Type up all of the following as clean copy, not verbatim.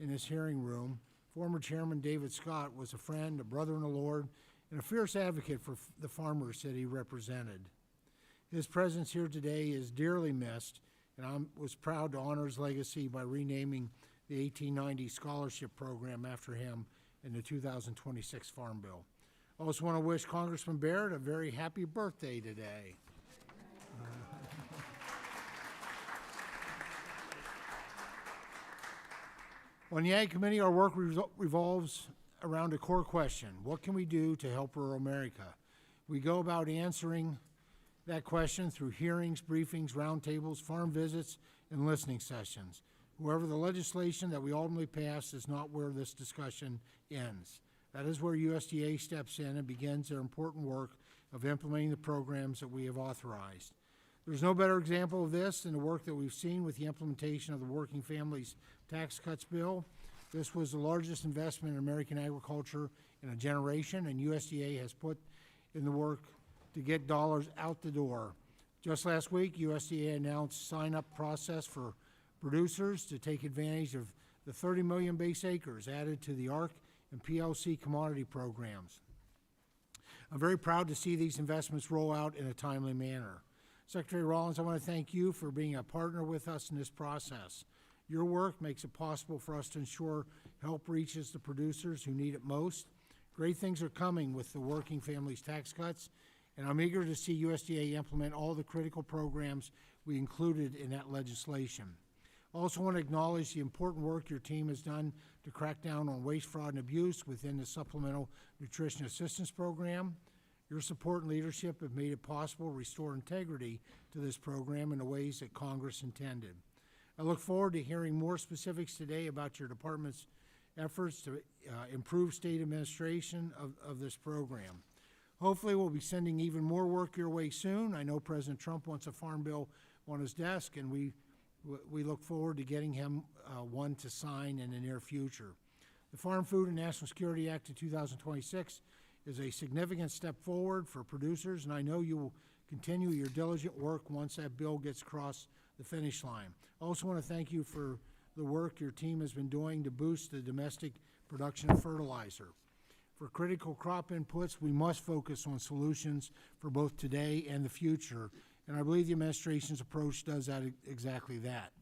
in this hearing room, former Chairman David Scott was a friend, a brother in the Lord, and a fierce advocate for the farmers that he represented. His presence here today is dearly missed, and I was proud to honor his legacy by renaming the 1890 Scholarship Program after him in the 2026 Farm Bill. I also want to wish Congressman Barrett a very happy birthday today. On the Ag Committee, our work revolves around a core question: what can we do to help rural America? We go about answering that question through hearings, briefings, roundtables, farm visits, and listening sessions. However, the legislation that we ultimately pass is not where this discussion ends. That is where USDA steps in and begins their important work of implementing the programs that we have authorized. There's no better example of this than the work that we've seen with the implementation of the Working Families Tax Cuts Bill. This was the largest investment in American agriculture in a generation, and USDA has put in the work to get dollars out the door. Just last week, USDA announced sign-up process for producers to take advantage of the 30 million base acres added to the ARC and PLC commodity programs. I'm very proud to see these investments roll out in a timely manner. Secretary Rollins, I want to thank you for being a partner with us in this process. Your work makes it possible for us to ensure help reaches the producers who need it most. Great things are coming with the Working Families Tax Cuts, and I'm eager to see USDA implement all the critical programs we included in that legislation. I also want to acknowledge the important work your team has done to crack down on waste, fraud, and abuse within the Supplemental Nutrition Assistance Program. Your support and leadership have made it possible to restore integrity to this program in the ways that Congress intended. I look forward to hearing more specifics today about your department's efforts to improve state administration of this program. Hopefully we'll be sending even more work your way soon. I know President Trump wants a farm bill on his desk, and we look forward to getting him one to sign in the near future. The Farm Food and National Security Act of 2026 is a significant step forward for producers, and I know you will continue your diligent work once that bill gets across the finish line. I also want to thank you for the work your team has been doing to boost the domestic production of fertilizer. For critical crop inputs, we must focus on solutions for both today and the future, and I believe the administration's approach does that exactly that.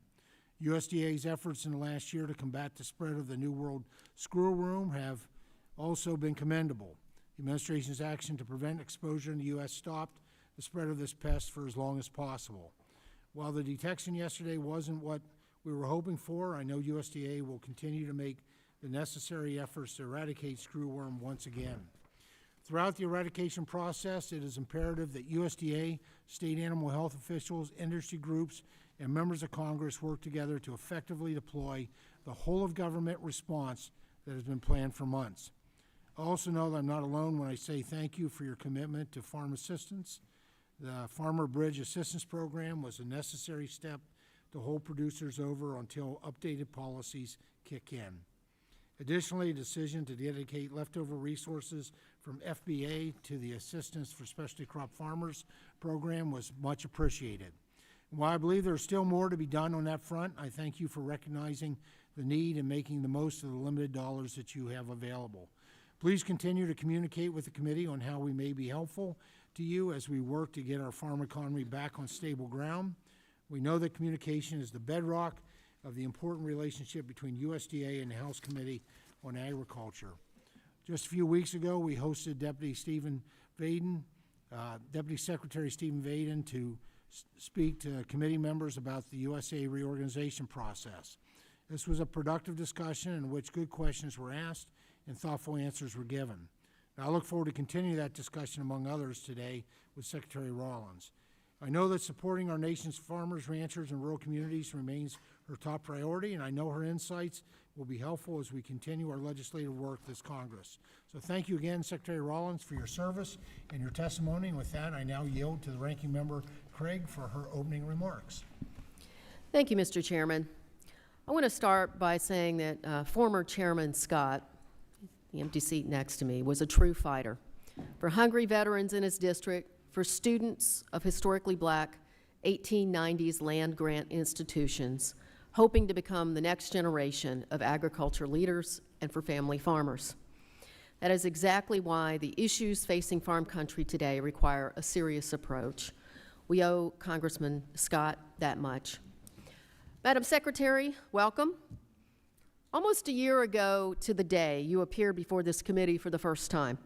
USDA's efforts in the last year to combat the spread of the New World screwworm have also been commendable. The administration's action to prevent exposure in the U.S. stopped the spread of this pest for as long as possible. While the detection yesterday wasn't what we were hoping for, I know USDA will continue to make the necessary efforts to eradicate screwworm once again. Throughout the eradication process, it is imperative that USDA, state animal health officials, industry groups, and members of Congress work together to effectively deploy the whole-of-government response that has been planned for months. I also know that I'm not alone when I say thank you for your commitment to farm assistance. The Farmer Bridge Assistance Program was a necessary step to hold producers over until updated policies kick in. Additionally, a decision to dedicate leftover resources from FBA to the Assistance for Specialty Crop Farmers program was much appreciated. And while I believe there's still more to be done on that front, I thank you for recognizing the need and making the most of the limited dollars that you have available. Please continue to communicate with the committee on how we may be helpful to you as we work to get our farm economy back on stable ground. We know that communication is the bedrock of the important relationship between USDA and the House Committee on Agriculture. Just a few weeks ago, we hosted Deputy Secretary Stephen Vaden to speak to committee members about the USA reorganization process. This was a productive discussion in which good questions were asked and thoughtful answers were given. Now, I look forward to continuing that discussion among others today with Secretary Rollins. I know that supporting our nation's farmers, ranchers, and rural communities remains her top priority, and I know her insights will be helpful as we continue our legislative work this Congress. So thank you again, Secretary Rollins, for your service and your testimony. And with that, I now yield to the Ranking Member Craig for her opening remarks. Thank you, Mr. Chairman. I want to start by saying that former Chairman Scott, the empty seat next to me, was a true fighter for hungry veterans in his district, for students of historically black 1890s land-grant institutions, hoping to become the next generation of agriculture leaders and for family farmers. That is exactly why the issues facing farm country today require a serious approach. We owe Congressman Scott that much. Madam Secretary, welcome. Almost a year ago to the day, you appeared before this committee for the first time.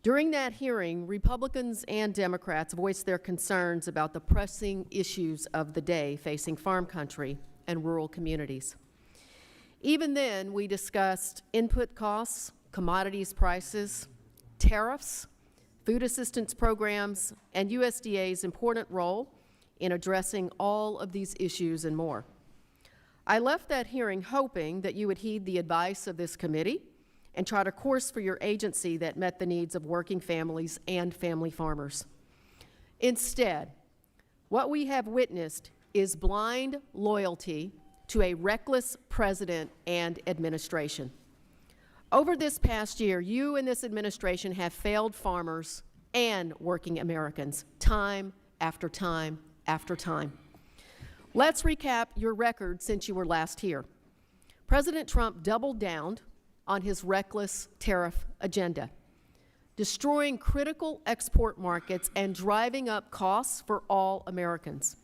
During that hearing, Republicans and Democrats voiced their concerns about the pressing issues of the day facing farm country and rural communities. Even then, we discussed input costs, commodities prices, tariffs, food assistance programs, and USDA's important role in addressing all of these issues and more. I left that hearing hoping that you would heed the advice of this committee and chart a course for your agency that met the needs of working families and family farmers. Instead, what we have witnessed is blind loyalty to a reckless president and administration. Over this past year, you and this administration have failed farmers and working Americans time after time after time. Let's recap your record since you were last here. President Trump doubled down on his reckless tariff agenda, destroying critical export markets and driving up costs for all Americans.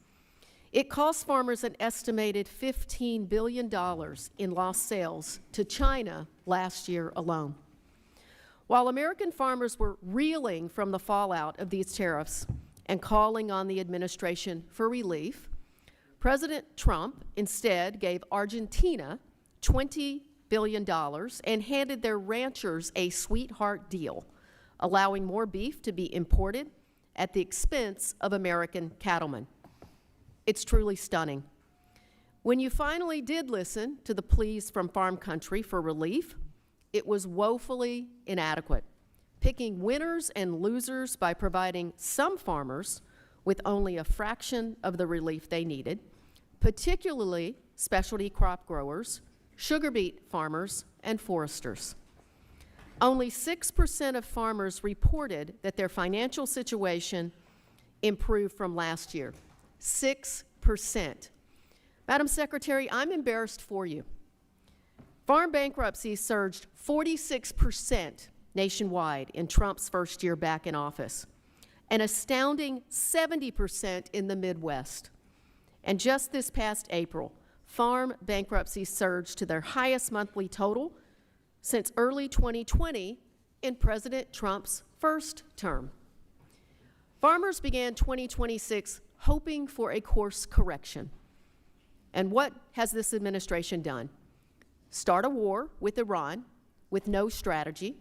It cost farmers an estimated $15 billion in lost sales to China last year alone. While American farmers were reeling from the fallout of these tariffs and calling on the administration for relief, President Trump instead gave Argentina $20 billion and handed their ranchers a sweetheart deal, allowing more beef to be imported at the expense of American cattlemen. It's truly stunning. When you finally did listen to the pleas from farm country for relief, it was woefully inadequate, picking winners and losers by providing some farmers with only a fraction of the relief they needed, particularly specialty crop growers, sugar beet farmers, and foresters. Only 6% of farmers reported that their financial situation improved from last year. 6%. Madam Secretary, I'm embarrassed for you. Farm bankruptcies surged 46% nationwide in Trump's first year back in office, an astounding 70% in the Midwest. And just this past April, farm bankruptcies surged to their highest monthly total since early 2020 in President Trump's first term. Farmers began 2026 hoping for a course correction. And what has this administration done? Start a war with Iran with no strategy,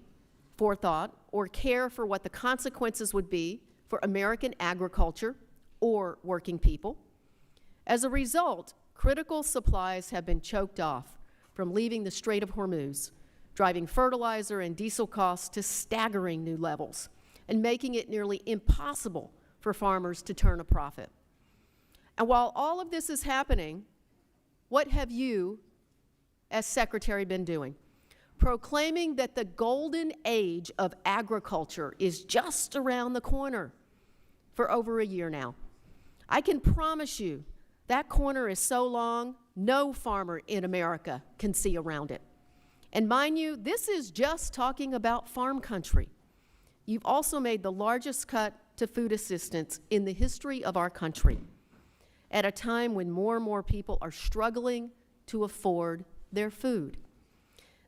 forethought, or care for what the consequences would be for American agriculture or working people. As a result, critical supplies have been choked off from leaving the Strait of Hormuz, driving fertilizer and diesel costs to staggering new levels and making it nearly impossible for farmers to turn a profit. And while all of this is happening, what have you, as Secretary, been doing? Proclaiming that the golden age of agriculture is just around the corner for over a year now. I can promise you that corner is so long, no farmer in America can see around it. And mind you, this is just talking about farm country. You've also made the largest cut to food assistance in the history of our country, at a time when more and more people are struggling to afford their food.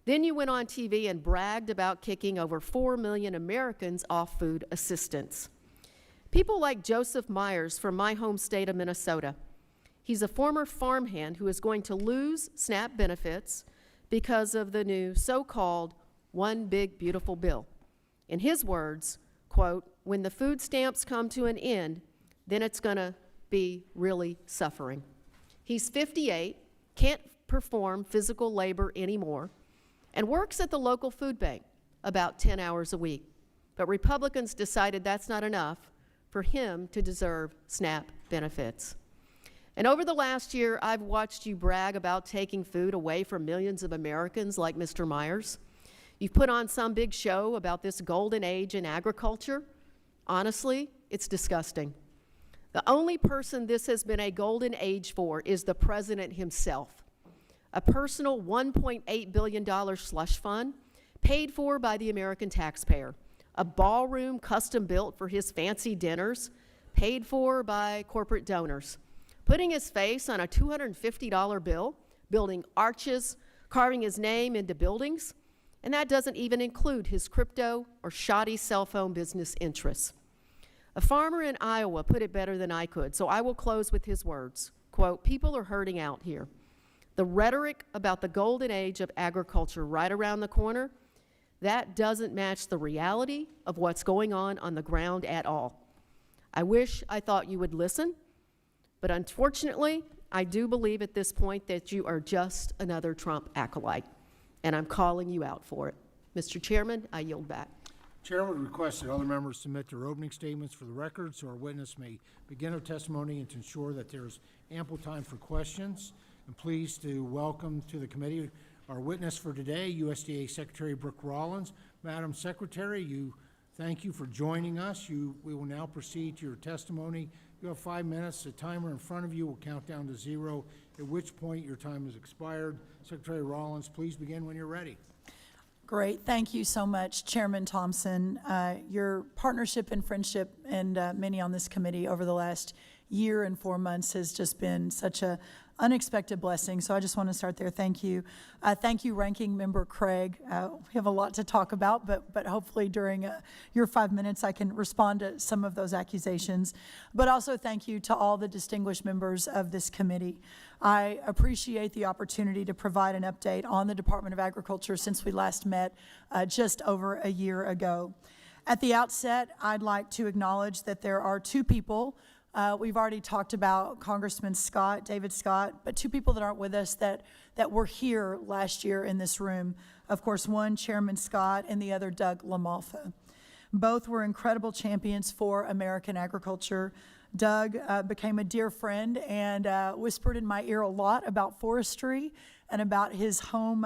Then you went on TV and bragged about kicking over 4 million Americans off food assistance. People like Joseph Myers from my home state of Minnesota. He's a former farmhand who is going to lose SNAP benefits because of the new so-called One Big Beautiful Bill. In his words, quote, "When the food stamps come to an end, then it's going to be really suffering." He's 58, can't perform physical labor anymore, and works at the local food bank about 10 hours a week. But Republicans decided that's not enough for him to deserve SNAP benefits. And over the last year, I've watched you brag about taking food away from millions of Americans like Mr. Myers. You've put on some big show about this golden age in agriculture. Honestly, it's disgusting. The only person this has been a golden age for is the president himself. A personal $1.8 billion slush fund paid for by the American taxpayer. A ballroom custom built for his fancy dinners paid for by corporate donors. Putting his face on a $250 bill, building arches, carving his name into buildings, and that doesn't even include his crypto or shoddy cell phone business interests. A farmer in Iowa put it better than I could, so I will close with his words. Quote, "People are hurting out here. The rhetoric about the golden age of agriculture right around the corner, that doesn't match the reality of what's going on the ground at all. I wish I thought you would listen, but unfortunately, I do believe at this point that you are just another Trump acolyte, and I'm calling you out for it." Mr. Chairman, I yield back. Chair would request that other members submit their opening statements for the record so our witness may begin her testimony and to ensure that there's ample time for questions. I'm pleased to welcome to the committee our witness for today, USDA Secretary Brooke Rollins. Madam Secretary, thank you for joining us. We will now proceed to your testimony. You have 5 minutes. The timer in front of you will count down to 0, at which point your time has expired. Secretary Rollins, please begin when you're ready. Great. Thank you so much, Chairman Thompson. Your partnership and friendship and many on this committee over the last year and 4 months has just been such a unexpected blessing. So I just want to start there. Thank you. Thank you, Ranking Member Craig. We have a lot to talk about, but hopefully during your 5 minutes I can respond to some of those accusations. But also thank you to all the distinguished members of this committee. I appreciate the opportunity to provide an update on the Department of Agriculture since we last met just over a year ago. At the outset, I'd like to acknowledge that there are two people. We've already talked about Congressman Scott, David Scott, but two people that aren't with us that were here last year in this room. Of course, one, Chairman Scott, and the other, Doug LaMalfa. Both were incredible champions for American agriculture. Doug became a dear friend and whispered in my ear a lot about forestry and about his home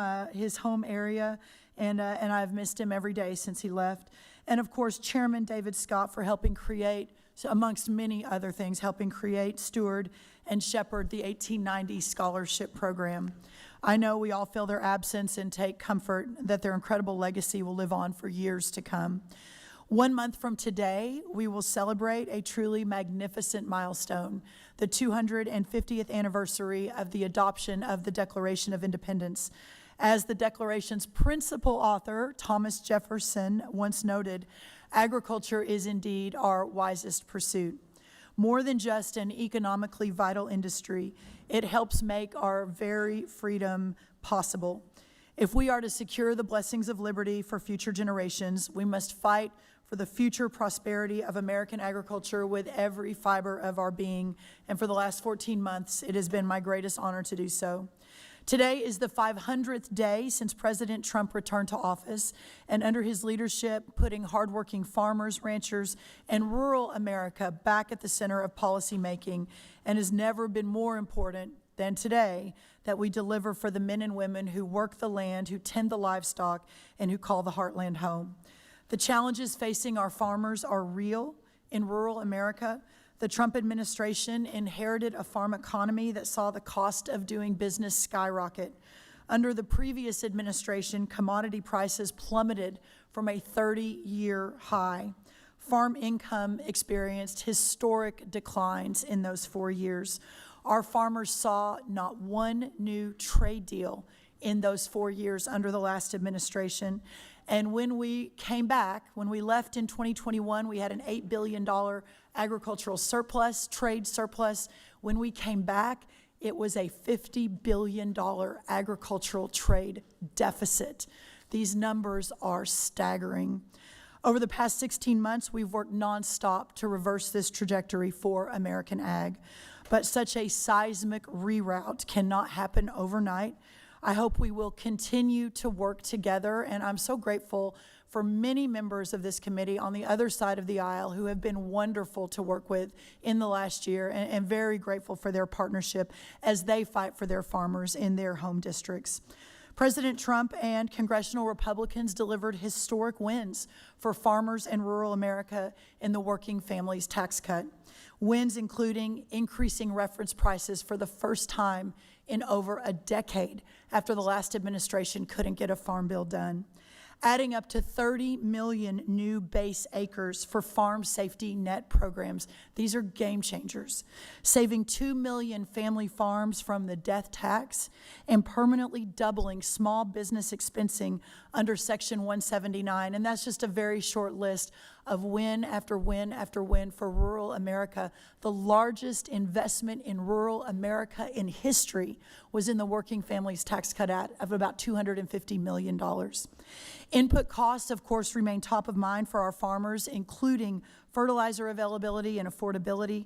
area, and I've missed him every day since he left. And of course, Chairman David Scott for helping create, so amongst many other things, helping create, steward, and shepherd the 1890 scholarship program. I know we all feel their absence and take comfort that their incredible legacy will live on for years to come. 1 month from today, we will celebrate a truly magnificent milestone, the 250th anniversary of the adoption of the Declaration of Independence. As the Declaration's principal author, Thomas Jefferson, once noted, agriculture is indeed our wisest pursuit. More than just an economically vital industry, it helps make our very freedom possible. If we are to secure the blessings of liberty for future generations, we must fight for the future prosperity of American agriculture with every fiber of our being. And for the last 14 months, it has been my greatest honor to do so. Today is the 500th day since President Trump returned to office, and under his leadership, putting hardworking farmers, ranchers, and rural America back at the center of policymaking, and has never been more important than today that we deliver for the men and women who work the land, who tend the livestock, and who call the heartland home. The challenges facing our farmers are real in rural America. The Trump administration inherited a farm economy that saw the cost of doing business skyrocket. Under the previous administration, commodity prices plummeted from a 30-year high. Farm income experienced historic declines in those 4 years. Our farmers saw not one new trade deal in those 4 years under the last administration. And when we came back, when we left in 2021, we had an $8 billion agricultural surplus, trade surplus. When we came back, it was a $50 billion agricultural trade deficit. These numbers are staggering. Over the past 16 months, we've worked nonstop to reverse this trajectory for American ag. But such a seismic reroute cannot happen overnight. I hope we will continue to work together, and I'm so grateful for many members of this committee on the other side of the aisle who have been wonderful to work with in the last year, and very grateful for their partnership as they fight for their farmers in their home districts. President Trump and congressional Republicans delivered historic wins for farmers and rural America in the Working Families Tax Cut. Wins including increasing reference prices for the first time in over a decade after the last administration couldn't get a farm bill done. Adding up to 30 million new base acres for farm safety net programs. These are game changers. Saving 2 million family farms from the death tax and permanently doubling small business expensing under Section 179. And that's just a very short list of win after win after win for rural America. The largest investment in rural America in history was in the Working Families Tax Cut Act of about $250 million. Input costs, of course, remain top of mind for our farmers, including fertilizer availability and affordability.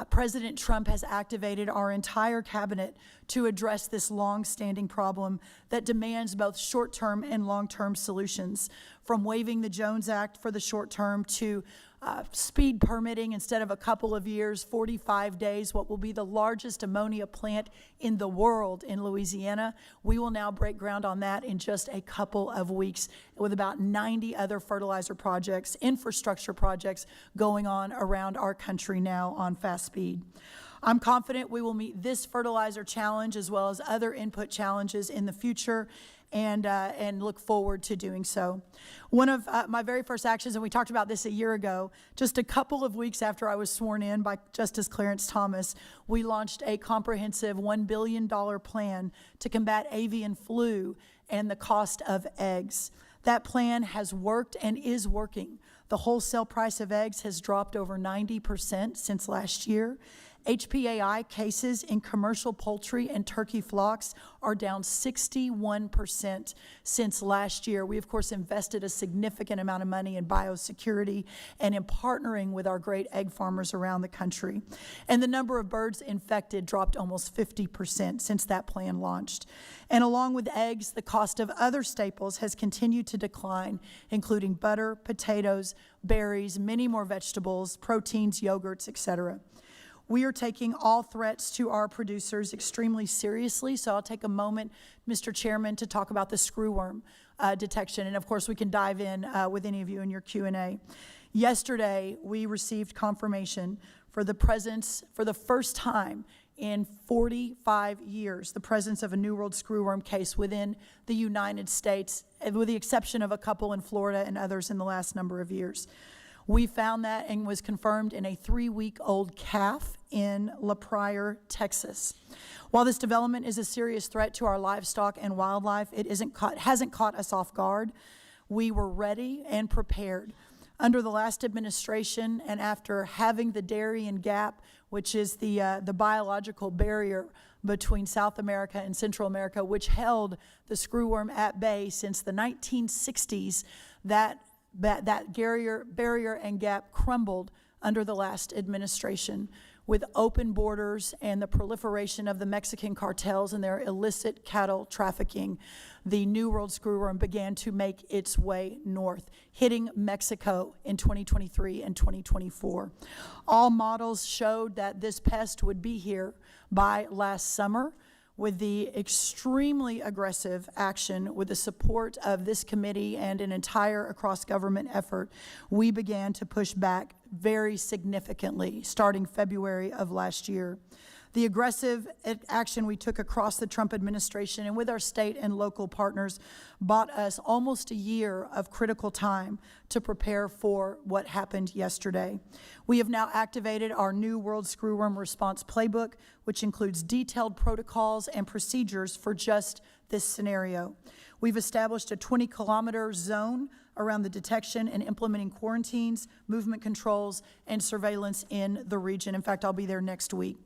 President Trump has activated our entire cabinet to address this long-standing problem that demands both short-term and long-term solutions, from waiving the Jones Act for the short term to speed permitting instead of a couple of years, 45 days, what will be the largest ammonia plant in the world in Louisiana. We will now break ground on that in just a couple of weeks, with about 90 other fertilizer projects, infrastructure projects going on around our country now on fast speed. I'm confident we will meet this fertilizer challenge as well as other input challenges in the future, and look forward to doing so. One of my very first actions, and we talked about this a year ago, just a couple of weeks after I was sworn in by Justice Clarence Thomas, we launched a comprehensive $1 billion plan to combat avian flu and the cost of eggs. That plan has worked and is working. The wholesale price of eggs has dropped over 90% since last year. HPAI cases in commercial poultry and turkey flocks are down 61% since last year. We, of course, invested a significant amount of money in biosecurity and in partnering with our great egg farmers around the country. And the number of birds infected dropped almost 50% since that plan launched. And along with eggs, the cost of other staples has continued to decline, including butter, potatoes, berries, many more vegetables, proteins, yogurts, etc. We are taking all threats to our producers extremely seriously, so I'll take a moment, Mr. Chairman, to talk about the screwworm detection, and of course we can dive in with any of you in your Q&A. Yesterday, we received confirmation for the presence, for the first time in 45 years, the presence of a New World screwworm case within the United States, with the exception of a couple in Florida and others in the last number of years. We found that and was confirmed in a 3-week-old calf in La Pryor, Texas. While this development is a serious threat to our livestock and wildlife, it hasn't caught us off guard. We were ready and prepared. Under the last administration, and after having the Darien Gap, which is the biological barrier between South America and Central America, which held the screwworm at bay since the 1960s, that barrier and gap crumbled under the last administration. With open borders and the proliferation of the Mexican cartels and their illicit cattle trafficking, the New World screwworm began to make its way north, hitting Mexico in 2023 and 2024. All models showed that this pest would be here by last summer. With the extremely aggressive action, with the support of this committee and an entire across-government effort, we began to push back very significantly starting February of last year. The aggressive action we took across the Trump administration and with our state and local partners bought us almost a year of critical time to prepare for what happened yesterday. We have now activated our New World Screwworm Response Playbook, which includes detailed protocols and procedures for just this scenario. We've established a 20-kilometer zone around the detection and implementing quarantines, movement controls, and surveillance in the region. In fact, I'll be there next week.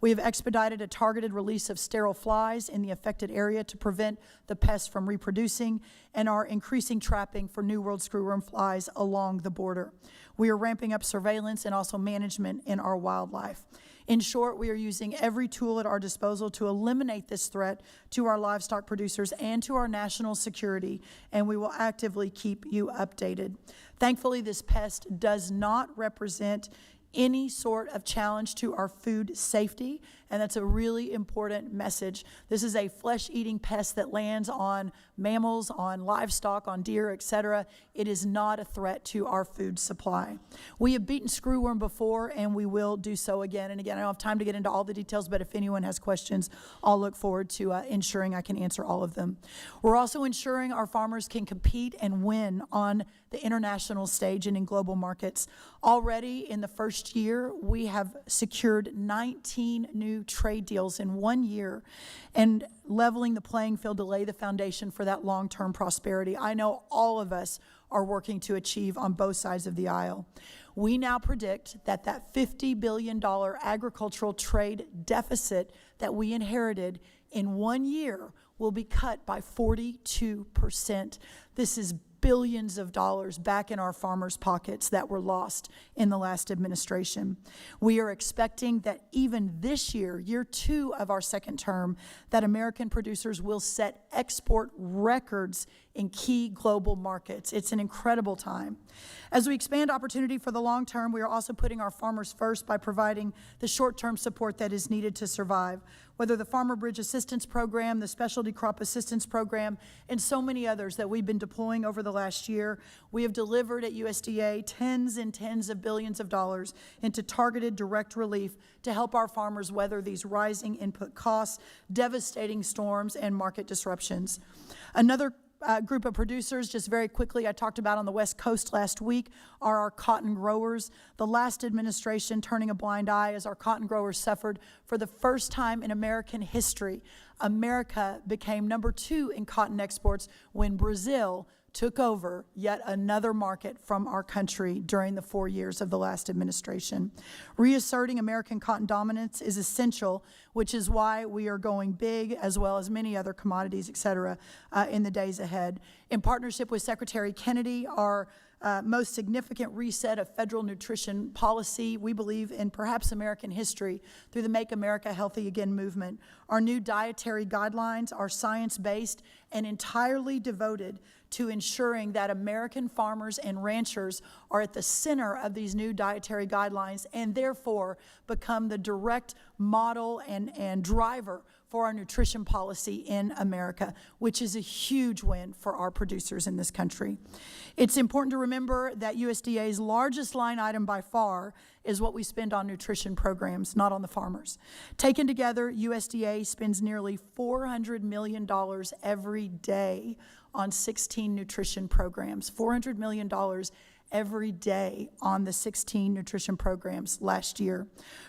We have expedited a targeted release of sterile flies in the affected area to prevent the pests from reproducing, and are increasing trapping for New World screwworm flies along the border. We are ramping up surveillance and also management in our wildlife. In short, we are using every tool at our disposal to eliminate this threat to our livestock producers and to our national security, and we will actively keep you updated. Thankfully, this pest does not represent any sort of challenge to our food safety, and that's a really important message. This is a flesh-eating pest that lands on mammals, on livestock, on deer, etc. It is not a threat to our food supply. We have beaten screwworm before, and we will do so again and again. I don't have time to get into all the details, but if anyone has questions, I'll look forward to ensuring I can answer all of them. We're also ensuring our farmers can compete and win on the international stage and in global markets. Already in the first year, we have secured 19 new trade deals in 1 year, and leveling the playing field to lay the foundation for that long-term prosperity. I know all of us are working to achieve on both sides of the aisle. We now predict that $50 billion agricultural trade deficit that we inherited in 1 year will be cut by 42%. This is billions of dollars back in our farmers' pockets that were lost in the last administration. We are expecting that even this year, year 2 of our second term, that American producers will set export records in key global markets. It's an incredible time. As we expand opportunity for the long term, we are also putting our farmers first by providing the short-term support that is needed to survive. Whether the Farmer Bridge Assistance Program, the Specialty Crop Assistance Program, and so many others that we've been deploying over the last year, we have delivered at USDA tens and tens of billions of dollars into targeted direct relief to help our farmers weather these rising input costs, devastating storms, and market disruptions. Another group of producers, just very quickly, I talked about on the West Coast last week, are our cotton growers. The last administration turning a blind eye as our cotton growers suffered. For the first time in American history, America became number 2 in cotton exports when Brazil took over yet another market from our country during the 4 years of the last administration. Reasserting American cotton dominance is essential, which is why we are going big, as well as many other commodities, et cetera, in the days ahead. In partnership with Secretary Kennedy, our most significant reset of federal nutrition policy, we believe, in perhaps American history through the Make America Healthy Again movement. Our new dietary guidelines are science-based and entirely devoted to ensuring that American farmers and ranchers are at the center of these new dietary guidelines and therefore become the direct model and driver for our nutrition policy in America, which is a huge win for our producers in this country. It's important to remember that USDA's largest line item by far is what we spend on nutrition programs, not on the farmers. Taken together, USDA spends nearly $400 million every day on 16 nutrition programs. $400 million every day on the 16 nutrition programs last year.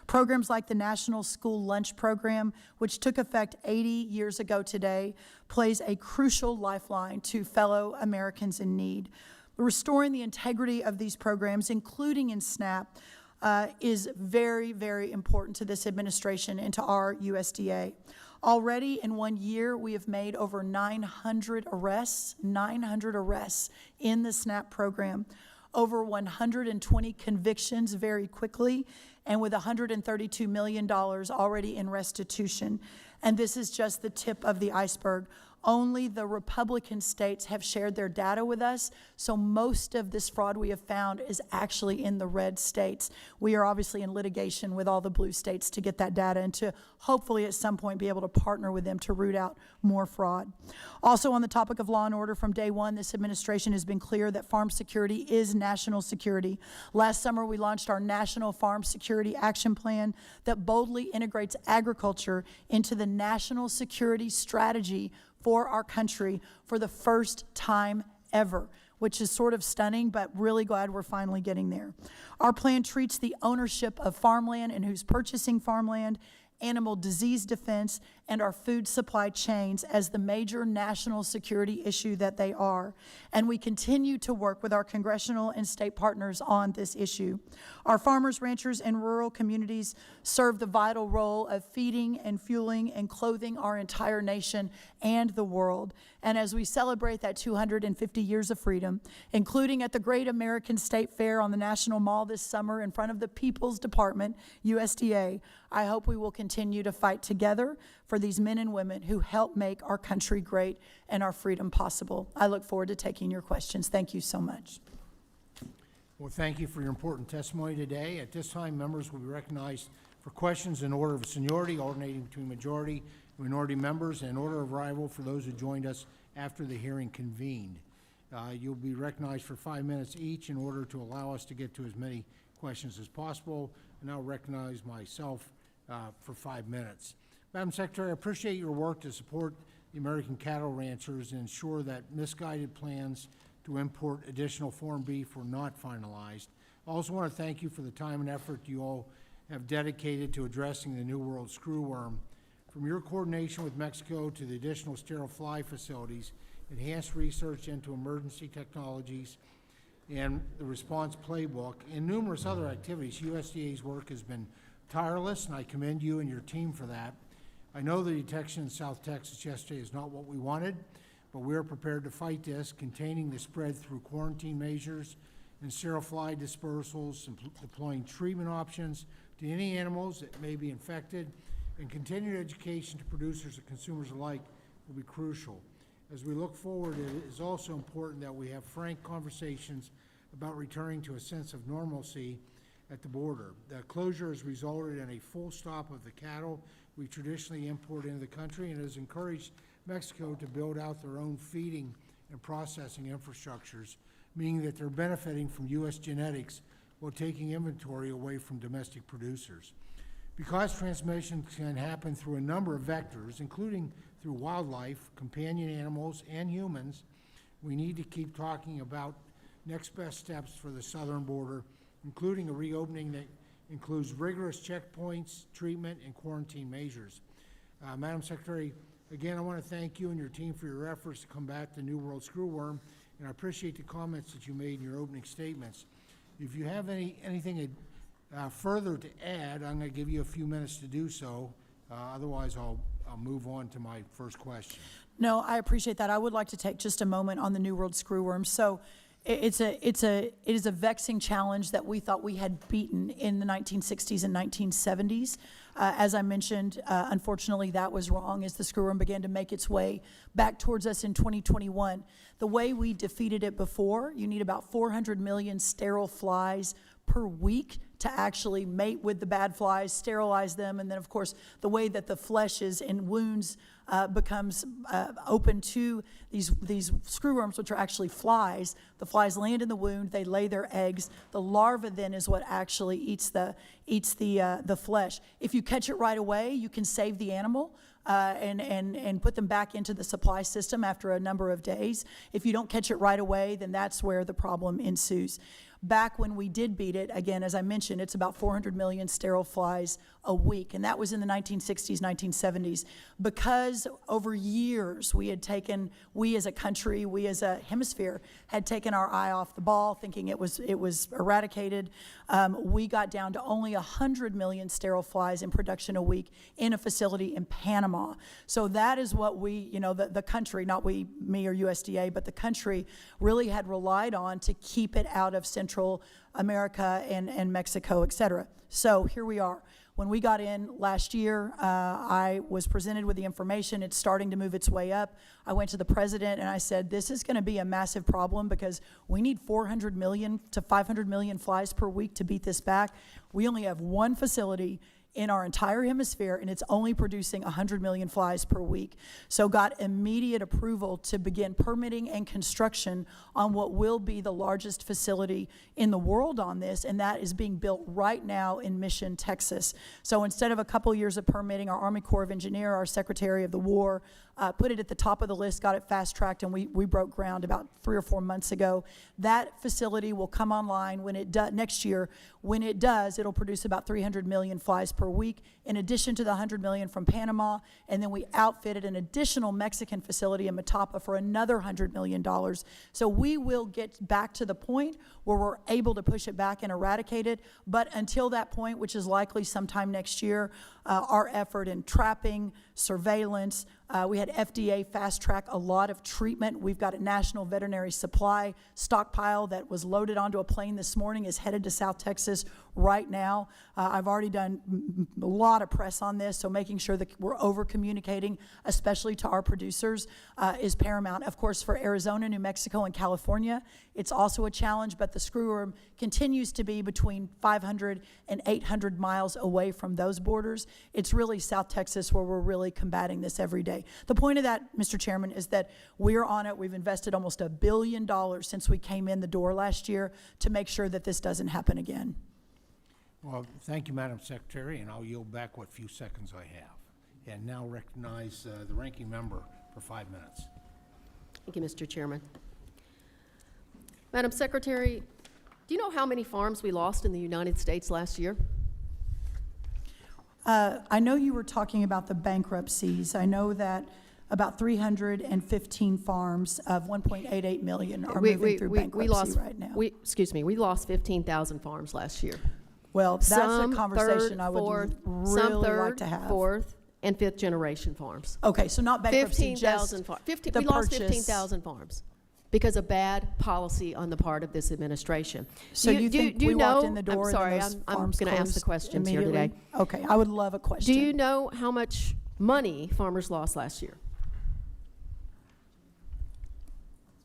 Programs like the National School Lunch Program, which took effect 80 years ago today, plays a crucial lifeline to fellow Americans in need. Restoring the integrity of these programs, including in SNAP, is very, very important to this administration and to our USDA. Already in 1 year, we have made over 900 arrests in the SNAP program, over 120 convictions very quickly, and with $132 million already in restitution. And this is just the tip of the iceberg. Only the Republican states have shared their data with us, so most of this fraud we have found is actually in the red states. We are obviously in litigation with all the blue states to get that data and to hopefully at some point be able to partner with them to root out more fraud. Also on the topic of law and order, from day one, this administration has been clear that farm security is national security. Last summer, we launched our National Farm Security Action Plan that boldly integrates agriculture into the national security strategy for our country for the first time ever, which is sort of stunning, but really glad we're finally getting there. Our plan treats the ownership of farmland and who's purchasing farmland, animal disease defense, and our food supply chains as the major national security issue that they are. And we continue to work with our congressional and state partners on this issue. Our farmers, ranchers, and rural communities serve the vital role of feeding and fueling and clothing our entire nation and the world. And as we celebrate that 250 years of freedom, including at the Great American State Fair on the National Mall this summer in front of the People's Department, USDA, I hope we will continue to fight together for these men and women who help make our country great and our freedom possible. I look forward to taking your questions. Thank you so much. Well, thank you for your important testimony today. At this time, members will be recognized for questions in order of seniority, alternating between majority and minority members, and in order of arrival for those who joined us after the hearing convened. You'll be recognized for 5 minutes each in order to allow us to get to as many questions as possible. And I'll recognize myself for 5 minutes. Madam Secretary, I appreciate your work to support the American cattle ranchers and ensure that misguided plans to import additional foreign beef were not finalized. I also want to thank you for the time and effort you all have dedicated to addressing the New World screwworm. From your coordination with Mexico to the additional sterile fly facilities, enhanced research into emergency technologies, and the response playbook, and numerous other activities, USDA's work has been tireless, and I commend you and your team for that. I know the detection in South Texas yesterday is not what we wanted, but we are prepared to fight this, containing the spread through quarantine measures and sterile fly dispersals, and deploying treatment options to any animals that may be infected, and continued education to producers and consumers alike will be crucial. As we look forward, it is also important that we have frank conversations about returning to a sense of normalcy at the border. The closure has resulted in a full stop of the cattle we traditionally import into the country, and has encouraged Mexico to build out their own feeding and processing infrastructures, meaning that they're benefiting from U.S. genetics while taking inventory away from domestic producers. Because transmission can happen through a number of vectors, including through wildlife, companion animals, and humans, we need to keep talking about next best steps for the southern border, including a reopening that includes rigorous checkpoints, treatment, and quarantine measures. Madam Secretary, again, I want to thank you and your team for your efforts to combat the New World screwworm, and I appreciate the comments that you made in your opening statements. If you have anything further to add, I'm going to give you a few minutes to do so. Otherwise, I'll move on to my first question. No, I appreciate that. I would like to take just a moment on the New World screwworm. So it is a vexing challenge that we thought we had beaten in the 1960s and 1970s. As I mentioned, unfortunately, that was wrong as the screwworm began to make its way back towards us in 2021. The way we defeated it before, you need about 400 million sterile flies per week to actually mate with the bad flies, sterilize them, and then, of course, the way that the flesh is in wounds becomes open to these screwworms, which are actually flies. The flies land in the wound, they lay their eggs. The larva then is what actually eats the flesh. If you catch it right away, you can save the animal and put them back into the supply system after a number of days. If you don't catch it right away, then that's where the problem ensues. Back when we did beat it, again, as I mentioned, it's about 400 million sterile flies a week, and that was in the 1960s, 1970s. Because over years we as a country, we as a hemisphere, had taken our eye off the ball, thinking it was eradicated. We got down to only 100 million sterile flies in production a week in a facility in Panama. So that is what we, the country, not me or USDA, but the country really had relied on to keep it out of Central America and Mexico, et cetera. So here we are. When we got in last year, I was presented with the information. It's starting to move its way up. I went to the president and I said, this is going to be a massive problem because we need 400 million to 500 million flies per week to beat this back. We only have one facility in our entire hemisphere, and it's only producing 100 million flies per week. So got immediate approval to begin permitting and construction on what will be the largest facility in the world on this, and that is being built right now in Mission, Texas. So instead of a couple years of permitting, our Army Corps of Engineers, our Secretary of the War, put it at the top of the list, got it fast-tracked, and we broke ground about 3 or 4 months ago. That facility will come online next year. When it does, it'll produce about 300 million flies per week, in addition to the 100 million from Panama, and then we outfitted an additional Mexican facility in Matapa for another $100 million. So we will get back to the point where we're able to push it back and eradicate it, but until that point, which is likely sometime next year, our effort in trapping, surveillance, We had FDA fast track a lot of treatment. We've got a national veterinary supply stockpile that was loaded onto a plane this morning, is headed to South Texas right now. I've already done a lot of press on this, so making sure that we're over-communicating, especially to our producers, is paramount. Of course, for Arizona, New Mexico, and California, it's also a challenge, but the screwworm continues to be between 500 and 800 miles away from those borders. It's really South Texas where we're really combating this every day. The point of that, Mr. Chairman, is that we're on it. We've invested almost $1 billion since we came in the door last year to make sure that this doesn't happen again. Well, thank you, Madam Secretary, and I'll yield back what few seconds I have. And now recognize the ranking member for 5 minutes. Thank you, Mr. Chairman. Madam Secretary, do you know how many farms we lost in the United States last year? I know you were talking about the bankruptcies. I know that about 315 farms of 1.88 million are moving through bankruptcy right now. We lost 15,000 farms last year. Well, that's Some a conversation third, I would fourth, really some third, like to have. fourth, and fifth generation farms. Okay, so not bankruptcy, just 15,000 farms. the We lost purchase. 15,000 farms because of bad policy on the part of this administration. So you think we walked in the door I'm sorry, and then those I'm farms going to ask the closed questions here immediately? today. Okay, I would love a question. Do you know how much money farmers lost last year?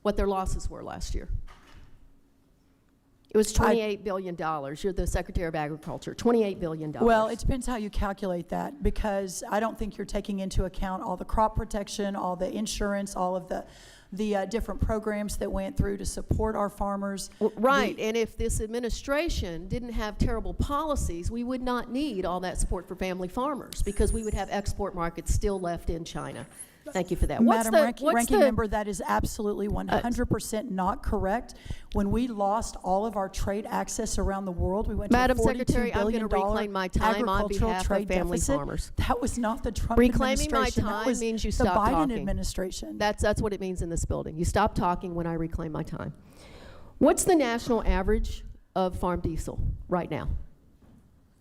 What their losses were last year? It was $28 billion. You're the Secretary of Agriculture. $28 billion. Well, it depends how you calculate that, because I don't think you're taking into account all the crop protection, all the insurance, all of the different programs that went through to support our farmers. Right, and if this administration didn't have terrible policies, we would not need all that support for family farmers, because we would have export markets still left in China. Thank you for that. Madam Ranking Member, that is absolutely 100% not correct. When we lost all of our trade access around the world, we went Madam to a $42 Secretary, I'm billion going to reclaim my time on agricultural behalf of trade family deficit. farmers. That was not the Trump Reclaiming my administration. That time was means you the stop Biden talking. administration. That's what it means in this building. You stop talking when I reclaim my time. What's the national average of farm diesel right now?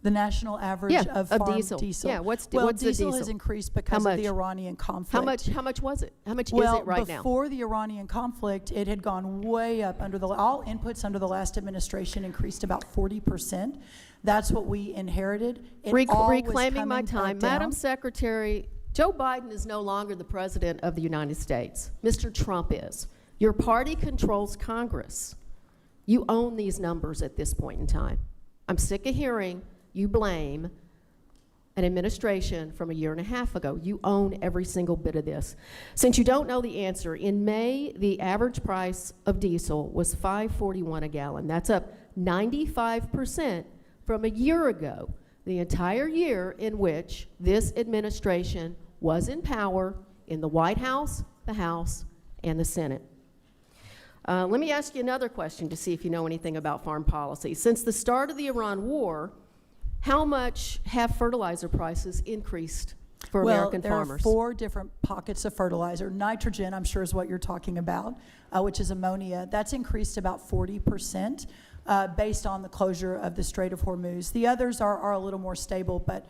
The national average of farm diesel. Yeah, what's the diesel diesel? has increased because of the Iranian conflict. How much was it? How much is Well, it right now? before the Iranian conflict, it had gone way up. All inputs under the last administration increased about 40%. That's what we inherited. It all was Reclaiming my coming time. back down. Madam Secretary, Joe Biden is no longer the President of the United States. Mr. Trump is. Your party controls Congress. You own these numbers at this point in time. I'm sick of hearing you blame an administration from a year and a half ago. You own every single bit of this. Since you don't know the answer, in May, the average price of diesel was $5.41 a gallon. That's up 95% from a year ago, the entire year in which this administration was in power in the White House, the House, and the Senate. Let me ask you another question to see if you know anything about farm policy. Since the start of the Iran war, how much have fertilizer prices increased for American farmers? Well, there are 4 different pockets of fertilizer. Nitrogen, I'm sure, is what you're talking about, which is ammonia. That's increased about 40% based on the closure of the Strait of Hormuz. The others are a little more stable, but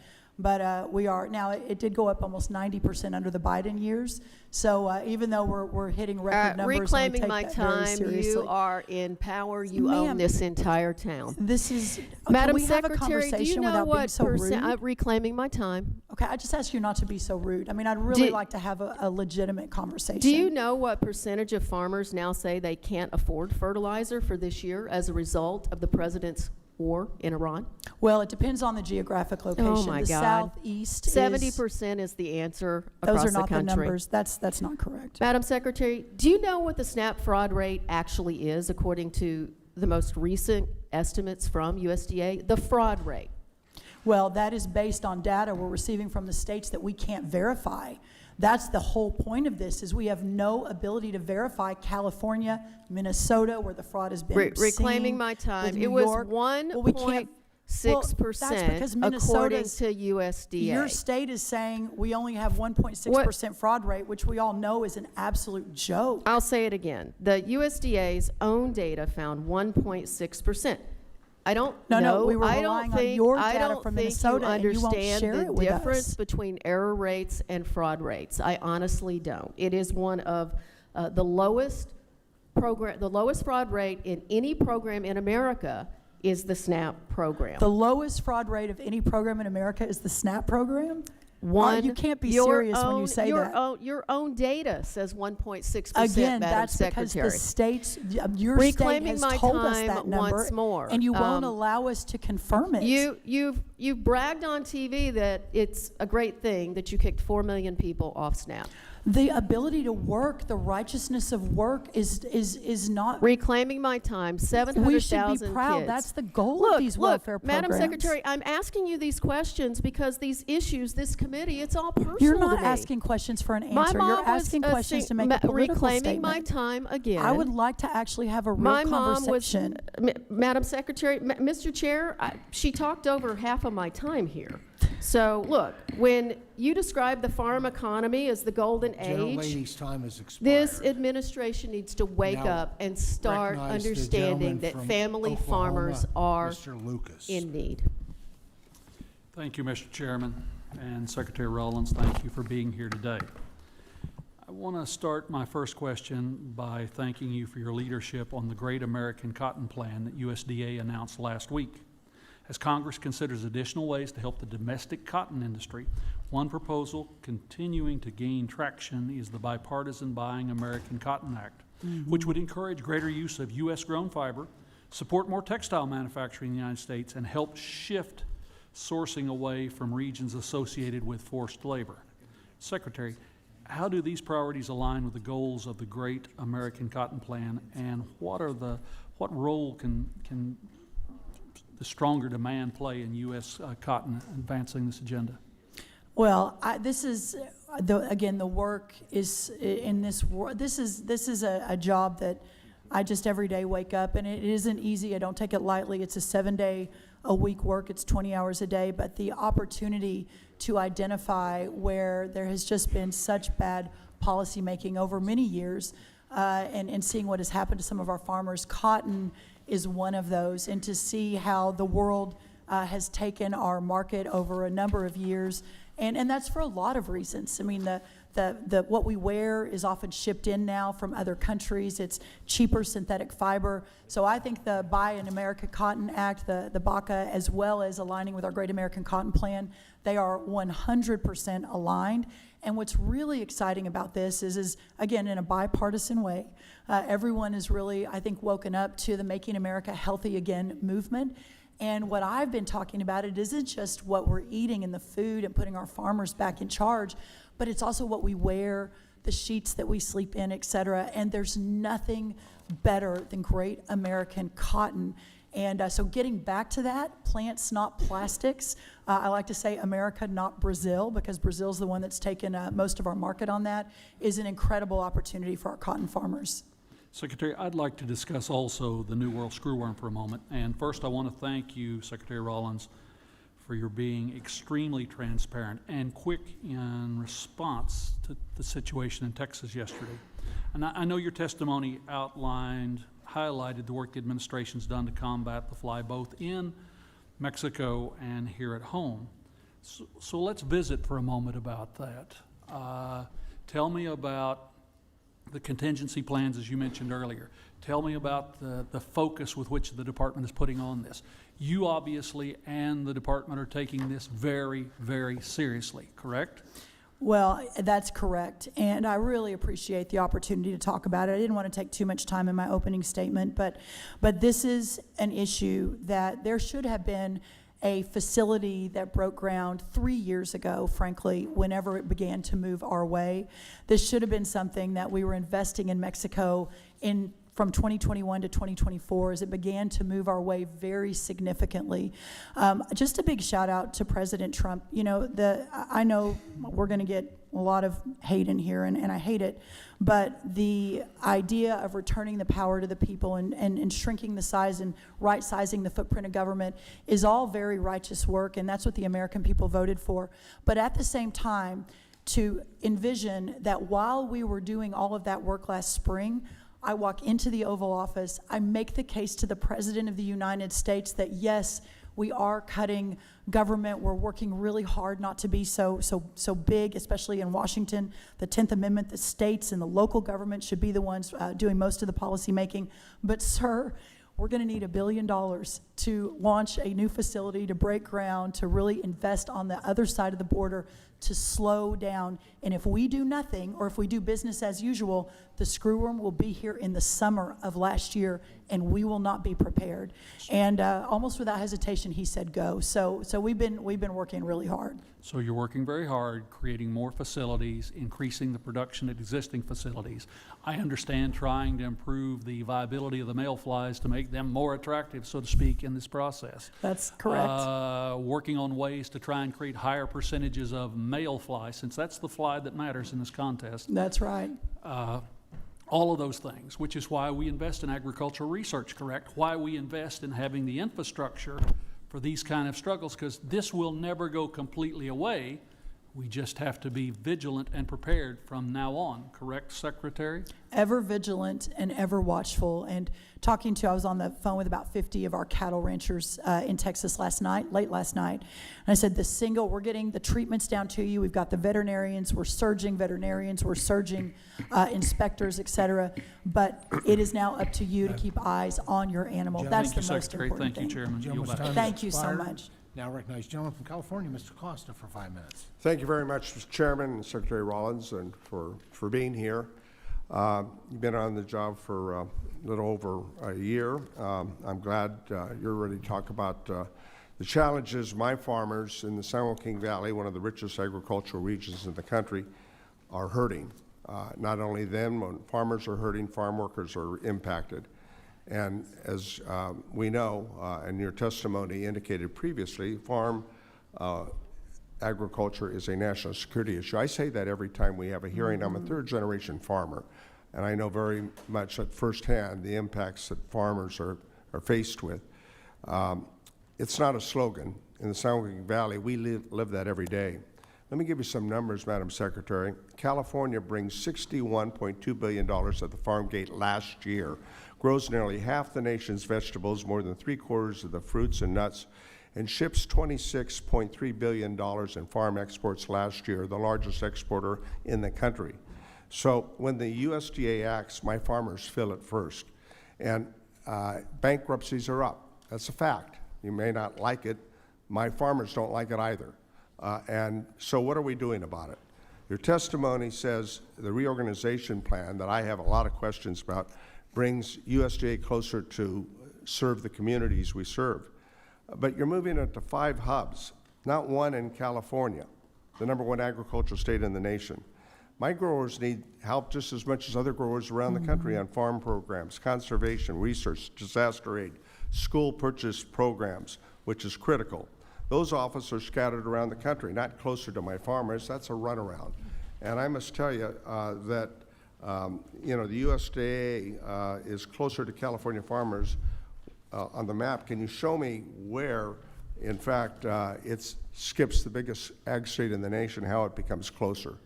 we are. Now, it did go up almost 90% under the Biden years. So even though we're hitting record numbers, reclaiming and we my take that very time, seriously. you are in power. You own this entire town. This is, Madam can we have a Secretary, do you conversation know without being what so rude? reclaiming my time? Okay, I just ask you not to be so rude. I mean, I'd really like to have a legitimate conversation. Do you know what percentage of farmers now say they can't afford fertilizer for this year as a result of the president's war in Iran? Well, it depends on the geographic location. Oh my the God. Southeast 70% is the answer across those are the not country. the numbers. That's not correct. Madam Secretary, do you know what the SNAP fraud rate actually is according to the most recent estimates from USDA? The fraud rate. Well, that is based on data we're receiving from the states that we can't verify. That's the whole point of this, is we have no ability to verify California, Minnesota, where the fraud has been Reclaiming seen, my time. with It New was York. Well, we can't- 1.6% according to USDA. Your state is saying we only have 1.6% fraud rate, which we all know is an absolute joke. I'll say it again. The USDA's own data found 1.6%. I don't No, know. we were I relying don't on think, your I data don't from think Minnesota, you and you won't understand share the it with difference us. between error rates and fraud rates. I honestly don't. It is one of the lowest fraud rate in any program in America is the SNAP program. The lowest fraud rate of any program in America is the SNAP program? You can't be your serious when you own- say your that. Your own data says 1.6%, Again, Madam that's because Secretary. the states, your state Reclaiming has my told us time that number, once more. and you won't allow us to confirm it. You've bragged on TV that it's a great thing that you kicked 4 million people off SNAP. The ability to work, the righteousness of work is not. Reclaiming my time, 700,000 We should be kids. proud. That's the goal of these welfare programs. Madam Secretary, I'm asking you these questions because these issues, this committee, it's all personal You're to not me. asking questions for an My answer. mom You're was asking questions to make a political reclaiming my statement. time again. I would like to actually have a real My mom conversation. was, Madam Secretary, Mr. Chair, she talked over half of my time here. So, look, when you describe the farm economy as the golden Gentle age, lady's time has expired. this administration needs to wake Now, up and start recognize the understanding gentleman that from family Oklahoma, farmers are Mr. Lucas. in need. Thank you, Mr. Chairman, and Secretary Rollins, thank you for being here today. I want to start my first question by thanking you for your leadership on the Great American Cotton Plan that USDA announced last week. As Congress considers additional ways to help the domestic cotton industry, one proposal continuing to gain traction is the Bipartisan Buying American Cotton Act, which would encourage greater use of U.S.-grown fiber, support more textile manufacturing in the United States, and help shift sourcing away from regions associated with forced labor. Secretary, how do these priorities align with the goals of the Great American Cotton Plan, and what role can the stronger demand play in U.S. cotton advancing this agenda? Well, this is, again, the work is in this world. This is a job that I just every day wake up, and it isn't easy. I don't take it lightly. It's a 7-day-a-week work. It's 20 hours a day. But the opportunity to identify where there has just been such bad policy making over many years, and seeing what has happened to some of our farmers, cotton is one of those, and to see how the world has taken our market over a number of years, and that's for a lot of reasons. I mean, what we wear is often shipped in now from other countries. It's cheaper synthetic fiber. So I think the Buy an America Cotton Act, the BACA, as well as aligning with our Great American Cotton Plan, they are 100% aligned. And what's really exciting about this is again, in a bipartisan way, everyone is really, I think, woken up to the Making America Healthy Again movement. And what I've been talking about, it isn't just what we're eating in the food and putting our farmers back in charge, but it's also what we wear, the sheets that we sleep in, et cetera. And there's nothing better than great American cotton. And so getting back to that, plants, not plastics. I like to say America, not Brazil, because Brazil's the one that's taken most of our market on that, is an incredible opportunity for our cotton farmers. Secretary, I'd like to discuss also the New World screwworm for a moment. And first, I want to thank you, Secretary Rollins, for your being extremely transparent and quick in response to the situation in Texas yesterday. And I know your testimony highlighted the work the administration's done to combat the fly both in Mexico and here at home. So let's visit for a moment about that. Tell me about the contingency plans, as you mentioned earlier. Tell me about the focus with which the department is putting on this. You obviously and the department are taking this very, very seriously, correct? Well, that's correct, and I really appreciate the opportunity to talk about it. I didn't want to take too much time in my opening statement, but this is an issue that there should have been a facility that broke ground 3 years ago, frankly, whenever it began to move our way. This should have been something that we were investing in Mexico in from 2021 to 2024 as it began to move our way very significantly. Just a big shout out to President Trump. You know, I know we're going to get a lot of hate in here, and I hate it, but the idea of returning the power to the people and shrinking the size and right-sizing the footprint of government is all very righteous work, and that's what the American people voted for. But at the same time, to envision that while we were doing all of that work last spring, I walk into the Oval Office, I make the case to the President of the United States that yes, we are cutting government. We're working really hard not to be so big, especially in Washington. The 10th Amendment, the states and the local government should be the ones doing most of the policy making. But sir, we're going to need $1 billion to launch a new facility, to break ground, to really invest on the other side of the border, to slow down. And if we do nothing, or if we do business as usual, the screwworm will be here in the summer of last year, and we will not be prepared. And almost without hesitation, he said go. So we've been working really hard. So you're working very hard, creating more facilities, increasing the production at existing facilities. I understand trying to improve the viability of the male flies to make them more attractive, so to speak, in this process. That's correct. Working on ways to try and create higher percentages of male fly, since that's the fly that matters in this contest. That's right. All of those things, which is why we invest in agricultural research, correct? Why we invest in having the infrastructure for these kind of struggles, because this will never go completely away. We just have to be vigilant and prepared from now on, correct, Secretary? Ever vigilant and ever watchful. And I was on the phone with about 50 of our cattle ranchers in Texas late last night. And I said, we're getting the treatments down to you. We've got the veterinarians, we're surging inspectors, et cetera. But it is now up to you to keep eyes on your animal. That's the most important thing. Thank you, Chairman. Yield Gentleman's back. time Thank has you so expired. much. Now recognize gentleman from California, Mr. Costa, for 5 minutes. Thank you very much, Mr. Chairman and Secretary Rollins, and for being here. You've been on the job for a little over a year. I'm glad you're ready to talk about the challenges my farmers in the San Joaquin Valley, one of the richest agricultural regions in the country, are hurting. Not only them, when farmers are hurting, farm workers are impacted. And as we know, and your testimony indicated previously, farm agriculture is a national security issue. I say that every time we have a hearing. I'm a third-generation farmer, and I know very much at firsthand the impacts that farmers are faced with. It's not a slogan. In the San Joaquin Valley, we live that every day. Let me give you some numbers, Madam Secretary. California brings $61.2 billion at the farm gate last year, grows nearly half the nation's vegetables, more than 3/4 of the fruits and nuts, and ships $26.3 billion in farm exports last year, the largest exporter in the country. So when the USDA acts, my farmers feel it first. And bankruptcies are up. That's a fact. You may not like it. My farmers don't like it either. And so what are we doing about it? Your testimony says the reorganization plan that I have a lot of questions about brings USDA closer to serve the communities we serve. But you're moving it to 5 hubs, not one in California, the #1 agricultural state in the nation. My growers need help just as much as other growers around the country on farm programs, conservation, research, disaster aid, school purchase programs, which is critical. Those offices are scattered around the country, not closer to my farmers. That's a runaround. And I must tell you that the USDA is closer to California farmers on the map. Can you show me where, in fact, it skips the biggest ag state in the nation, how it becomes closer?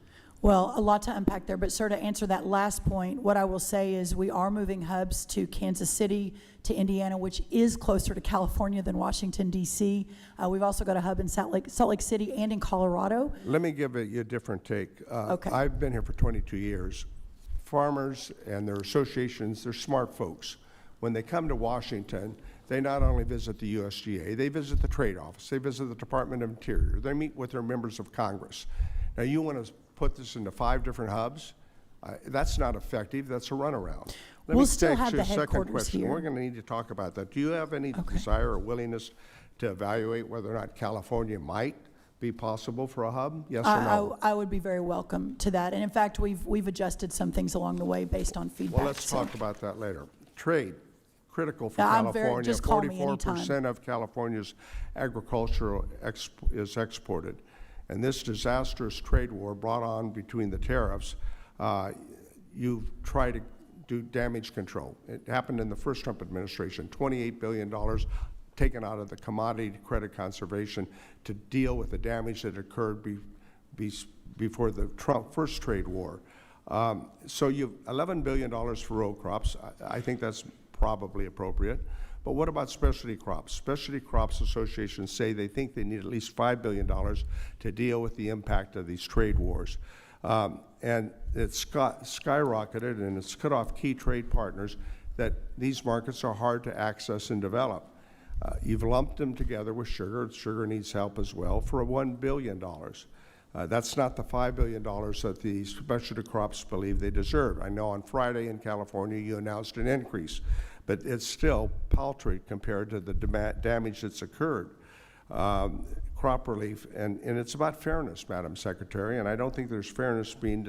Well, a lot to unpack there, but sir, to answer that last point, what I will say is we are moving hubs to Kansas City, to Indiana, which is closer to California than Washington, D.C. We've also got a hub in Salt Lake City and in Colorado. Let me give you a different take. Okay. I've been here for 22 years. Farmers and their associations, they're smart folks. When they come to Washington, they not only visit the USDA, they visit the Trade Office, they visit the Department of Interior, they meet with their members of Congress. Now, you want to put this into 5 different hubs? That's not effective. That's a runaround. Let We'll me still take have to the a second headquarters question. here. We're going to need to talk about that. Do you have any Okay. desire or willingness to evaluate whether or not California might be possible for a hub? Yes or no? I would be very welcome to that. And in fact, we've adjusted some things along the way based on feedback. Well, let's so- talk about that later. Trade, critical for Yeah, I'm California. just call me anytime. 44% of California's agricultural is exported. And this disastrous trade war brought on between the tariffs, you try to do damage control. It happened in the first Trump administration, $28 billion taken out of the commodity credit conservation to deal with the damage that occurred before the Trump first trade war. So you've $11 billion for row crops. I think that's probably appropriate. But what about specialty crops? Specialty crops associations say they think they need at least $5 billion to deal with the impact of these trade wars. And it's skyrocketed, and it's cut off key trade partners that these markets are hard to access and develop. You've lumped them together with sugar. Sugar needs help as well for $1 billion. That's not the $5 billion that the specialty crops believe they deserve. I know on Friday in California you announced an increase, but it's still paltry compared to the damage that's occurred. Crop relief, and it's about fairness, Madam Secretary, and I don't think there's fairness being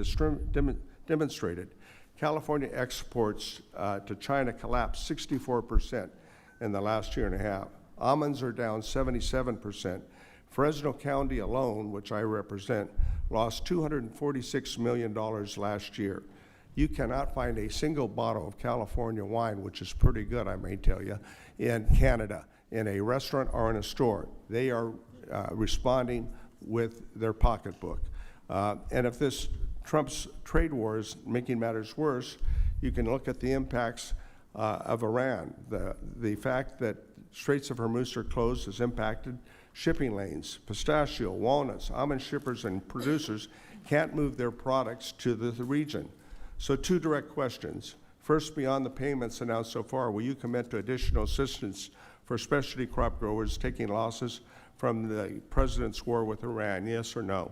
demonstrated. California exports to China collapsed 64% in the last year and a half. Almonds are down 77%. Fresno County alone, which I represent, lost $246 million last year. You cannot find a single bottle of California wine, which is pretty good, I may tell you, in Canada, in a restaurant or in a store. They are responding with their pocketbook. And if this Trump's trade war is making matters worse, you can look at the impacts of Iran. The fact that Straits of Hormuz are closed has impacted shipping lanes. Pistachio, walnuts, almond shippers and producers can't move their products to the region. So 2 direct questions. First, beyond the payments announced so far, will you commit to additional assistance for specialty crop growers taking losses from the president's war with Iran, yes or no?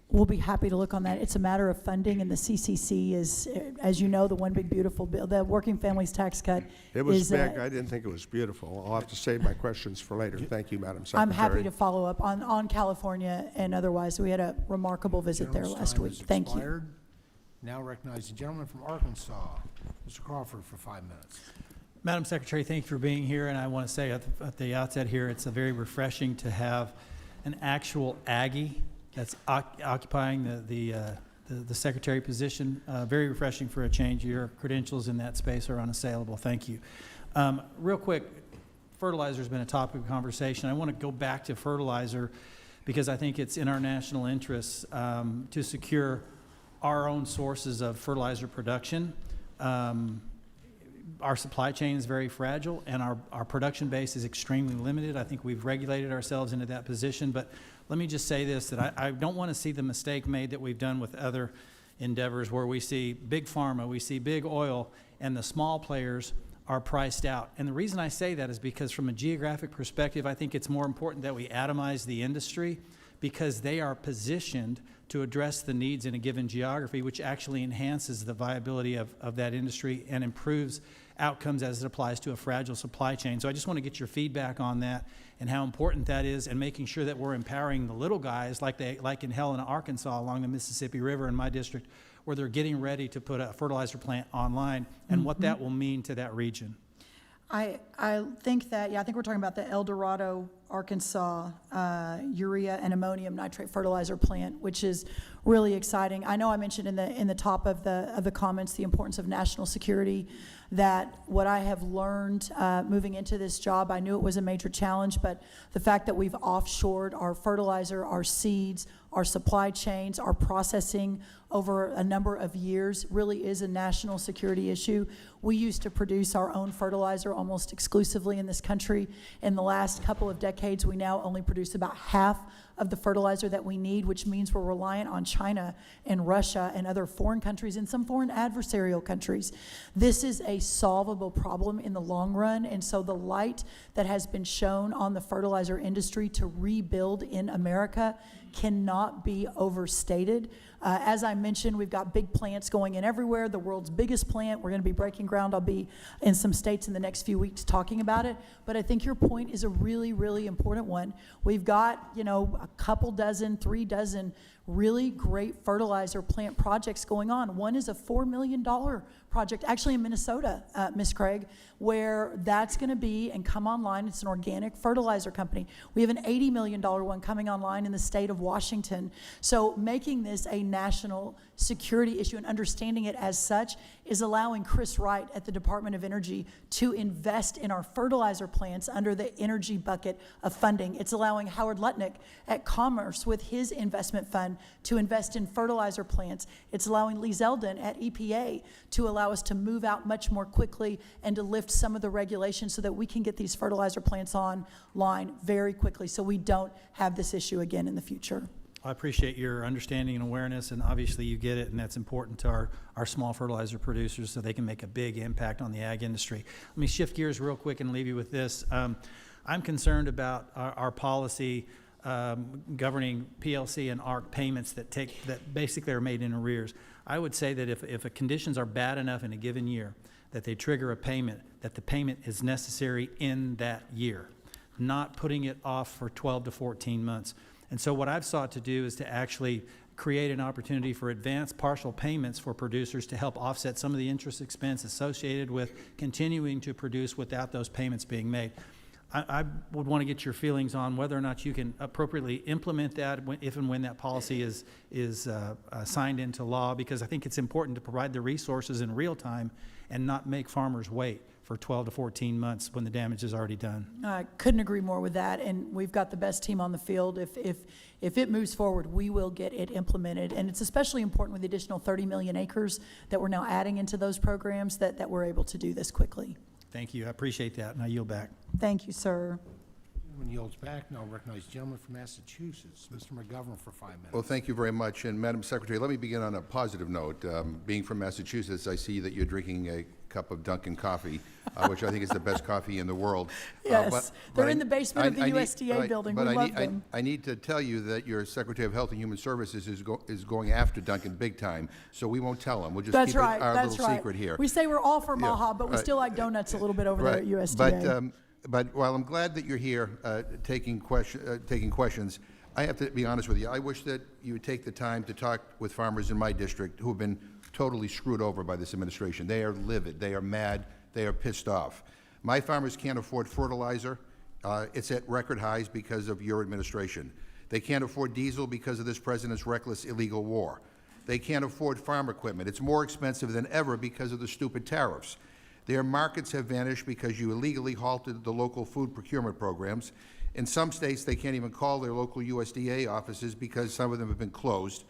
We'll be happy to look on that. It's a matter of funding, and the CCC is, as you know, the one big beautiful bill. The Working Families Tax Cut It was is, big. I didn't think it was beautiful. I'll have to save my questions for later. Thank you, Madam Secretary. I'm happy to follow up on California and otherwise. We had a remarkable visit there Gentleman's last time week. has Thank you. expired. Now recognize the gentleman from Arkansas, Mr. Crawford, for 5 minutes. Madam Secretary, thank you for being here, and I want to say at the outset here, it's very refreshing to have an actual Aggie that's occupying the secretary position. Very refreshing for a change. Your credentials in that space are unassailable. Thank you. Real quick, fertilizer has been a topic of conversation. I want to go back to fertilizer because I think it's in our national interests to secure our own sources of fertilizer production. Our supply chain is very fragile, and our production base is extremely limited. I think we've regulated ourselves into that position, but let me just say this, that I don't want to see the mistake made that we've done with other endeavors where we see big pharma, we see big oil, and the small players are priced out. And the reason I say that is because from a geographic perspective, I think it's more important that we atomize the industry because they are positioned to address the needs in a given geography, which actually enhances the viability of that industry and improves outcomes as it applies to a fragile supply chain. So I just want to get your feedback on that and how important that is, and making sure that we're empowering the little guys like in Helena, Arkansas, along the Mississippi River in my district, where they're getting ready to put a fertilizer plant online, and what that will mean to that region. I think that, I think we're talking about the El Dorado, Arkansas urea and ammonium nitrate fertilizer plant, which is really exciting. I know I mentioned in the top of the comments the importance of national security. That what I have learned moving into this job, I knew it was a major challenge, but the fact that we've offshored our fertilizer, our seeds, our supply chains, our processing over a number of years really is a national security issue. We used to produce our own fertilizer almost exclusively in this country. In the last couple of decades, we now only produce about half of the fertilizer that we need, which means we're reliant on China and Russia and other foreign countries and some foreign adversarial countries. This is a solvable problem in the long run, and so the light that has been shown on the fertilizer industry to rebuild in America cannot be overstated. As I mentioned, we've got big plants going in everywhere. The world's biggest plant, we're going to be breaking ground. I'll be in some states in the next few weeks talking about it. But I think your point is a really, really important one. We've got, a couple dozen, 3 dozen really great fertilizer plant projects going on. One is a $4 million project, actually in Minnesota, Ms. Craig, where that's going to be and come online. It's an organic fertilizer company. We have an $80 million one coming online in the state of Washington. So making this a national security issue and understanding it as such is allowing Chris Wright at the Department of Energy to invest in our fertilizer plants under the energy bucket of funding. It's allowing Howard Lutnick at Commerce with his investment fund done to invest in fertilizer plants. It's allowing Lee Zeldin at EPA to allow us to move out much more quickly and to lift some of the regulations so that we can get these fertilizer plants online very quickly so we don't have this issue again in the future. I appreciate your understanding and awareness, and obviously you get it, and that's important to our small fertilizer producers so they can make a big impact on the ag industry. Let me shift gears real quick and leave you with this. I'm concerned about our policy governing PLC and ARC payments that basically are made in arrears. I would say that if conditions are bad enough in a given year that they trigger a payment, that the payment is necessary in that year, not putting it off for 12 to 14 months. And so what I've sought to do is to actually create an opportunity for advanced partial payments for producers to help offset some of the interest expense associated with continuing to produce without those payments being made. I would want to get your feelings on whether or not you can appropriately implement that if and when that policy is signed into law, because I think it's important to provide the resources in real time and not make farmers wait for 12 to 14 months when the damage is already done. I couldn't agree more with that, and we've got the best team on the field. If it moves forward, we will get it implemented, and it's especially important with the additional 30 million acres that we're now adding into those programs that we're able to do this quickly. Thank you. I appreciate that, and I yield back. Thank you, sir. Gentleman yields back. Now recognize the gentleman from Massachusetts, Mr. McGovern, for 5 minutes. Well, thank you very much. And Madam Secretary, let me begin on a positive note. Being from Massachusetts, I see that you're drinking a cup of Dunkin' coffee, which I think is the best coffee in the world. Yes, they're in the basement of the USDA building. We love them. I need to tell you that your Secretary of Health and Human Services is going after Dunkin' big time, so we won't tell him. We'll just keep our little secret here. We say we're all for Maha, but we still like donuts a little bit over there at USDA. But while I'm glad that you're here taking questions, I have to be honest with you. I wish that you would take the time to talk with farmers in my district who have been totally screwed over by this administration. They are livid. They are mad. They are pissed off. My farmers can't afford fertilizer. It's at record highs because of your administration. They can't afford diesel because of this president's reckless illegal war. They can't afford farm equipment. It's more expensive than ever because of the stupid tariffs. Their markets have vanished because you illegally halted the local food procurement programs. In some states, they can't even call their local USDA offices because some of them have been closed.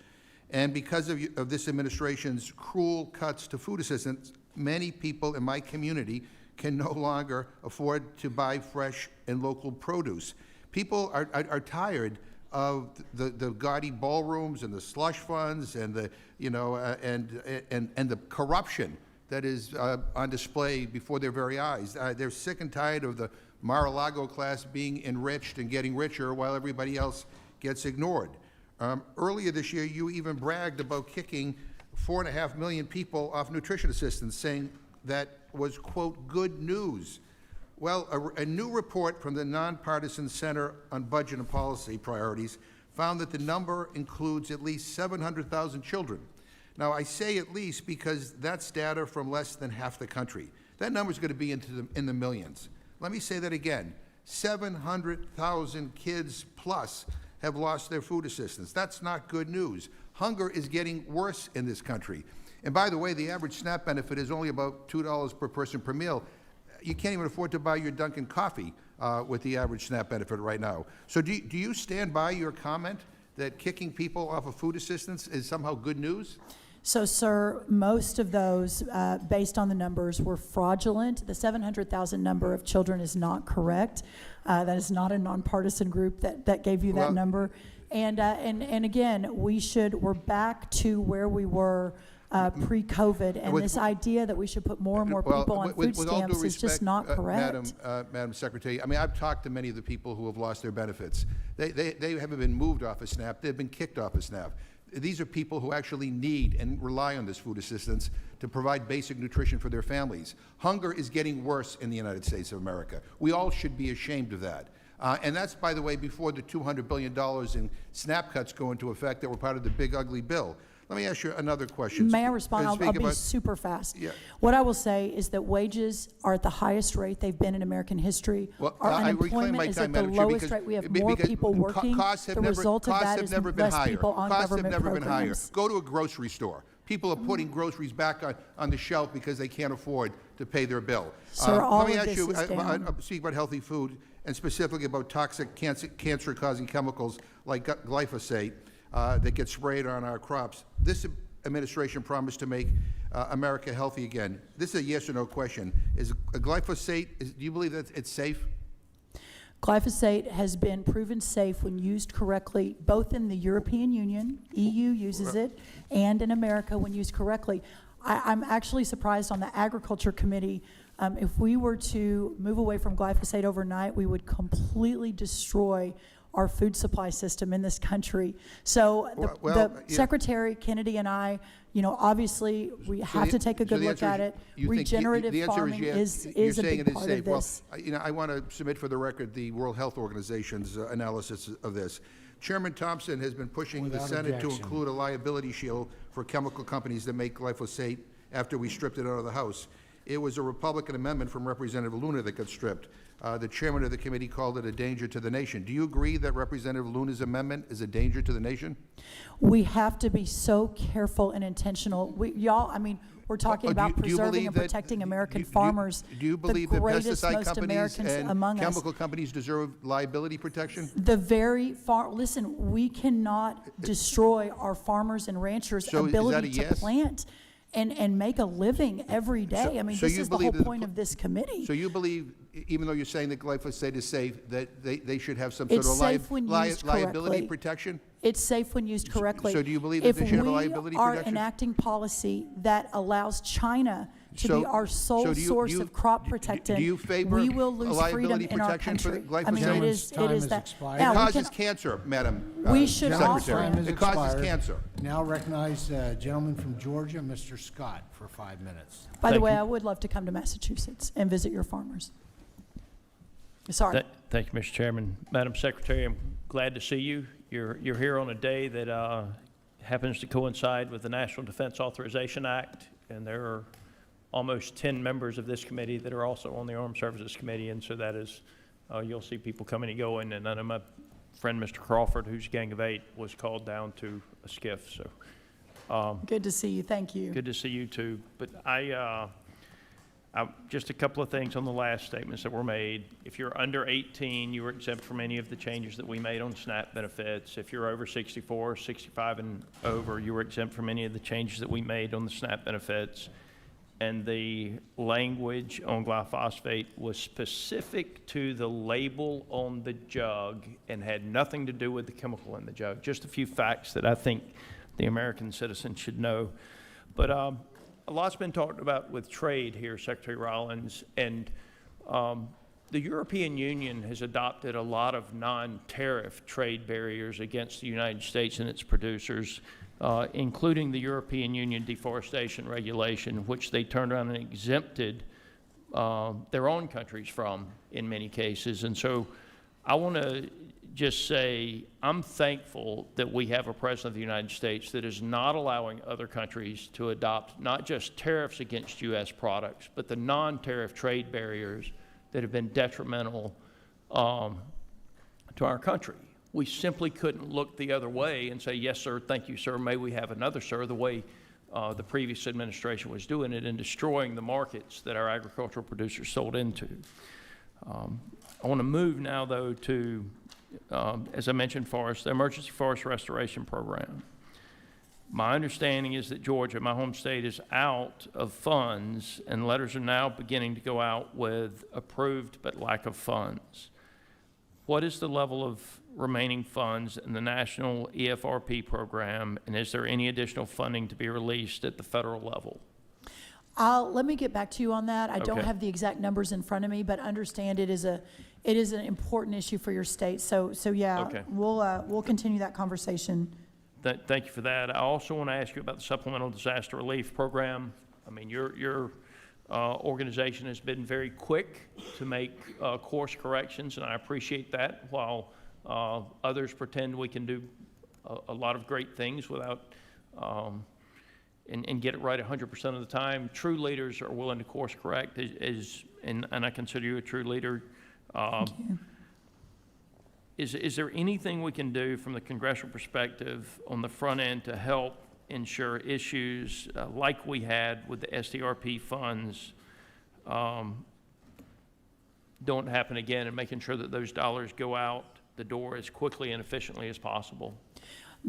And because of this administration's cruel cuts to food assistance, many people in my community can no longer afford to buy fresh and local produce. People are tired of the gaudy ballrooms and the slush funds and the and the corruption that is on display before their very eyes. They're sick and tired of the Mar-a-Lago class being enriched and getting richer while everybody else gets ignored. Earlier this year, you even bragged about kicking 4.5 million people off nutrition assistance, saying that was, quote, good news. Well, a new report from the Nonpartisan Center on Budget and Policy Priorities found that the number includes at least 700,000 children. Now, I say at least because that's data from less than half the country. That number is going to be in the millions. Let me say that again. 700,000 kids plus have lost their food assistance. That's not good news. Hunger is getting worse in this country. And by the way, the average SNAP benefit is only about $2 per person per meal. You can't even afford to buy your Dunkin' coffee with the average SNAP benefit right now. So do you stand by your comment that kicking people off of food assistance is somehow good news? So, sir, most of those, based on the numbers, were fraudulent. The 700,000 number of children is not correct. That is not a nonpartisan group that gave you that number. And again, we're back to where we were pre-COVID, and this idea that we should put more and more people on food stamps is just not correct. Madam Secretary, I mean, I've talked to many of the people who have lost their benefits. They haven't been moved off of SNAP. They've been kicked off of SNAP. These are people who actually need and rely on this food assistance to provide basic nutrition for their families. Hunger is getting worse in the United States of America. We all should be ashamed of that. And that's, by the way, before the $200 billion in SNAP cuts go into effect that were part of the big, ugly bill. Let me ask you another question. May I respond? I'll be super fast. Yeah. What I will say is that wages are at the highest rate they've been in American history. Well, our I reclaim unemployment my is time, at the Madam Chair, lowest rate. We have more people working. The result of that is less people on government programs. Go to a grocery store. People are putting groceries back on the shelf because they can't afford to pay their bill. Sir, all let me of ask this you, is down. speak about healthy food and specifically about toxic cancer-causing chemicals like glyphosate. that get sprayed on our crops. This administration promised to make America healthy again. This is a yes or no question. Is glyphosate, do you believe that it's safe? Glyphosate has been proven safe when used correctly, both in the European Union, EU uses it, and in America when used correctly. I'm actually surprised on the Agriculture Committee. If we were to move away from glyphosate overnight, we would completely destroy our food supply system in this country. So the Secretary Kennedy and I, obviously we have to take a good look at it. Regenerative farming is a big part of this. Well, I want to submit for the record the World Health Organization's analysis of this. Chairman Thompson has been pushing the Senate to include a liability shield for chemical companies that make glyphosate after we stripped it out of the House. It was a Republican amendment from Representative Luna that got stripped. The chairman of the committee called it a danger to the nation. Do you agree that Representative Luna's amendment is a danger to the nation? We have to be so careful and intentional. We're talking about preserving and protecting American farmers. Do you believe that pesticide most companies Americans and among us. chemical companies deserve liability protection? Listen, we cannot destroy our farmers and ranchers' So is ability that a to yes? plant and make a living every day. So This you is the whole believe that point of this committee. So you believe, even though you're saying that glyphosate is safe, that they should have some sort It's of safe when used liability correctly. protection? It's safe when used correctly. So do you believe that they should have a liability If we are protection? enacting policy that allows China to be our sole so do source of crop do protectant, you favor we will a lose freedom liability in our protection for country. glyphosate? It is Time has that. expired. Now, It we causes can- cancer, Madam We should Secretary. also- Time has It causes expired. cancer. Now recognize gentleman from Georgia, Mr. Scott, for 5 minutes. By the Thank way, you. I would love to come to Massachusetts and visit your farmers. Sorry. Thank you, Mr. Chairman. Madam Secretary, I'm glad to see you. You're here on a day that happens to coincide with the National Defense Authorization Act, and there are almost 10 members of this committee that are also on the Armed Services Committee, and so that is, you'll see people coming and going, and I know my friend, Mr. Crawford, who's Gang of 8, was called down to a skiff, so. Good to see you. Thank you. Good to see you too. But just a couple of things on the last statements that were made. If you're under 18, you were exempt from any of the changes that we made on SNAP benefits. If you're over 64, 65 and over, you were exempt from any of the changes that we made on the SNAP benefits. And the language on glyphosate was specific to the label on the jug and had nothing to do with the chemical in the jug. Just a few facts that I think the American citizen should know. But a lot's been talked about with trade here, Secretary Rollins, and the European Union has adopted a lot of non-tariff trade barriers against the United States and its producers, including the European Union deforestation regulation, which they turned around and exempted their own countries from in many cases. And so I want to just say I'm thankful that we have a president of the United States that is not allowing other countries to adopt not just tariffs against U.S. products, but the non-tariff trade barriers that have been detrimental to our country. We simply couldn't look the other way and say, yes, sir, thank you, sir, may we have another, sir, the way the previous administration was doing it and destroying the markets that our agricultural producers sold into. I want to move now, though, to, as I mentioned, the Emergency Forest Restoration Program. My understanding is that Georgia, my home state, is out of funds, and letters are now beginning to go out with approved but lack of funds. What is the level of remaining funds in the National EFRP program, and is there any additional funding to be released at the federal level? Let me get back to you on that. I don't Okay. have the exact numbers in front of me, but understand it is an important issue for your state. So yeah, Okay. we'll continue that conversation. Thank you for that. I also want to ask you about the Supplemental Disaster Relief Program. I mean, your organization has been very quick to make course corrections, and I appreciate that, while others pretend we can do a lot of great things without and get it right 100% of the time. True leaders are willing to course correct, and I consider you a true leader. Thank you. Is there anything we can do from the congressional perspective on the front end to help ensure issues like we had with the SDRP funds don't happen again, and making sure that those dollars go out the door as quickly and efficiently as possible?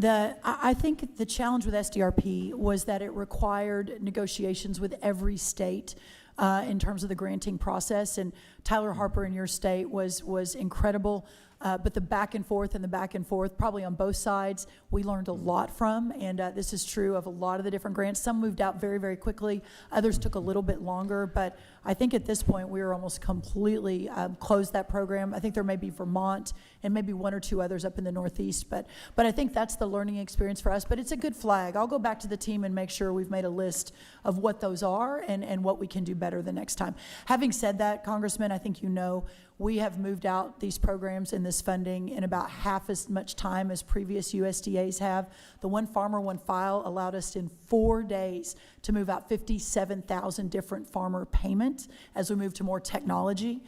I think the challenge with SDRP was that it required negotiations with every state in terms of the granting process, and Tyler Harper in your state was incredible. But the back and forth, probably on both sides, we learned a lot from, and this is true of a lot of the different grants. Some moved out very, very quickly. Others took a little bit longer, but I think at this point, we are almost completely closed that program. I think there may be Vermont and maybe one or two others up in the Northeast, but I think that's the learning experience for us. But it's a good flag. I'll go back to the team and make sure we've made a list of what those are and what we can do better the next time. Having said that, Congressman, I think you know, we have moved out these programs and this funding in about half as much time as previous USDAs have. The One Farmer, One File allowed us in 4 days to move out 57,000 different farmer payments as we move to more technology.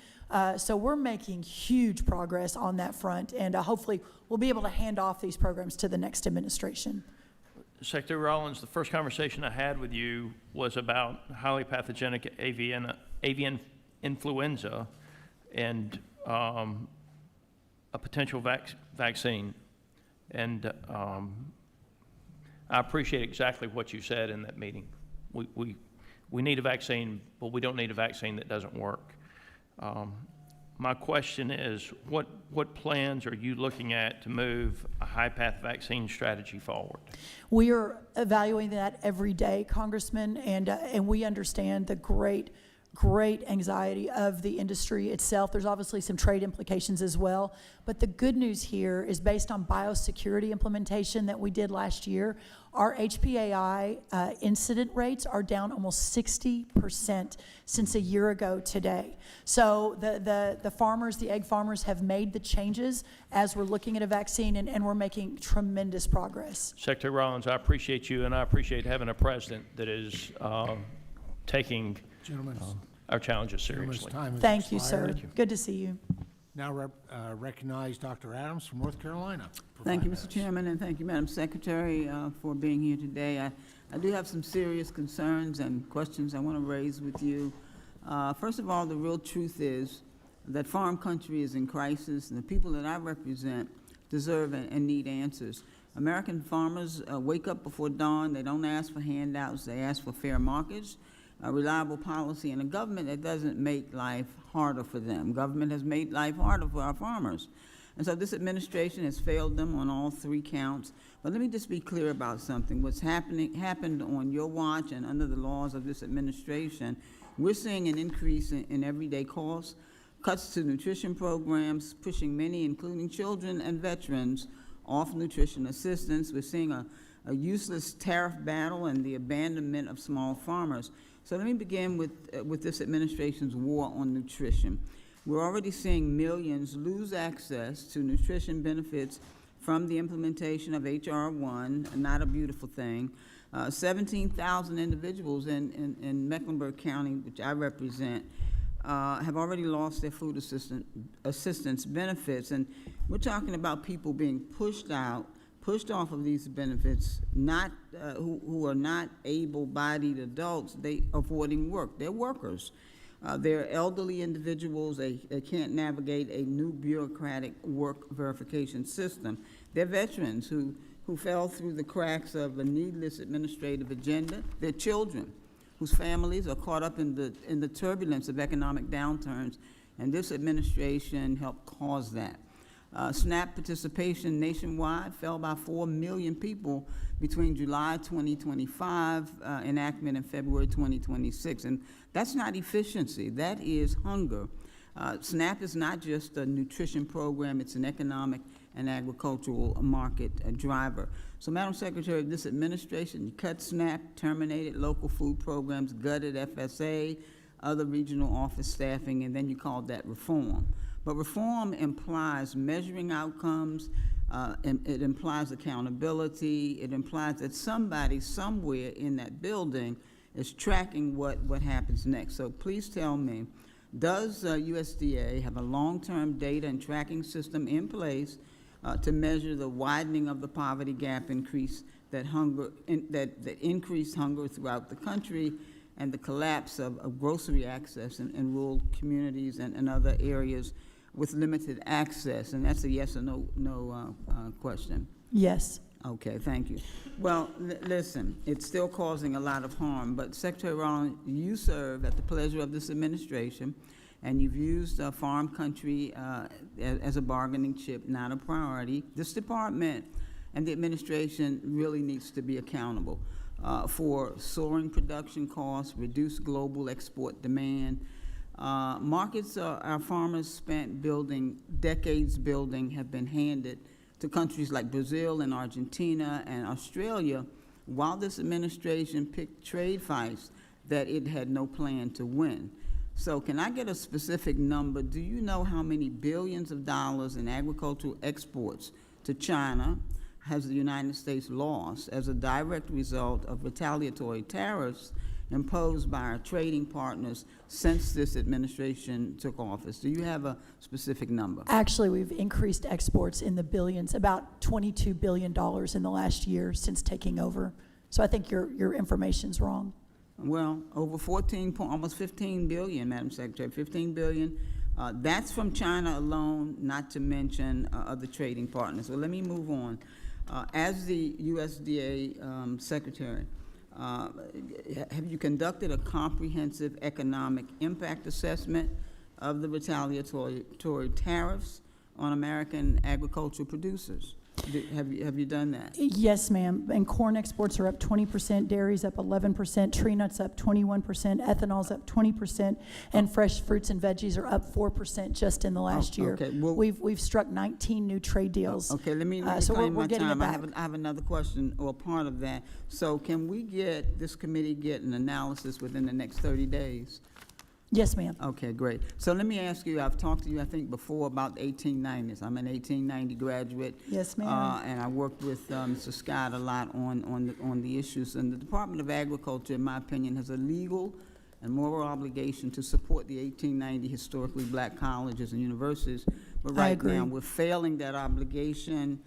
So we're making huge progress on that front, and hopefully we'll be able to hand off these programs to the next administration. Secretary Rollins, the first conversation I had with you was about highly pathogenic avian influenza and a potential vaccine. And I appreciate exactly what you said in that meeting. We need a vaccine, but we don't need a vaccine that doesn't work. My question is, what plans are you looking at to move a high-path vaccine strategy forward? We are evaluating that every day, Congressman, and we understand the great anxiety of the industry itself. There's obviously some trade implications as well, but the good news here is based on biosecurity implementation that we did last year, our HPAI incident rates are down almost 60% since a year ago today. So the farmers, the egg farmers, have made the changes as we're looking at a vaccine, and we're making tremendous progress. Secretary Rollins, I appreciate you, and I appreciate having a president that is taking our challenges seriously. Thank you, sir. Good to see you. Now recognize Dr. Adams from North Carolina. Thank you, Mr. Chairman, and thank you, Madam Secretary, for being here today. I do have some serious concerns and questions I want to raise with you. First of all, the real truth is that farm country is in crisis, and the people that I represent deserve and need answers. American farmers wake up before dawn. They don't ask for handouts. They ask for fair markets, a reliable policy, and a government that doesn't make life harder for them. Government has made life harder for our farmers. And so this administration has failed them on all 3 counts. But let me just be clear about something. What's happened on your watch and under the laws of this administration, we're seeing an increase in everyday costs, cuts to nutrition programs, pushing many, including children and veterans, off nutrition assistance. We're seeing a useless tariff battle and the abandonment of small farmers. So let me begin with this administration's war on nutrition. We're already seeing millions lose access to nutrition benefits from the implementation of H.R. 1, not a beautiful thing. 17,000 individuals in Mecklenburg County, which I represent, have already lost their food assistance benefits. And we're talking about people being pushed off of these benefits, who are not able-bodied adults, they avoiding work. They're workers. They're elderly individuals. They can't navigate a new bureaucratic work verification system. They're veterans who fell through the cracks of a needless administrative agenda. They're children whose families are caught up in the turbulence of economic downturns, and this administration helped cause that. SNAP participation nationwide fell by 4 million people between July 2025 enactment and February 2026. And that's not efficiency, that is hunger. SNAP is not just a nutrition program, it's an economic and agricultural market driver. So, Madam Secretary, this administration cut SNAP, terminated local food programs, gutted FSA, other regional office staffing, and then you called that reform. But reform implies measuring outcomes, it implies accountability, it implies that somebody somewhere in that building is tracking what happens next. So please tell me, does USDA have a long-term data and tracking system in place to measure the widening of the poverty gap increase that increased hunger throughout the country and the collapse of grocery access in rural communities and other areas with limited access? And that's a yes or no question. Yes. Okay, thank you. Well, listen, it's still causing a lot of harm, but Secretary Rollins, you serve at the pleasure of this administration, and you've used farm country as a bargaining chip, not a priority. This department and the administration really needs to be accountable for soaring production costs, reduced global export demand. Markets our farmers spent decades building, have been handed to countries like Brazil and Argentina and Australia, while this administration picked trade fights that it had no plan to win. So can I get a specific number? Do you know how many billions of dollars in agricultural exports to China has the United States lost as a direct result of retaliatory tariffs imposed by our trading partners since this administration took office? Do you have a specific number? Actually, we've increased exports in the billions, about $22 billion in the last year since taking over. So I think your information's wrong. Well, over almost 15 billion, Madam Secretary, 15 billion. That's from China alone, not to mention other trading partners. Well, let me move on. As the USDA Secretary, have you conducted a comprehensive economic impact assessment of the retaliatory tariffs on American agricultural producers? Have you done that? Yes, ma'am. And corn exports are up 20%, dairy's up 11%, tree nuts up 21%, ethanol's up 20%, and fresh fruits and veggies are up 4% just in the last year. Okay, well, we've struck 19 new trade deals. Okay, let me So claim we're my getting time. it back. I have another question or part of that. So can this committee get an analysis within the next 30 days? Yes, ma'am. Okay, great. So let me ask you, I've talked to you, I think, before about the 1890s. I'm an 1890 graduate. Yes, ma'am. And I worked with Mr. Scott a lot on the issues. And the Department of Agriculture, in my opinion, has a legal and moral obligation to support the 1890 historically black colleges and universities. But I right agree. now, we're failing that obligation.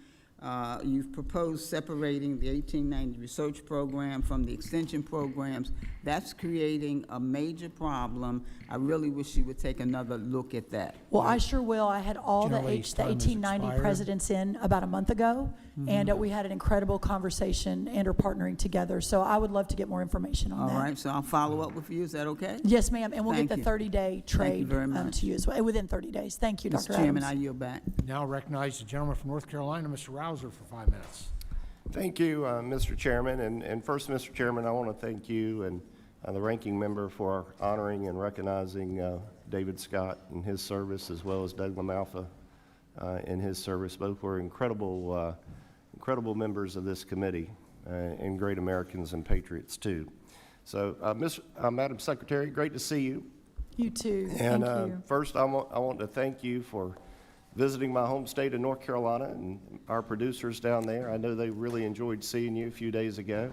You've proposed separating the 1890 research program from the extension programs. That's creating a major problem. I really wish you would take another look at that. Well, I sure will. I had all the Generally, time has 1890 expired. presidents in about a month ago, and we had an incredible conversation and are partnering together. So I would love to get more information on All that. right, so I'll follow up with you. Is that okay? Yes, ma'am, and we'll get Thank the you. 30-day trade very much. to you as well, within 30 days. Thank you, Dr. Mr. Chairman, I Adams. yield back. Now recognize the gentleman from North Carolina, Mr. Rouser, for 5 minutes. Thank you, Mr. Chairman. And first, Mr. Chairman, I want to thank you and the ranking member for honoring and recognizing David Scott in his service, as well as Doug LaMalfa in his service. Both were incredible members of this committee and great Americans and patriots, too. So, Madam Secretary, great to see you. You too. And Thank you. first, I want to thank you for visiting my home state of North Carolina and our producers down there. I know they really enjoyed seeing you a few days ago.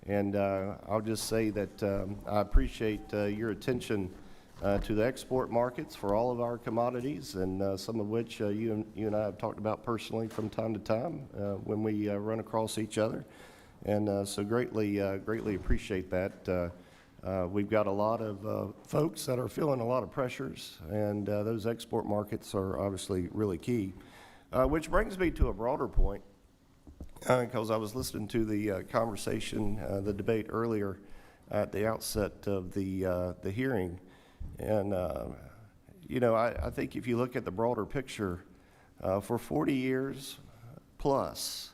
And I'll just say that I appreciate your attention to the export markets for all of our commodities, and some of which you and I have talked about personally from time to time when we run across each other. And so greatly appreciate that. We've got a lot of folks that are feeling a lot of pressures, and those export markets are obviously really key. Which brings me to a broader point, because I was listening to the conversation, the debate earlier at the outset of the hearing. And, I think if you look at the broader picture, for 40 years plus,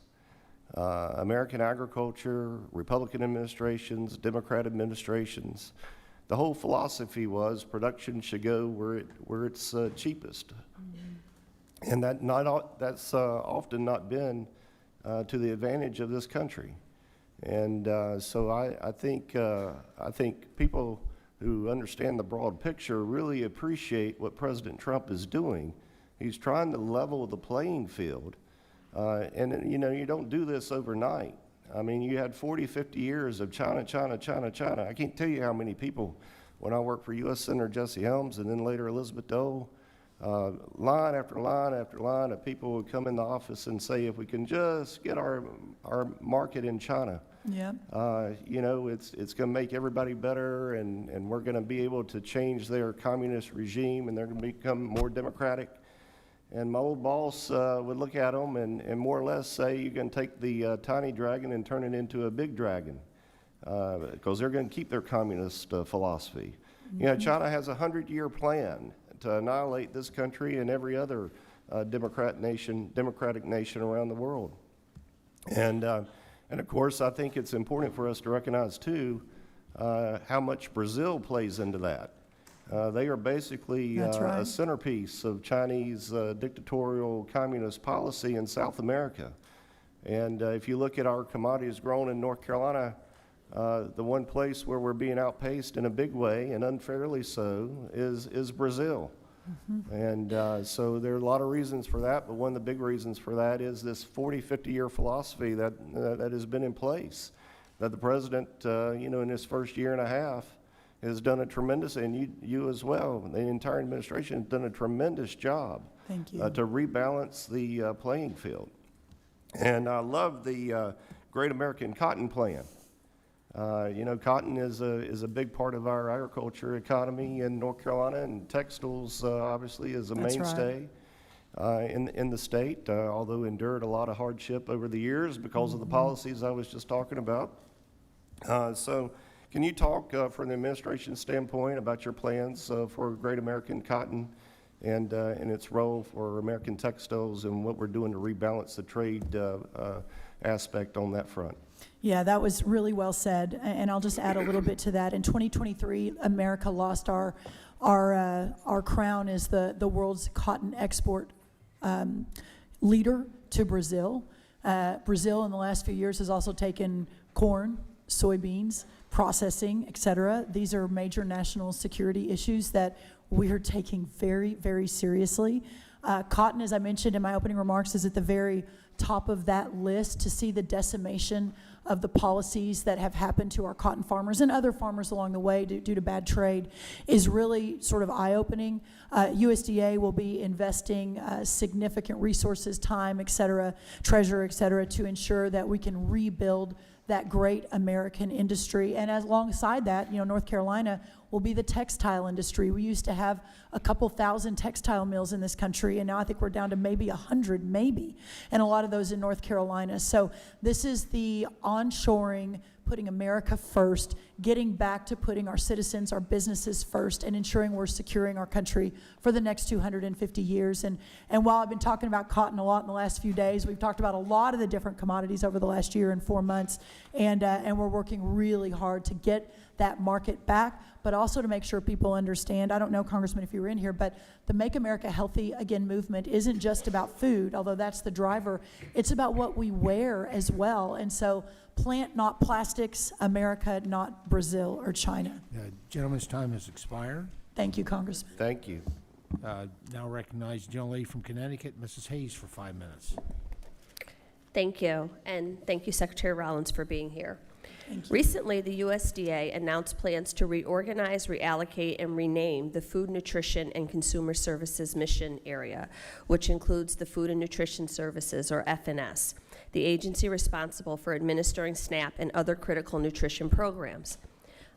American agriculture, Republican administrations, Democrat administrations, the whole philosophy was production should go where it's cheapest. And that's often not been to the advantage of this country. And so I think people who understand the broad picture really appreciate what President Trump is doing. He's trying to level the playing field. And you don't do this overnight. I mean, you had 40, 50 years of China, China, China, China. I can't tell you how many people, when I worked for U.S. Senator Jesse Helms and then later Elizabeth Dole, line after line after line of people would come in the office and say, if we can just get our market in China, Yep. it's going to make everybody better, and we're going to be able to change their communist regime, and they're going to become more democratic. And my old boss would look at them and more or less say, you can take the tiny dragon and turn it into a big dragon, because they're going to keep their communist philosophy. You know, China has a 100-year plan to annihilate this country and every other democratic nation around the world. And of course, I think it's important for us to recognize, too, how much Brazil plays into that. They are basically a centerpiece of Chinese dictatorial communist policy in South America. And if you look at our commodities grown in North Carolina, the one place where we're being outpaced in a big way, and unfairly so, is Brazil. And so there are a lot of reasons for that, but one of the big reasons for that is this 40, 50-year philosophy that has been in place, that the president, you know, in his first year and a half has done a tremendous, and you as well, the entire administration has done a tremendous job. Thank you. To rebalance the playing field. And I love the Great American Cotton Plan. You know, cotton is a big part of our agriculture economy in North Carolina, and textiles obviously is a That's mainstay in the state, although endured a lot of hardship over the years because of the policies I was just talking about. So can you talk from the administration standpoint about your plans for Great American Cotton and its role for American textiles and what we're doing to rebalance the trade aspect on that front? Yeah, that was really well said, and I'll just add a little bit to that. In 2023, America lost our crown as the world's cotton export leader to Brazil. Brazil in the last few years has also taken corn, soybeans, processing, et cetera. These are major national security issues that we are taking very, very seriously. Cotton, as I mentioned in my opening remarks, is at the very top of that list. To see the decimation of the policies that have happened to our cotton farmers and other farmers along the way due to bad trade is really sort of eye-opening. USDA will be investing significant resources, time, et cetera, treasure, et cetera, to ensure that we can rebuild that great American industry. And alongside that, you know, North Carolina will be the textile industry. We used to have a couple thousand textile mills in this country, and now I think we're down to maybe 100, maybe, and a lot of those in North Carolina. So this is the onshoring, putting America first, getting back to putting our citizens, our businesses first, and ensuring we're securing our country for the next 250 years. And while I've been talking about cotton a lot in the last few days, we've talked about a lot of the different commodities over the last year and 4 months, and we're working really hard to get that market back, but also to make sure people understand. I don't know, Congressman, if you were in here, but the Make America Healthy Again movement isn't just about food, although that's the driver. It's about what we wear as well. And so plant, not plastics, America, not Brazil or China. Gentleman's time has expired. Thank you, Congressman. Thank you. Now recognize the gentlelady from Connecticut, Mrs. Hayes, for 5 minutes. Thank you, and thank you, Secretary Rollins, for being here. Thank you. Recently, the USDA announced plans to reorganize, reallocate, and rename the Food, Nutrition, and Consumer Services Mission Area, which includes the Food and Nutrition Services, or FNS, the agency responsible for administering SNAP and other critical nutrition programs.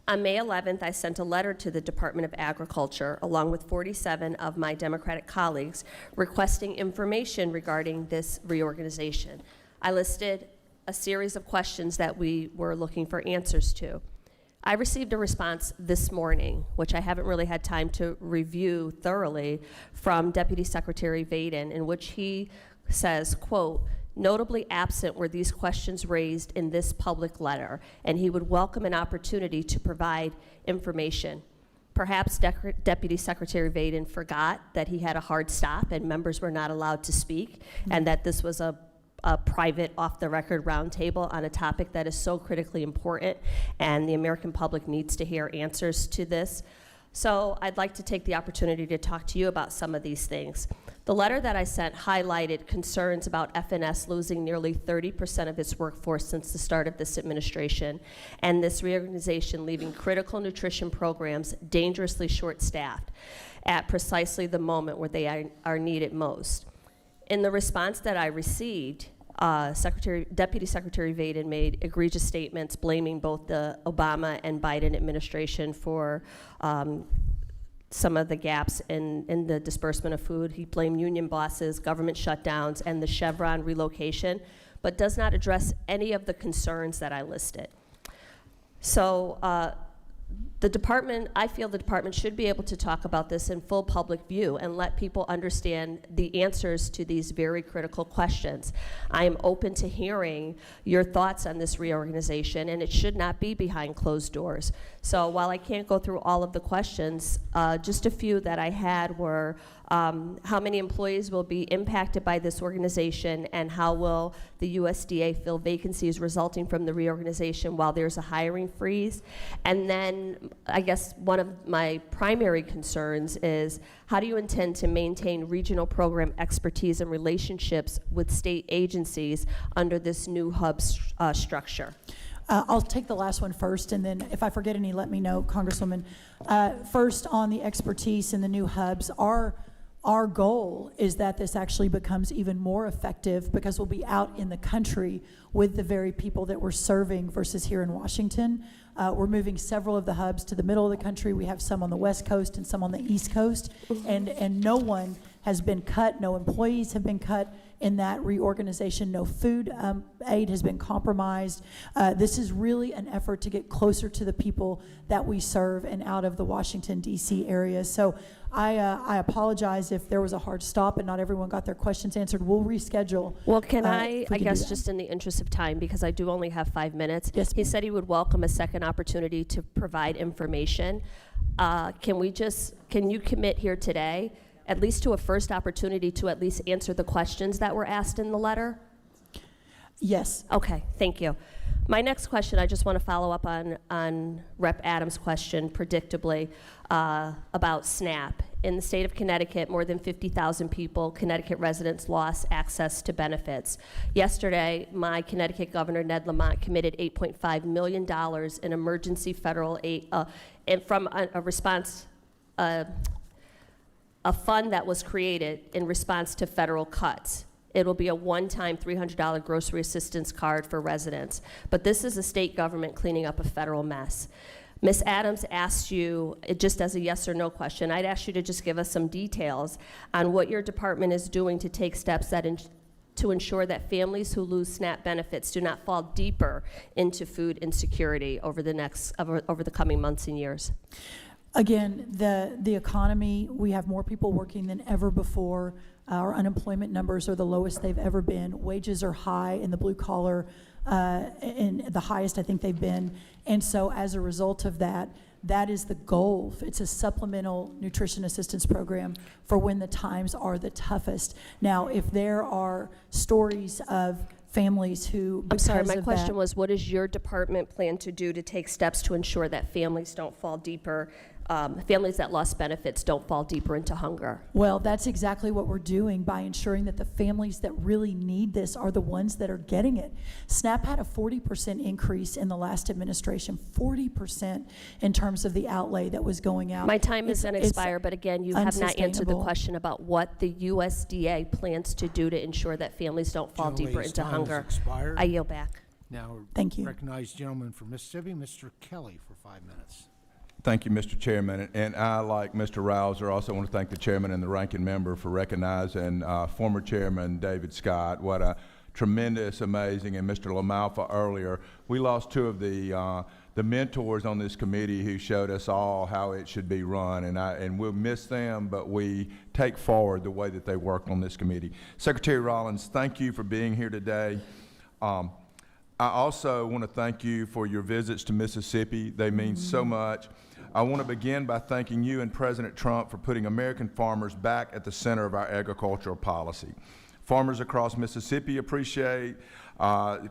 On May 11th, I sent a letter to the Department of Agriculture, along with 47 of my Democratic colleagues, requesting information regarding this reorganization. I listed a series of questions that we were looking for answers to. I received a response this morning, which I haven't really had time to review thoroughly, from Deputy Secretary Vaden, in which he says, quote, "Notably absent were these questions raised in this public letter, and he would welcome an opportunity to provide information." Perhaps Deputy Secretary Vaden forgot that he had a hard stop and members were not allowed to speak, and that this was a private, off-the-record roundtable on a topic that is so critically important, and the American public needs to hear answers to this. So I'd like to take the opportunity to talk to you about some of these things. The letter that I sent highlighted concerns about FNS losing nearly 30% of its workforce since the start of this administration, and this reorganization leaving critical nutrition programs dangerously short-staffed at precisely the moment where they are needed most. In the response that I received, Deputy Secretary Vaden made egregious statements blaming both the Obama and Biden administration for some of the gaps in the disbursement of food. He blamed union bosses, government shutdowns, and the Chevron relocation, but does not address any of the concerns that I listed. So I feel the department should be able to talk about this in full public view and let people understand the answers to these very critical questions. I am open to hearing your thoughts on this reorganization, and it should not be behind closed doors. So while I can't go through all of the questions, just a few that I had were, how many employees will be impacted by this organization, and how will the USDA fill vacancies resulting from the reorganization while there's a hiring freeze? And then I guess one of my primary concerns is, how do you intend to maintain regional program expertise and relationships with state agencies under this new hub structure? I'll take the last one first, and then if I forget any, let me know, Congresswoman. First, on the expertise in the new hubs, our goal is that this actually becomes even more effective because we'll be out in the country with the very people that we're serving versus here in Washington. We're moving several of the hubs to the middle of the country. We have some on the West Coast and some on the East Coast, and no one has been cut, no employees have been cut in that reorganization, no food aid has been compromised. This is really an effort to get closer to the people that we serve and out of the Washington, D.C. area. So I apologize if there was a hard stop and not everyone got their questions answered. We'll reschedule. Well, can I if we can do guess that. just in the interest of time, because I do only have 5 minutes. Yes, He ma'am. said he would welcome a second opportunity to provide information. Can you commit here today, at least to a first opportunity to at least answer the questions that were asked in the letter? Yes. Okay, thank you. My next question, I just want to follow up on Rep. Adams' question, predictably, about SNAP. In the state of Connecticut, more than 50,000 people, Connecticut residents, lost access to benefits. Yesterday, my Connecticut Governor, Ned Lamont, committed $8.5 million in emergency federal aid, and from a response, a fund that was created in response to federal cuts. It will be a one-time $300 grocery assistance card for residents. But this is a state government cleaning up a federal mess. Ms. Adams asked you, just as a yes or no question, I'd ask you to just give us some details on what your department is doing to take steps to ensure that families who lose SNAP benefits do not fall deeper into food insecurity over the coming months and years. Again, the economy, we have more people working than ever before. Our unemployment numbers are the lowest they've ever been. Wages are high in the blue collar, and the highest I think they've been. And so as a result of that, that is the goal. It's a supplemental nutrition assistance program for when the times are the toughest. Now, if there are stories of families who, I'm sorry, because my of question that, was, what does your department plan to do to take steps to ensure that families don't fall deeper, families that lost benefits don't fall deeper into hunger? well, that's exactly what we're doing by ensuring that the families that really need this are the ones that are getting it. SNAP had a 40% increase in the last administration, 40% in terms of the outlay that was going out. My time is going to It's expire, but again, you have not answered the unsustainable. question about what the USDA plans to do to ensure that families don't fall Gentlelady's deeper into time has hunger. expired. I yield back. Now, Thank you. recognize gentleman from Mississippi, Mr. Kelly, for 5 minutes. Thank you, Mr. Chairman. And I, like Mr. Rouser, also want to thank the chairman and the ranking member for recognizing former Chairman David Scott. What a tremendous, amazing, and Mr. LaMalfa earlier. We lost two of the mentors on this committee who showed us all how it should be run, and we'll miss them, but we take forward the way that they worked on this committee. Secretary Rollins, thank you for being here today. I also want to thank you for your visits to Mississippi. They mean so much. I want to begin by thanking you and President Trump for putting American farmers back at the center of our agricultural policy. Farmers across Mississippi appreciate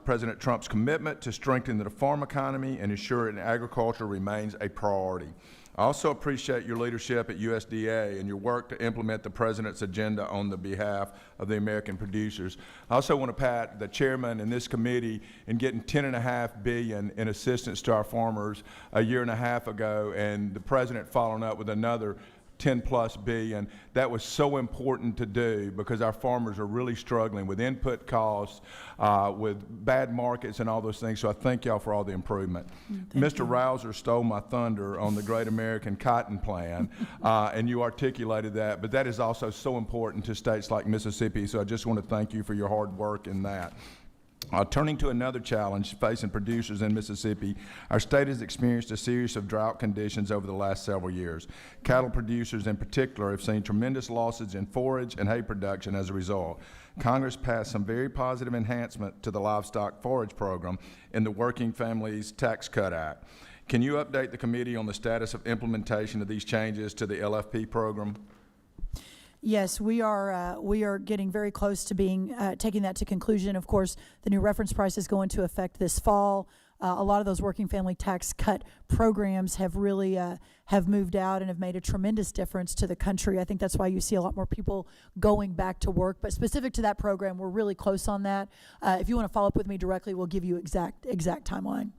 President Trump's commitment to strengthen the farm economy and ensuring agriculture remains a priority. I also appreciate your leadership at USDA and your work to implement the President's agenda on the behalf of the American producers. I also want to pat the chairman and this committee in getting $10.5 billion in assistance to our farmers a year and a half ago, and the President following up with another 10+ billion. That was so important to do because our farmers are really struggling with input costs, with bad markets and all those things. So I thank y'all for all the improvement. Mr. Rouser stole my thunder on the Great American Cotton Plan, and you articulated that, but that is also so important to states like Mississippi. So I just want to thank you for your hard work in that. Turning to another challenge facing producers in Mississippi, our state has experienced a series of drought conditions over the last several years. Cattle producers in particular have seen tremendous losses in forage and hay production as a result. Congress passed some very positive enhancement to the livestock forage program in the Working Families Tax Cut Act. Can you update the committee on the status of implementation of these changes to the LFP program? Yes, we are getting very close to being taking that to conclusion. Of course, the new reference price is going to affect this fall. A lot of those working family tax cut programs have really have moved out and have made a tremendous difference to the country. I think that's why you see a lot more people going back to work. But specific to that program, we're really close on that. If you want to follow up with me directly, we'll give you exact timeline.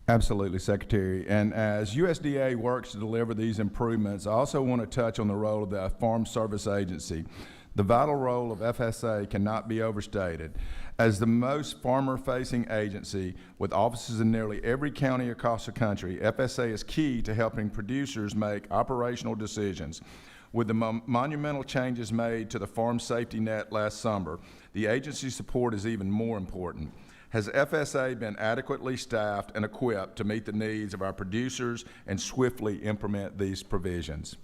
Absolutely, Secretary. And as USDA works to deliver these improvements, I also want to touch on the role of the Farm Service Agency. The vital role of FSA cannot be overstated. As the most farmer-facing agency with offices in nearly every county across the country, FSA is key to helping producers make operational decisions. With the monumental changes made to the farm safety net last summer, the agency's support is even more important. Has FSA been adequately staffed and equipped to meet the needs of our producers and swiftly implement these provisions?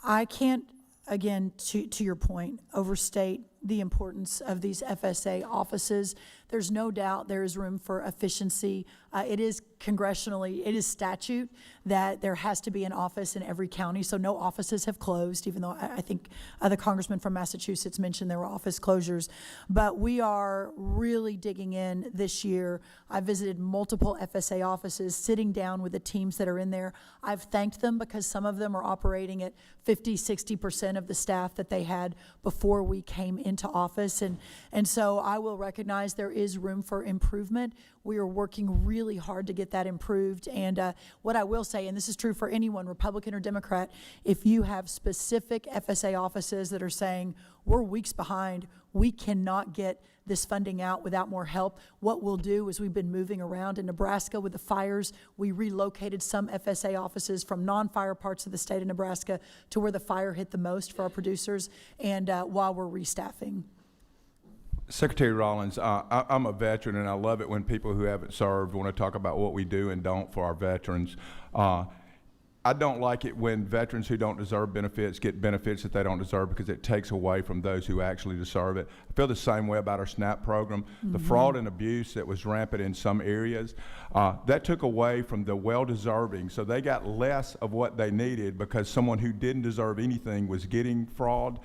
I can't, again, to your point, overstate the importance of these FSA offices. There's no doubt there is room for efficiency. It is congressionally, it is statute that there has to be an office in every county, so no offices have closed, even though I think the congressman from Massachusetts mentioned there were office closures. But we are really digging in this year. I visited multiple FSA offices, sitting down with the teams that are in there. I've thanked them because some of them are operating at 50, 60% of the staff that they had before we came into office. And so I will recognize there is room for improvement. We are working really hard to get that improved. And what I will say, and this is true for anyone, Republican or Democrat, if you have specific FSA offices that are saying, we're weeks behind, we cannot get this funding out without more help, what we'll do is we've been moving around in Nebraska with the fires. We relocated some FSA offices from non-fire parts of the state of Nebraska to where the fire hit the most for our producers, and while we're restaffing. Secretary Rollins, I'm a veteran, and I love it when people who haven't served want to talk about what we do and don't for our veterans. I don't like it when veterans who don't deserve benefits get benefits that they don't deserve because it takes away from those who actually deserve it. I feel the same way about our SNAP program. The fraud and abuse that was rampant in some areas, that took away from the well-deserving, so they got less of what they needed because someone who didn't deserve anything was getting fraud,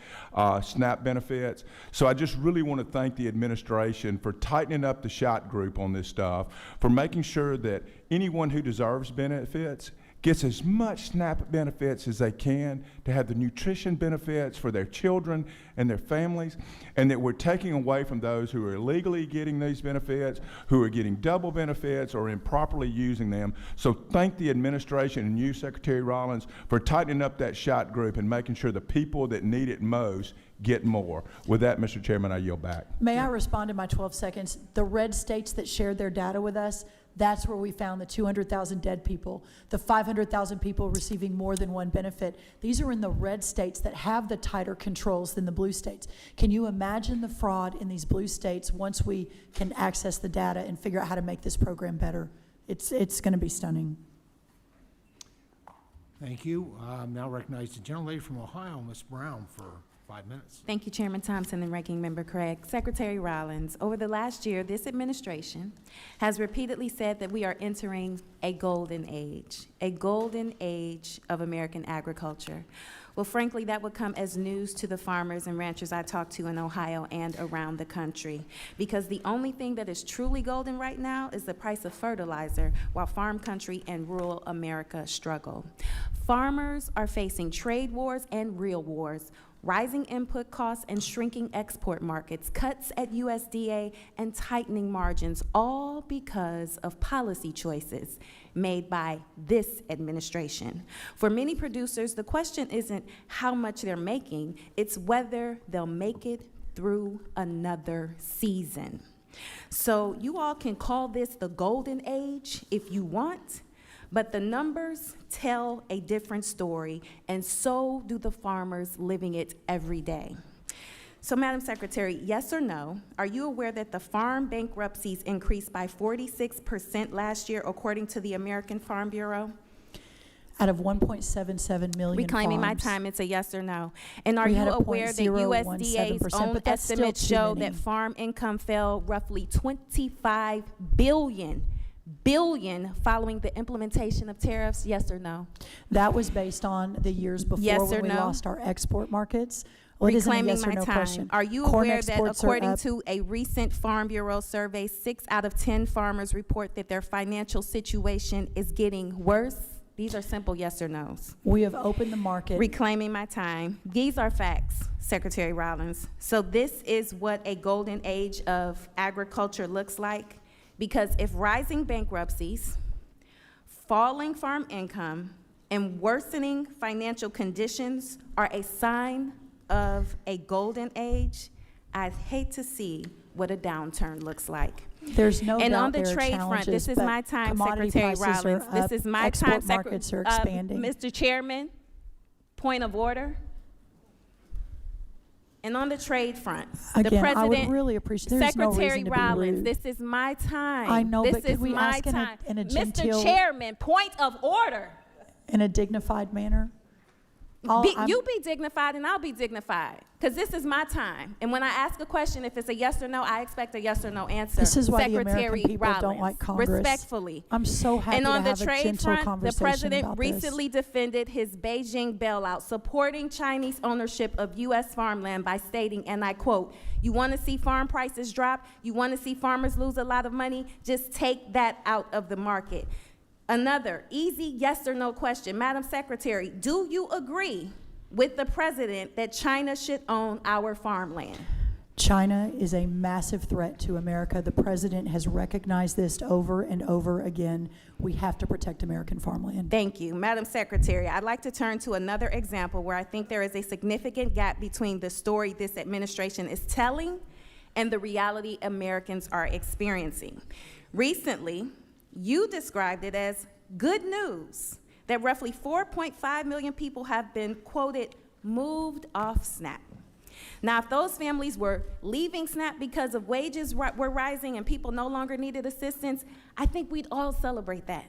SNAP benefits. So I just really want to thank the administration for tightening up the shot group on this stuff, for making sure that anyone who deserves benefits gets as much SNAP benefits as they can to have the nutrition benefits for their children and their families, and that we're taking away from those who are illegally getting these benefits, who are getting double benefits or improperly using them. So thank the administration and you, Secretary Rollins, for tightening up that shot group and making sure the people that need it most get more. With that, Mr. Chairman, I yield back. May I respond in my 12 seconds? The red states that shared their data with us, that's where we found the 200,000 dead people, the 500,000 people receiving more than one benefit. These are in the red states that have the tighter controls than the blue states. Can you imagine the fraud in these blue states once we can access the data and figure out how to make this program better? It's going to be stunning. Thank you. Now recognize the gentlelady from Ohio, Ms. Brown, for 5 minutes. Thank you, Chairman Thompson and Ranking Member Craig. Secretary Rollins, over the last year, this administration has repeatedly said that we are entering a golden age of American agriculture. Well, frankly, that would come as news to the farmers and ranchers I talk to in Ohio and around the country, because the only thing that is truly golden right now is the price of fertilizer, while farm country and rural America struggle. Farmers are facing trade wars and real wars rising input costs and shrinking export markets, cuts at USDA, and tightening margins, all because of policy choices made by this administration. For many producers, the question isn't how much they're making, it's whether they'll make it through another season. So you all can call this the golden age if you want, but the numbers tell a different story, and so do the farmers living it every day. So, Madam Secretary, yes or no, are you aware that the farm bankruptcies increased by 46% last year, according to the American Farm Bureau? Out of 1.77 million Reclaiming my farms. time, it's a yes or no. And are We you had a aware that 0.017%, USDA's own but that's still estimates too show many. that farm income fell roughly 25 billion following the implementation of tariffs, yes or no? That was based on the years before Yes when or we no? lost our export markets. Well, it isn't a Reclaiming yes or my no time. question. Are you Corn aware that exports are according up. to a recent Farm Bureau survey, 6 out of 10 farmers report that their financial situation is getting worse? These are simple yes or no's. We have opened the market. Reclaiming my time. These are facts, Secretary Rollins. So this is what a golden age of agriculture looks like. Because if rising bankruptcies, falling farm income, and worsening financial conditions are a sign of a golden age, I'd hate to see what a downturn looks like. There's no And doubt on the there are trade front, challenges, this is but my time, commodity Secretary prices are Rollins. This up, is my export time, markets are expanding. Mr. Chairman, point of order. And on the trade front, the Again, I would president, really appreciate, there's no Secretary reason to be Rollins, rude. this is my time. I know, This but could is we my ask in a- time. in a genteel- Mr. Chairman, point of order. In a dignified manner. You be dignified and I'll be dignified, because this is my time. And when I ask a question, if it's a yes or no, I expect a yes or no answer. This is why the Secretary American people Rollins, don't like Congress. respectfully. I'm so happy And to on the have a trade gentle front, the conversation president about this. recently defended his Beijing bailout, supporting Chinese ownership of U.S. farmland by stating, and I quote, "You want to see farm prices drop? You want to see farmers lose a lot of money? Just take that out of the market." Another easy yes or no question. Madam Secretary, do you agree with the president that China should own our farmland? China is a massive threat to America. The president has recognized this over and over again. We have to protect American farmland. Thank you. Madam Secretary, I'd like to turn to another example where I think there is a significant gap between the story this administration is telling and the reality Americans are experiencing. Recently, you described it as good news that roughly 4.5 million people have been, quoted, moved off SNAP. Now, if those families were leaving SNAP because of wages were rising and people no longer needed assistance, I think we'd all celebrate that.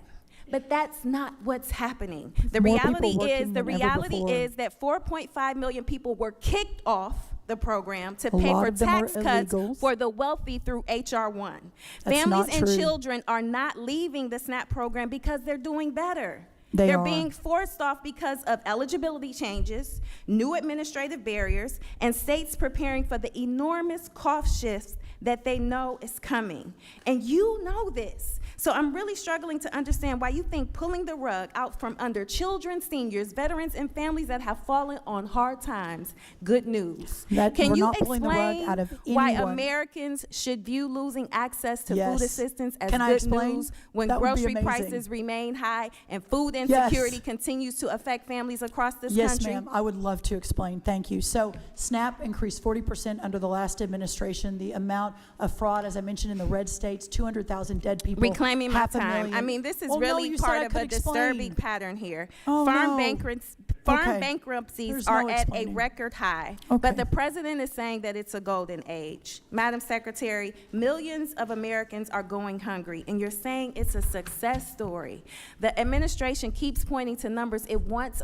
But that's not what's happening. The More people reality working than ever before. is that 4.5 million people were kicked off the program to A pay lot for of them are tax cuts illegals. for the wealthy through H.R. 1. That's Families not and true. children are not leaving the SNAP program because they're doing better. They They're are. being forced off because of eligibility changes, new administrative barriers, and states preparing for the enormous cost shifts that they know is coming. And you know this. So I'm really struggling to understand why you think pulling the rug out from under children, seniors, veterans, and families that have fallen on hard times, good news. That- Can we're you not pulling the rug explain out of why anyone. Americans should view losing access to Yes. food assistance as Can I good explain? news when That would be grocery amazing. prices remain high and food Yes. insecurity continues to affect families across this Yes, country? ma'am, I would love to explain. Thank you. So SNAP increased 40% under the last administration. The amount of fraud, as I mentioned, in the red states, 200,000 dead people. Reclaiming my 500,000. I mean, this is Oh, no, really you said part I of could a disturbing explain. pattern here. Oh, Farm no. Farm Okay. bankruptcies There's are no at a explaining. record high, Okay. but the president is saying that it's a golden age. Madam Secretary, millions of Americans are going hungry, and you're saying it's a success story. The administration keeps pointing to numbers it wants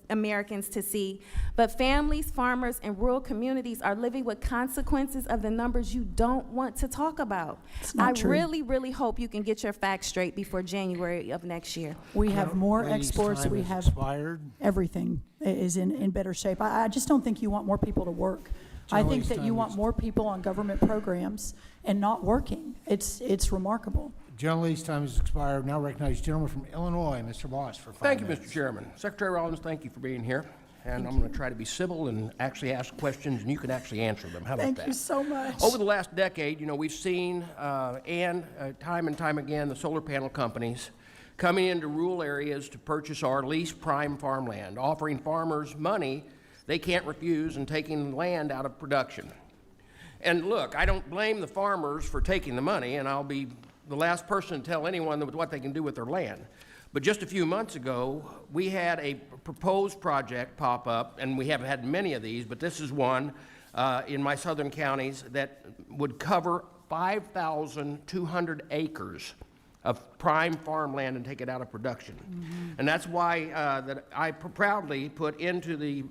Americans to see, but families, farmers, and rural communities are living with consequences of the numbers you don't want to talk about. It's not I true. really hope you can get your facts straight before January of next year. We have more Ladies' exports. time We has have expired. everything is in better shape. I just don't think you want more people to work. I think Charlie's that you time want is- more people on government programs and not working. It's remarkable. Gentleman's time has expired. Now recognize gentleman from Illinois, Mr. Boss, for 5 Thank you, minutes. Mr. Chairman. Secretary Rollins, thank you for being here. and I'm going to try to be civil and actually ask questions, and you can actually answer them. How about that? Thank you so much. Over the last decade, we've seen, time and time again, the solar panel companies coming into rural areas to purchase our least prime farmland, offering farmers money they can't refuse and taking land out of production. And look, I don't blame the farmers for taking the money, and I'll be the last person to tell anyone what they can do with their land. But just a few months ago, we had a proposed project pop up, and we haven't had many of these, but this is one in my southern counties that would cover 5,200 acres of prime farmland and take it out of production. And that's why that I proudly put into the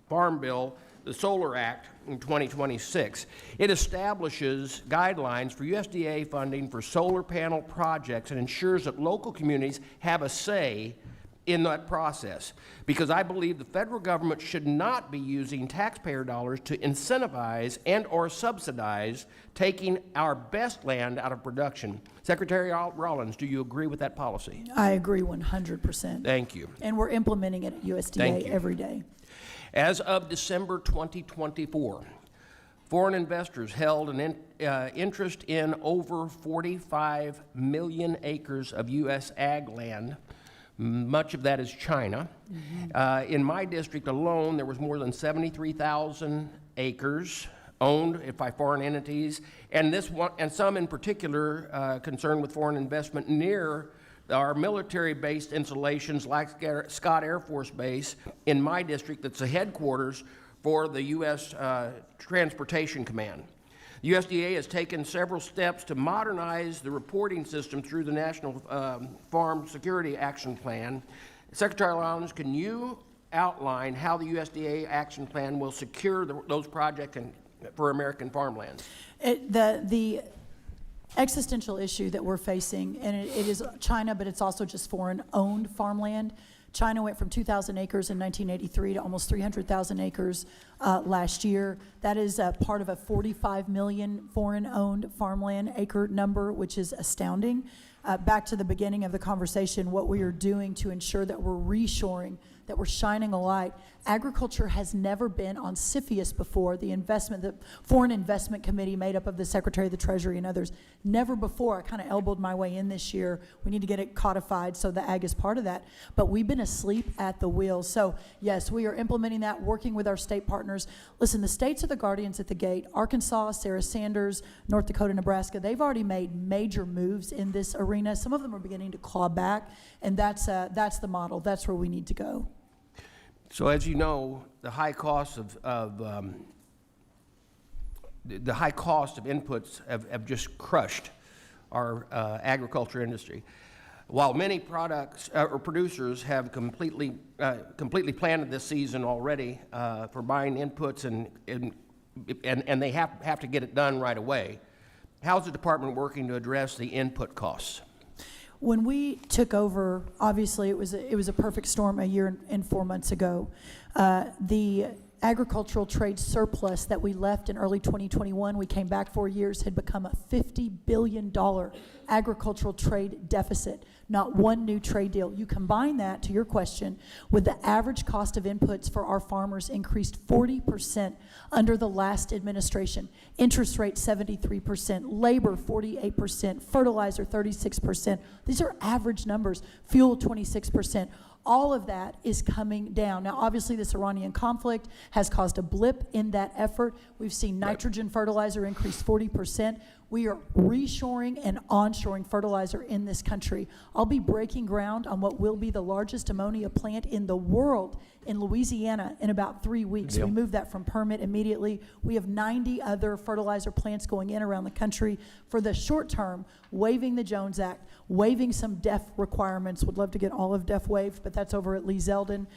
Farm Bill the Solar Act in 2026. It establishes guidelines for USDA funding for solar panel projects and ensures that local communities have a say in that process, because I believe the federal government should not be using taxpayer dollars to incentivize and or subsidize taking our best land out of production. Secretary Rollins, do you agree with that policy? I agree 100%. Thank you. And we're implementing it at Thank USDA you. every day. As of December 2024, foreign investors held an interest in over 45 million acres of U.S. ag land. Much of that is China. In my district alone, there was more than 73,000 acres owned by foreign entities, and some in particular concerned with foreign investment near our military-based installations like Scott Air Force Base in my district, that's the headquarters for the U.S. Transportation Command. The USDA has taken several steps to modernize the reporting system through the National Farm Security Action Plan. Secretary Rollins, can you outline how the USDA Action Plan will secure those projects for American farmlands? The existential issue that we're facing, and it is China, but it's also just foreign-owned farmland. China went from 2,000 acres in 1983 to almost 300,000 acres last year. That is part of a 45 million foreign-owned farmland acre number, which is astounding. Back to the beginning of the conversation, what we are doing to ensure that we're reshoring, that we're shining a light. Agriculture has never been on CFIUS before, the Foreign Investment Committee made up of the Secretary of the Treasury and others. Never before. I kind of elbowed my way in this year. We need to get it codified so the ag is part of that. But we've been asleep at the wheel. So yes, we are implementing that, working with our state partners. Listen, the states are the guardians at the gate. Arkansas, Sarah Sanders, North Dakota, Nebraska, they've already made major moves in this arena. Some of them are beginning to claw back, and that's the model. That's where we need to go. So as you know, the high cost of inputs have just crushed our agriculture industry. While many products or producers have completely planted this season already for buying inputs and they have to get it done right away, how's the department working to address the input costs? When we took over, obviously it was a perfect storm a year and 4 months ago. The agricultural trade surplus that we left in early 2021, we came back 4 years, had become a $50 billion agricultural trade deficit. Not one new trade deal. You combine that, to your question, with the average cost of inputs for our farmers increased 40% under the last administration. Interest rate 73%, labor 48%, fertilizer 36%. These are average numbers. Fuel 26%. All of that is coming down. Now, obviously, this Iranian conflict has caused a blip in that effort. We've seen nitrogen fertilizer increase 40%. We are reshoring and onshoring fertilizer in this country. I'll be breaking ground on what will be the largest ammonia plant in the world in Louisiana in about 3 weeks. Yep. We moved that from permit immediately. We have 90 other fertilizer plants going in around the country. For the short term, waiving the Jones Act, waiving some DEF requirements. Would love to get all of DEF waived, but that's over at Lee Zeldin.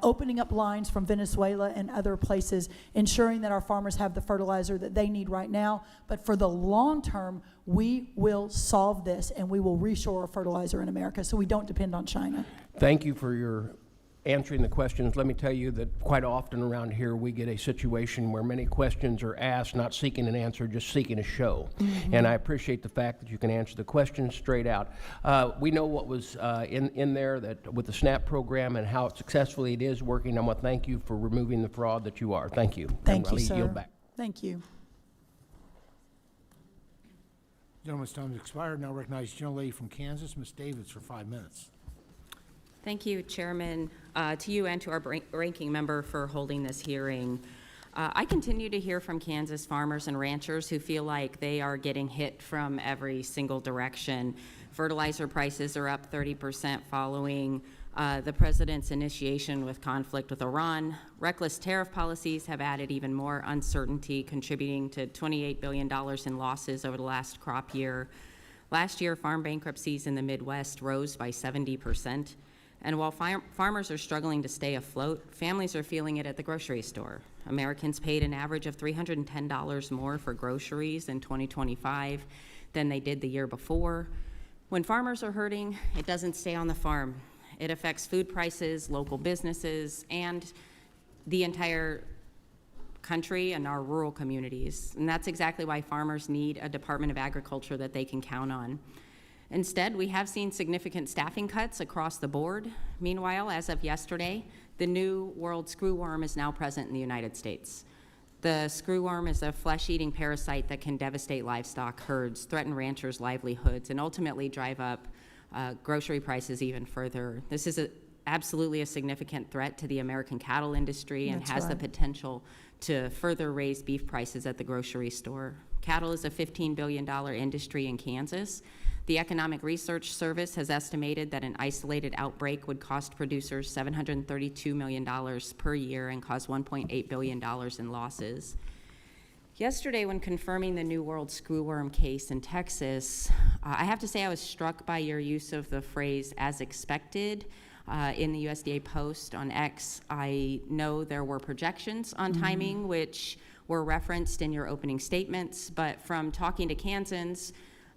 Opening up lines from Venezuela and other places, ensuring that our farmers have the fertilizer that they need right now. But for the long term, we will solve this and we will reshore our fertilizer in America so we don't depend on China. Thank you for your answering the questions. Let me tell you that quite often around here, we get a situation where many questions are asked, not seeking an answer, just seeking a show. And I appreciate the fact that you can answer the questions straight out. We know what was in there that with the SNAP program and how successfully it is working. I want to thank you for removing the fraud that you are. Thank you. Thank And you, I'll sir. yield back. Thank you. Gentleman's time has expired. Now recognize the gentlelady from Kansas, Ms. Davids, for 5 minutes. Thank you, Chairman, to you and to our ranking member for holding this hearing. I continue to hear from Kansas farmers and ranchers who feel like they are getting hit from every single direction. Fertilizer prices are up 30% following the president's initiation with conflict with Iran. Reckless tariff policies have added even more uncertainty, contributing to $28 billion in losses over the last crop year. Last year, farm bankruptcies in the Midwest rose by 70%. And while farmers are struggling to stay afloat, families are feeling it at the grocery store. Americans paid an average of $310 more for groceries in 2025 than they did the year before. When farmers are hurting, it doesn't stay on the farm. It affects food prices, local businesses, and the entire country and our rural communities. And that's exactly why farmers need a Department of Agriculture that they can count on. Instead, we have seen significant staffing cuts across the board. Meanwhile, as of yesterday, the new world screwworm is now present in the United States. The screwworm is a flesh-eating parasite that can devastate livestock herds, threaten ranchers' livelihoods, and ultimately drive up grocery prices even further. This is absolutely a significant threat to the American cattle industry and has the potential to further raise beef prices at the grocery store. Cattle is a $15 billion industry in Kansas. The Economic Research Service has estimated that an isolated outbreak would cost producers $732 million per year and cause $1.8 billion in losses. Yesterday, when confirming the New World screwworm case in Texas, I have to say I was struck by your use of the phrase "as expected" in the USDA post on X. I know there were projections on timing, which were referenced in your opening statements, but from talking to Kansans,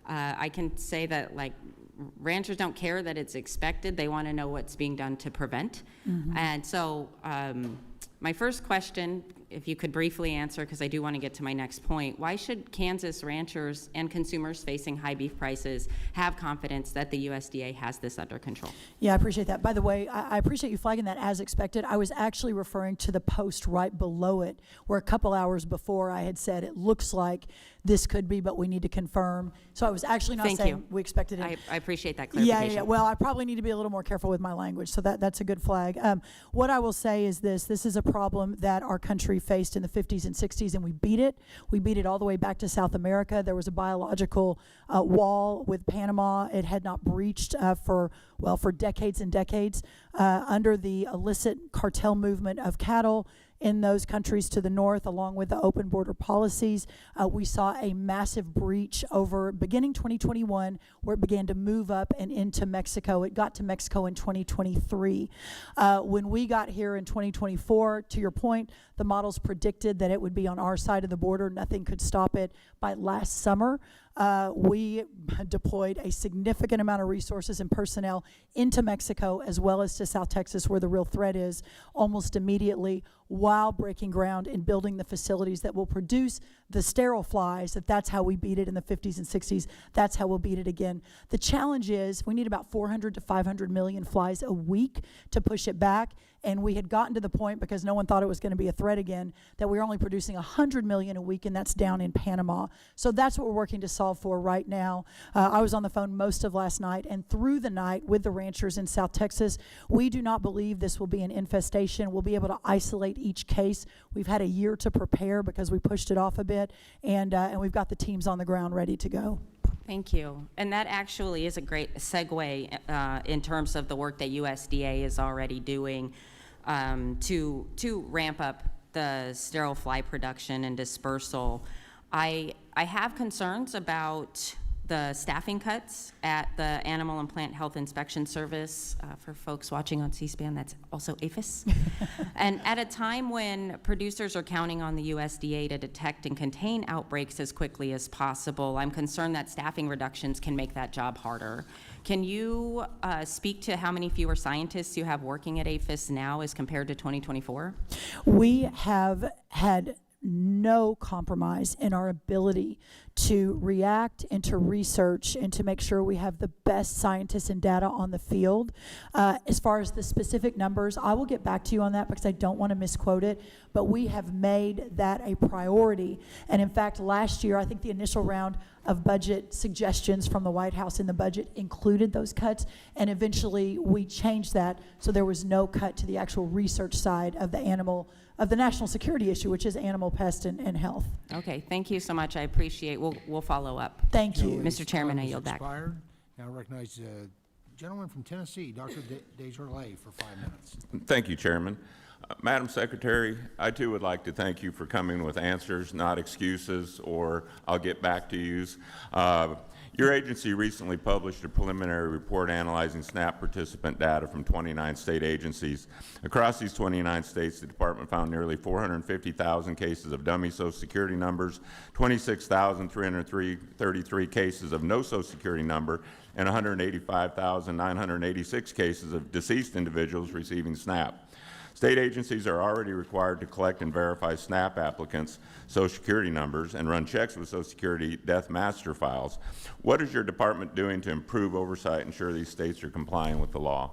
I can say that ranchers don't care that it's expected. They want to know what's being done to prevent. And so my first question, if you could briefly answer, because I do want to get to my next point, why should Kansas ranchers and consumers facing high beef prices have confidence that the USDA has this under control? Yeah, I appreciate that. By the way, I appreciate you flagging that as expected. I was actually referring to the post right below it, where a couple hours before I had said it looks like this could be, but we need to confirm. So I was actually not saying we expected it. I appreciate that clarification. Yeah. Well, I probably need to be a little more careful with my language, so that's a good flag. What I will say is this is a problem that our country faced in the 50s and 60s, and we beat it. We beat it all the way back to South America. There was a biological wall with Panama. It had not breached for decades and decades under the illicit cartel movement of cattle in those countries to the north, along with the open border policies. We saw a massive breach over beginning 2021, where it began to move up and into Mexico. It got to Mexico in 2023. When we got here in 2024, to your point, the models predicted that it would be on our side of the border. Nothing could stop it. By last summer, we deployed a significant amount of resources and personnel into Mexico as well as to South Texas, where the real threat is, almost immediately, while breaking ground and building the facilities that will produce the sterile flies. That's how we beat it in the 50s and 60s. That's how we'll beat it again. The challenge is we need about 400 to 500 million flies a week to push it back. And we had gotten to the point, because no one thought it was going to be a threat again, that we were only producing 100 million a week, and that's down in Panama. So that's what we're working to solve for right now. I was on the phone most of last night and through the night with the ranchers in South Texas. We do not believe this will be an infestation. We'll be able to isolate each case. We've had a year to prepare because we pushed it off a bit, and we've got the teams on the ground ready to go. Thank you. And that actually is a great segue in terms of the work that USDA is already doing to ramp up the sterile fly production and dispersal. I have concerns about the staffing cuts at the Animal and Plant Health Inspection Service. For folks watching on C-SPAN, that's also APHIS. And at a time when producers are counting on the USDA to detect and contain outbreaks as quickly as possible, I'm concerned that staffing reductions can make that job harder. Can you speak to how many fewer scientists you have working at APHIS now as compared to 2024? We have had no compromise in our ability to react and to research and to make sure we have the best scientists and data on the field. As far as the specific numbers, I will get back to you on that because I don't want to misquote it, but we have made that a priority. And in fact, last year, I think the initial round of budget suggestions from the White House in the budget included those cuts, and eventually we changed that so there was no cut to the actual research side of the national security issue, which is animal pest and health. Okay, thank you so much. I appreciate. We'll follow up. Thank you. Mr. Chairman, I Time has yield back. expired. Now I recognize the gentleman from Tennessee, Dr. Desjardins, for 5 minutes. Thank you, Chairman. Madam Secretary, I too would like to thank you for coming with answers, not excuses, or I'll get back to yous. Your agency recently published a preliminary report analyzing SNAP participant data from 29 state agencies. Across these 29 states, the department found nearly 450,000 cases of dummy Social Security numbers, 26,333 cases of no Social Security number, and 185,986 cases of deceased individuals receiving SNAP. State agencies are already required to collect and verify SNAP applicants' Social Security numbers and run checks with Social Security death master files. What is your department doing to improve oversight and ensure these states are complying with the law?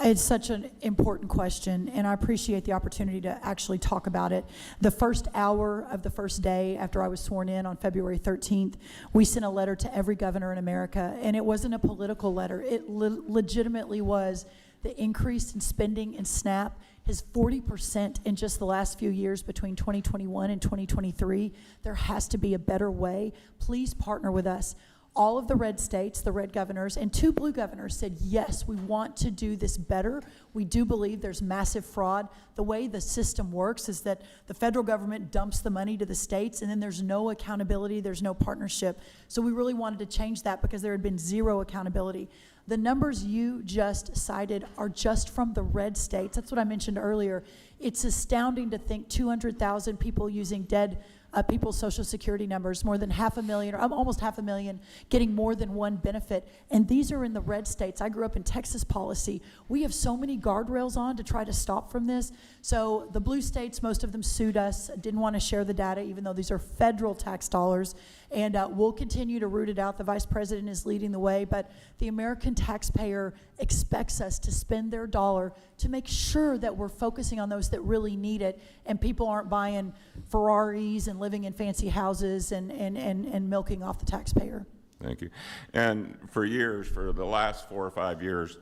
It's such an important question, and I appreciate the opportunity to actually talk about it. The first hour of the first day after I was sworn in on February 13th, we sent a letter to every governor in America, and it wasn't a political letter. It legitimately was the increase in spending in SNAP is 40% in just the last few years between 2021 and 2023. There has to be a better way. Please partner with us. All of the red states, the red governors, and 2 blue governors said, yes, we want to do this better. We do believe there's massive fraud. The way the system works is that the federal government dumps the money to the states, and then there's no accountability, there's no partnership. So we really wanted to change that because there had been zero accountability. The numbers you just cited are just from the red states. That's what I mentioned earlier. It's astounding to think 200,000 people using dead people's Social Security numbers, more than 500,000, or almost 500,000, getting more than one benefit. And these are in the red states. I grew up in Texas policy. We have so many guardrails on to try to stop from this. So the blue states, most of them sued us, didn't want to share the data, even though these are federal tax dollars. And we'll continue to root it out. The Vice President is leading the way, but the American taxpayer expects us to spend their dollar to make sure that we're focusing on those that really need it, and people aren't buying Ferraris and living in fancy houses and milking off the taxpayer. Thank you. And for years, for the last 4 or 5 years,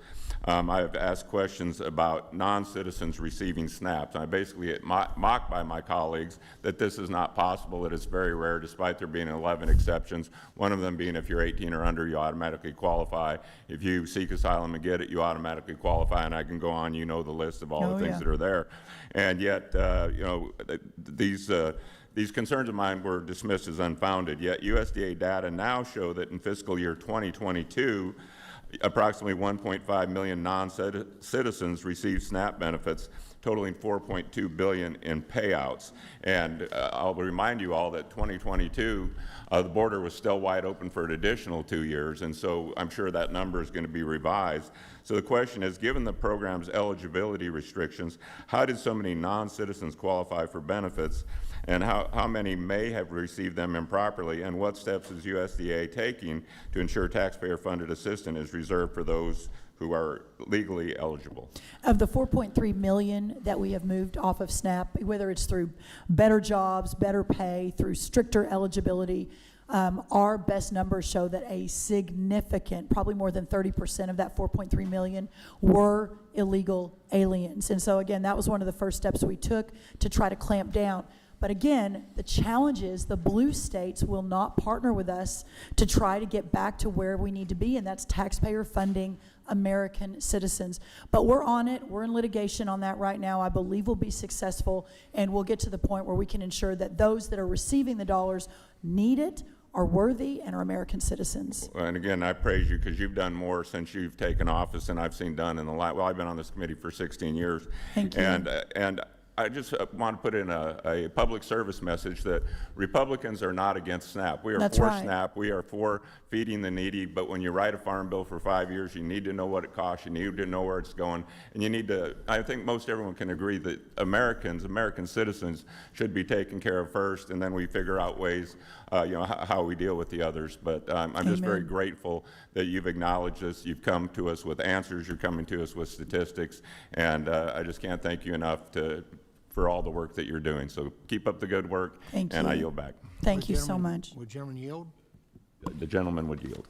I've asked questions about non-citizens receiving SNAPs. I basically get mocked by my colleagues that this is not possible, that it's very rare, despite there being 11 exceptions, one of them being if you're 18 or under, you automatically qualify. If you seek asylum and get it, you automatically qualify, and I can go on, you know the list of all the things that are there. And yet, you know, these concerns of mine were dismissed as unfounded, yet USDA data now show that in fiscal year 2022, approximately 1.5 million non-citizens received SNAP benefits, totaling $4.2 billion in payouts. And I'll remind you all that 2022, the border was still wide open for an additional 2 years, and so I'm sure that number is going to be revised. So the question is, given the program's eligibility restrictions, how did so many non-citizens qualify for benefits, and how many may have received them improperly, and what steps is USDA taking to ensure taxpayer-funded assistance is reserved for those who are legally eligible? Of the 4.3 million that we have moved off of SNAP, whether it's through better jobs, better pay, through stricter eligibility, our best numbers show that a significant, probably more than 30% of that 4.3 million were illegal aliens. And so again, that was one of the first steps we took to try to clamp down. But again, the challenge is the blue states will not partner with us to try to get back to where we need to be, and that's taxpayer funding American citizens. But we're on it. We're in litigation on that right now. I believe we'll be successful, and we'll get to the point where we can ensure that those that are receiving the dollars need it, are worthy and are American citizens. And again, I praise you because you've done more since you've taken office than I've seen done in the last, well, I've been on this committee for 16 years. Thank you. And I just want to put in a public service message that Republicans are not against SNAP. We are That's for right. SNAP. We are for feeding the needy. But when you write a farm bill for 5 years, you need to know what it costs. You need to know where it's going. And you need to, I think most everyone can agree that American citizens should be taken care of first, and then we figure out ways, how we deal with the others. But I'm just very grateful that you've acknowledged this. You've come to us with answers. You're coming to us with statistics. And I just can't thank you enough for all the work that you're doing. So keep up the good work. Thank and you. I yield back. Thank you so much. Would gentleman yield? The gentleman would yield.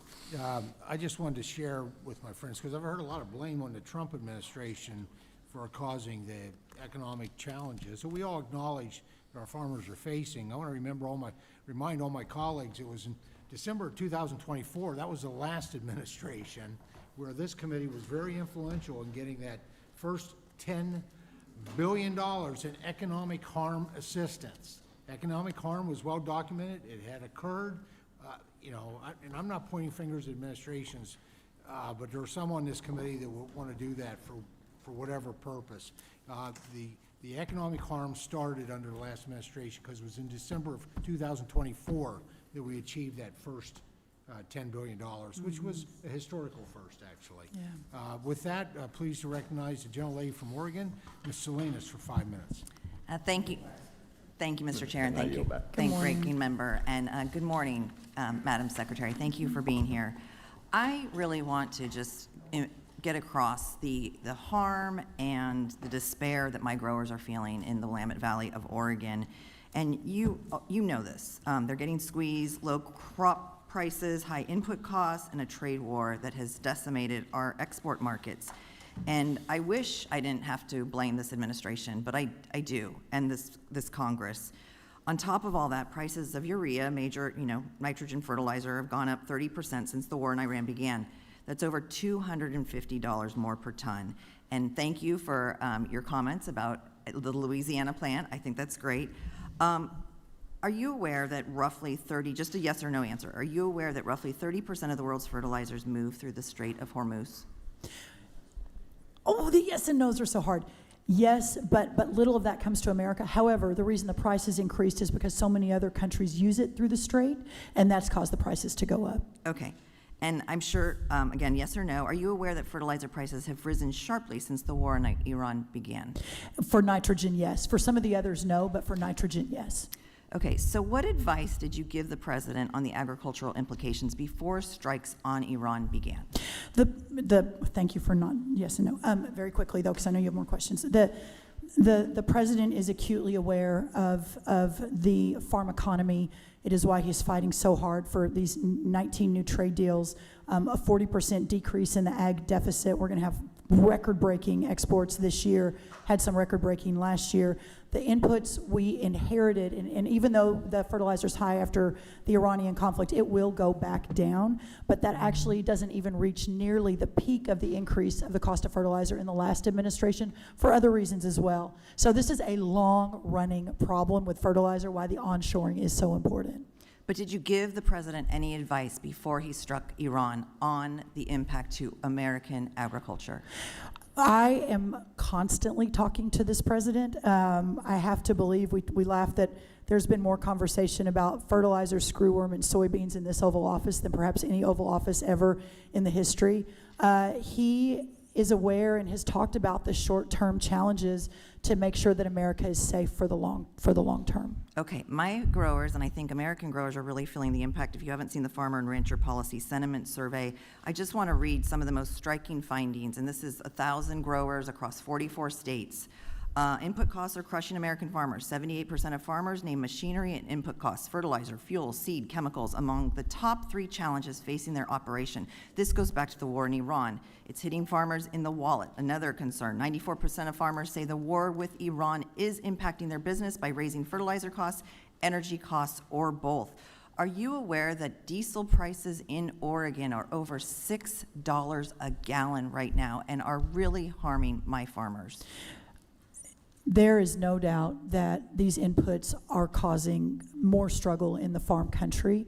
I just wanted to share with my friends, because I've heard a lot of blame on the Trump administration for causing the economic challenges that we all acknowledge that our farmers are facing. I want to remind all my colleagues, it was in December of 2024, that was the last administration where this committee was very influential in getting that first $10 billion in economic harm assistance. Economic harm was well documented. It had occurred. And I'm not pointing fingers at administrations, but there are some on this committee that will want to do that for whatever purpose. The economic harm started under the last administration because it was in December of 2024 that we achieved that first $10 billion, which was a historical first, actually. Yeah. With that, pleased to recognize the gentlelady from Oregon, Ms. Salinas, for 5 minutes. Thank you. Thank you, Mr. Chair, and thank you, morning. ranking member, and good morning, Madam Secretary. Thank you for being here. I really want to just get across the harm and the despair that my growers are feeling in the Willamette Valley of Oregon. And you know this. They're getting squeezed, low crop prices, high input costs, and a trade war that has decimated our export markets. And I wish I didn't have to blame this administration, but I do, and this Congress. On top of all that, prices of urea, major nitrogen fertilizer, have gone up 30% since the war in Iran began. That's over $250 more per ton. And thank you for your comments about the Louisiana plant. I think that's great. Are you aware that roughly just a yes or no answer, are you aware that roughly 30% of the world's fertilizers move through the Strait of Hormuz? Oh, the yes and no's are so hard. Yes, but little of that comes to America. However, the reason the price has increased is because so many other countries use it through the strait, and that's caused the prices to go up. Okay. And I'm sure, again, yes or no, are you aware that fertilizer prices have risen sharply since the war in Iran began? For nitrogen, yes. For some of the others, no, but for nitrogen, yes. Okay, so what advice did you give the president on the agricultural implications before strikes on Iran began? Thank you for not yes and no. Very quickly, though, because I know you have more questions. The president is acutely aware of the farm economy. It is why he's fighting so hard for these 19 new trade deals, a 40% decrease in the ag deficit. We're going to have record-breaking exports this year, had some record-breaking last year. The inputs we inherited, and even though the fertilizer's high after the Iranian conflict, it will go back down, but that actually doesn't even reach nearly the peak of the increase of the cost of fertilizer in the last administration for other reasons as well. So this is a long-running problem with fertilizer, why the onshoring is so important. But did you give the president any advice before he struck Iran on the impact to American agriculture? I am constantly talking to this president. I have to believe, we laugh that there's been more conversation about fertilizer, screwworm, and soybeans in this Oval Office than perhaps any Oval Office ever in the history. He is aware and has talked about the short-term challenges to make sure that America is safe for the long term. Okay, my growers, and I think American growers, are really feeling the impact. If you haven't seen the Farmer and Rancher Policy Sentiment Survey, I just want to read some of the most striking findings, and this is 1,000 growers across 44 states. Input costs are crushing American farmers. 78% of farmers name machinery and input costs, fertilizer, fuel, seed, chemicals, among the top 3 challenges facing their operation. This goes back to the war in Iran. It's hitting farmers in the wallet, another concern. 94% of farmers say the war with Iran is impacting their business by raising fertilizer costs, energy costs, or both. Are you aware that diesel prices in Oregon are over $6 a gallon right now and are really harming my farmers? there is no doubt that these inputs are causing more struggle in the farm country.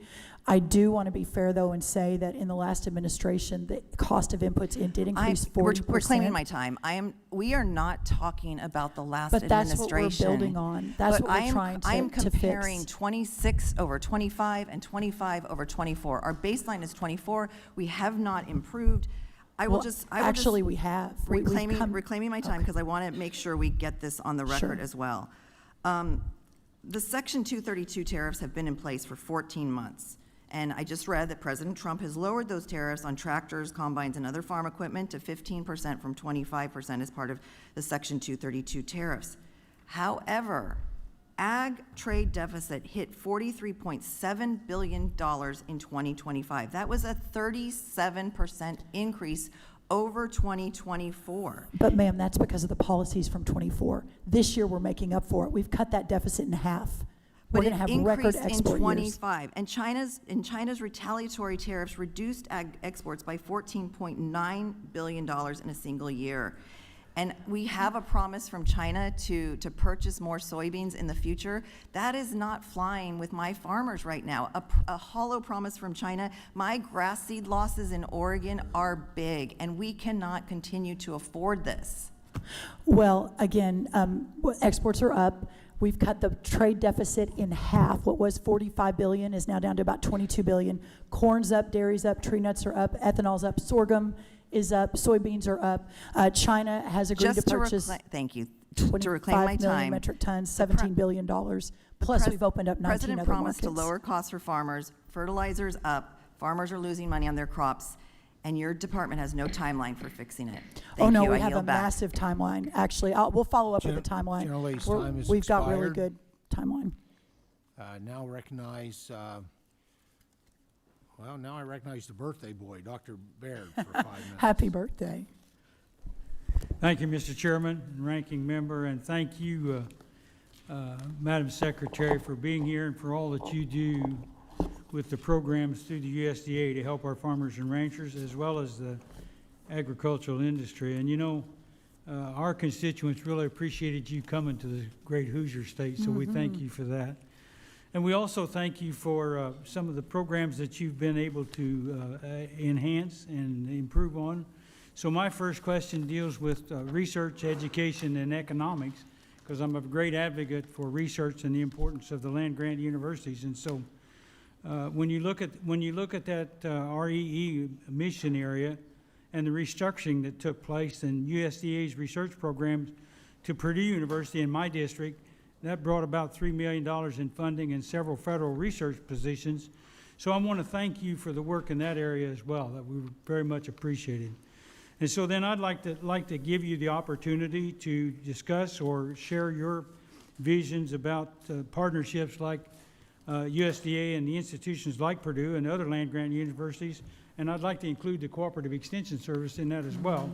I do want to be fair, though, and say that in the last administration, the cost of inputs in did increase 40%. We're claiming my time. We are not talking about the last But that's administration. what we're building on. That's But what we're trying I am to fix. comparing 26 over 25 and 25 over 24. Our baseline is 24. We have not improved. I will just Actually, we have. reclaiming my time because I want to make sure we get this on the record as well. The Section 232 tariffs have been in place for 14 months. And I just read that President Trump has lowered those tariffs on tractors, combines, and other farm equipment to 15% from 25% as part of the Section 232 tariffs. However, ag trade deficit hit $43.7 billion in 2025. That was a 37% increase over 2024. But ma'am, that's because of the policies from 24. This year, we're making up for it. We've cut that deficit in half. We're going to have record export in years. 25, and China's retaliatory tariffs reduced ag exports by $14.9 billion in a single year. And we have a promise from China to purchase more soybeans in the future. That is not flying with my farmers right now. A hollow promise from China. My grass seed losses in Oregon are big, and we cannot continue to afford this. Well, again, exports are up. We've cut the trade deficit in half. What was $45 billion is now down to about $22 billion. Corn's up, dairy's up, tree nuts are up, ethanol's up, sorghum is up, soybeans are up. China has agreed to purchase thank you. To reclaim my 25 million time. metric tons, $17 billion. Plus, we've opened up 19 President other promised markets. to lower costs for farmers. Fertilizer's up. Farmers are losing money on their crops. And your department has no timeline for fixing it. Oh, no, you. we I have a yield back. massive timeline, actually. We'll follow up with a timeline. General Lee's time is We've got really expired. good timeline. Now recognize, now I recognize the birthday boy, Dr. Baird, for 5 minutes. Happy birthday. Thank you, Mr. Chairman and Ranking Member, and thank you, Madam Secretary, for being here and for all that you do with the programs through the USDA to help our farmers and ranchers as well as the agricultural industry. And you know, our constituents really appreciated you coming to the great Hoosier state, so we thank you for that. And we also thank you for some of the programs that you've been able to enhance and improve on. So my first question deals with research, education, and economics, because I'm a great advocate for research and the importance of the land-grant universities. And so when you look at that REE mission area and the restructuring that took place in USDA's research programs to Purdue University in my district, that brought about $3 million in funding and several federal research positions. So I want to thank you for the work in that area as well, that we very much appreciated. And so then I'd like to give you the opportunity to discuss or share your visions about partnerships like USDA and the institutions like Purdue and other land-grant universities, and I'd like to include the Cooperative Extension Service in that as well.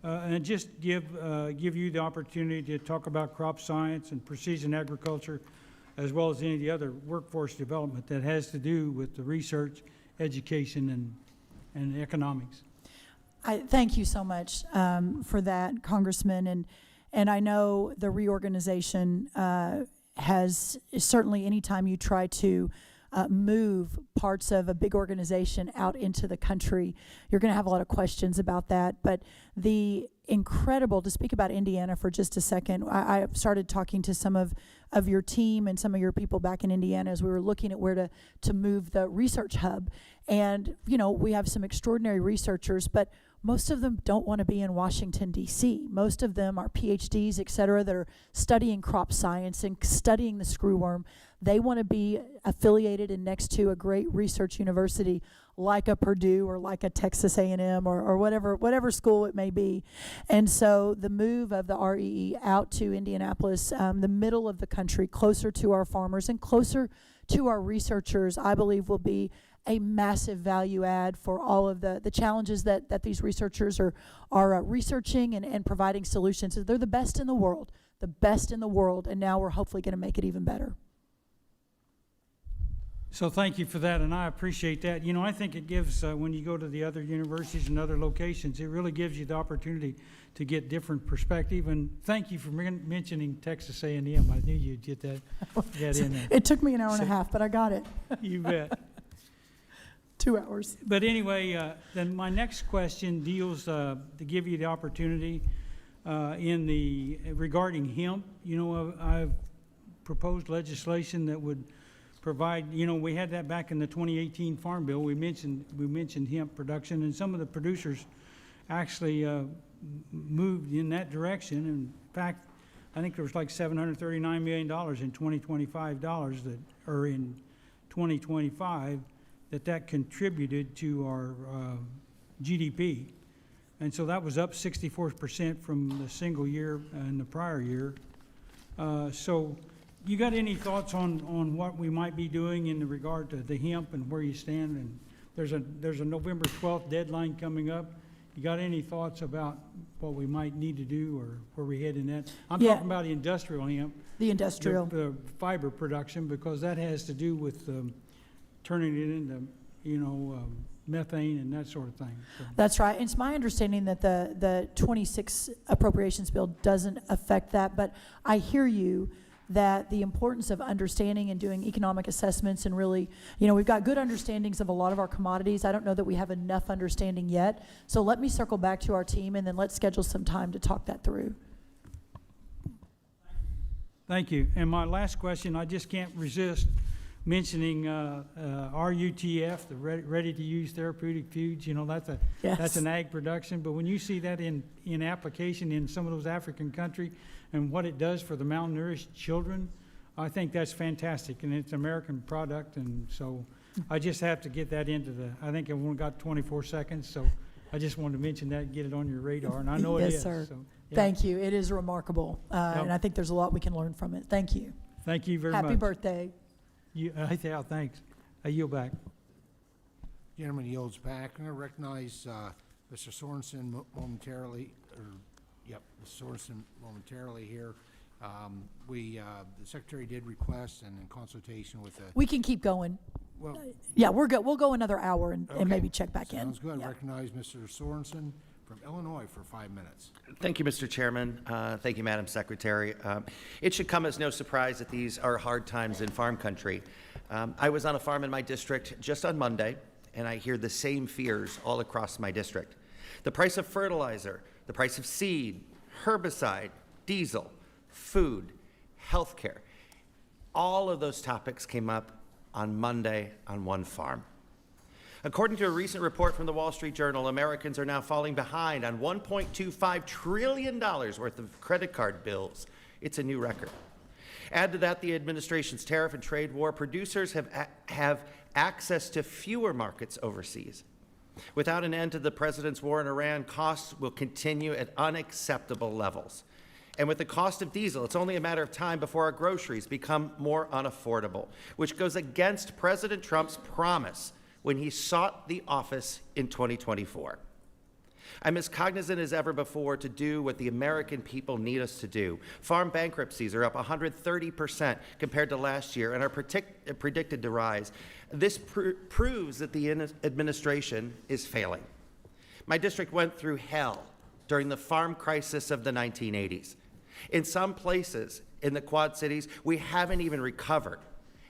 And just give you the opportunity to talk about crop science and precision agriculture, as well as any of the other workforce development that has to do with the research, education, and economics. I thank you so much for that, Congressman, and I know the reorganization has certainly, anytime you try to move parts of a big organization out into the country, you're going to have a lot of questions about that. But the incredible, to speak about Indiana for just a second, I started talking to some of your team and some of your people back in Indiana as we were looking at where to move the research hub. And, you know, we have some extraordinary researchers, but most of them don't want to be in Washington, D.C. Most of them are PhDs, et cetera, that are studying crop science and studying the screwworm. They want to be affiliated and next to a great research university like a Purdue or like a Texas A&M or whatever school it may be. And so the move of the REE out to Indianapolis, the middle of the country, closer to our farmers and closer to our researchers, I believe will be a massive value add for all of the challenges that these researchers are researching and providing solutions. They're the best in the world, and now we're hopefully going to make it even better. So thank you for that, and I appreciate that. You know, I think it gives, when you go to the other universities and other locations, it really gives you the opportunity to get different perspective. And thank you for mentioning Texas A&M. I knew you'd get that in there. It took me an hour and a half, but I got it. You bet. 2 hours. But anyway, then my next question deals to give you the opportunity regarding hemp. You know, I've proposed legislation that would provide, you know, we had that back in the 2018 Farm Bill. We mentioned hemp production, and some of the producers actually moved in that direction. In fact, I think there was like $739 million in 2025 that, or in 2025, that contributed to our GDP. And so that was up 64% from the single year in the prior year. So you got any thoughts on what we might be doing in regard to the hemp and where you stand? And there's a November 12th deadline coming up. You got any thoughts about what we might need to do or where we head in that? I'm talking about the industrial hemp. The industrial. The fiber production, because that has to do with turning it into, you know, methane and that sort of thing. So. That's right. It's my understanding that the 26 appropriations bill doesn't affect that, but I hear you that the importance of understanding and doing economic assessments and really, you know, we've got good understandings of a lot of our commodities. I don't know that we have enough understanding yet. So let me circle back to our team and then let's schedule some time to talk that through. Thank you. And my last question, I just can't resist mentioning RUTF, the ready-to-use therapeutic foods. You know, that's an ag production. But when you see that in application in some of those African countries and what it does for the malnourished children, I think that's fantastic. And it's an American product. And so I just have to get that into I think I've only got 24 seconds. So I just wanted to mention that and get it on your radar. And I know it is. Yes, sir. So, yeah. Thank you. It is remarkable. And I think there's a lot we can learn from it. Thank you. Thank you very much. Happy birthday. Yeah, thanks. I yield back. Gentleman yields back. I'm going to recognize Mr. Sorensen momentarily. Mr. Sorensen momentarily here. The Secretary did request, and in consultation with the... We can keep going. Well, yeah, we're good. We'll go another hour and maybe check back in. Sounds good. Yeah. Recognize Mr. Sorensen from Illinois for 5 minutes. Thank you, Mr. Chairman. Thank you, Madam Secretary. It should come as no surprise that these are hard times in farm country. I was on a farm in my district just on Monday, and I hear the same fears all across my district. The price of fertilizer, the price of seed, herbicide, diesel, food, healthcare, all of those topics came up on Monday on one farm. According to a recent report from the Wall Street Journal, Americans are now falling behind on $1.25 trillion worth of credit card bills. It's a new record. Add to that the administration's tariff and trade war. Producers have access to fewer markets overseas. Without an end to the president's war in Iran, costs will continue at unacceptable levels. And with the cost of diesel, it's only a matter of time before our groceries become more unaffordable, which goes against President Trump's promise when he sought the office in 2024. I'm as cognizant as ever before to do what the American people need us to do. Farm bankruptcies are up 130% compared to last year and are predicted to rise. This proves that the administration is failing. My district went through hell during the farm crisis of the 1980s. In some places in the Quad Cities, we haven't even recovered,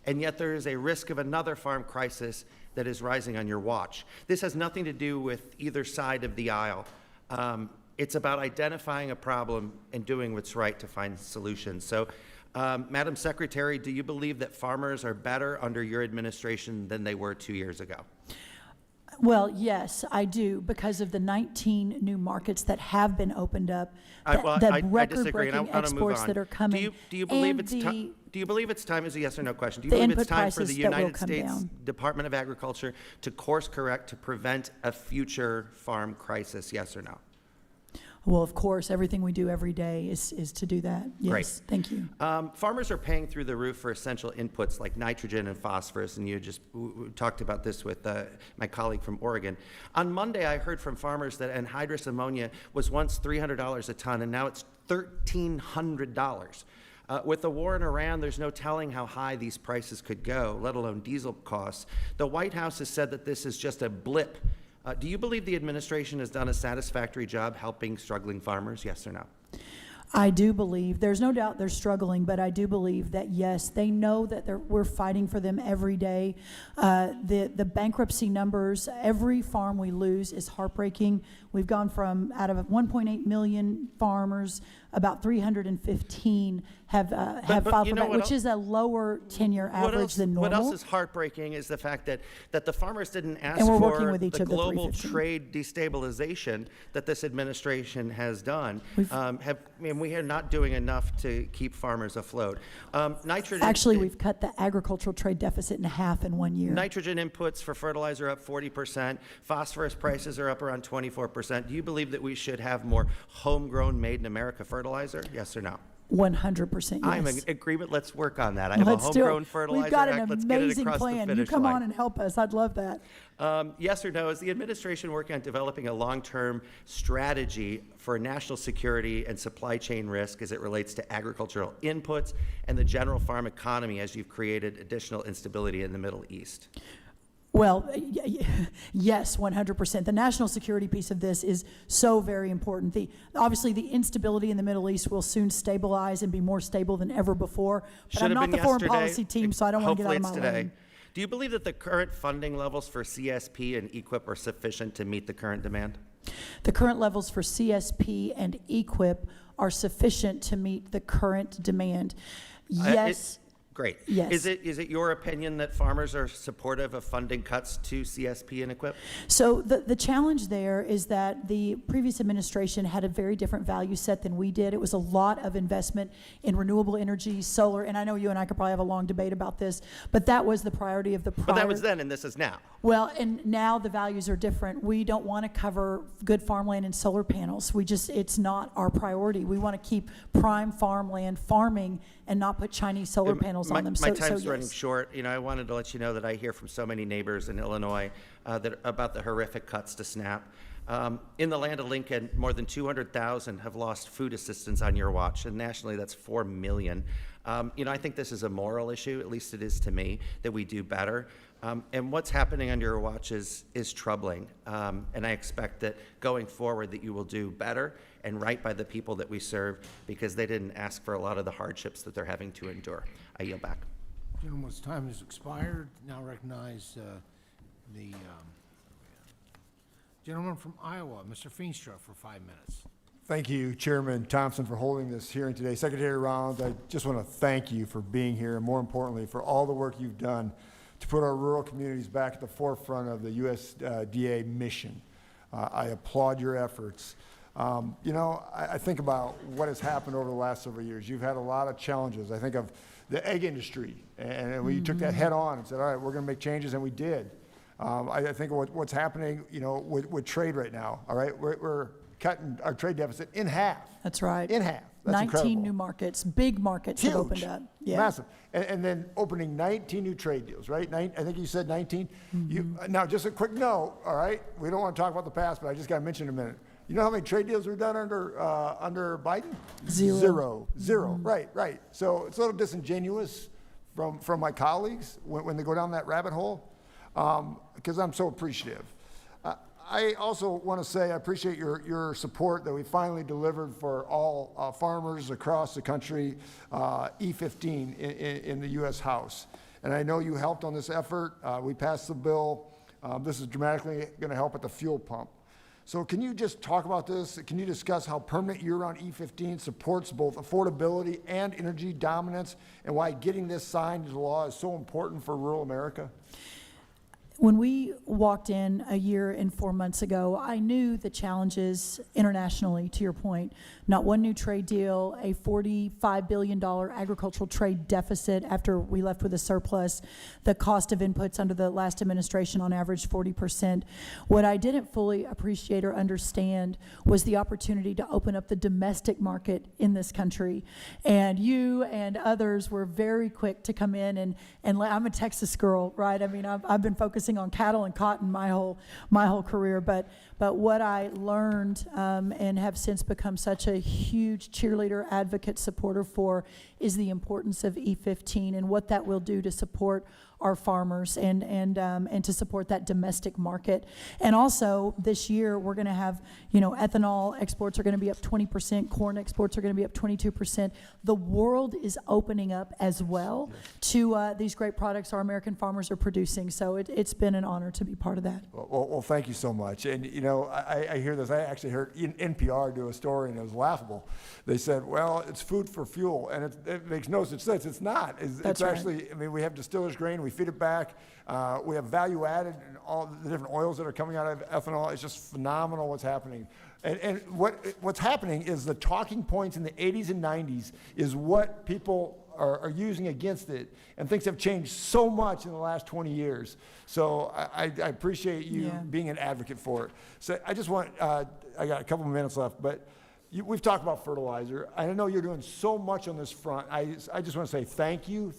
and yet there is a risk of another farm crisis that is rising on your watch. This has nothing to do with either side of the aisle. It's about identifying a problem and doing what's right to find solutions. So, Madam Secretary, do you believe that farmers are better under your administration than they were 2 years ago? Well, yes, I do, because of the 19 new markets that have been opened up, the record-breaking exports that are coming. Do you believe it's time, as a yes or no question, do you believe it's time for the United States Department of Agriculture to course correct to prevent a future farm crisis, yes or no? Well, of course, everything we do every day is to do that. Yes, Great. Thank you. Farmers are paying through the roof for essential inputs like nitrogen and phosphorus, and you just talked about this with my colleague from Oregon. On Monday, I heard from farmers that anhydrous ammonia was once $300 a ton, and now it's $1,300. With the war in Iran, there's no telling how high these prices could go, let alone diesel costs. The White House has said that this is just a blip. Do you believe the administration has done a satisfactory job helping struggling farmers, yes or no? I do believe, there's no doubt they're struggling, but I do believe that, yes, they know that we're fighting for them every day. The bankruptcy numbers, every farm we lose is heartbreaking. We've gone from, out of 1.8 million farmers, about 315 have filed for bankruptcy, which is a lower 10-year average than normal. What else is heartbreaking is the fact that the farmers didn't ask And we're for working with each the of the global 315. trade destabilization that this administration has done. We are not doing enough to keep farmers afloat. Nitrogen. Actually, we've cut the agricultural trade deficit in half in 1 year. Nitrogen inputs for fertilizer up 40%. Phosphorus prices are up around 24%. Do you believe that we should have more homegrown, made-in-America fertilizer? Yes or no? 100% yes. I'm in agreement. Let's work on that. I have a Let's do it. homegrown fertilizer We've got an act. Let's get it amazing across the plan. You finish come line. on and help us. I'd love that. Yes or no, is the administration working on developing a long-term strategy for national security and supply chain risk as it relates to agricultural inputs and the general farm economy as you've created additional instability in the Middle East? Well, yes, 100%. The national security piece of this is so very important. Obviously, the instability in the Middle East will soon stabilize and be more stable than ever before. But I'm not the foreign policy team, so I don't want to get out of my Hopefully it's lane. today. Do you believe that the current funding levels for CSP and EQIP are sufficient to meet the current demand? The current levels for CSP and EQIP are sufficient to meet the current demand. Yes. Great. Yes. Is it your opinion that farmers are supportive of funding cuts to CSP and EQIP? So the challenge there is that the previous administration had a very different value set than we did. It was a lot of investment in renewable energy, solar, and I know you and I could probably have a long debate about this, but that was the priority of the prior. But that was then and this is now. Well, and now the values are different. We don't want to cover good farmland and solar panels. It's not our priority. We want to keep prime farmland farming and not put Chinese solar panels on them. My time's yes. running short. I wanted to let you know that I hear from so many neighbors in Illinois about the horrific cuts to SNAP. In the land of Lincoln, more than 200,000 have lost food assistance on your watch, and nationally that's 4 million. I think this is a moral issue, at least it is to me, that we do better. And what's happening on your watch is troubling. And I expect that going forward that you will do better and right by the people that we serve because they didn't ask for a lot of the hardships that they're having to endure. I yield back. Gentleman's time has expired. Now recognize the gentleman from Iowa, Mr. Feenstra, for 5 minutes. Thank you, Chairman Thompson, for holding this hearing today. Secretary Rollins, I just want to thank you for being here, and more importantly, for all the work you've done to put our rural communities back at the forefront of the USDA mission. I applaud your efforts. I think about what has happened over the last several years. You've had a lot of challenges. I think of the egg industry, and we took that head on and said, all right, we're going to make changes, and we did. I think what's happening, with trade right now, all right, we're cutting our trade deficit in half. That's right. In half. That's 19 incredible. new markets, big markets have opened up. Yeah. Massive. And then opening 19 new trade deals, right? I think you said 19. Now, just a quick note, all right? We don't want to talk about the past, but I just got to mention in a minute. You know how many trade deals were done under Biden? Zero. Zero. Right. So it's a little disingenuous from my colleagues when they go down that rabbit hole, because I'm so appreciative. I also want to say I appreciate your support that we finally delivered for all farmers across the country, E15 in the U.S. House. And I know you helped on this effort. We passed the bill. This is dramatically going to help at the fuel pump. So can you just talk about this? Can you discuss how permanent year-round E15 supports both affordability and energy dominance, and why getting this signed into law is so important for rural America? When we walked in a year and 4 months ago, I knew the challenges internationally, to your point. Not one new trade deal, a $45 billion agricultural trade deficit after we left with a surplus, the cost of inputs under the last administration on average 40%. What I didn't fully appreciate or understand was the opportunity to open up the domestic market in this country. And you and others were very quick to come in and I'm a Texas girl, right? I mean, I've been focusing focusing on cattle and cotton my whole career, but what I learned and have since become such a huge cheerleader, advocate, supporter for is the importance of E15 and what that will do to support our farmers and to support that domestic market. And also this year we're going to have, ethanol exports are going to be up 20%, corn exports are going to be up 22%. The world is opening up as well to these great products our American farmers are producing. So it's been an honor to be part of that. Well, thank you so much. And, I hear this. I actually heard NPR do a story, and it was laughable. They said, well, it's food for fuel, and it makes no such sense. It's not. It's right. actually, we have distillers' grain. We feed it back. We have value added in all the different oils that are coming out of ethanol. It's just phenomenal what's happening. And what's happening is the talking points in the 80s and 90s is what people are using against it, and things have changed so much in the last 20 years. So I appreciate you being an advocate for it. So I just want, I got a couple of minutes left, but we've talked about fertilizer. I know you're doing so much on this front. I just want to say thank you.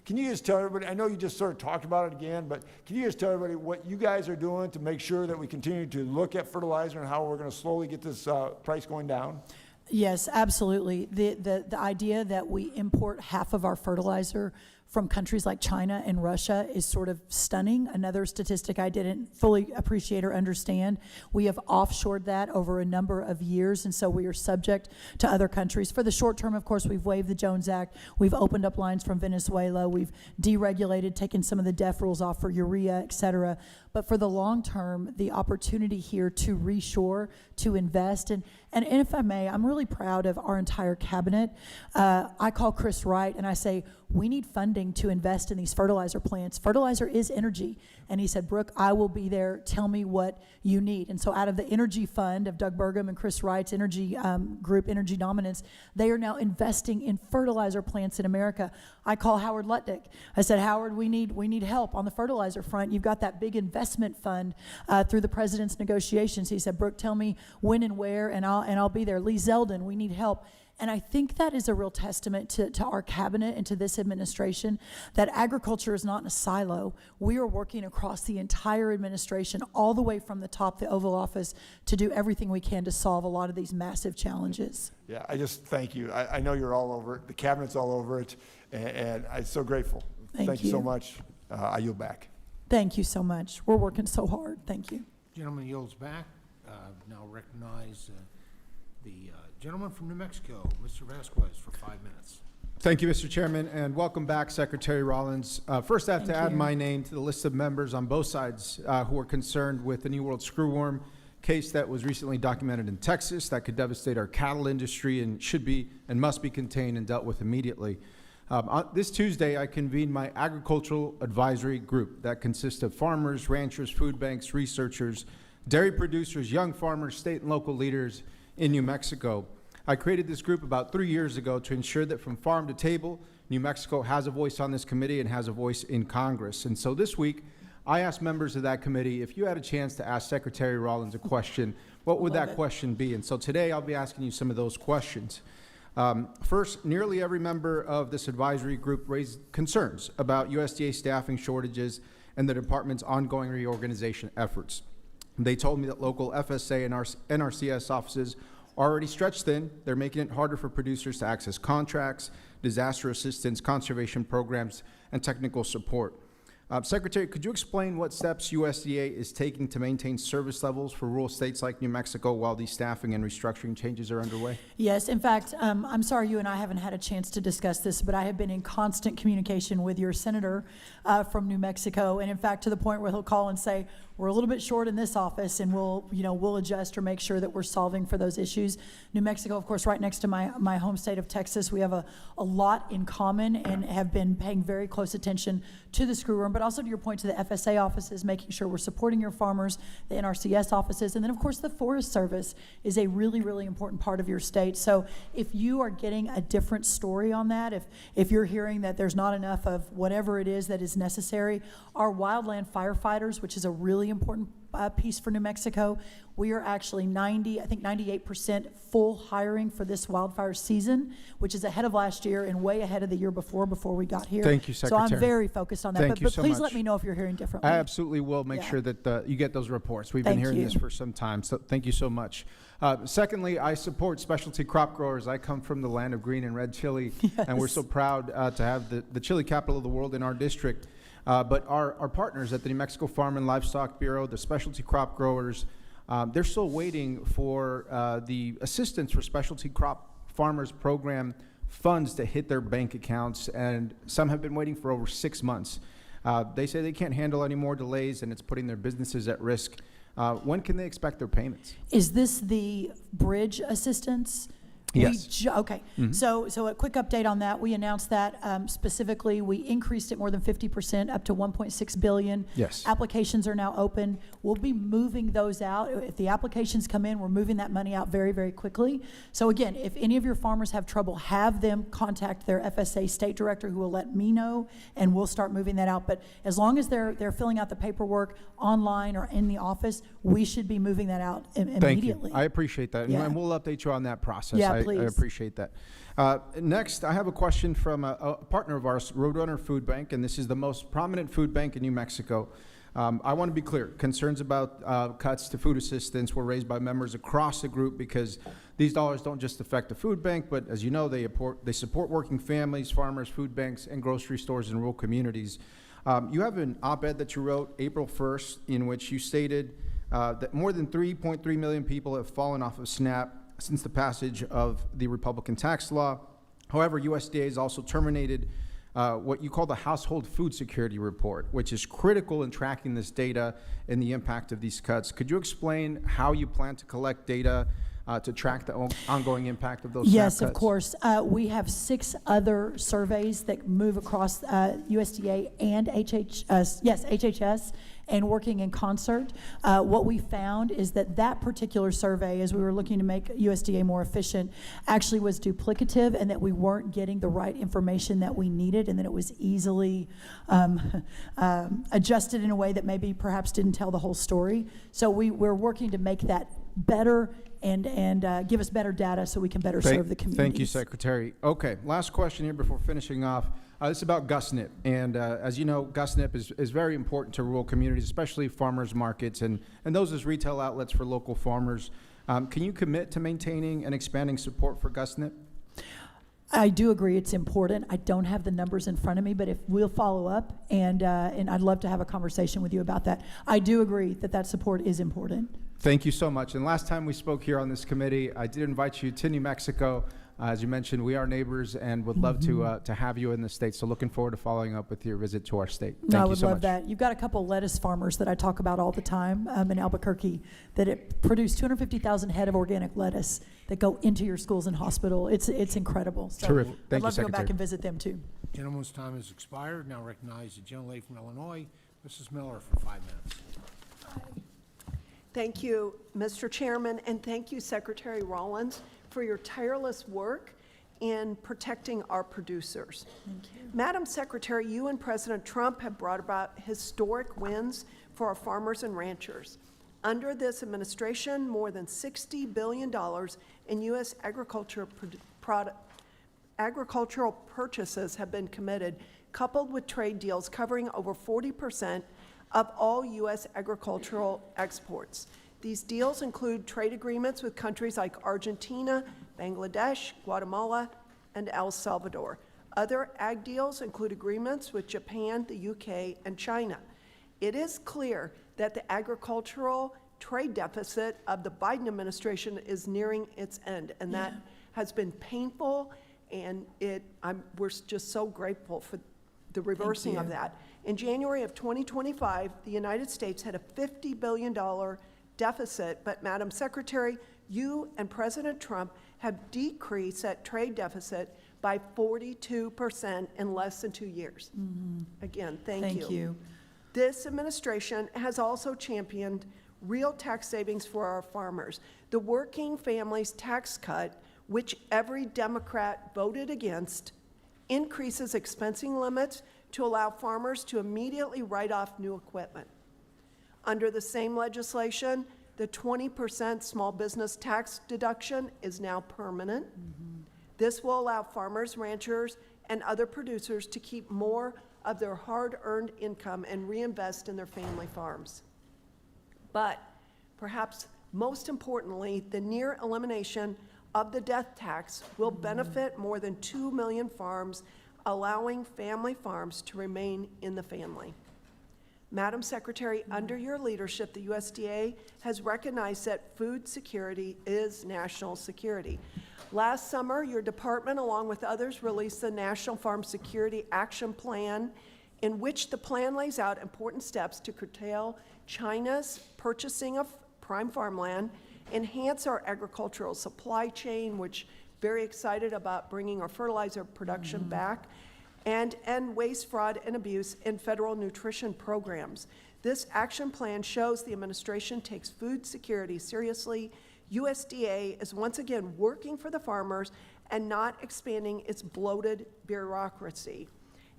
Can you just tell everybody, I know you just sort of talked about it again, but can you just tell everybody what you guys are doing to make sure that we continue to look at fertilizer and how we're going to slowly get this price going down? Yes, absolutely. The idea that we import half of our fertilizer from countries like China and Russia is sort of stunning. Another statistic I didn't fully appreciate or understand. We have offshored that over a number of years, and so we are subject to other countries. For the short term, of course, we've waived the Jones Act. We've opened up lines from Venezuela. We've deregulated, taken some of the DEF rules off for urea, et cetera. But for the long term, the opportunity here to reshore, to invest, and if I may, I'm really proud of our entire cabinet. I call Chris Wright and I say, we need funding to invest in these fertilizer plants. Fertilizer is energy. And he said, Brooke, I will be there. Tell me what you need. And so out of the energy fund of Doug Burgum and Chris Wright's energy group, Energy Dominance, they are now investing in fertilizer plants in America. I call Howard Lutnick. I said, Howard, we need help on the fertilizer front. You've got that big investment fund through the president's negotiations. He said, Brooke, tell me when and where, and I'll be there. Lee Zeldin, we need help. And I think that is a real testament to our cabinet and to this administration, that agriculture is not in a silo. We are working across the entire administration, all the way from the top, the Oval Office, to do everything we can to solve a lot of these massive challenges. Yeah, I just thank you. I know you're all over it. The cabinet's all over it, and I'm so grateful. Thank you so much. I yield back. Thank you so much. We're working so hard. Thank you. Gentleman yields back. Now recognize the gentleman from New Mexico, Mr. Vasquez, for 5 minutes. Thank you, Mr. Chairman, and welcome back, Secretary Rollins. First, I have to add my name to the list of members on both sides who are concerned with the New World screwworm case that was recently documented in Texas that could devastate our cattle industry and should be and must be contained and dealt with immediately. This Tuesday, I convened my agricultural advisory group that consists of farmers, ranchers, food banks, researchers, dairy producers, young farmers, state and local leaders in New Mexico. I created this group about 3 years ago to ensure that from farm to table, New Mexico has a voice on this committee and has a voice in Congress. And so this week, I asked members of that committee, if you had a chance to ask Secretary Rollins a question, what would that question be? And so today, I'll be asking you some of those questions. First, nearly every member of this advisory group raised concerns about USDA staffing shortages and the department's ongoing reorganization efforts. They told me that local FSA and NRCS offices are already stretched thin. They're making it harder for producers to access contracts, disaster assistance, conservation programs, and technical support. Secretary, could you explain what steps USDA is taking to maintain service levels for rural states like New Mexico while these staffing and restructuring changes are underway? Yes, in fact, I'm sorry you and I haven't had a chance to discuss this, but I have been in constant communication with your senator from New Mexico, and in fact, to the point where he'll call and say, we're a little bit short in this office, and we'll adjust or make sure that we're solving for those issues. New Mexico, of course, right next to my home state of Texas, we have a lot in common and have been paying very close attention to the screwworm, but also to your point to the FSA offices, making sure we're supporting your farmers, the NRCS offices, and then of course the Forest Service is a really, really important part of your state. So if you are getting a different story on that, if you're hearing that there's not enough of whatever it is that is necessary, our wildland firefighters, which is a really important piece for New Mexico. We are actually 98% full hiring for this wildfire season, which is ahead of last year and way ahead of the year before we got here. Thank you, Secretary. So I'm very focused on that. Thank you But so please much. let me know if you're hearing differently. I absolutely will make Yeah. sure that you get those reports. We've Thank been hearing you. this for some time, so thank you so much. Secondly, I support specialty crop growers. I come from the land of green and red chili, and we're so proud to have the chili capital of the world in our district. But our partners at the New Mexico Farm and Livestock Bureau, the specialty crop growers, they're still waiting for the Assistance for Specialty Crop Farmers Program funds to hit their bank accounts, and some have been waiting for over 6 months. They say they can't handle any more delays, and it's putting their businesses at risk. When can they expect their payments? Is this the bridge assistance? Yes. Okay. So a quick update on that. We announced that specifically. We increased it more than 50%, up to $1.6 billion. Yes. Applications are now open. We'll be moving those out. If the applications come in, we're moving that money out very, very quickly. So again, if any of your farmers have trouble, have them contact their FSA state director, who will let me know, and we'll start moving that out. But as long as they're filling out the paperwork online or in the office, we should be moving that out immediately. Thank you. I appreciate that, Yeah. and we'll update you on that process. Yeah, I please. appreciate that. Next, I have a question from a partner of ours, Roadrunner Food Bank, and this is the most prominent food bank in New Mexico. I want to be clear. Concerns about cuts to food assistance were raised by members across the group because these dollars don't just affect the food bank, but as you know, they support working families, farmers, food banks, and grocery stores in rural communities. You have an op-ed that you wrote April 1st in which you stated that more than 3.3 million people have fallen off of SNAP since the passage of the Republican tax law. However, USDA has also terminated what you call the Household Food Security Report, which is critical in tracking this data and the impact of these cuts. Could you explain how you plan to collect data to track the ongoing impact of those SNAP Yes, cuts? of course. We have 6 other surveys that move across USDA and HHS, and working in concert. What we found is that particular survey, as we were looking to make USDA more efficient, actually was duplicative, and that we weren't getting the right information that we needed, and that it was easily adjusted in a way that maybe perhaps didn't tell the whole story. So we're working to make that better and give us better data so we can better serve the communities. Thank you, Secretary. Okay, last question here before finishing off. This is about GusNIP, and as you know, GusNIP is very important to rural communities, especially farmers markets and those as retail outlets for local farmers. Can you commit to maintaining and expanding support for GusNIP? I do agree it's important. I don't have the numbers in front of me, but if we'll follow up, and I'd love to have a conversation with you about that. I do agree that support is important. Thank you so much. And last time we spoke here on this committee, I did invite you to New Mexico. As you mentioned, we are neighbors and would love to have you in the state. So looking forward to following up with your visit to our state. Thank I you would so love much. that. You've got a couple lettuce farmers that I talk about all the time in Albuquerque that it produce 250,000 head of organic lettuce that go into your schools and hospital. It's incredible. So Terrific. I'd Thank you, love to go back Secretary. and visit them too. Gentleman's time has expired. Now recognize the gentlelady from Illinois, Mrs. Miller, for 5 minutes. Thank you, Mr. Chairman, and thank you, Secretary Rollins, for your tireless work in protecting our producers. Thank you. Madam Secretary, you and President Trump have brought about historic wins for our farmers and ranchers. Under this administration, more than $60 billion in U.S. agricultural purchases have been committed, coupled with trade deals covering over 40% of all U.S. agricultural exports. These deals include trade agreements with countries like Argentina, Bangladesh, Guatemala, and El Salvador. Other ag deals include agreements with Japan, the UK, and China. It is clear that the agricultural trade deficit of the Biden administration is nearing its end, and that has been painful, and we're just so grateful for the reversing of that. In January of 2025, the United States had a $50 billion deficit, but Madam Secretary, you and President Trump have decreased that trade deficit by 42% in less than 2 years. Again, thank you. This administration has also championed real tax savings for our farmers. The working families tax cut, which every Democrat voted against, increases expensing limits to allow farmers to immediately write off new equipment. Under the same legislation, the 20% small business tax deduction is now permanent. This will allow farmers, ranchers, and other producers to keep more of their hard-earned income and reinvest in their family farms. But perhaps most importantly, the near elimination of the death tax will benefit more than 2 million farms, allowing family farms to remain in the family. Madam Secretary, under your leadership, the USDA has recognized that food security is national security. Last summer, your department, along with others, released the National Farm Security Action Plan, in which the plan lays out important steps to curtail China's purchasing of prime farmland, enhance our agricultural supply chain, which very excited about bringing our fertilizer production back, and end waste, fraud, and abuse in federal nutrition programs. This action plan shows the administration takes food security seriously. USDA is once again working for the farmers and not expanding its bloated bureaucracy.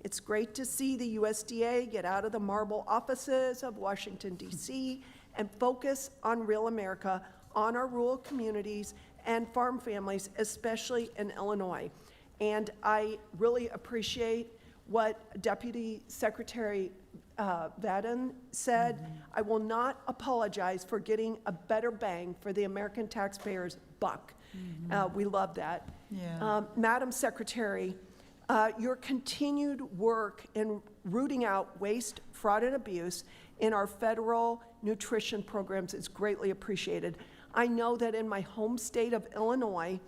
It's great to see the USDA get out of the marble offices of Washington, D.C. and focus on real America, on our rural communities and farm families, especially in Illinois. And I really appreciate what Deputy Secretary Vadden said. I will not apologize for getting a better bang for the American taxpayer's buck. We love that. Yeah. Madam Secretary, your continued work in rooting out waste, fraud, and abuse in our federal nutrition programs is greatly appreciated. I know that in my home state of Illinois,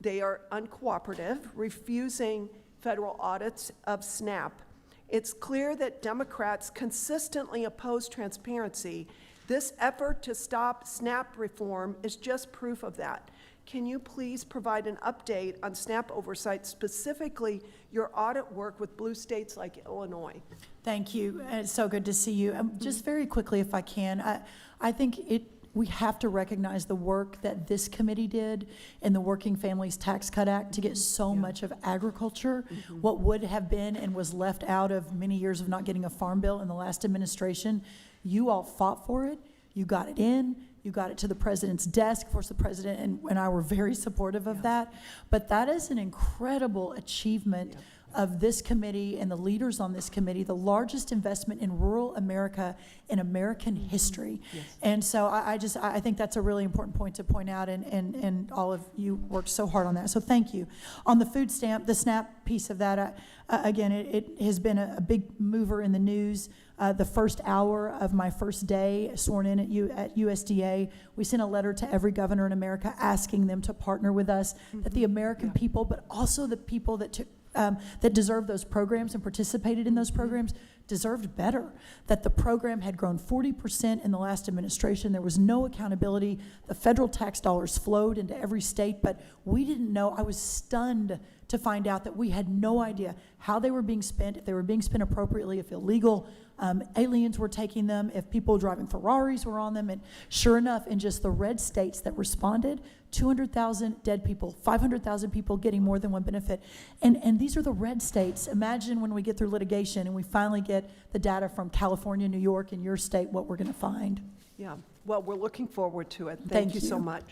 they are uncooperative, refusing federal audits of SNAP. It's clear that Democrats consistently oppose transparency. This effort to stop SNAP reform is just proof of that. Can you please provide an update on SNAP oversight, specifically your audit work with blue states like Illinois? Thank you. And it's so good to see you. Just very quickly, if I can, I think we have to recognize the work that this committee did in the Working Families Tax Cut Act to get so much of agriculture, what would have been and was left out of many years of not getting a farm bill in the last administration. You all fought for it. You got it in. You got it to the president's desk. Of course, the president and I were very supportive of that. But that is an incredible achievement of this committee and the leaders on this committee, the largest investment in rural America in American history. And so I think that's a really important point to point out, and all of you worked so hard on that. So thank you. On the food stamp, the SNAP piece of that, again, it has been a big mover in the news. The first hour of my first day sworn in at USDA, we sent a letter to every governor in America asking them to partner with us, that the American people, but also the people that took that deserved those programs and participated in those programs deserved better, that the program had grown 40% in the last administration. There was no accountability. The federal tax dollars flowed into every state, but we didn't know. I was stunned to find out that we had no idea how they were being spent, if they were being spent appropriately, if illegal aliens were taking them, if people driving Ferraris were on them. And sure enough, in just the red states that responded, 200,000 dead people, 500,000 people getting more than one benefit. And these are the red states. Imagine when we get through litigation and we finally get the data from California, New York, and your state, what we're going to find. Yeah, well, we're looking forward to it. Thank you so much.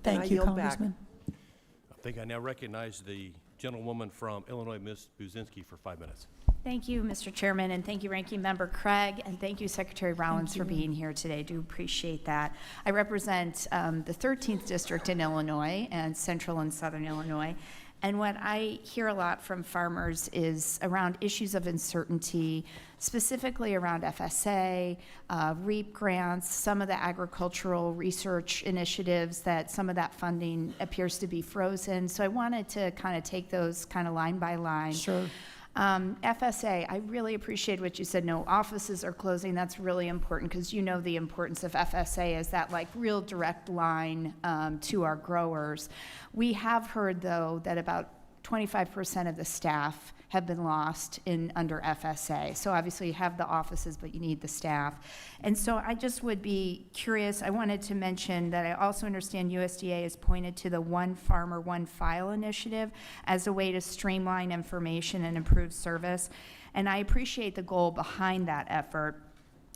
Thank you, Congressman. I think I now recognize the gentlewoman from Illinois, Ms. Buzinski, for 5 minutes. Thank you, Mr. Chairman, and thank you, Ranking Member Craig, and thank you, Secretary Rollins, for being here today. I do appreciate that. I represent the 13th District in Illinois and Central and Southern Illinois, and what I hear a lot from farmers is around issues of uncertainty, specifically around FSA, REAP grants, some of the agricultural research initiatives that some of that funding appears to be frozen. So I wanted to kind of take those kind of line by line. Sure. FSA, I really appreciate what you said. No offices are closing. That's really important because you know the importance of FSA as that like real direct line to our growers. We have heard though that about 25% of the staff have been lost under FSA. So obviously you have the offices, but you need the staff. And so I just would be curious, I wanted to mention that I also understand USDA has pointed to the One Farmer, One File initiative as a way to streamline information and improve service. And I appreciate the goal behind that effort.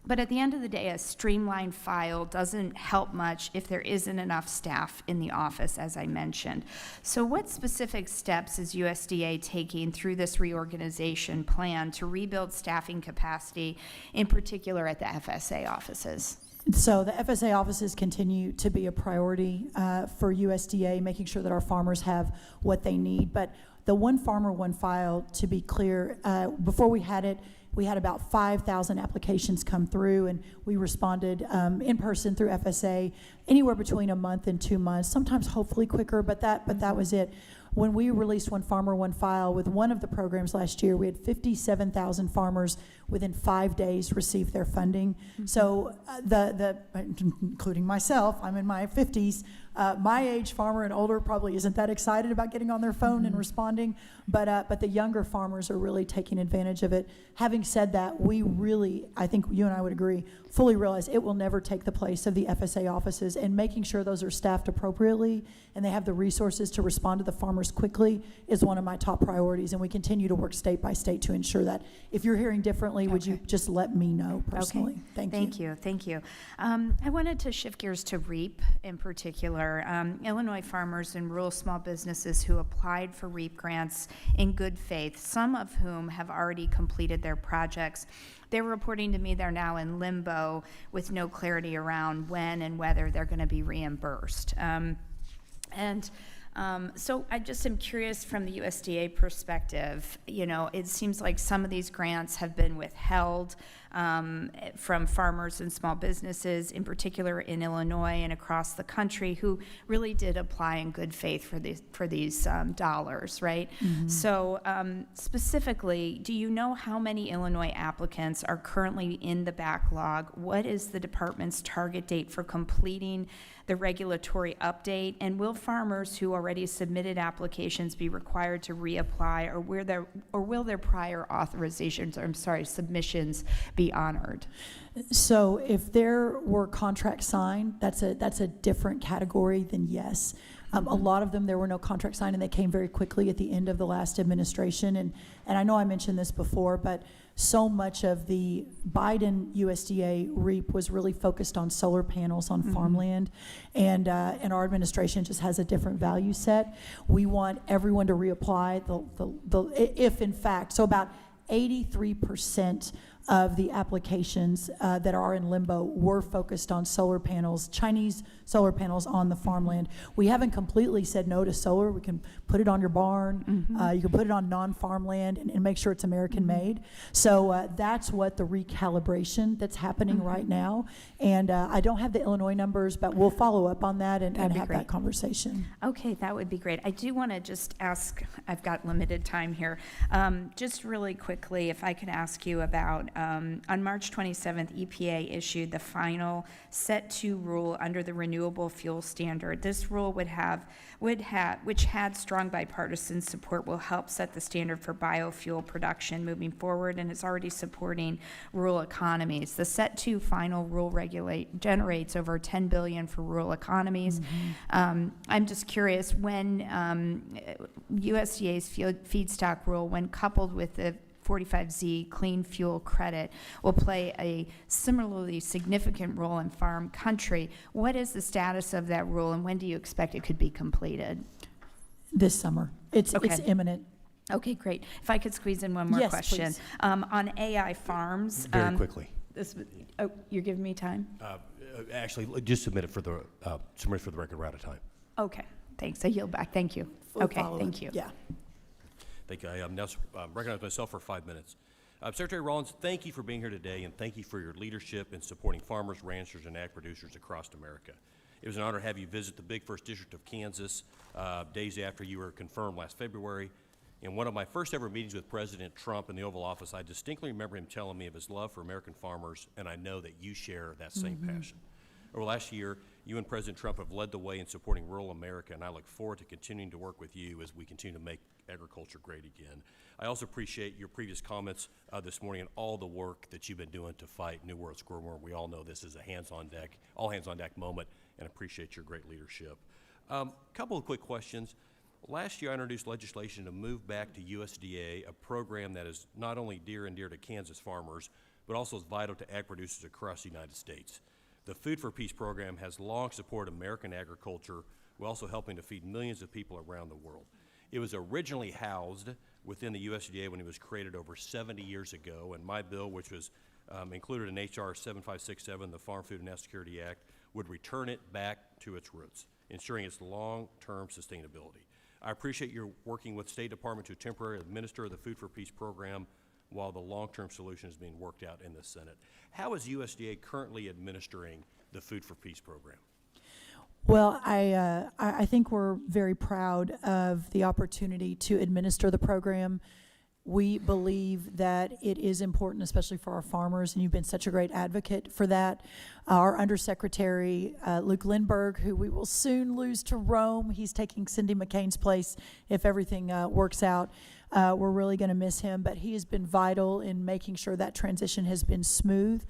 But at the end of the day, a streamlined file doesn't help much if there isn't enough staff in the office, as I mentioned. So what specific steps is USDA taking through this reorganization plan to rebuild staffing capacity, in particular at the FSA offices? So the FSA offices continue to be a priority for USDA, making sure that our farmers have what they need. But the One Farmer, One File, to be clear, before we had it, we had about 5,000 applications come through, and we responded in person through FSA anywhere between a month and 2 months, sometimes hopefully quicker, but that was it. When we released One Farmer, One File with one of the programs last year, we had 57,000 farmers within 5 days receive their funding. So including myself, I'm in my 50s, my age farmer and older probably isn't that excited about getting on their phone and responding, but the younger farmers are really taking advantage of it. Having said that, we really, I think you and I would agree, fully realize it will never take the place of the FSA offices, and making sure those are staffed appropriately and they have the resources to respond to the farmers quickly is one of my top priorities, and we continue to work state by state to ensure that. If you're hearing differently, would you just let me know personally? Okay. Thank you. Thank you. I wanted to shift gears to REAP in particular. Illinois farmers and rural small businesses who applied for REAP grants in good faith, some of whom have already completed their projects. They're reporting to me they're now in limbo with no clarity around when and whether they're going to be reimbursed. So I just am curious from the USDA perspective, it seems like some of these grants have been withheld from farmers and small businesses, in particular in Illinois and across the country, who really did apply in good faith for these dollars, right? Mm-hmm. So specifically, do you know how many Illinois applicants are currently in the backlog? What is the department's target date for completing the regulatory update? And will farmers who already submitted applications be required to reapply, or will their prior submissions be honored? So if there were contracts signed, that's a different category than yes. A lot of them, there were no contracts signed, and they came very quickly at the end of the last administration. And I know I mentioned this before, but so much of the Biden USDA REAP was really focused on solar panels on farmland, and our administration just has a different value set. We want everyone to reapply. If in fact, so about 83% of the applications that are in limbo were focused on solar panels, Chinese solar panels on the farmland. We haven't completely said no to solar. We can put it on your barn. You can put it on non-farmland and make sure it's American-made. So that's what the recalibration that's happening right now. And I don't have the Illinois numbers, but we'll follow up on that and have that conversation. Okay, that would be great. I do want to just ask, I've got limited time here, just really quickly, if I could ask you about, on March 27th, EPA issued the final Set 2 rule under the Renewable Fuel Standard. This rule which had strong bipartisan support, will help set the standard for biofuel production moving forward, and is already supporting rural economies. The Set 2 final rule generates over $10 billion for rural economies. I'm just curious, when USDA's feedstock rule, when coupled with the 45Z clean fuel credit, will play a similarly significant role in farm country. What is the status of that rule, and when do you expect it could be completed? This summer. It's imminent. Okay, great. If I could squeeze in one more question. Please. On AI farms. Very quickly. You're giving me time? Actually, just submit it for the record. We're out of time. Okay, thanks. I yield back. Thank you. Okay, thank you. Yeah. Thank you. I now recognize myself for 5 minutes. Secretary Rollins, thank you for being here today, and thank you for your leadership in supporting farmers, ranchers, and ag producers across America. It was an honor to have you visit the big 1st District of Kansas days after you were confirmed last February. In one of my first ever meetings with President Trump in the Oval Office, I distinctly remember him telling me of his love for American farmers, and I know that you share that same passion. Over the last year, you and President Trump have led the way in supporting rural America, and I look forward to continuing to work with you as we continue to make agriculture great again. I also appreciate your previous comments this morning and all the work that you've been doing to fight New World Screwworm. We all know this is a all hands on deck moment, and appreciate your great leadership. Couple of quick questions. Last year, I introduced legislation to move back to USDA, a program that is not only dear and dear to Kansas farmers, but also is vital to ag producers across the United States. The Food for Peace program has long supported American agriculture while also helping to feed millions of people around the world. It was originally housed within the USDA when it was created over 70 years ago, and my bill, which was included in H.R. 7567, the Farm, Food, and National Security Act, would return it back to its roots, ensuring its long-term sustainability. I appreciate your working with State Department to temporarily administer the Food for Peace program while the long-term solution is being worked out in the Senate. How is USDA currently administering the Food for Peace program? Well, I think we're very proud of the opportunity to administer the program. We believe that it is important, especially for our farmers, and you've been such a great advocate for that. Our Undersecretary, Luke Lindbergh, who we will soon lose to Rome, he's taking Cindy McCain's place if everything works out. We're really going to miss him, but he has been vital in making sure that transition has been smooth.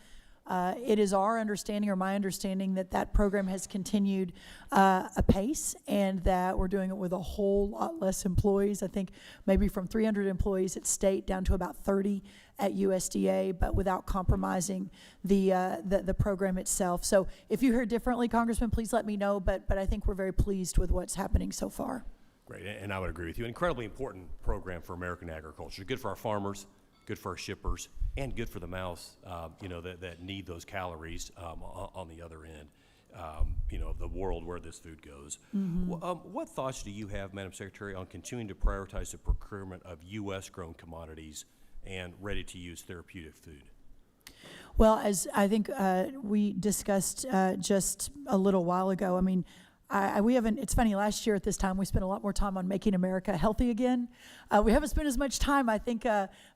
It is our understanding, or my understanding, that that program has continued apace, and that we're doing it with a whole lot less employees. I think maybe from 300 employees at state down to about 30 at USDA, but without compromising the program itself. So if you hear differently, Congressman, please let me know, but I think we're very pleased with what's happening so far. Great, and I would agree with you. An incredibly important program for American agriculture. Good for our farmers, good for our shippers, and good for the mouths, that need those calories on the other end, of the world where this food goes. Mm-hmm. What thoughts do you have, Madam Secretary, on continuing to prioritize the procurement of U.S.-grown commodities and ready-to-use therapeutic food? Well, as I think we discussed just a little while ago, I mean, we haven't, it's funny, last year at this time, we spent a lot more time on making America healthy again. We haven't spent as much time. I think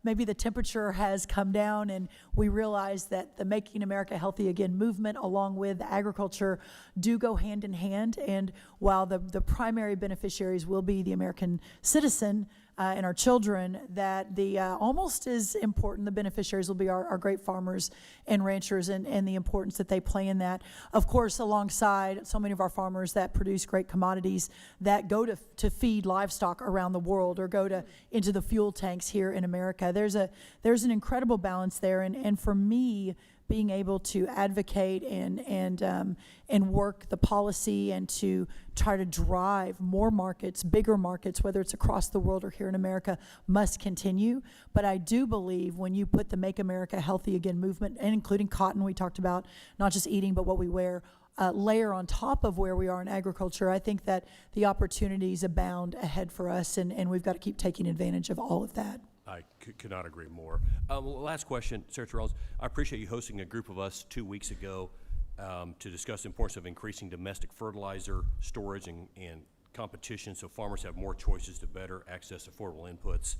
maybe the temperature has come down, and we realize that the Making America Healthy Again movement, along with agriculture, do go hand in hand. And while the primary beneficiaries will be the American citizen, and our children, that the almost as important, the beneficiaries will be our great farmers and ranchers, and the importance that they play in that. Of course, alongside so many of our farmers that produce great commodities that go to feed livestock around the world, or go into the fuel tanks here in America. There's an incredible balance there, and for me, being able to advocate and work the policy and to try to drive more markets, bigger markets, whether it's across the world or here in America, must continue. But I do believe when you put the Make America Healthy Again movement, and including cotton, we talked about not just eating but what we wear, layer on top of where we are in agriculture, I think that the opportunities abound ahead for us, and we've got to keep taking advantage of all of that. I could not agree more. Last question, Secretary Rollins. I appreciate you hosting a group of us 2 weeks ago to discuss the importance of increasing domestic fertilizer storage and competition, so farmers have more choices to better access affordable inputs.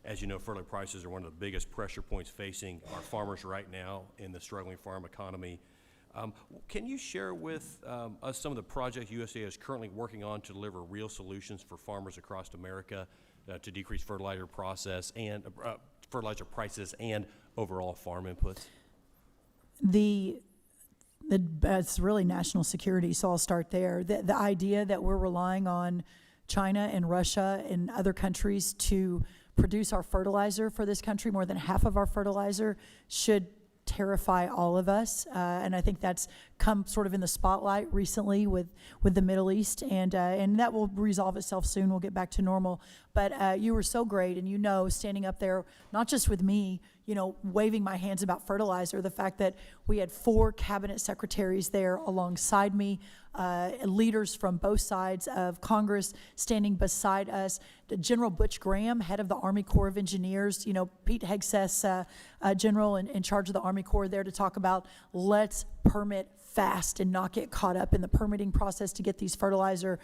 As you know, fertilizer prices are one of the biggest pressure points facing our farmers right now in the struggling farm economy. Can you share with us some of the projects USDA is currently working on to deliver real solutions for farmers across America to decrease fertilizer prices and overall farm inputs? It's really national security, so I'll start there. The idea that we're relying on China and Russia and other countries to produce our fertilizer for this country, more than half of our fertilizer, should terrify all of us, and I think that's come sort of in the spotlight recently with the Middle East, and that will resolve itself soon. We'll get back to normal. But you were so great, and standing up there, not just with me, waving my hands about fertilizer, the fact that we had 4 cabinet secretaries there alongside me, leaders from both sides of Congress standing beside us. General Butch Graham, head of the Army Corps of Engineers, Pete Hegseth, general in charge of the Army Corps, there to talk about let's permit fast and not get caught up in the permitting process to get these fertilizer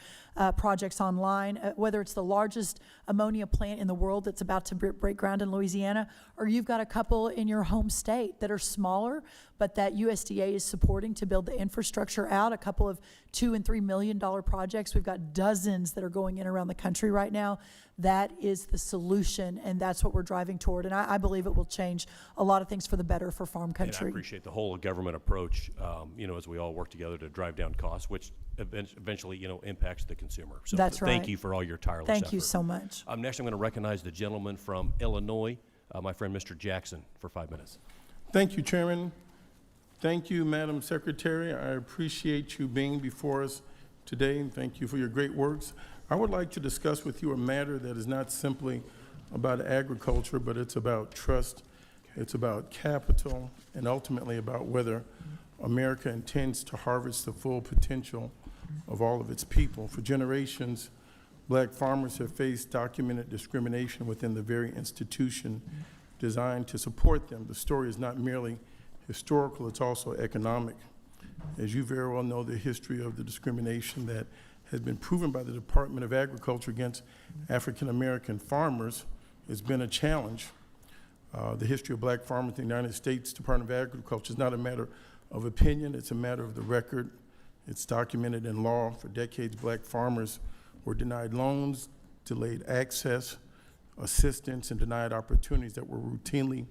projects online, whether it's the largest ammonia plant in the world that's about to break ground in Louisiana, or you've got a couple in your home state that are smaller, but that USDA is supporting to build the infrastructure out, a couple of $2 and $3 million projects. We've got dozens that are going in around the country right now. That is the solution, and that's what we're driving toward. And I believe it will change a lot of things for the better for farm country. And I appreciate the whole government approach, as we all work together to drive down costs, which eventually, impacts the consumer. So that's right. Thank you for all your tireless effort. Thank you so much. Next, I'm going to recognize the gentleman from Illinois, my friend Mr. Jackson, for 5 minutes. Thank you, Chairman. Thank you, Madam Secretary. I appreciate you being before us today, and thank you for your great works. I would like to discuss with you a matter that is not simply about agriculture, but it's about trust, it's about capital, and ultimately about whether America intends to harvest the full potential of all of its people. For generations, black farmers have faced documented discrimination within the very institution designed to support them. The story is not merely historical, it's also economic. As you very well know, the history of the discrimination that has been proven by the Department of Agriculture against African-American farmers has been a challenge. The history of black farmers in the United States Department of Agriculture is not a matter of opinion, it's a matter of the record. It's documented in law. For decades, black farmers were denied loans, delayed access, assistance, and denied opportunities that were routinely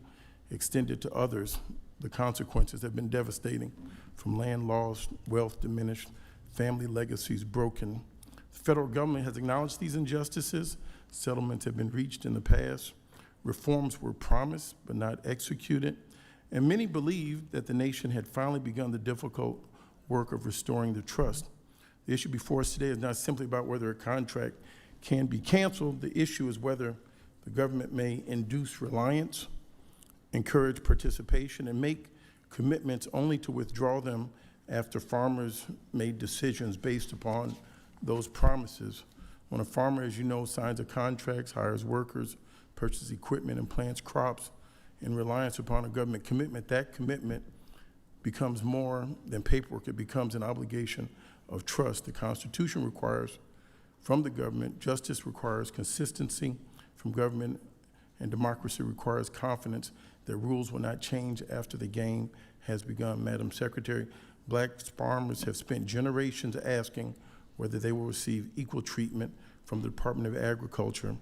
extended to others. The consequences have been devastating, from land lost, wealth diminished, family legacies broken. The federal government has acknowledged these injustices. Settlements have been reached in the past. Reforms were promised but not executed. And many believed that the nation had finally begun the difficult work of restoring the trust. The issue before us today is not simply about whether a contract can be canceled. The issue is whether the government may induce reliance, encourage participation, and make commitments only to withdraw them after farmers made decisions based upon those promises. When a farmer, as you know, signs a contract, hires workers, purchases equipment, and plants crops in reliance upon a government commitment, that commitment becomes more than paperwork. It becomes an obligation of trust. The Constitution requires from the government, justice requires consistency from government, and democracy requires confidence that rules will not change after the game has begun. Madam Secretary, black farmers have spent generations asking whether they will receive equal treatment from the Department of Agriculture.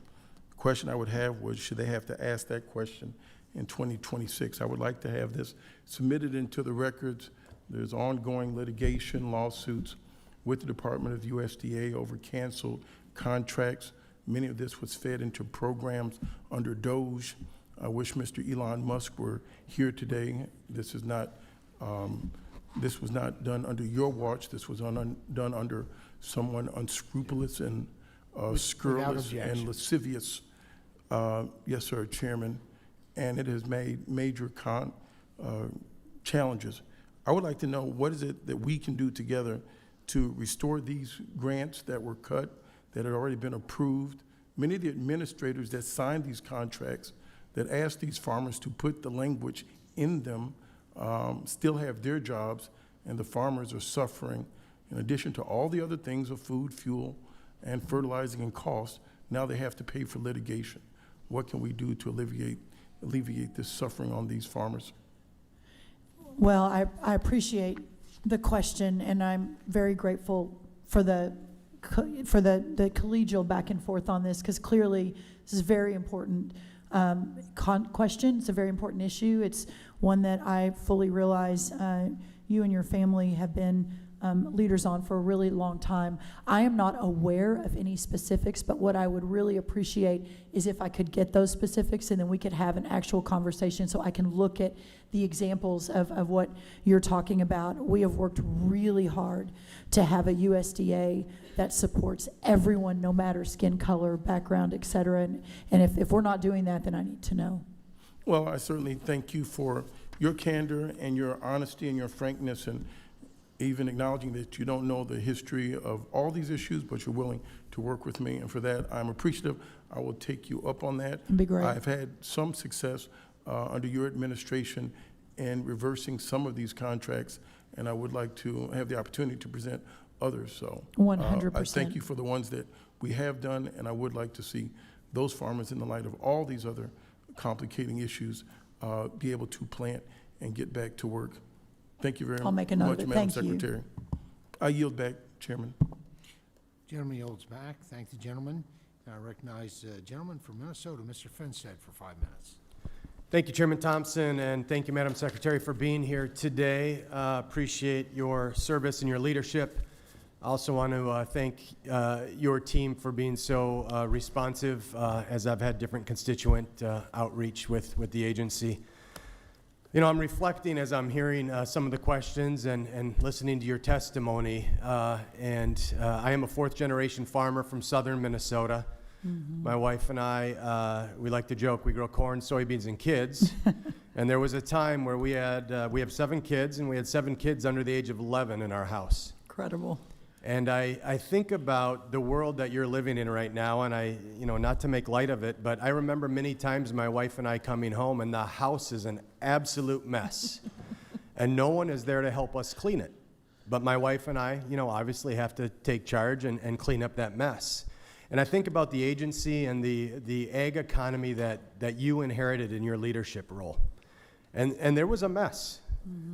The question I would have was, should they have to ask that question in 2026? I would like to have this submitted into the records. There's ongoing litigation, lawsuits with the Department of the USDA over canceled contracts. Many of this was fed into programs under DOGE. I wish Mr. Elon Musk were here today. This was not done under your watch. This was done under someone unscrupulous and scurrilous and lascivious. Yes, sir, Chairman. And it has made major challenges. I would like to know, what is it that we can do together to restore these grants that were cut, that had already been approved? Many of the administrators that signed these contracts, that asked these farmers to put the language in them, still have their jobs, and the farmers are suffering. In addition to all the other things of food, fuel, and fertilizing and costs, now they have to pay for litigation. What can we do to alleviate this suffering on these farmers? Well, I appreciate the question, and I'm very grateful for the collegial back and forth on this, because clearly this is a very important question. It's a very important issue. It's one that I fully realize you and your family have been leaders on for a really long time. I am not aware of any specifics, but what I would really appreciate is if I could get those specifics, and then we could have an actual conversation so I can look at the examples of what you're talking about. We have worked really hard to have a USDA that supports everyone, no matter skin color, background, et cetera. And if we're not doing that, then I need to know. Well, I certainly thank you for your candor and your honesty and your frankness, and even acknowledging that you don't know the history of all these issues, but you're willing to work with me. And for that, I'm appreciative. I will take you up on that. That'd be great. I've had some success under your administration in reversing some of these contracts, and I would like to have the opportunity to present others. So 100%. I thank you for the ones that we have done, and I would like to see those farmers, in the light of all these other complicating issues, be able to plant and get back to work. Thank you very much. I'll make a note of it. Madam Thank you. Secretary. I yield back, Chairman. Gentleman yields back. Thank the gentleman. I recognize the gentleman from Minnesota, Mr. Finstead, for 5 minutes. Thank you, Chairman Thompson, and thank you, Madam Secretary, for being here today. Appreciate your service and your leadership. I also want to thank your team for being so responsive as I've had different constituent outreach with the agency. You know, I'm reflecting as I'm hearing some of the questions and listening to your testimony. I am a fourth-generation farmer from southern Minnesota. My wife and I, we like to joke, we grow corn, soybeans, and kids. And there was a time where we have 7 kids, and we had 7 kids under the age of 11 in our house. Incredible. And I think about the world that you're living in right now, and not to make light of it, but I remember many times my wife and I coming home, and the house is an absolute mess. And no one is there to help us clean it. But my wife and I, obviously have to take charge and clean up that mess. And I think about the agency and the ag economy that you inherited in your leadership role. And there was a mess.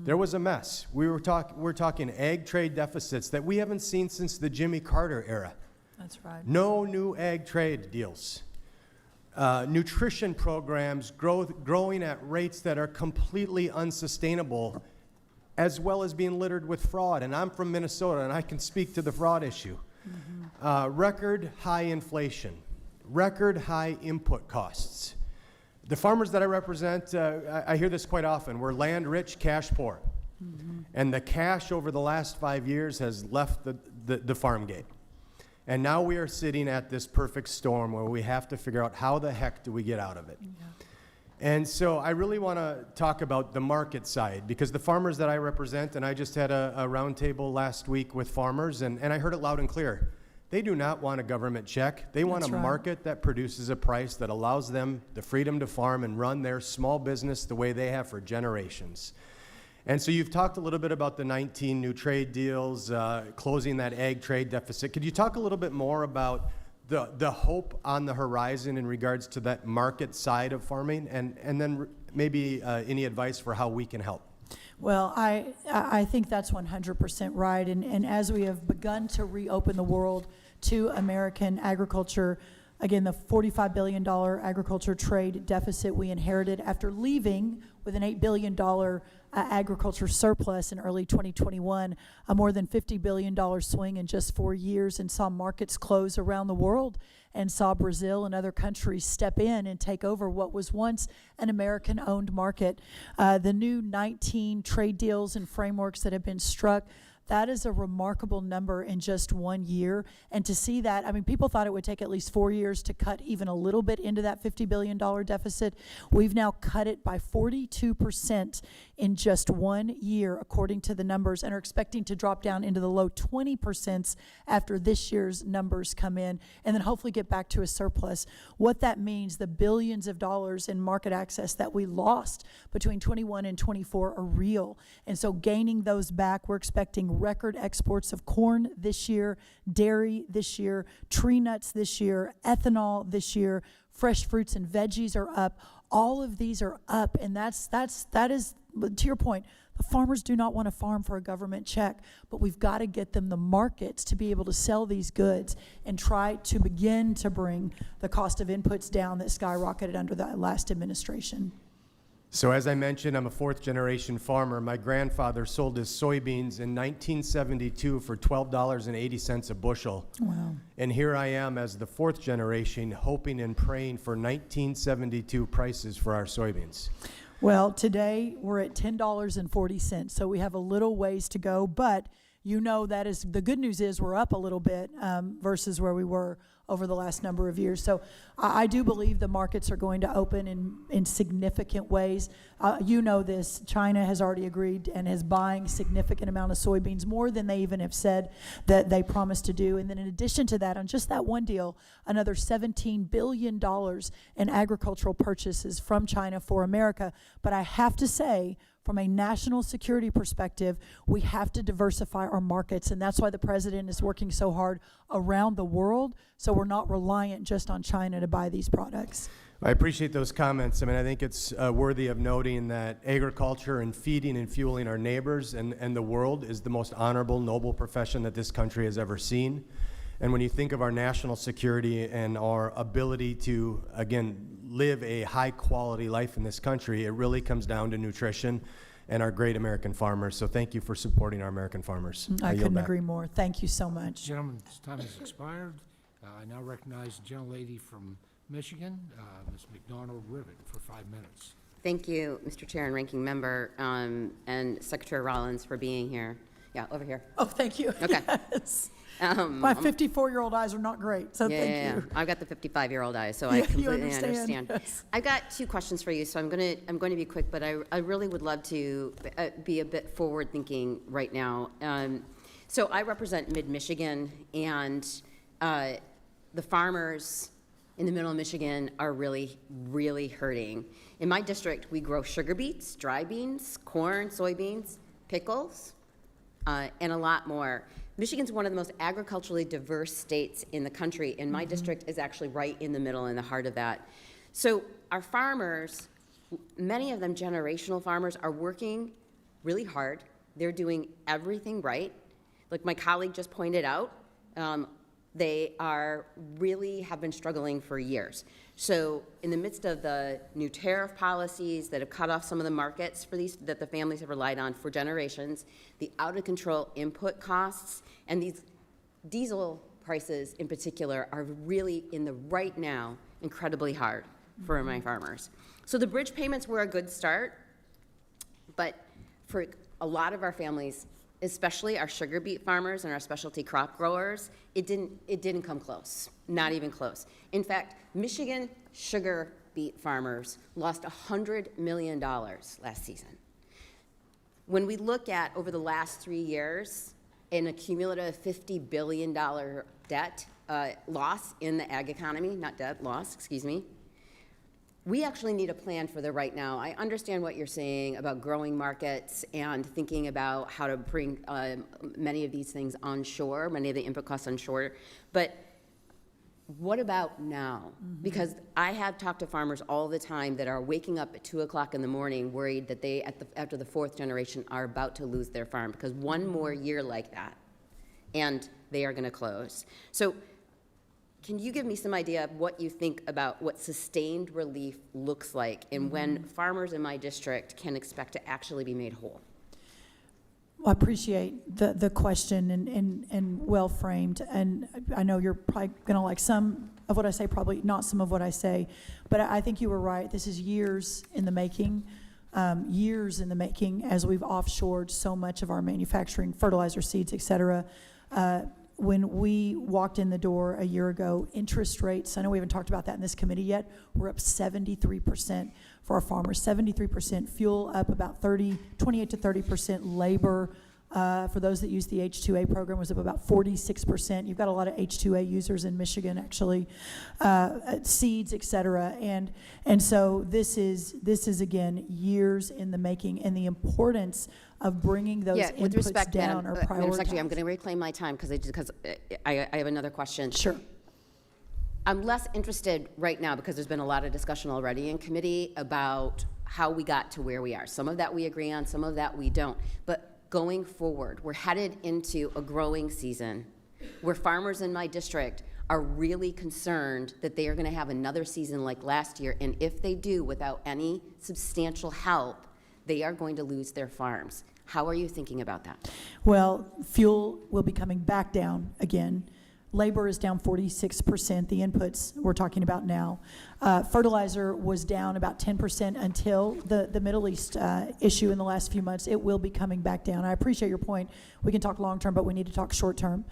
There was a mess. We're talking ag trade deficits that we haven't seen since the Jimmy Carter era. That's right. No new ag trade deals. Nutrition programs growing at rates that are completely unsustainable, as well as being littered with fraud. And I'm from Minnesota, and I can speak to the fraud issue. Record high inflation, record high input costs. The farmers that I represent, I hear this quite often, we're land rich, cash poor. And the cash over the last 5 years has left the farm gate. And now we are sitting at this perfect storm where we have to figure out how the heck do we get out of it. And so I really want to talk about the market side, because the farmers that I represent, and I just had a roundtable last week with farmers, and I heard it loud and clear. They do not want a government check. They want a market that produces a price that allows them the freedom to farm and run their small business the way they have for generations. And so you've talked a little bit about the 19 new trade deals, closing that ag trade deficit. Could you talk a little bit more about the hope on the horizon in regards to that market side of farming, and then maybe any advice for how we can help? Well, I think that's 100% right. And as we have begun to reopen the world to American agriculture, again, the $45 billion agriculture trade deficit we inherited after leaving with an $8 billion agriculture surplus in early 2021, a more than $50 billion swing in just 4 years, and saw markets close around the world, and saw Brazil and other countries step in and take over what was once an American-owned market. The new 19 trade deals and frameworks that have been struck, that is a remarkable number in just 1 year. And to see that, I mean, people thought it would take at least 4 years to cut even a little bit into that $50 billion deficit. We've now cut it by 42% in just 1 year, according to the numbers, and are expecting to drop down into the low 20% after this year's numbers come in, and then hopefully get back to a surplus. What that means, the billions of dollars in market access that we lost between 21 and 24 are real. And so gaining those back, we're expecting record exports of corn this year, dairy this year, tree nuts this year, ethanol this year, fresh fruits and veggies are up. All of these are up, and that is, to your point, the farmers do not want to farm for a government check, but we've got to get them the markets to be able to sell these goods and try to begin to bring the cost of inputs down that skyrocketed under the last administration. So as I mentioned, I'm a fourth-generation farmer. My grandfather sold his soybeans in 1972 for $12.80 a bushel. Wow. And here I am as the fourth generation hoping and praying for 1972 prices for our soybeans. Well, today we're at $10.40, so we have a little ways to go, but you know that is, the good news is we're up a little bit versus where we were over the last number of years. So I do believe the markets are going to open in significant ways. You know this, China has already agreed and is buying significant amount of soybeans, more than they even have said that they promised to do. And then in addition to that, on just that one deal, another $17 billion in agricultural purchases from China for America. But I have to say, from a national security perspective, we have to diversify our markets, and that's why the president is working so hard around the world, so we're not reliant just on China to buy these products. I appreciate those comments. I mean, I think it's worthy of noting that agriculture and feeding and fueling our neighbors and the world is the most honorable, noble profession that this country has ever seen. And when you think of our national security and our ability to, again, live a high-quality life in this country, it really comes down to nutrition and our great American farmers. So thank you for supporting our American farmers. I couldn't agree more. Thank you so much. Gentleman's time has expired. I now recognize the gentlelady from Michigan, Ms. McDonald Rivet, for 5 minutes. Thank you, Mr. Chair and Ranking Member, and Secretary Rollins for being here. Yeah, over here. Oh, thank you. Okay. Yes. My 54-year-old eyes are not great, so thank you. I've got the 55-year-old eye, so I Yeah, you completely understand, yes. I've got 2 questions for you, so I'm going to be quick, but I really would love to be a bit forward-thinking right now. So I represent Mid-Michigan, and the farmers in the middle of Michigan are really, really hurting. In my district, we grow sugar beets, dry beans, corn, soybeans, pickles, and a lot more. Michigan's one of the most agriculturally diverse states in the country, and my district is actually right in the middle, in the heart of that. So our farmers, many of them generational farmers, are working really hard. They're doing everything right. Like my colleague just pointed out, they have been struggling for years. So in the midst of the new tariff policies that have cut off some of the markets for these that the families have relied on for generations, the out-of-control input costs, and these diesel prices in particular are really, right now, incredibly hard for my farmers. So the bridge payments were a good start, but for a lot of our families, especially our sugar beet farmers and our specialty crop growers, it didn't come close, not even close. In fact, Michigan sugar beet farmers lost $100 million last season. When we look at over the last 3 years, an accumulative $50 billion debt loss in the ag economy, not debt, loss, excuse me, we actually need a plan for the right now. I understand what you're saying about growing markets and thinking about how to bring many of these things onshore, many of the input costs onshore, but what about now? Because I have talked to farmers all the time that are waking up at 2 o'clock in the morning worried that they, after the 4th generation, are about to lose their farm because one more year like that, and they are gonna close. So can you give me some idea of what you think about what sustained relief looks like and when farmers in my district can expect to actually be made whole? Well, I appreciate the question and well framed, and I know you're probably gonna like some of what I say, probably not some of what I say, but I think you were right. This is years in the making, as we've offshored so much of our manufacturing, fertilizer, seeds, et cetera. When we walked in the door a year ago, interest rates, I know we haven't talked about that in this committee yet, we're up 73% for our farmers, 73%, fuel up about 28 to 30%, labor, for those that use the H-2A program, was up about 46%. You've got a lot of H-2A users in Michigan, actually, seeds, et cetera. And so this is again, years in the making, and the importance of bringing those with inputs respect, down Madam, or prioritized. Madam Secretary, I'm going to reclaim my time because I have another question. Sure. I'm less interested right now because there's been a lot of discussion already in committee about how we got to where we are. Some of that we agree on, some of that we don't. But going forward, we're headed into a growing season where farmers in my district are really concerned that they are going to have another season like last year, and if they do without any substantial help, they are going to lose their farms. How are you thinking about that? Well, fuel will be coming back down again. Labor is down 46%, the inputs we're talking about now. Fertilizer was down about 10% until the Middle East issue in the last few months. It will be coming back down. I appreciate your point. We can talk long-term, but we need to talk short-term.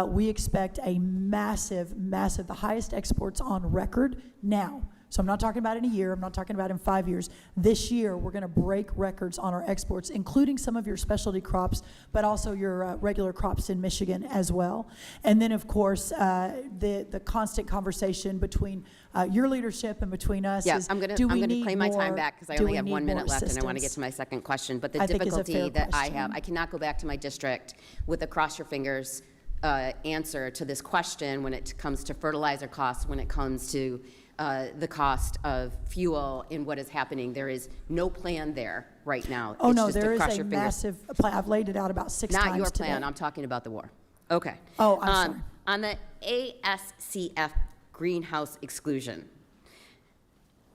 We expect a massive, the highest exports on record now. So I'm not talking about in a year, I'm not talking about in 5 years. This year, we're gonna break records on our exports, including some of your specialty crops, but also your regular crops in Michigan as well. And then, of course, the constant conversation between your leadership and between us is, I'm gonna claim my time back because I only have 1 minute left and I want to get to my second question. But the difficulty that I have, I cannot go back to my district with a cross your fingers answer to this question when it comes to fertilizer costs, when it comes to the cost of fuel and what is happening. There is no plan there right now. Oh, it's no, just there is cross a your fingers. massive plan. I've laid it out about 6 times Not your plan. today. I'm talking about the war. Okay. Oh, I'm sorry. On the ASCF greenhouse exclusion,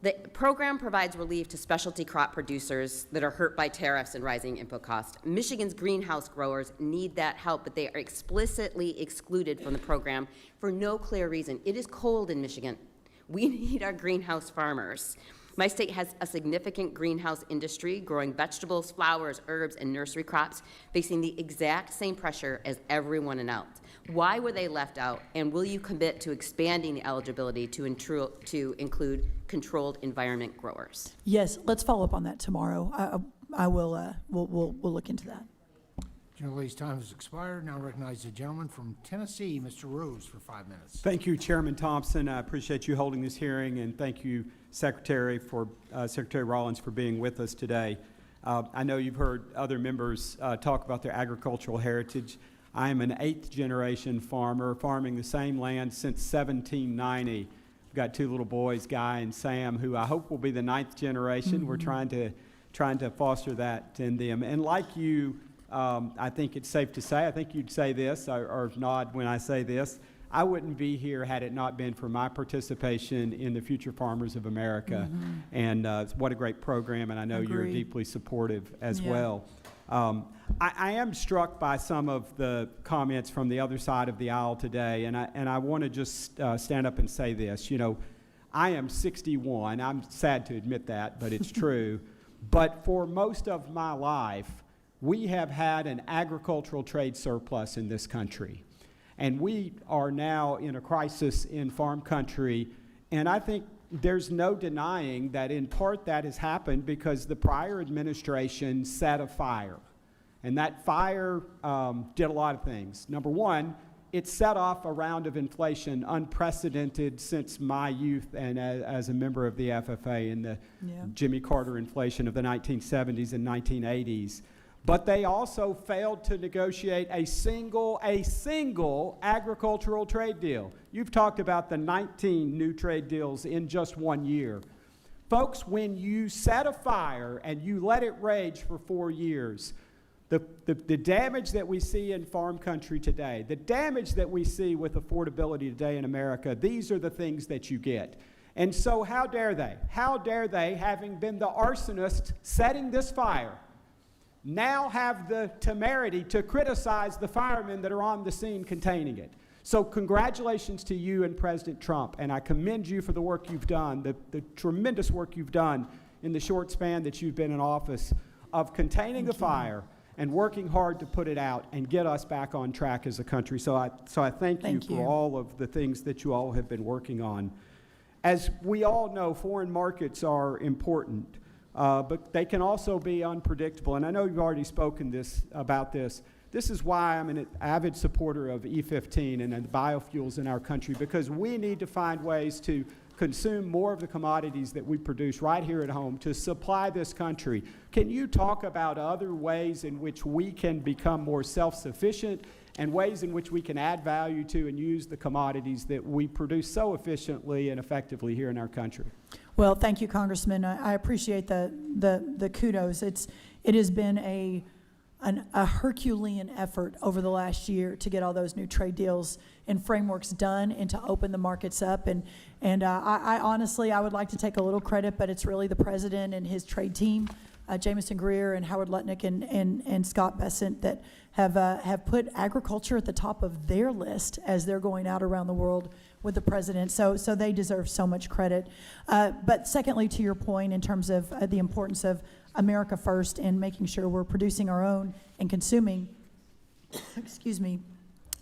the program provides relief to specialty crop producers that are hurt by tariffs and rising input costs. Michigan's greenhouse growers need that help, but they are explicitly excluded from the program for no clear reason. It is cold in Michigan. We need our greenhouse farmers. My state has a significant greenhouse industry growing vegetables, flowers, herbs, and nursery crops, facing the exact same pressure as everyone else. Why were they left out, and will you commit to expanding the eligibility to include controlled environment growers? Yes, let's follow up on that tomorrow. I will, we'll look into that. Gentlelady's time has expired. Now recognize the gentleman from Tennessee, Mr. Rose, for 5 minutes. Thank you, Chairman Thompson. I appreciate you holding this hearing, and thank you, Secretary Rollins, for being with us today. I know you've heard other members talk about their agricultural heritage. I am an 8th-generation farmer, farming the same land since 1790. We've got 2 little boys, Guy and Sam, who I hope will be the 9th generation. We're trying to foster that in them. And like you, I think it's safe to say, I think you'd say this, or nod when I say this, I wouldn't be here had it not been for my participation in the Future Farmers of America. And what a great program, and I know you're deeply supportive as well. I am struck by some of the comments from the other side of the aisle today, and I want to just stand up and say this. You know, I am 61. I'm sad to admit that, but it's true. But for most of my life, we have had an agricultural trade surplus in this country. And we are now in a crisis in farm country, and I think there's no denying that in part that has happened because the prior administration set a fire. And that fire did a lot of things. Number one, it set off a round of inflation unprecedented since my youth and as a member of the FFA in the Jimmy Carter inflation of the 1970s and 1980s. But they also failed to negotiate a single agricultural trade deal. You've talked about the 19 new trade deals in just 1 year. Folks, when you set a fire and you let it rage for 4 years, the damage that we see in farm country today, the damage that we see with affordability today in America, these are the things that you get. And so how dare they? How dare they, having been the arsonist setting this fire, now have the temerity to criticize the firemen that are on the scene containing it. So congratulations to you and President Trump, and I commend you for the work you've done, the tremendous work you've done in the short span that you've been in office of containing the fire and working hard to put it out and get us back on track as a country. So I thank you for all of the things that you all have been working on. As we all know, foreign markets are important. But they can also be unpredictable. And I know you've already spoken about this. This is why I'm an avid supporter of E15 and the biofuels in our country, because we need to find ways to consume more of the commodities that we produce right here at home to supply this country. Can you talk about other ways in which we can become more self-sufficient and ways in which we can add value to and use the commodities that we produce so efficiently and effectively here in our country? Well, thank you, Congressman. I appreciate the kudos. It has been a Herculean effort over the last year to get all those new trade deals and frameworks done and to open the markets up. And I honestly, I would like to take a little credit, but it's really the president and his trade team, Jamison Greer and Howard Lutnick and Scott Bessent, that have put agriculture at the top of their list as they're going out around the world with the president. So they deserve so much credit. But secondly, to your point in terms of the importance of America first and making sure we're producing our own and consuming, excuse me,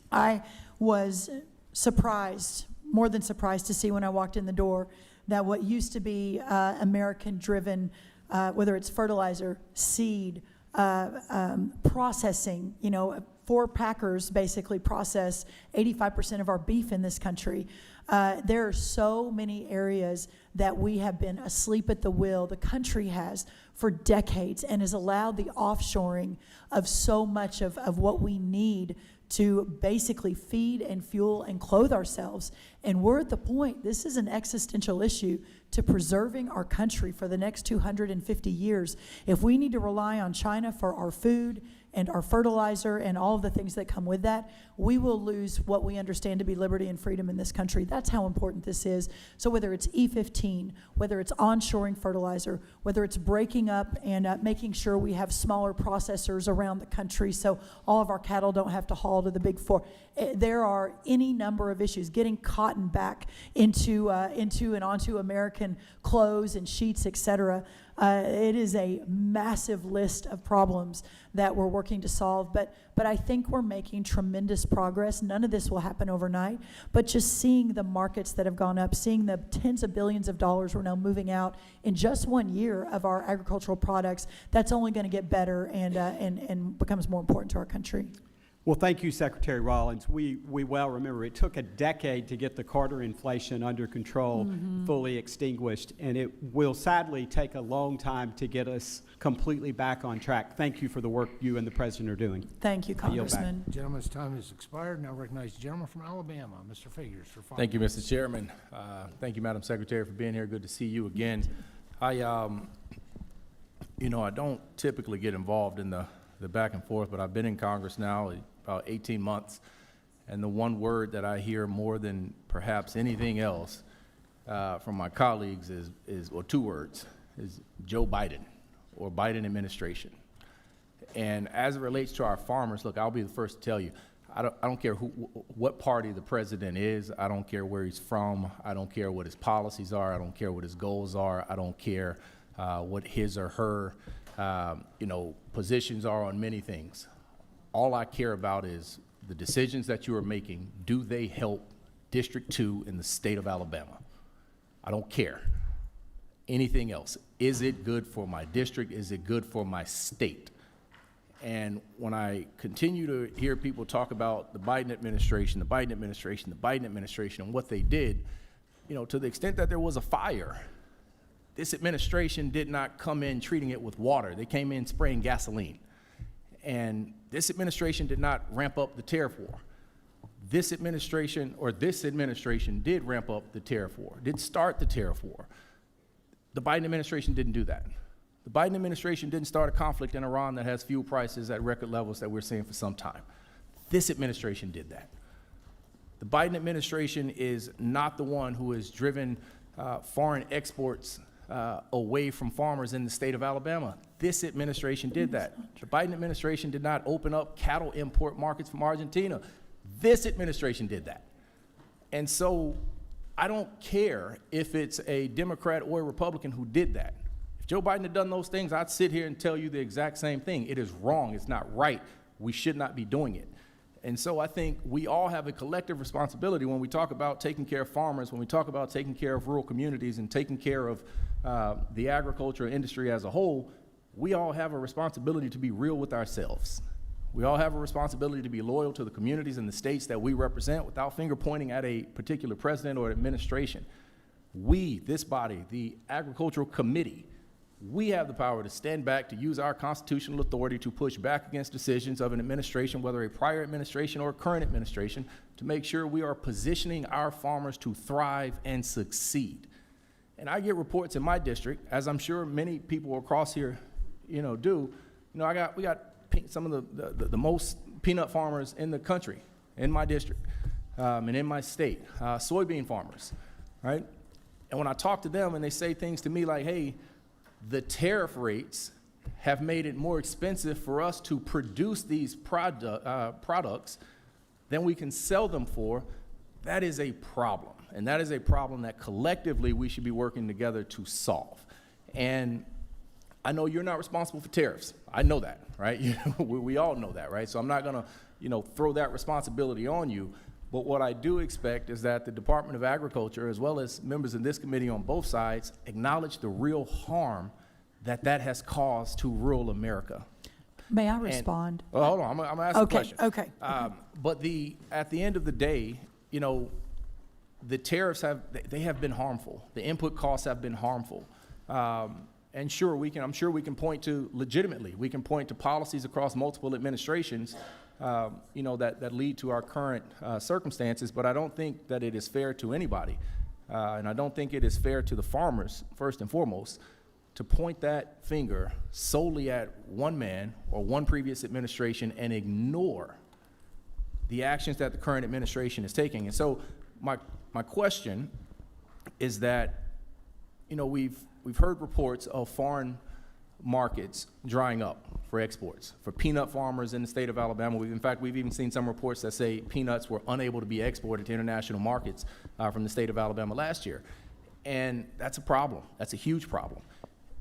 I was surprised, more than surprised to see when I walked in the door that what used to be American-driven, whether it's fertilizer, seed, processing, 4 packers basically process 85% of our beef in this country. There are so many areas that we have been asleep at the wheel, the country has, for decades, and has allowed the offshoring of so much of what we need to basically feed and fuel and clothe ourselves. And we're at the point, this is an existential issue to preserving our country for the next 250 years. If we need to rely on China for our food and our fertilizer and all of the things that come with that, we will lose what we understand to be liberty and freedom in this country. That's how important this is. So whether it's E15, whether it's onshoring fertilizer, whether it's breaking up and making sure we have smaller processors around the country so all of our cattle don't have to haul to the big four, there are any number of issues. Getting cotton back into and onto American clothes and sheets, et cetera. It is a massive list of problems that we're working to solve, but I think we're making tremendous progress. None of this will happen overnight, but just seeing the markets that have gone up, seeing the tens of billions of dollars we're now moving out in just 1 year of our agricultural products, that's only going to get better and becomes more important to our country. Well, thank you, Secretary Rollins. We well remember it took a decade to get the Carter inflation under control, fully extinguished, and it will sadly take a long time to get us completely back on track. Thank you for the work you and the President are doing. Thank you, I yield back. Congressman. Gentleman's time has expired. Now recognize the gentleman from Alabama, Mr. Figures, for 5 Thank you, Mr. Chairman. Thank you, Madam Secretary, for being here. Good to see you again. I don't typically get involved in the back and forth, but I've been in Congress now about 18 months, and the one word that I hear more than perhaps anything else from my colleagues is or two words, is Joe Biden or Biden administration. And as it relates to our farmers, look, I'll be the first to tell you, I don't care what party the president is. I don't care where he's from. I don't care what his policies are. I don't care what his goals are. I don't care what his or her positions are on many things. All I care about is the decisions that you are making. Do they help District 2 in the state of Alabama? I don't care anything else. Is it good for my district? Is it good for my state? And when I continue to hear people talk about the Biden administration, the Biden administration, the Biden administration, and what they did, to the extent that there was a fire, this administration did not come in treating it with water. They came in spraying gasoline. And this administration did not ramp up the tariff war. This administration did ramp up the tariff war, did start the tariff war. The Biden administration didn't do that. The Biden administration didn't start a conflict in Iran that has fuel prices at record levels that we're seeing for some time. This administration did that. The Biden administration is not the one who has driven foreign exports away from farmers in the state of Alabama. This administration did that. The Biden administration did not open up cattle import markets from Argentina. This administration did that. And so I don't care if it's a Democrat or a Republican who did that. If Joe Biden had done those things, I'd sit here and tell you the exact same thing. It is wrong. It's not right. We should not be doing it. And so I think we all have a collective responsibility when we talk about taking care of farmers, when we talk about taking care of rural communities and taking care of the agriculture industry as a whole. We all have a responsibility to be real with ourselves. We all have a responsibility to be loyal to the communities and the states that we represent without finger pointing at a particular president or administration. We, this body, the Agricultural Committee, we have the power to stand back, to use our constitutional authority to push back against decisions of an administration, whether a prior administration or a current administration, to make sure we are positioning our farmers to thrive and succeed. And I get reports in my district, as I'm sure many people across here, do. We got some of the most peanut farmers in the country, in my district, and in my state, soybean farmers, right? And when I talk to them and they say things to me like, hey, the tariff rates have made it more expensive for us to produce these products than we can sell them for, that is a problem. And that is a problem that collectively we should be working together to solve. And I know you're not responsible for tariffs. I know that, right? We all know that, right? So I'm not going to, throw that responsibility on you. But what I do expect is that the Department of Agriculture, as well as members in this committee on both sides, acknowledge the real harm that has caused to rural America. May I respond? Well, hold on, I'm going to ask a question. Okay. But at the end of the day, the tariffs have been harmful. The input costs have been harmful. And sure, I'm sure we can point to policies across multiple administrations, that lead to our current circumstances, but I don't think that it is fair to anybody. And I don't think it is fair to the farmers, first and foremost, to point that finger solely at one man or one previous administration and ignore the actions that the current administration is taking. And so my question is that, you know, we've heard reports of foreign markets drying up for exports, for peanut farmers in the state of Alabama. In fact, we've even seen some reports that say peanuts were unable to be exported to international markets from the state of Alabama last year. And that's a problem. That's a huge problem.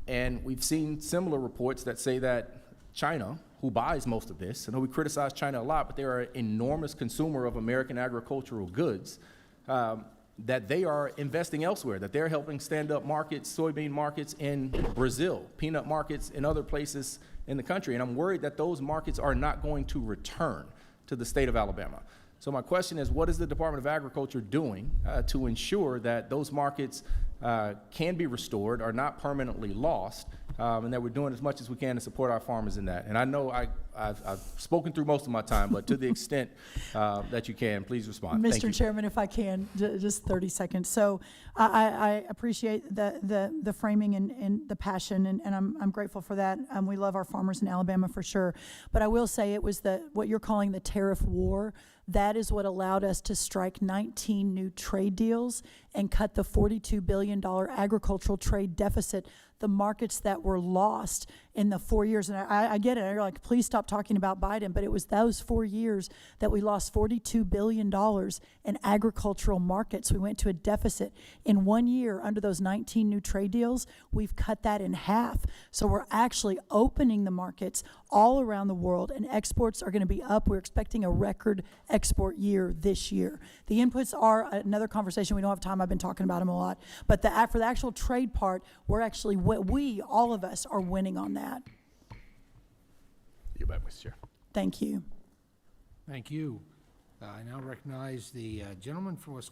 And we've seen similar reports that say that China, who buys most of this, I know we criticize China a lot, but they are an enormous consumer of American agricultural goods, that they are investing elsewhere, that they're helping stand up markets, soybean markets in Brazil, peanut markets in other places in the country. And I'm worried that those markets are not going to return to the state of Alabama. So my question is, what is the Department of Agriculture doing to ensure that those markets can be restored, are not permanently lost, and that we're doing as much as we can to support our farmers in that? And I know I've spoken through most of my time, but to the extent that you can, please respond. Thank you. Mr. Chairman, if I can, just 30 seconds. So I appreciate the framing and the passion, and I'm grateful for that. We love our farmers in Alabama for sure. But I will say it was what you're calling the tariff war. That is what allowed us to strike 19 new trade deals and cut the $42 billion agricultural trade deficit, the markets that were lost in the 4 years. And I get it. You're like, please stop talking about Biden. But it was those 4 years that we lost $42 billion in agricultural markets. We went to a deficit. In 1 year, under those 19 new trade deals, we've cut that in half. So we're actually opening the markets all around the world, and exports are going to be up. We're expecting a record export year this year. The inputs are another conversation. We don't have time. I've been talking about them a lot. But for the actual trade part, we're actually, all of us are winning on that. You're back, Mr. Chair. Thank you. Thank you. I now recognize the gentleman from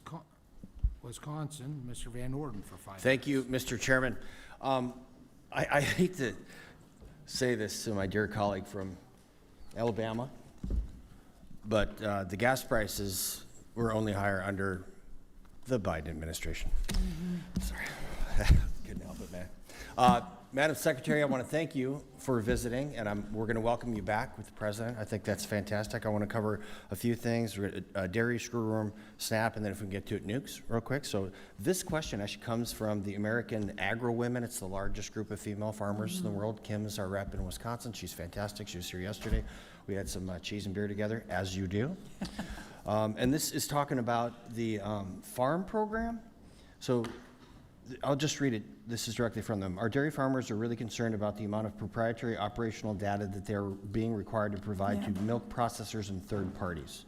Wisconsin, Mr. Van Orden, for 5 minutes. Thank you, Mr. Chairman. I hate to say this to my dear colleague from Alabama, but the gas prices were only higher under the Biden administration. Sorry, couldn't help it, man. Madam Secretary, I want to thank you for visiting, and we're going to welcome you back with the President. I think that's fantastic. I want to cover a few things, dairy, screwworm, SNAP, and then if we can get to it, nukes real quick. So this question actually comes from the American Agro Women. It's the largest group of female farmers in the world. Kim is our rep in Wisconsin. She's fantastic. She was here yesterday. We had some cheese and beer together, as you do. And this is talking about the farm program. So I'll just read it. This is directly from them. Our dairy farmers are really concerned about the amount of proprietary operational data that they're being required to provide to milk processors and third parties.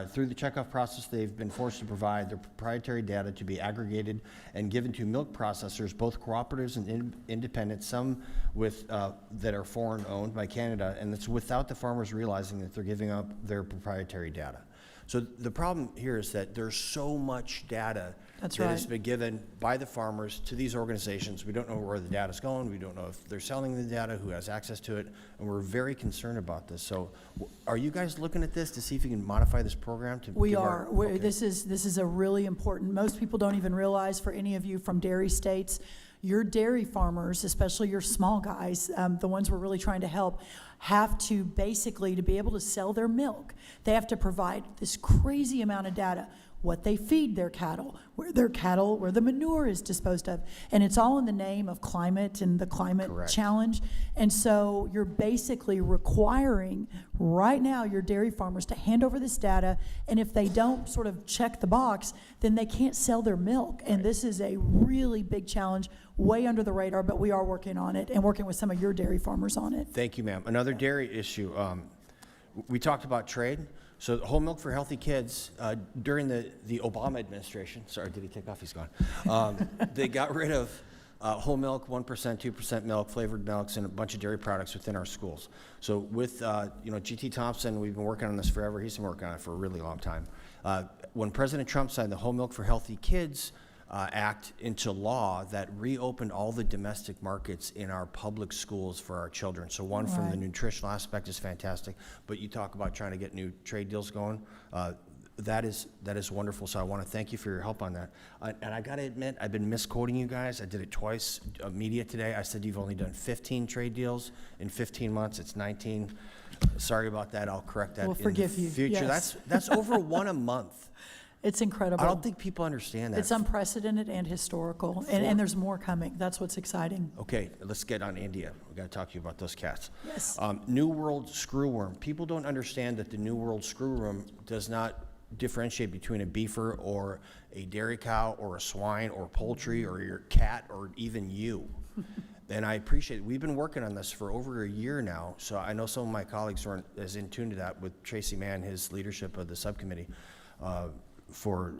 Through the checkoff process, they've been forced to provide their proprietary data to be aggregated and given to milk processors, both cooperatives and independent, some with that are foreign owned by Canada, and it's without the farmers realizing that they're giving up their proprietary data. So the problem here is that there's so much data that has been given by the farmers to these organizations. We don't know where the data's going. We don't know if they're selling the data, who has access to it, and we're very concerned about this. So are you guys looking at this to see if you can modify this program? We are. This is a really important, most people don't even realize, for any of you from dairy states, your dairy farmers, especially your small guys, the ones we're really trying to help, have to basically, to be able to sell their milk, they have to provide this crazy amount of data, what they feed their cattle, where the manure is disposed of. And it's all in the name of climate and the climate challenge. And so you're basically requiring right now your dairy farmers to hand over this data. And if they don't sort of check the box, then they can't sell their milk. And this is a really big challenge, way under the radar, but we are working on it and working with some of your dairy farmers on it. Thank you, ma'am. Another dairy issue. We talked about trade. So whole milk for healthy kids, during the Obama administration, sorry, did he take off? He's gone. They got rid of whole milk, 1%, 2% milk, flavored milks, and a bunch of dairy products within our schools. So with, G.T. Thompson, we've been working on this forever. He's been working on it for a really long time. When President Trump signed the Whole Milk for Healthy Kids Act into law, that reopened all the domestic markets in our public schools for our children. So one, from the nutritional aspect, is fantastic, but you talk about trying to get new trade deals going. That is wonderful, so I want to thank you for your help on that. And I got to admit, I've been misquoting you guys. I did it twice, media today. I said you've only done 15 trade deals in 15 months. It's 19. Sorry about that. I'll correct that We'll in forgive the you, future. yes. That's over one a month. It's incredible. I don't think people understand that. It's unprecedented and historical, and there's more coming. That's what's exciting. Okay, let's get on India. We got to talk to you about those cats. Yes. New World screwworm. People don't understand that the New World screwworm does not differentiate between a beaver or a dairy cow or a swine or poultry or your cat or even you. And I appreciate it. We've been working on this for over a year now, so I know some of my colleagues weren't as in tune to that with Tracy Mann, his leadership of the subcommittee for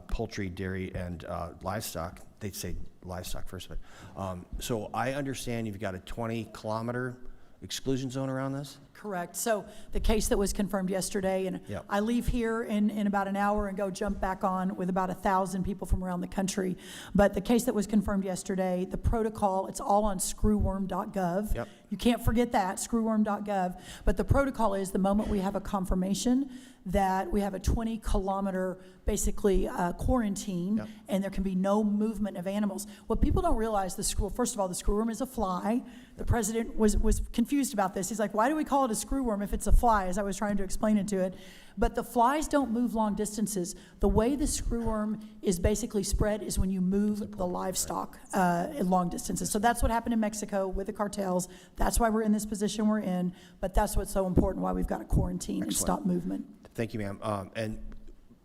poultry, dairy, and livestock. They'd say livestock first, but so I understand you've got a 20-kilometer exclusion zone around this? Correct. So the case that was confirmed yesterday, and Yep. I leave here in about an hour and go jump back on with about 1,000 people from around the country. But the case that was confirmed yesterday, the protocol, it's all on screwworm.gov. Yep. You can't forget that, screwworm.gov. But the protocol is the moment we have a confirmation that we have a 20-kilometer, basically, quarantine, Yep. and there can be no movement of animals. What people don't realize, first of all, the screwworm is a fly. The president was confused about this. He's like, why do we call it a screwworm if it's a fly, as I was trying to explain it to it. But the flies don't move long distances. The way the screwworm is basically spread is when you move the livestock long distances. So that's what happened in Mexico with the cartels. That's why we're in this position we're in. But that's what's so important, why we've got to quarantine and Excellent. stop movement. Thank you, ma'am. And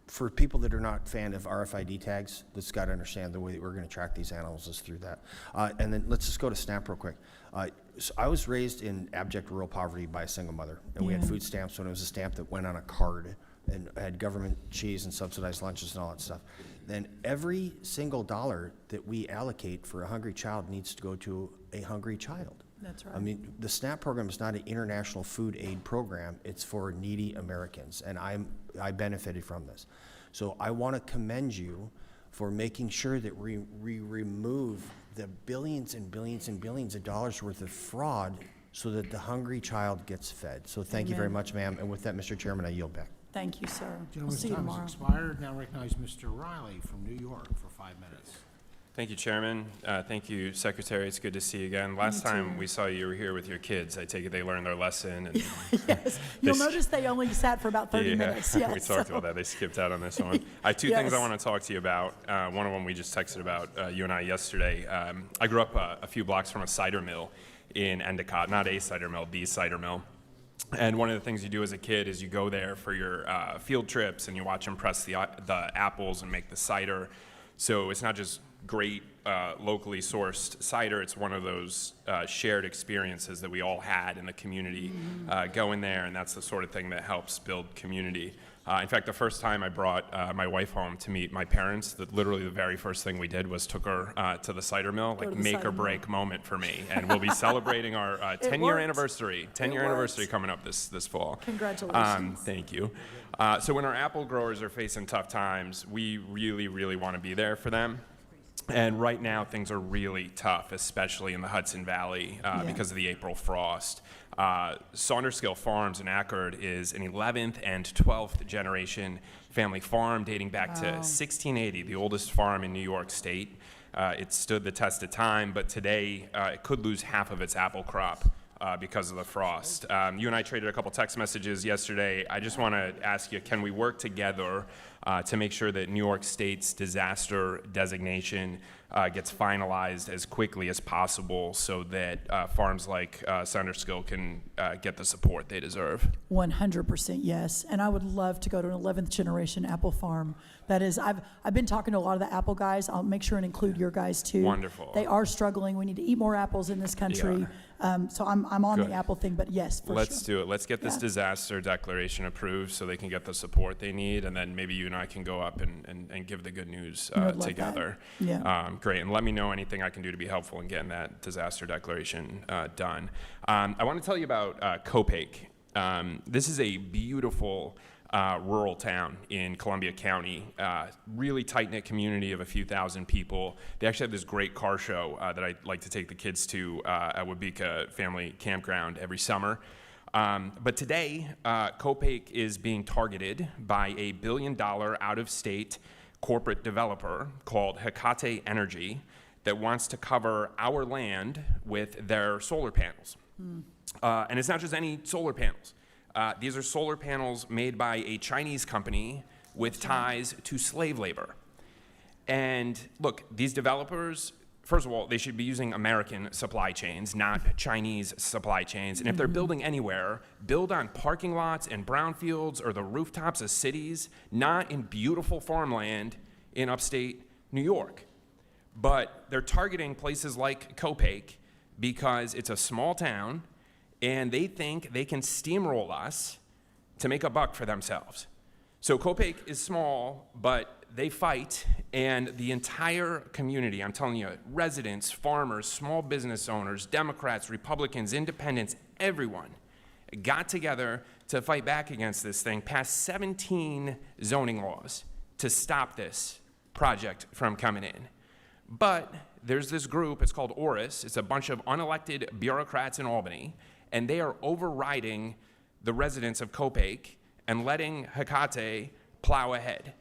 for people that are not fan of RFID tags, that's got to understand the way that we're going to track these animals is through that. And then let's just go to SNAP real quick. So I was raised in abject rural poverty by a single mother, and we had Yeah. food stamps when it was a stamp that went on a card and had government cheese and subsidized lunches and all that stuff. Then every single dollar that we allocate for a hungry child needs to go to a hungry child. That's right. I mean, the SNAP program is not an international food aid program. It's for needy Americans, and I benefited from this. So I want to commend you for making sure that we remove the billions and billions and billions of dollars worth of fraud so that the hungry child gets fed. So thank you very Amen. much, ma'am. And with that, Mr. Chairman, I yield back. Thank you, sir. We'll Gentleman's see you time tomorrow. has expired. Now recognize Mr. Riley from New York for 5 minutes. Thank you, Chairman. Thank you, Secretary. It's good to see you again. Last time we saw you were here with your kids. I take it they learned their lesson. And Yes. You'll notice they only sat for about 30 minutes. Yes. we talked about that. They skipped out on this one. I have two things I Yes. want to talk to you about. One of them we just texted about, you and I, yesterday. I grew up a few blocks from a cider mill in Endicott. Not a cider mill, the cider mill. And one of the things you do as a kid is you go there for your field trips and you watch them press the apples and make the cider. So it's not just great locally sourced cider. It's one of those shared experiences that we all had in the community going there, and that's the sort of thing that helps build community. In fact, the first time I brought my wife home to meet my parents, literally the very first thing we did was took her to the cider mill, like make or break moment for me. And we'll be celebrating our 10-year anniversary, 10-year anniversary coming up this fall. Congratulations. Thank you. So when our apple growers are facing tough times, we really, really want to be there for them. And right now, things are really tough, especially in the Hudson Valley because of the April frost. Saunderskill Farms in Ackerd is an 11th and 12th generation family farm dating back to 1680, the oldest farm in New York State. It stood the test of time, but today it could lose half of its apple crop because of the frost. You and I traded a couple text messages yesterday. I just want to ask you, can we work together to make sure that New York State's disaster designation gets finalized as quickly as possible so that farms like Saunderskill can get the support they deserve? 100% yes. And I would love to go to an 11th generation apple farm. That is, I've been talking to a lot of the apple guys. I'll make sure and include your guys too. Wonderful. They are struggling. We need to eat more apples in this country. So I'm on Good. the apple thing, but yes, for Let's sure. do it. Let's get this disaster declaration approved so they can get the support they need, and then maybe you and I can go up and give the good news I would love together. that. Yeah. Great, and let me know anything I can do to be helpful in getting that disaster declaration done. I want to tell you about Copake. This is a beautiful rural town in Columbia County, really tight-knit community of a few thousand people. They actually have this great car show that I like to take the kids to at Wabika Family Campground every summer. But today, Copake is being targeted by a $1 billion out-of-state corporate developer called Hecate Energy that wants to cover our land with their solar panels. And it's not just any solar panels. These are solar panels made by a Chinese company with ties to slave labor. And look, these developers, first of all, they should be using American supply chains, not Chinese supply chains. And if they're building anywhere, build on parking lots and brownfields or the rooftops of cities, not in beautiful farmland in upstate New York. But they're targeting places like Copake because it's a small town and they think they can steamroll us to make a buck for themselves. So Copake is small, but they fight, and the entire community, I'm telling you, residents, farmers, small business owners, Democrats, Republicans, independents, everyone got together to fight back against this thing, passed 17 zoning laws to stop this project from coming in. But there's this group, it's called ORIS, it's a bunch of unelected bureaucrats in Albany, and they are overriding the residents of Copake and letting Hecate plow ahead.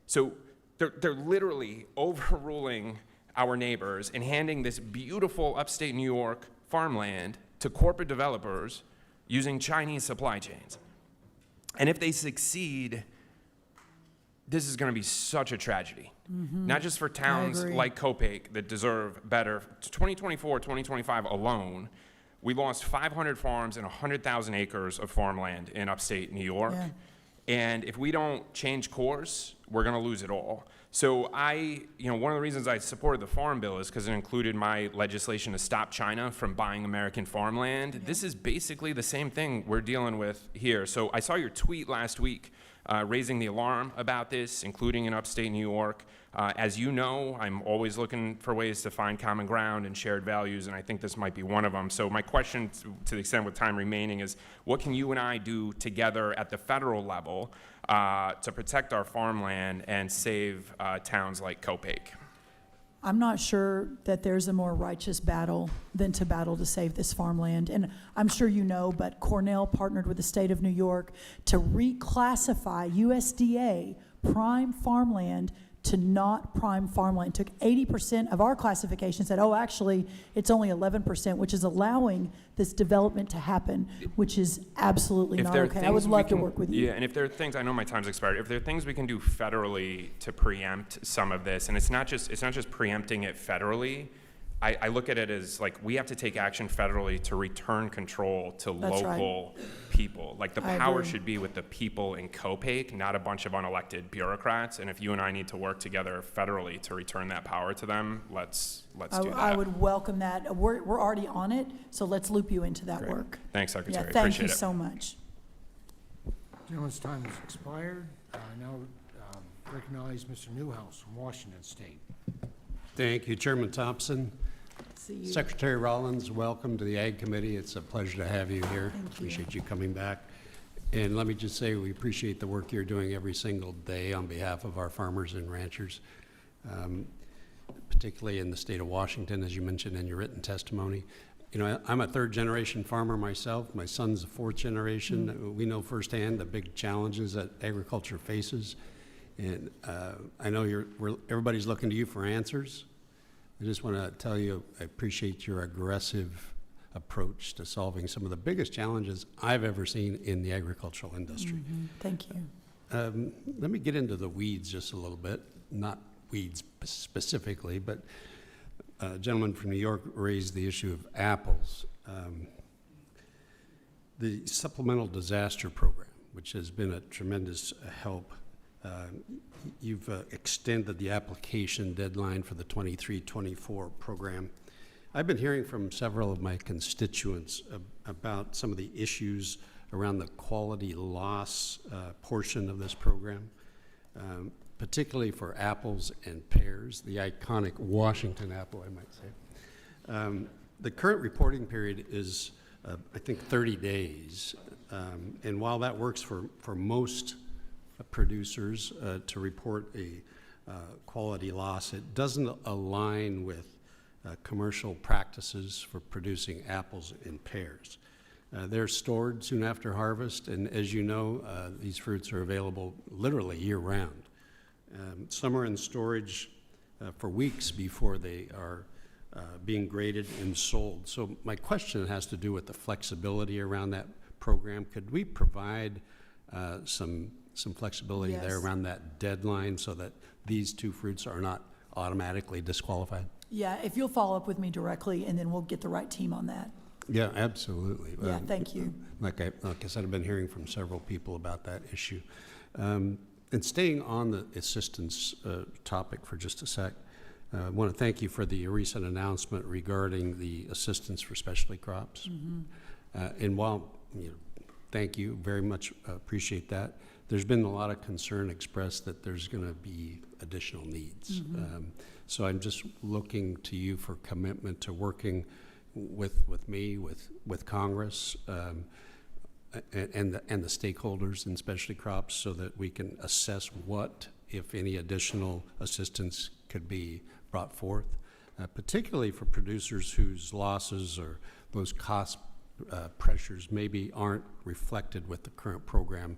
So they're literally overruling our neighbors and handing this beautiful upstate New York farmland to corporate developers using Chinese supply chains. And if they succeed, this is going to be such a tragedy. Not just for towns like Copake that deserve better. 2024, 2025 alone, we lost 500 farms and 100,000 acres of farmland in upstate New York. Yeah. And if we don't change course, we're going to lose it all. So one of the reasons I supported the Farm Bill is because it included my legislation to stop China from buying American farmland. Yeah. This is basically the same thing we're dealing with here. So I saw your tweet last week raising the alarm about this, including in upstate New York. As you know, I'm always looking for ways to find common ground and shared values, and I think this might be one of them. So my question, to the extent with time remaining, is what can you and I do together at the federal level to protect our farmland and save towns like Copake? I'm not sure that there's a more righteous battle than to battle to save this farmland. And I'm sure you know, but Cornell partnered with the state of New York to reclassify USDA prime farmland to not prime farmland. Took 80% of our classification, said, oh, actually, it's only 11%, which is allowing this development to happen, which is absolutely not okay. I would love to work with you. Yeah, and if there are things, I know my time's expired, if there are things we can do federally to preempt some of this, and it's not just preempting it federally, I look at it as like we have to take action federally to return control to local people. Like the power should be with the people in Copake, not a bunch of unelected bureaucrats. And if you and I need to work together federally to return that power to them, let's do that. I would welcome that. We're already on it, so let's loop you into that work. Thanks, Secretary. Yeah, thank Appreciate you it. so much. Gentleman's time has expired. I now recognize Mr. Newhouse from Washington State. Thank you, Chairman Thompson. See you. Secretary Rollins, welcome to the Ag Committee. It's a pleasure to have you here. Appreciate you coming back. And let me just say we appreciate the work you're doing every single day on behalf of our farmers and ranchers, particularly in the state of Washington, as you mentioned in your written testimony. You know, I'm a third-generation farmer myself. My son's a fourth generation. We know firsthand the big challenges that agriculture faces. And I know everybody's looking to you for answers. I just want to tell you I appreciate your aggressive approach to solving some of the biggest challenges I've ever seen in the agricultural industry. Thank you. Let me get into the weeds just a little bit, not weeds specifically, but a gentleman from New York raised the issue of apples. The Supplemental Disaster Program, which has been a tremendous help. You've extended the application deadline for the 23-24 program. I've been hearing from several of my constituents about some of the issues around the quality loss portion of this program, particularly for apples and pears, the iconic Washington apple, I might say. The current reporting period is, I think, 30 days. And while that works for most producers to report a quality loss, it doesn't align with commercial practices for producing apples and pears. They're stored soon after harvest, and as you know, these fruits are available literally year-round. Some are in storage for weeks before they are being graded and sold. So my question has to do with the flexibility around that program. Could we provide some flexibility there Yes. around that deadline so that these two fruits are not automatically disqualified? Yeah, if you'll follow up with me directly, and then we'll get the right team on that. Yeah, absolutely. Yeah, thank you. Like I said, I've been hearing from several people about that issue. And staying on the assistance topic for just a sec, I want to thank you for the recent announcement regarding the assistance for specialty crops. And while, thank you, very much appreciate that, there's been a lot of concern expressed that there's going to be additional needs. So I'm just looking to you for commitment to working with me, with Congress, and the stakeholders in specialty crops so that we can assess what, if any, additional assistance could be brought forth, particularly for producers whose losses or those cost pressures maybe aren't reflected with the current program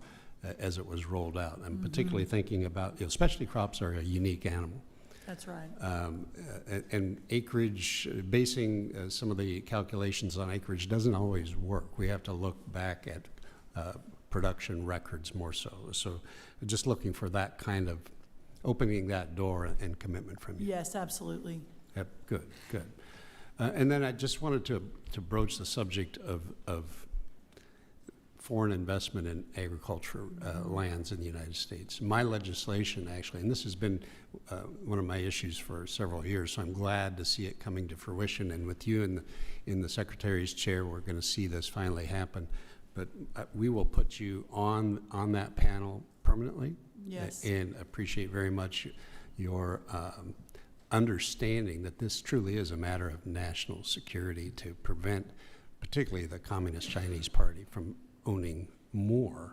as it was rolled out. I'm particularly thinking about, specialty crops are a unique animal. That's right. And acreage, basing some of the calculations on acreage doesn't always work. We have to look back at production records more so. So just looking for that kind of opening that door and commitment from you. Yes, absolutely. Yep, good. And then I just wanted to broach the subject of foreign investment in agriculture lands in the United States. My legislation, actually, and this has been one of my issues for several years, so I'm glad to see it coming to fruition. And with you in the Secretary's chair, we're going to see this finally happen. But we will put you on that panel permanently. Yes. And appreciate very much your understanding that this truly is a matter of national security to prevent particularly the Communist Chinese Party from owning more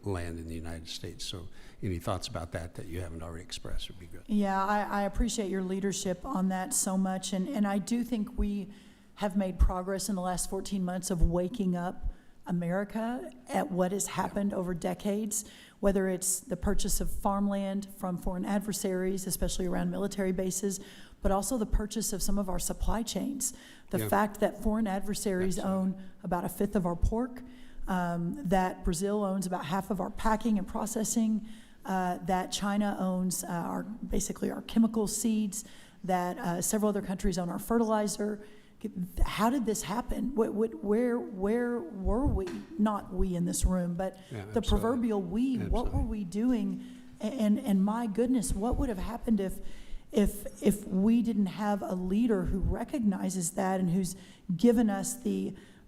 land in the United States. So any thoughts about that you haven't already expressed would be good. Yeah, I appreciate your leadership on that so much, and I do think we have made progress in the last 14 months of waking up America at what has happened over decades, whether it's the purchase of farmland from foreign adversaries, especially around military bases, but also the purchase of some of our supply chains. The fact that foreign adversaries own about 1/5 of our pork, that Brazil owns about 1/2 of our packing and processing, that China owns basically our chemical seeds, that several other countries own our fertilizer. How did this happen? Where were we? Not we in this room, but the proverbial we. What were we doing? And my goodness, what would have happened if we didn't have a leader who recognizes that and who's given us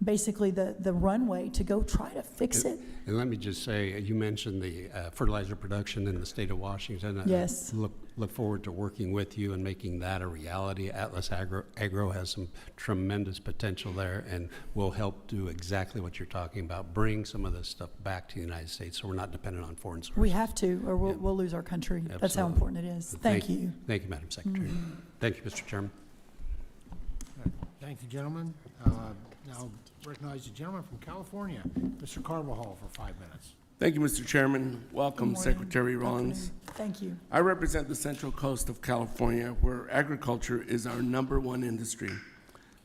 basically the runway to go try to fix it? And let me just say, you mentioned the fertilizer production in the state of Washington. Yes. I look forward to working with you and making that a reality. Atlas Agro has some tremendous potential there, and will help do exactly what you're talking about, bring some of this stuff back to the United States so we're not dependent on foreign sources. We have to, or we'll lose our country. Absolutely. That's how important it is. Thank you. Thank you, Madam Secretary. Thank you, Mr. Chairman. Thank you, gentlemen. Now recognize the gentleman from California, Mr. Carvajal, for 5 minutes. Thank you, Mr. Chairman. Welcome, Good morning. Secretary Rollins. Thank you. I represent the Central Coast of California, where agriculture is our #1 industry.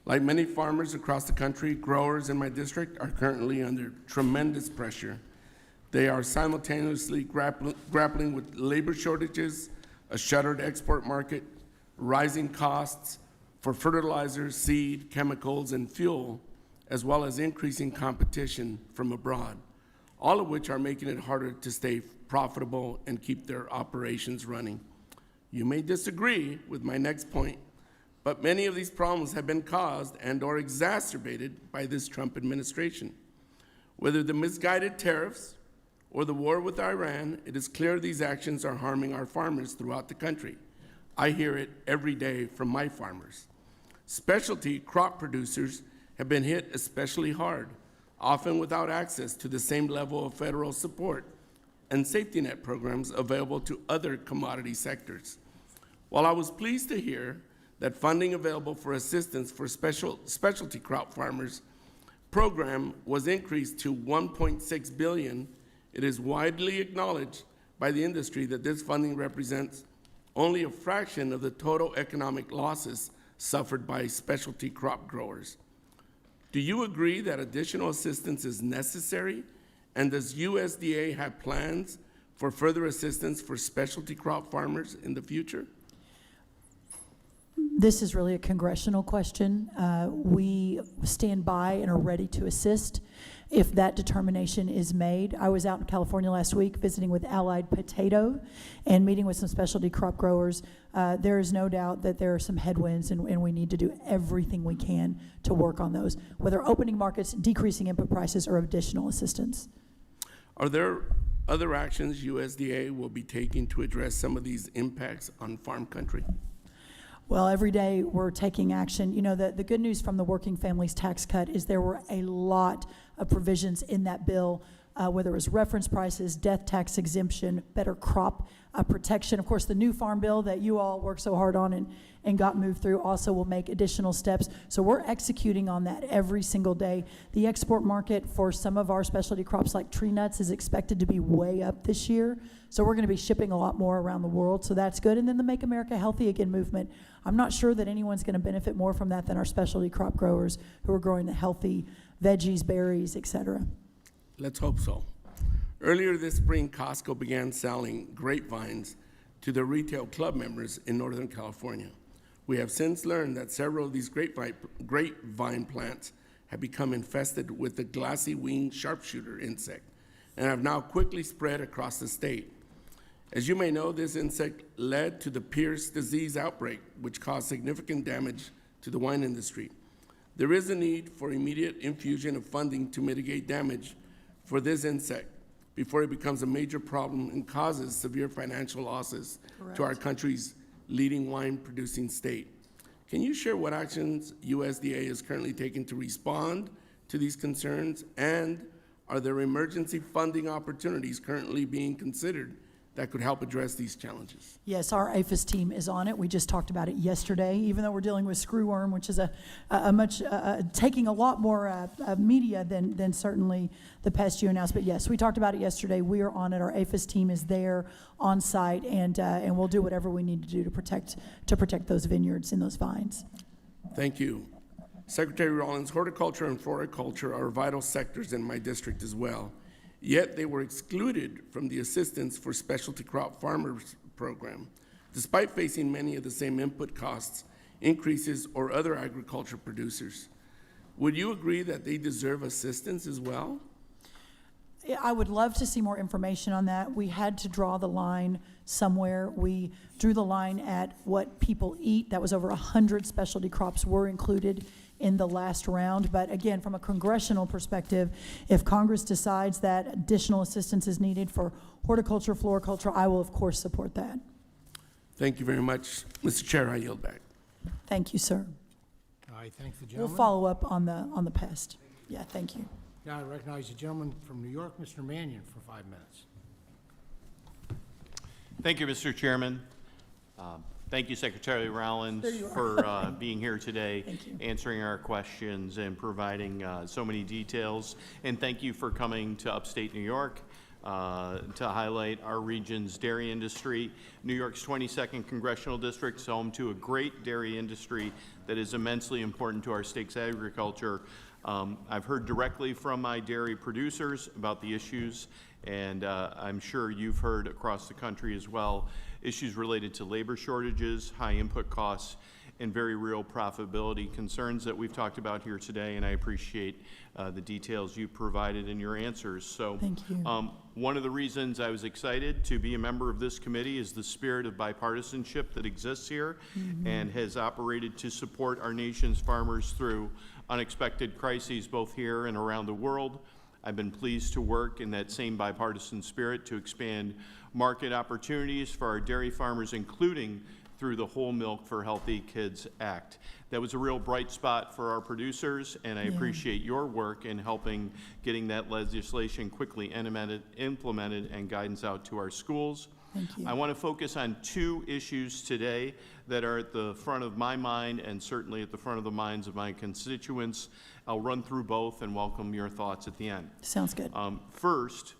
Like many farmers across the country, growers in my district are currently under tremendous pressure. They are simultaneously grappling with labor shortages, a shuttered export market, rising costs for fertilizer, seed, chemicals, and fuel, as well as increasing competition from abroad, all of which are making it harder to stay profitable and keep their operations running. You may disagree with my next point, but many of these problems have been caused and/or exacerbated by this Trump administration. Whether the misguided tariffs or the war with Iran, it is clear these actions are harming our farmers throughout the country. I hear it every day from my farmers. Specialty crop producers have been hit especially hard, often without access to the same level of federal support and safety net programs available to other commodity sectors. While I was pleased to hear that funding available for assistance for specialty crop farmers program was increased to $1.6 billion, it is widely acknowledged by the industry that this funding represents only a fraction of the total economic losses suffered by specialty crop growers. Do you agree that additional assistance is necessary? And does USDA have plans for further assistance for specialty crop farmers in the future? This is really a congressional question. We stand by and are ready to assist if that determination is made. I was out in California last week visiting with Allied Potato and meeting with some specialty crop growers. There is no doubt that there are some headwinds, and we need to do everything we can to work on those, whether opening markets, decreasing input prices, or additional assistance. Are there other actions USDA will be taking to address some of these impacts on farm country? Well, every day we're taking action. You know, the good news from the Working Families Tax Cut is there were a lot of provisions in that bill, whether it was reference prices, death tax exemption, better crop protection. Of course, the new farm bill that you all worked so hard on and got moved through also will make additional steps. So we're executing on that every single day. The export market for some of our specialty crops like tree nuts is expected to be way up this year. So we're going to be shipping a lot more around the world, so that's good. And then the Make America Healthy Again movement. I'm not sure that anyone's going to benefit more from that than our specialty crop growers who are growing the healthy veggies, berries, et cetera. Let's hope so. Earlier this spring, Costco began selling grapevines to their retail club members in Northern California. We have since learned that several of these grapevine plants have become infested with the glassy winged sharpshooter insect and have now quickly spread across the state. As you may know, this insect led to the Pierce disease outbreak, which caused significant damage to the wine industry. There is a need for immediate infusion of funding to mitigate damage for this insect before it becomes a major problem and causes severe financial losses to our country's leading wine-producing state. Can you share what actions USDA is currently taking to respond to these concerns, and are there emergency funding opportunities currently being considered that could help address these challenges? Yes, our APHIS team is on it. We just talked about it yesterday, even though we're dealing with screwworm, which is taking a lot more media than certainly the pest you announced. But yes, we talked about it yesterday. We are on it. Our APHIS team is there on site, and we'll do whatever we need to do to protect those vineyards and those vines. Thank you. Secretary Rollins, horticulture and floriculture are vital sectors in my district as well. Yet they were excluded from the Assistance for Specialty Crop Farmers program, despite facing many of the same input costs, increases, or other agriculture producers. Would you agree that they deserve assistance as well? I would love to see more information on that. We had to draw the line somewhere. We drew the line at what people eat. That was over 100 specialty crops were included in the last round. But again, from a congressional perspective, if Congress decides that additional assistance is needed for horticulture, floriculture, I will of course support that. Thank you very much. Mr. Chair, I yield back. Thank you, sir. I thank the gentleman. We'll follow up on the pest. Yeah, thank you. Now I recognize the gentleman from New York, Mr. Mannion, for 5 minutes. Thank you, Mr. Chairman. Thank you, Secretary Rollins, for being here today, answering our questions and providing so many details. And thank you for coming to upstate New York to highlight our region's dairy industry. New York's 22nd Congressional District is home to a great dairy industry that is immensely important to our state's agriculture. I've heard directly from my dairy producers about the issues, and I'm sure you've heard across the country as well, issues related to labor shortages, high input costs, and very real profitability concerns that we've talked about here today, and I appreciate the details you provided in your answers. So, thank you. One of the reasons I was excited to be a member of this committee is the spirit of bipartisanship that exists here and has operated to support our nation's farmers through unexpected crises both here and around the world. I've been pleased to work in that same bipartisan spirit to expand market opportunities for our dairy farmers, including through the Whole Milk for Healthy Kids Act. That was a real bright spot for our producers, and I appreciate your work in helping getting that legislation quickly implemented and guidance out to our schools. Thank you. I want to focus on two issues today that are at the front of my mind and certainly at the front of the minds of my constituents. I'll run through both and welcome your thoughts at the end. Sounds good. First,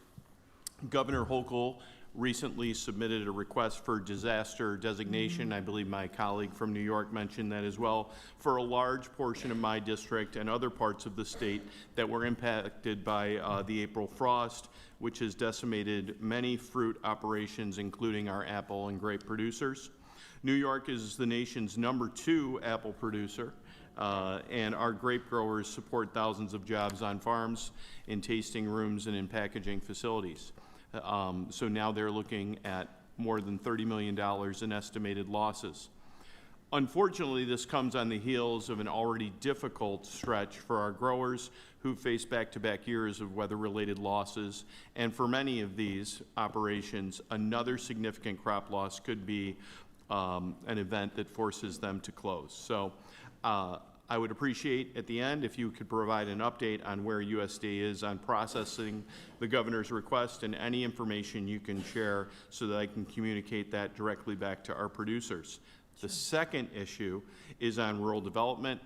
Governor Hochul recently submitted a request for disaster designation. I believe my colleague from New York mentioned that as well, for a large portion of my district and other parts of the state that were impacted by the April frost, which has decimated many fruit operations, including our apple and grape producers. New York is the nation's #2 apple producer. And our grape growers support thousands of jobs on farms, in tasting rooms, and in packaging facilities. So now they're looking at more than $30 million in estimated losses. Unfortunately, this comes on the heels of an already difficult stretch for our growers who face back-to-back years of weather-related losses. And for many of these operations, another significant crop loss could be an event that forces them to close. So I would appreciate at the end if you could provide an update on where USDA is on processing the governor's request and any information you can share so that I can communicate that directly back to our producers. The second issue is on rural development.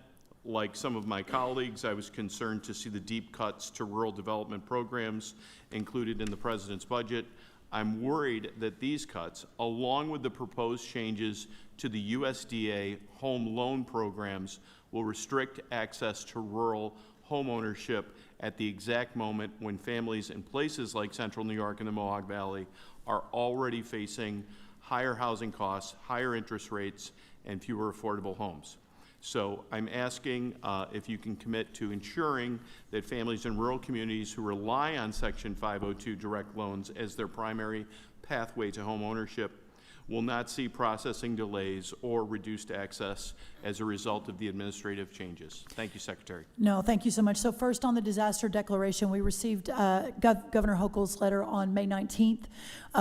Like some of my colleagues, I was concerned to see the deep cuts to rural development programs included in the president's budget. I'm worried that these cuts, along with the proposed changes to the USDA home loan programs, will restrict access to rural home ownership at the exact moment when families in places like central New York and the Mohawk Valley are already facing higher housing costs, higher interest rates, and fewer affordable homes. So I'm asking if you can commit to ensuring that families in rural communities who rely on Section 502 direct loans as their primary pathway to home ownership will not see processing delays or reduced access as a result of the administrative changes. Thank you, Secretary. No, thank you so much. So first on the disaster declaration, we received Governor Hochul's letter on May 19th.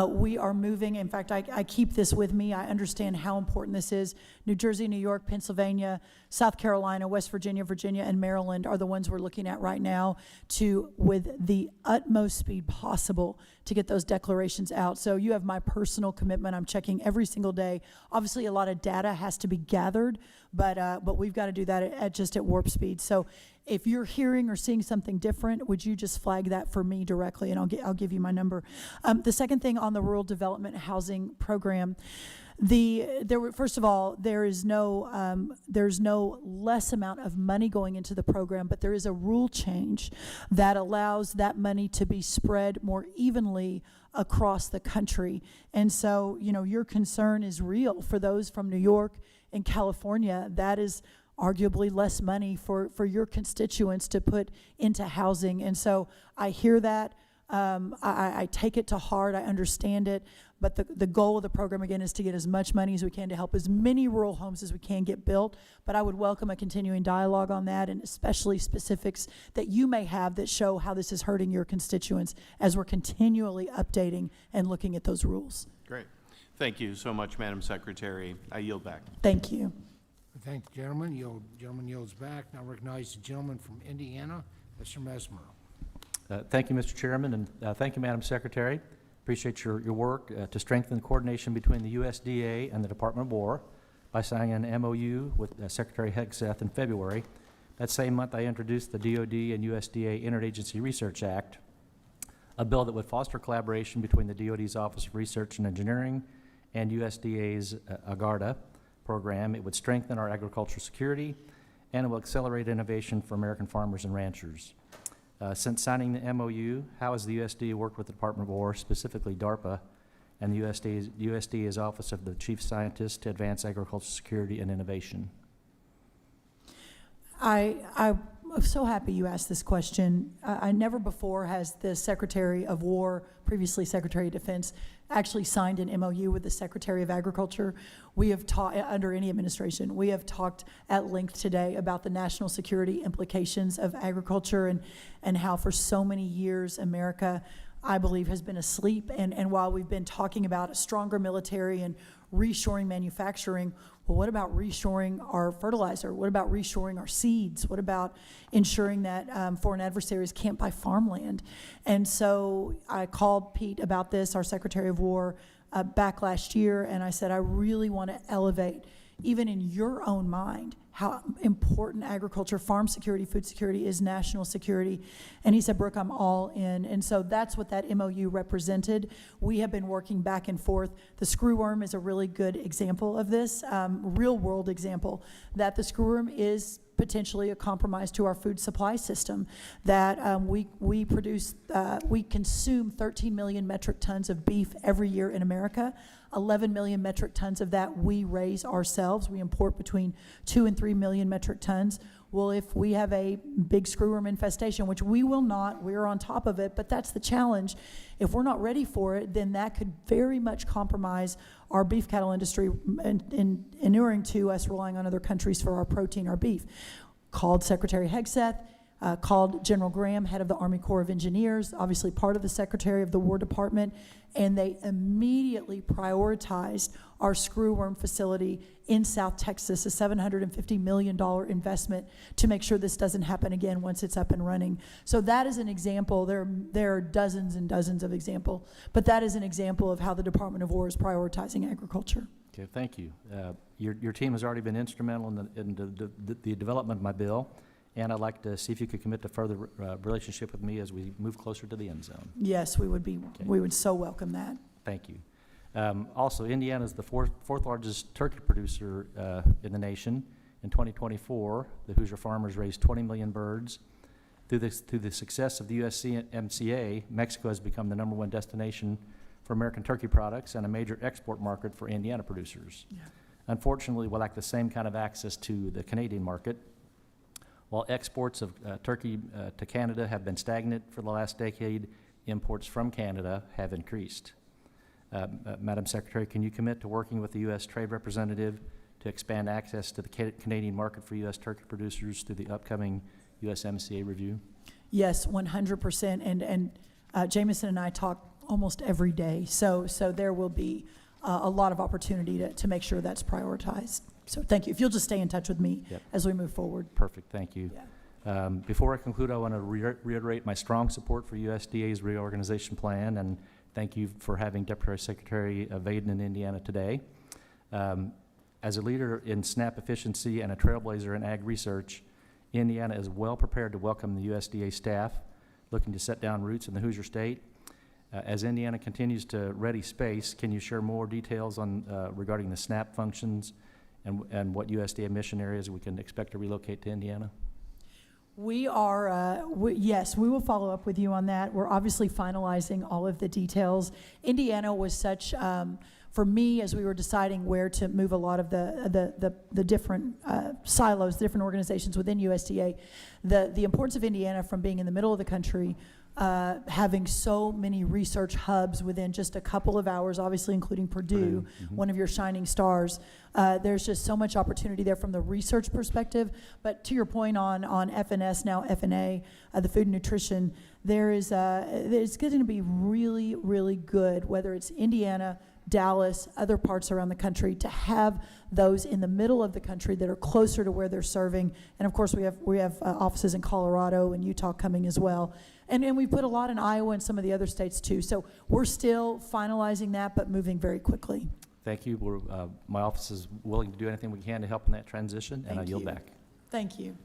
We are moving. In fact, I keep this with me. I understand how important this is. New Jersey, New York, Pennsylvania, South Carolina, West Virginia, Virginia, and Maryland are the ones we're looking at right now to, with the utmost speed possible, to get those declarations out. So you have my personal commitment. I'm checking every single day. Obviously, a lot of data has to be gathered, but we've got to do that at warp speed. So if you're hearing or seeing something different, would you just flag that for me directly, and I'll give you my number. The second thing on the rural development housing program, first of all, there's no less amount of money going into the program, but there is a rule change that allows that money to be spread more evenly across the country. And so, your concern is real for those from New York and California. That is arguably less money for your constituents to put into housing. And so I hear that. I take it to heart. I understand it. But the goal of the program, again, is to get as much money as we can to help as many rural homes as we can get built. But I would welcome a continuing dialogue on that, and especially specifics that you may have that show how this is hurting your constituents as we're continually updating and looking at those rules. Great. Thank you so much, Madam Secretary. I yield back. Thank you. Thank you, gentlemen. Gentleman yields back. Now recognize the gentleman from Indiana, Mr. Mesmer. Thank you, Mr. Chairman, and thank you, Madam Secretary. Appreciate your work to strengthen coordination between the USDA and the Department of War by signing an MOU with Secretary Hegseth in February. That same month, I introduced the DoD and USDA Interagency Research Act, a bill that would foster collaboration between the DoD's Office of Research and Engineering and USDA's AGARDA program. It would strengthen our agricultural security, and it will accelerate innovation for American farmers and ranchers. Since signing the MOU, how has the USDA worked with the Department of War, specifically DARPA, and the USDA's Office of the Chief Scientist to advance agricultural security and innovation? I'm so happy you asked this question. I never before has the Secretary of War, previously Secretary of Defense, actually signed an MOU with the Secretary of Agriculture. We have talked, under any administration, we have talked at length today about the national security implications of agriculture and how for so many years America, I believe, has been asleep. And while we've been talking about a stronger military and reshoring manufacturing, well, what about reshoring our fertilizer? What about reshoring our seeds? What about ensuring that foreign adversaries can't buy farmland? And so I called Pete about this, our Secretary of War, back last year, and I said, I really want to elevate, even in your own mind, how important agriculture, farm security, food security is national security. And he said, Brooke, I'm all in. And so that's what that MOU represented. We have been working back and forth. The screwworm is a really good example of this, real world example, that the screwworm is potentially a compromise to our food supply system, that we consume 13 million metric tons of beef every year in America. 11 million metric tons of that we raise ourselves. We import between 2 and 3 million metric tons. Well, if we have a big screwworm infestation, which we will not, we're on top of it, but that's the challenge. If we're not ready for it, then that could very much compromise our beef cattle industry in inuring to us relying on other countries for our protein, our beef. Called Secretary Hegseth, called General Graham, head of the Army Corps of Engineers, obviously part of the Secretary of the War Department, and they immediately prioritized our screwworm facility in South Texas, a $750 million investment to make sure this doesn't happen again once it's up and running. So that is an example. There are dozens and dozens of examples, but that is an example of how the Department of War is prioritizing agriculture. Okay, thank you. Your team has already been instrumental in the development of my bill, and I'd like to see if you could commit to further relationship with me as we move closer to the end zone. Yes, we would so welcome that. Thank you. Also, Indiana is the fourth largest turkey producer in the nation. In 2024, the Hoosier farmers raised 20 million birds. Through the success of the USMCA, Mexico has become the #1 destination for American turkey products and a major export market for Indiana producers. Yeah. Unfortunately, we lack the same kind of access to the Canadian market. While exports of turkey to Canada have been stagnant for the last decade, imports from Canada have increased. Madam Secretary, can you commit to working with the U.S. Trade Representative to expand access to the Canadian market for U.S. turkey producers through the upcoming USMCA review? Yes, 100%. And Jameson and I talk almost every day. So there will be a lot of opportunity to make sure that's prioritized. So thank you. If you'll just stay in touch with me as we move forward. Perfect, thank you. Yeah. Before I conclude, I want to reiterate my strong support for USDA's reorganization plan, and thank you for having Deputy Secretary Vaden in Indiana today. As a leader in SNAP efficiency and a trailblazer in ag research, Indiana is well prepared to welcome the USDA staff looking to set down roots in the Hoosier State. As Indiana continues to ready space, can you share more details on regarding the SNAP functions and what USDA mission areas we can expect to relocate to Indiana? We are, yes, we will follow up with you on that. We're obviously finalizing all of the details. Indiana was such, for me, as we were deciding where to move a lot of the different silos, different organizations within USDA, the importance of Indiana from being in the middle of the country, having so many research hubs within just a couple of hours, obviously including Purdue, one of your shining stars. There's just so much opportunity there from the research perspective. But to your point on FNS, now FNA, the food and nutrition, it's going to be really, really good, whether it's Indiana, Dallas, other parts around the country, to have those in the middle of the country that are closer to where they're serving. And of course, we have offices in Colorado and Utah coming as well. And we put a lot in Iowa and some of the other states too. So we're still finalizing that, but moving very quickly. Thank you. My office is willing to do anything we can to help in that transition, and I yield back. Thank you.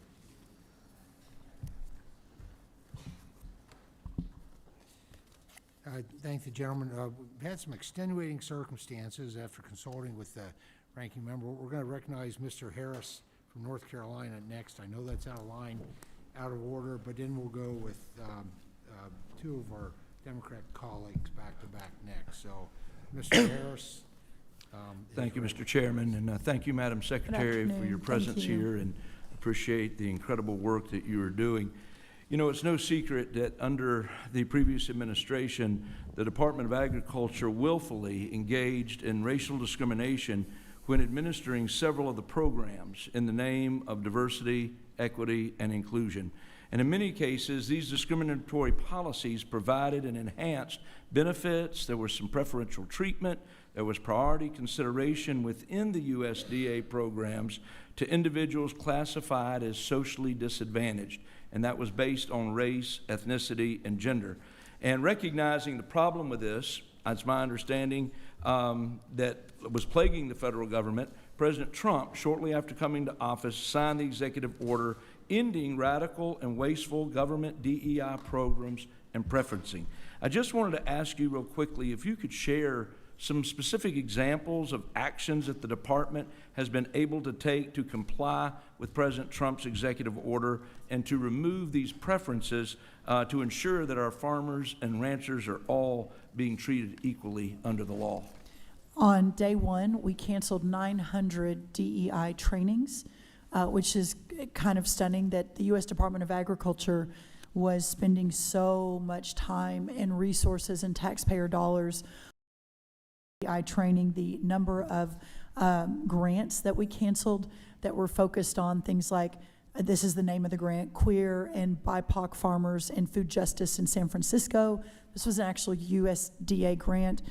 I thank the gentleman. We've had some extenuating circumstances after consulting with the ranking member. We're going to recognize Mr. Harris from North Carolina next. I know that's out of line, out of order, but then we'll go with two of our Democrat colleagues back to back next. So, Mr. Harris. Thank you, Mr. Chairman, and thank you, Madam Secretary, for your presence here, and appreciate the incredible work that you are doing. You know, it's no secret that under the previous administration, the Department of Agriculture willfully engaged in racial discrimination when administering several of the programs in the name of diversity, equity, and inclusion. And in many cases, these discriminatory policies provided and enhanced benefits. There was some preferential treatment. There was priority consideration within the USDA programs to individuals classified as socially disadvantaged. And that was based on race, ethnicity, and gender. And recognizing the problem with this, It's my understanding that was plaguing the federal government. President Trump, shortly after coming to office, signed the executive order ending radical and wasteful government DEI programs and preferencing. I just wanted to ask you real quickly if you could share some specific examples of actions that the department has been able to take to comply with President Trump's executive order and to remove these preferences to ensure that our farmers and ranchers are all being treated equally under the law. On day one, we canceled 900 DEI trainings, which is kind of stunning that the U.S. Department of Agriculture was spending so much time and resources and taxpayer dollars DEI training. The number of grants that we canceled that were focused on things like, this is the name of the grant, Queer and BIPOC Farmers and Food Justice in San Francisco. This was an actual USDA grant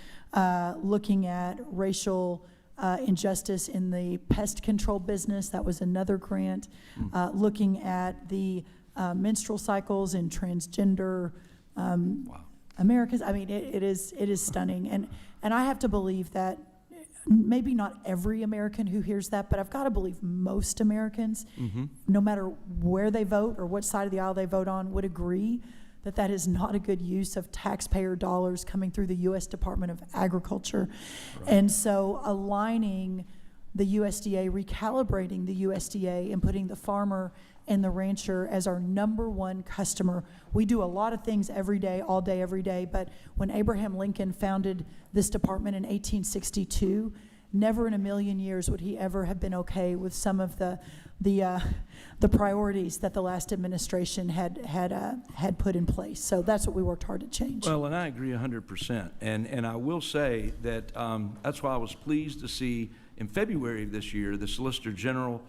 looking at racial injustice in the pest control business. That was another grant. Looking at the menstrual cycles in transgender Americans. I mean, it is stunning. And I have to believe that maybe not every American who hears that, but I've got to believe most Americans, no matter where they vote or what side of the aisle they vote on, would agree that that is not a good use of taxpayer dollars coming through the U.S. Department of Agriculture. Right. And so aligning the USDA, recalibrating the USDA, and putting the farmer and the rancher as our number one customer. We do a lot of things every day, all day, every day, but when Abraham Lincoln founded this department in 1862, never in a million years would he ever have been okay with some of the priorities that the last administration had put in place. So that's what we worked hard to change. Well, and I agree 100%. And I will say that that's why I was pleased to see in February of this year, the Solicitor General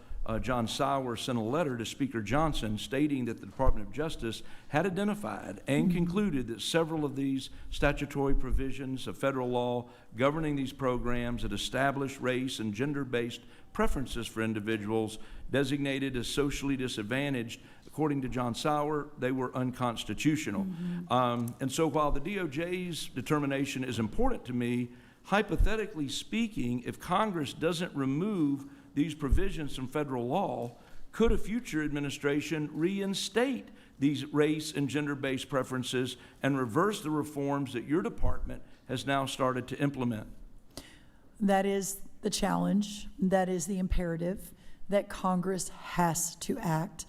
John Sauer sent a letter to Speaker Johnson stating that the Department of Justice had identified and concluded that several of these statutory provisions of federal law governing these programs that establish race and gender-based preferences for individuals designated as socially disadvantaged, according to John Sauer, they were unconstitutional. And so while the DOJ's determination is important to me, hypothetically speaking, if Congress doesn't remove these provisions from federal law, could a future administration reinstate these race and gender-based preferences and reverse the reforms that your department has now started to implement? That is the challenge. That is the imperative that Congress has to act.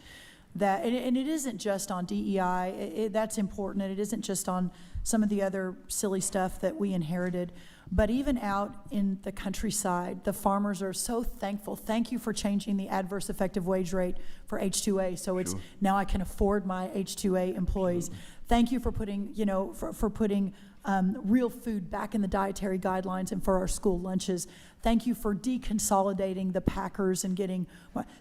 And it isn't just on DEI, that's important, and it isn't just on some of the other silly stuff that we inherited, but even out in the countryside, the farmers are so thankful. Thank you for changing the adverse effective wage rate for H-2A, so it's now I can afford my H-2A employees. Thank you for putting, for putting real food back in the dietary guidelines and for our school lunches. Thank you for deconsolidating the packers and getting,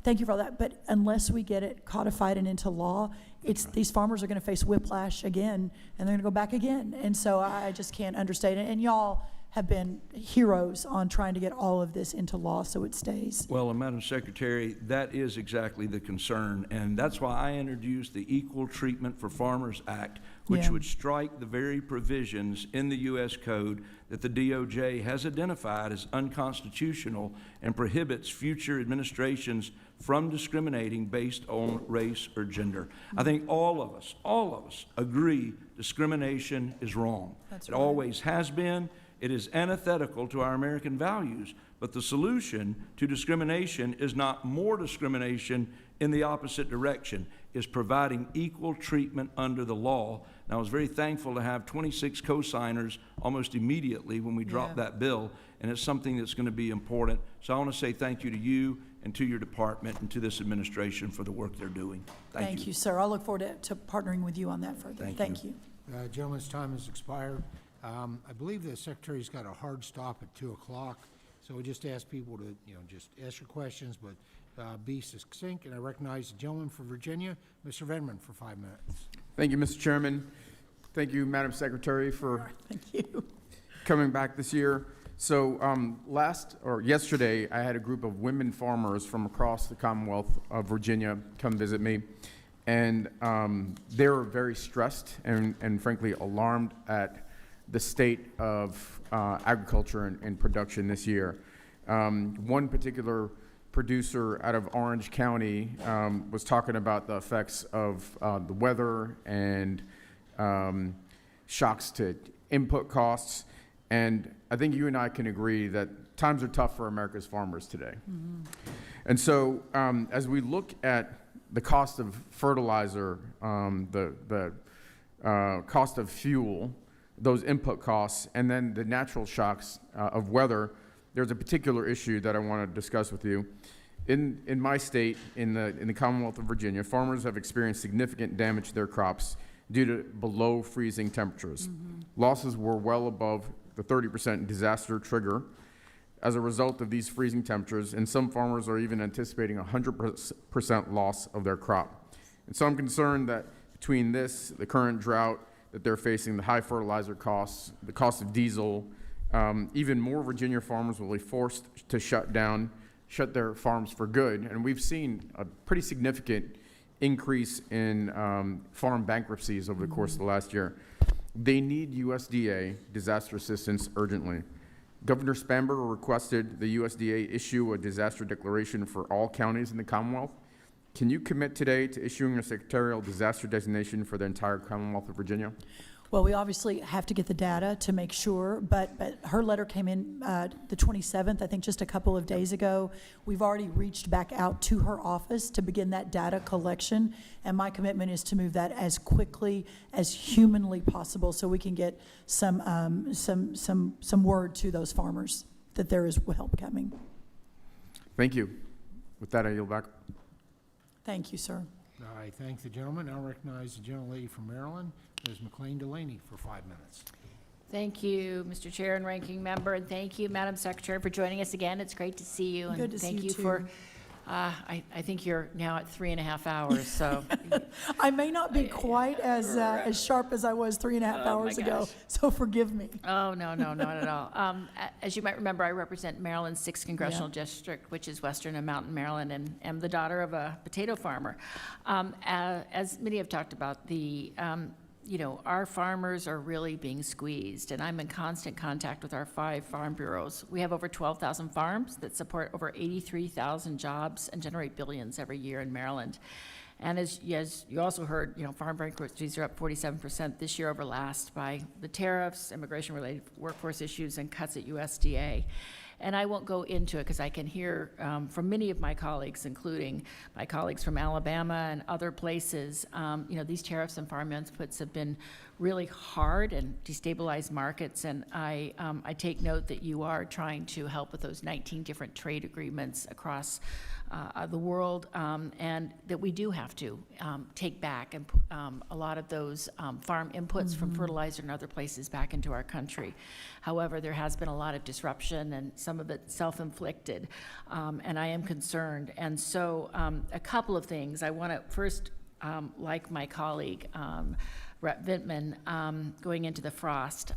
thank you for all that. But unless we get it codified and into law, these farmers are going to face whiplash again, and they're going to go back again. And so I just can't understate it. And y'all have been heroes on trying to get all of this into law so it stays. Well, and Madam Secretary, that is exactly the concern, and that's why I introduced the Equal Treatment for Farmers Act, which would strike the very provisions in the U.S. Code that the DOJ has identified as unconstitutional and prohibits future administrations from discriminating based on race or gender. I think all of us agree discrimination is wrong. It always has been. It is antithetical to our American values, but the solution to discrimination is not more discrimination in the opposite direction, is providing equal treatment under the law. And I was very thankful to have 26 co-signers almost immediately when we dropped that bill, and it's something that's going to be important. So I want to say thank you to you and to your department and to this administration for the work they're doing. Thank you. Sir. I'll look forward to partnering with you on that further. Thank you. Gentleman's time has expired. I believe the Secretary's got a hard stop at 2 o'clock, so we just ask people to, just ask your questions, but be succinct. And I recognize the gentleman from Virginia, Mr. Venman, for 5 minutes. Thank you, Mr. Chairman. Thank you, Madam Secretary, for coming back this year. So yesterday, I had a group of women farmers from across the Commonwealth of Virginia come visit me, and they were very stressed and frankly alarmed at the state of agriculture and production this year. One particular producer out of Orange County was talking about the effects of the weather and shocks to input costs. And I think you and I can agree that times are tough for America's farmers today. And so as we look at the cost of fertilizer, the cost of fuel, those input costs, and then the natural shocks of weather, there's a particular issue that I want to discuss with you. In my state, in the Commonwealth of Virginia, farmers have experienced significant damage to their crops due to below freezing temperatures. Losses were well above the 30% disaster trigger as a result of these freezing temperatures, and some farmers are even anticipating 100% loss of their crop. And so I'm concerned that between this, the current drought that they're facing, the high fertilizer costs, the cost of diesel, even more Virginia farmers will be forced to shut their farms for good. And we've seen a pretty significant increase in farm bankruptcies over the course of the last year. They need USDA disaster assistance urgently. Governor Spanberger requested the USDA issue a disaster declaration for all counties in the Commonwealth. Can you commit today to issuing a secretarial disaster designation for the entire Commonwealth of Virginia? Well, we obviously have to get the data to make sure, but her letter came in the 27th, I think just a couple of days ago. We've already reached back out to her office to begin that data collection, and my commitment is to move that as quickly as humanly possible so we can get some word to those farmers that there is help coming. Thank you. With that, I yield back. Thank you, sir. I thank the gentleman. Now recognize the gentlelady from Maryland, Ms. McLean Delaney, for 5 minutes. Thank you, Mr. Chair and Ranking Member, and thank you, Madam Secretary, for joining us again. It's great to see you. Good to see thank you, you too. for, I think you're now at 3.5 hours, so. I may not be quite as sharp as I was 3.5 hours ago, gosh. so forgive me. Oh, no, not at all. As you might remember, I represent Maryland's 6th Congressional District, which is Western and Mountain Maryland, and am the daughter of a potato farmer. As many have talked about, our farmers are really being squeezed, and I'm in constant contact with our 5 farm bureaus. We have over 12,000 farms that support over 83,000 jobs and generate billions every year in Maryland. And as you also heard, farm bankruptcies are up 47% this year over last by the tariffs, immigration-related workforce issues, and cuts at USDA. And I won't go into it because I can hear from many of my colleagues, including my colleagues from Alabama and other places, these tariffs and farm inputs have been really hard and destabilized markets. And I take note that you are trying to help with those 19 different trade agreements across the world, and that we do have to take back and a lot of those farm inputs from fertilizer and other places back into our country. However, there has been a lot of disruption, and some of it self-inflicted, and I am concerned. And so a couple of things. I want to first, like my colleague, Rep. Vintman, going into the frost,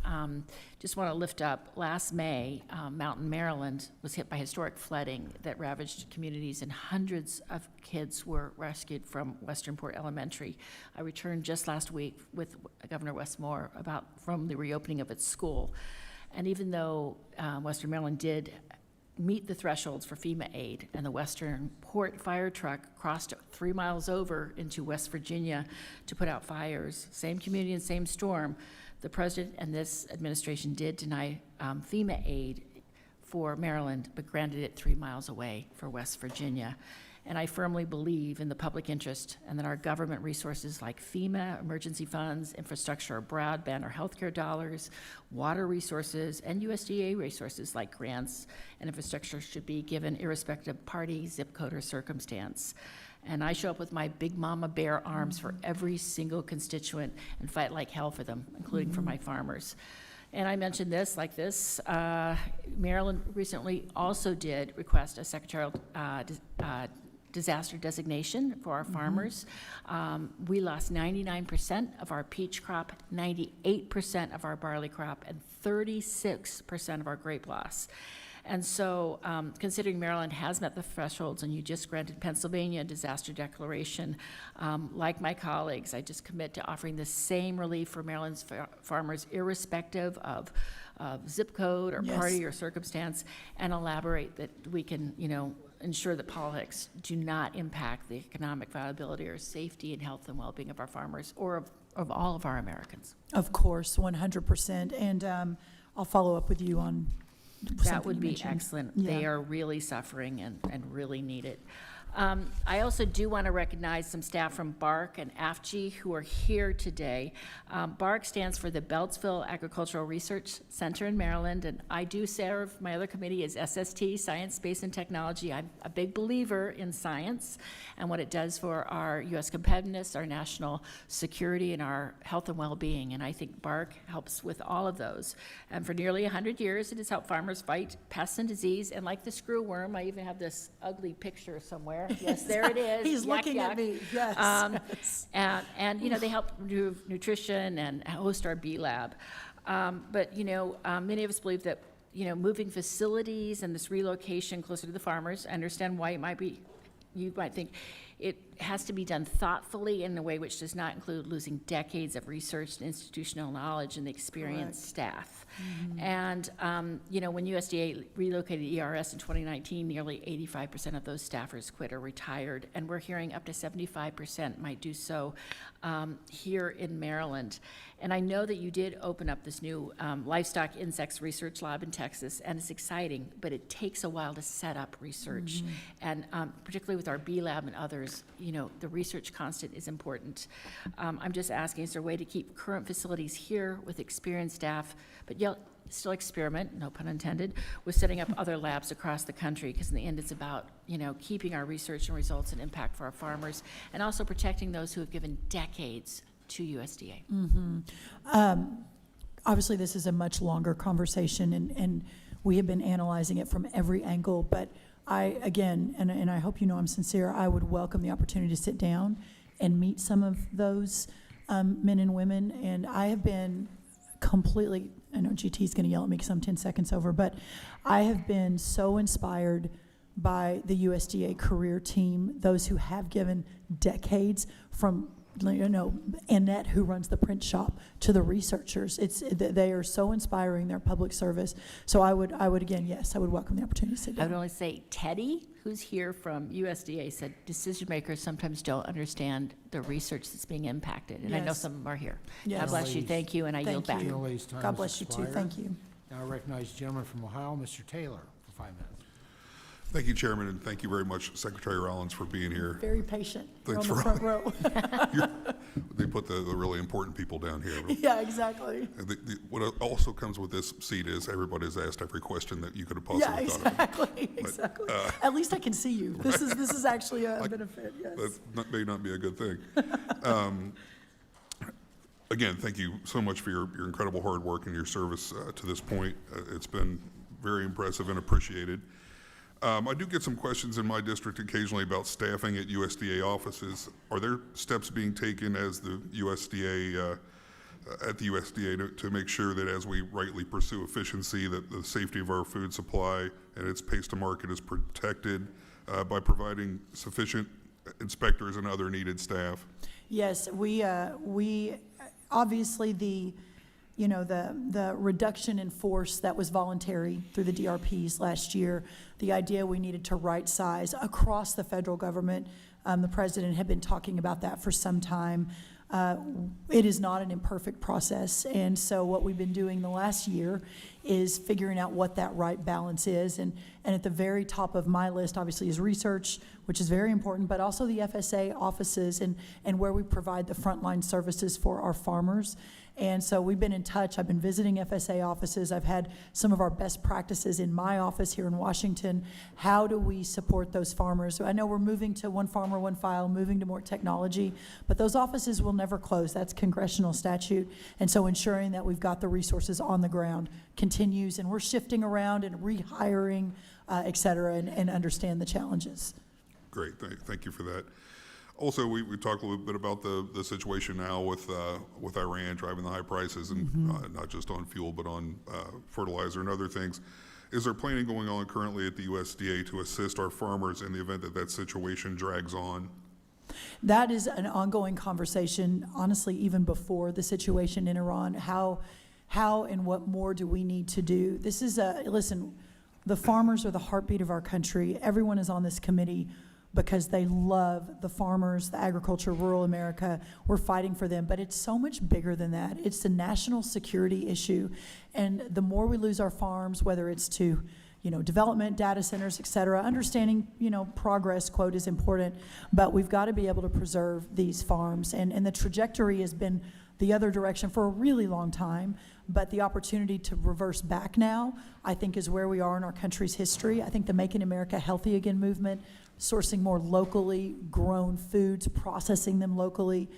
just want to lift up, last May, Mountain Maryland was hit by historic flooding that ravaged communities, and hundreds of kids were rescued from Westernport Elementary. I returned just last week with Governor Westmore from the reopening of its school. And even though Western Maryland did meet the thresholds for FEMA aid, and the Western Port fire truck crossed 3 miles over into West Virginia to put out fires, same community and same storm, the president and this administration did deny FEMA aid for Maryland, but granted it 3 miles away for West Virginia. And I firmly believe in the public interest, and that our government resources like FEMA, emergency funds, infrastructure, or broadband, or healthcare dollars, water resources, and USDA resources like grants and infrastructure should be given irrespective of party, zip code, or circumstance. And I show up with my big mama bear arms for every single constituent and fight like hell for them, including for my farmers. And I mentioned this, Maryland recently also did request a secretarial disaster designation for our farmers. We lost 99% of our peach crop, 98% of our barley crop, and 36% of our grape loss. And so, considering Maryland has met the thresholds and you just granted Pennsylvania a disaster declaration, like my colleagues, I just commit to offering the same relief for Maryland's farmers, irrespective of zip code or Yes. party or circumstance, and elaborate that we can, ensure that politics do not impact the economic viability or safety and health and well-being of our farmers or of all of our Americans. Of course, 100%. And I'll follow up with you on That something would you be mentioned. excellent. Yeah. They are really suffering and really need it. I also do want to recognize some staff from BARC and AFGE who are here today. BARC stands for the Beltsville Agricultural Research Center in Maryland, and I do serve, my other committee is SST, Science, Space, and Technology. I'm a big believer in science and what it does for our U.S. competitiveness, our national security, and our health and well-being, and I think BARC helps with all of those. And for nearly 100 years, it has helped farmers fight pests and disease, and like the screwworm, I even have this ugly picture somewhere. Yes, there it is. He's Yuck, looking at yuck. me, yes, yes. And they help improve nutrition and host our bee lab. But many of us believe that, moving facilities and this relocation closer to the farmers, I understand why you might think it has to be done thoughtfully in a way which does not include losing decades of research and institutional knowledge and the experienced staff. Mm-hmm. And, when USDA relocated ERS in 2019, nearly 85% of those staffers quit or retired, and we're hearing up to 75% might do so here in Maryland. And I know that you did open up this new livestock insects research lab in Texas, and it's exciting, but it takes a while to set up research. And particularly with our bee lab and others, the research constant is important. I'm just asking, is there a way to keep current facilities here with experienced staff, but yet still experiment, no pun intended, with setting up other labs across the country? Because in the end, it's about, keeping our research and results and impact for our farmers, and also protecting those who have given decades to USDA. Obviously, this is a much longer conversation, and we have been analyzing it from every angle, but and I hope you know I'm sincere, I would welcome the opportunity to sit down and meet some of those men and women, and I have been completely, I know GT's going to yell at me because I'm 10 seconds over, but I have been so inspired by the USDA career team, those who have given decades, from Annette, who runs the print shop, to the researchers. They are so inspiring, their public service. So I would again, yes, I would welcome the opportunity to sit I down. would only say Teddy, who's here from USDA, said decision makers sometimes don't understand the research that's being impacted, and I know Yes. some of them are here. Yes. God bless you, thank you, and I yield back. Generally's time God has bless you too, expired. thank you. Now I recognize the gentleman from Ohio, Mr. Taylor, for 5 minutes. Thank you, Chairman, and thank you very much, Secretary Rollins, for being here. Very patient. You're Thanks on the for- front row. They put the really important people down here. Yeah, exactly. What also comes with this seat is everybody's asked every question that you could have Yeah, possibly thought of. exactly. At least I can see you. This is actually a benefit, yes. That may not be a good thing. Again, thank you so much for your incredible hard work and your service to this point. It's been very impressive and appreciated. I do get some questions in my district occasionally about staffing at USDA offices. Are there steps being taken as the USDA, at the USDA to make sure that as we rightly pursue efficiency, that the safety of our food supply and its pace to market is protected by providing sufficient inspectors and other needed staff? Yes, we obviously the reduction in force that was voluntary through the DRPs last year, the idea we needed to right size across the federal government. The president had been talking about that for some time. It is not an imperfect process, and so what we've been doing the last year is figuring out what that right balance is, and at the very top of my list obviously is research, which is very important, but also the FSA offices and where we provide the frontline services for our farmers. And so we've been in touch. I've been visiting FSA offices. I've had some of our best practices in my office here in Washington. How do we support those farmers? I know we're moving to one farmer, one file, moving to more technology, but those offices will never close. That's congressional statute. And so ensuring that we've got the resources on the ground continues, and we're shifting around and rehiring, et cetera, and understand the challenges. Great, thank you for that. Also, we talked a little bit about the situation now with Iran driving the high prices, and not just on fuel, but on fertilizer and other things. Is there planning going on currently at the USDA to assist our farmers in the event that that situation drags on? That is an ongoing conversation, honestly, even before the situation in Iran. How and what more do we need to do? This is listen, the farmers are the heartbeat of our country. Everyone is on this committee because they love the farmers, the agriculture, rural America. We're fighting for them, but it's so much bigger than that. It's a national security issue, and the more we lose our farms, whether it's to development, data centers, et cetera, understanding, progress, quote, is important, but we've got to be able to preserve these farms, and the trajectory has been the other direction for a really long time, but the opportunity to reverse back now, I think, is where we are in our country's history. I think the Making America Healthy Again movement, sourcing more locally grown foods, processing them locally.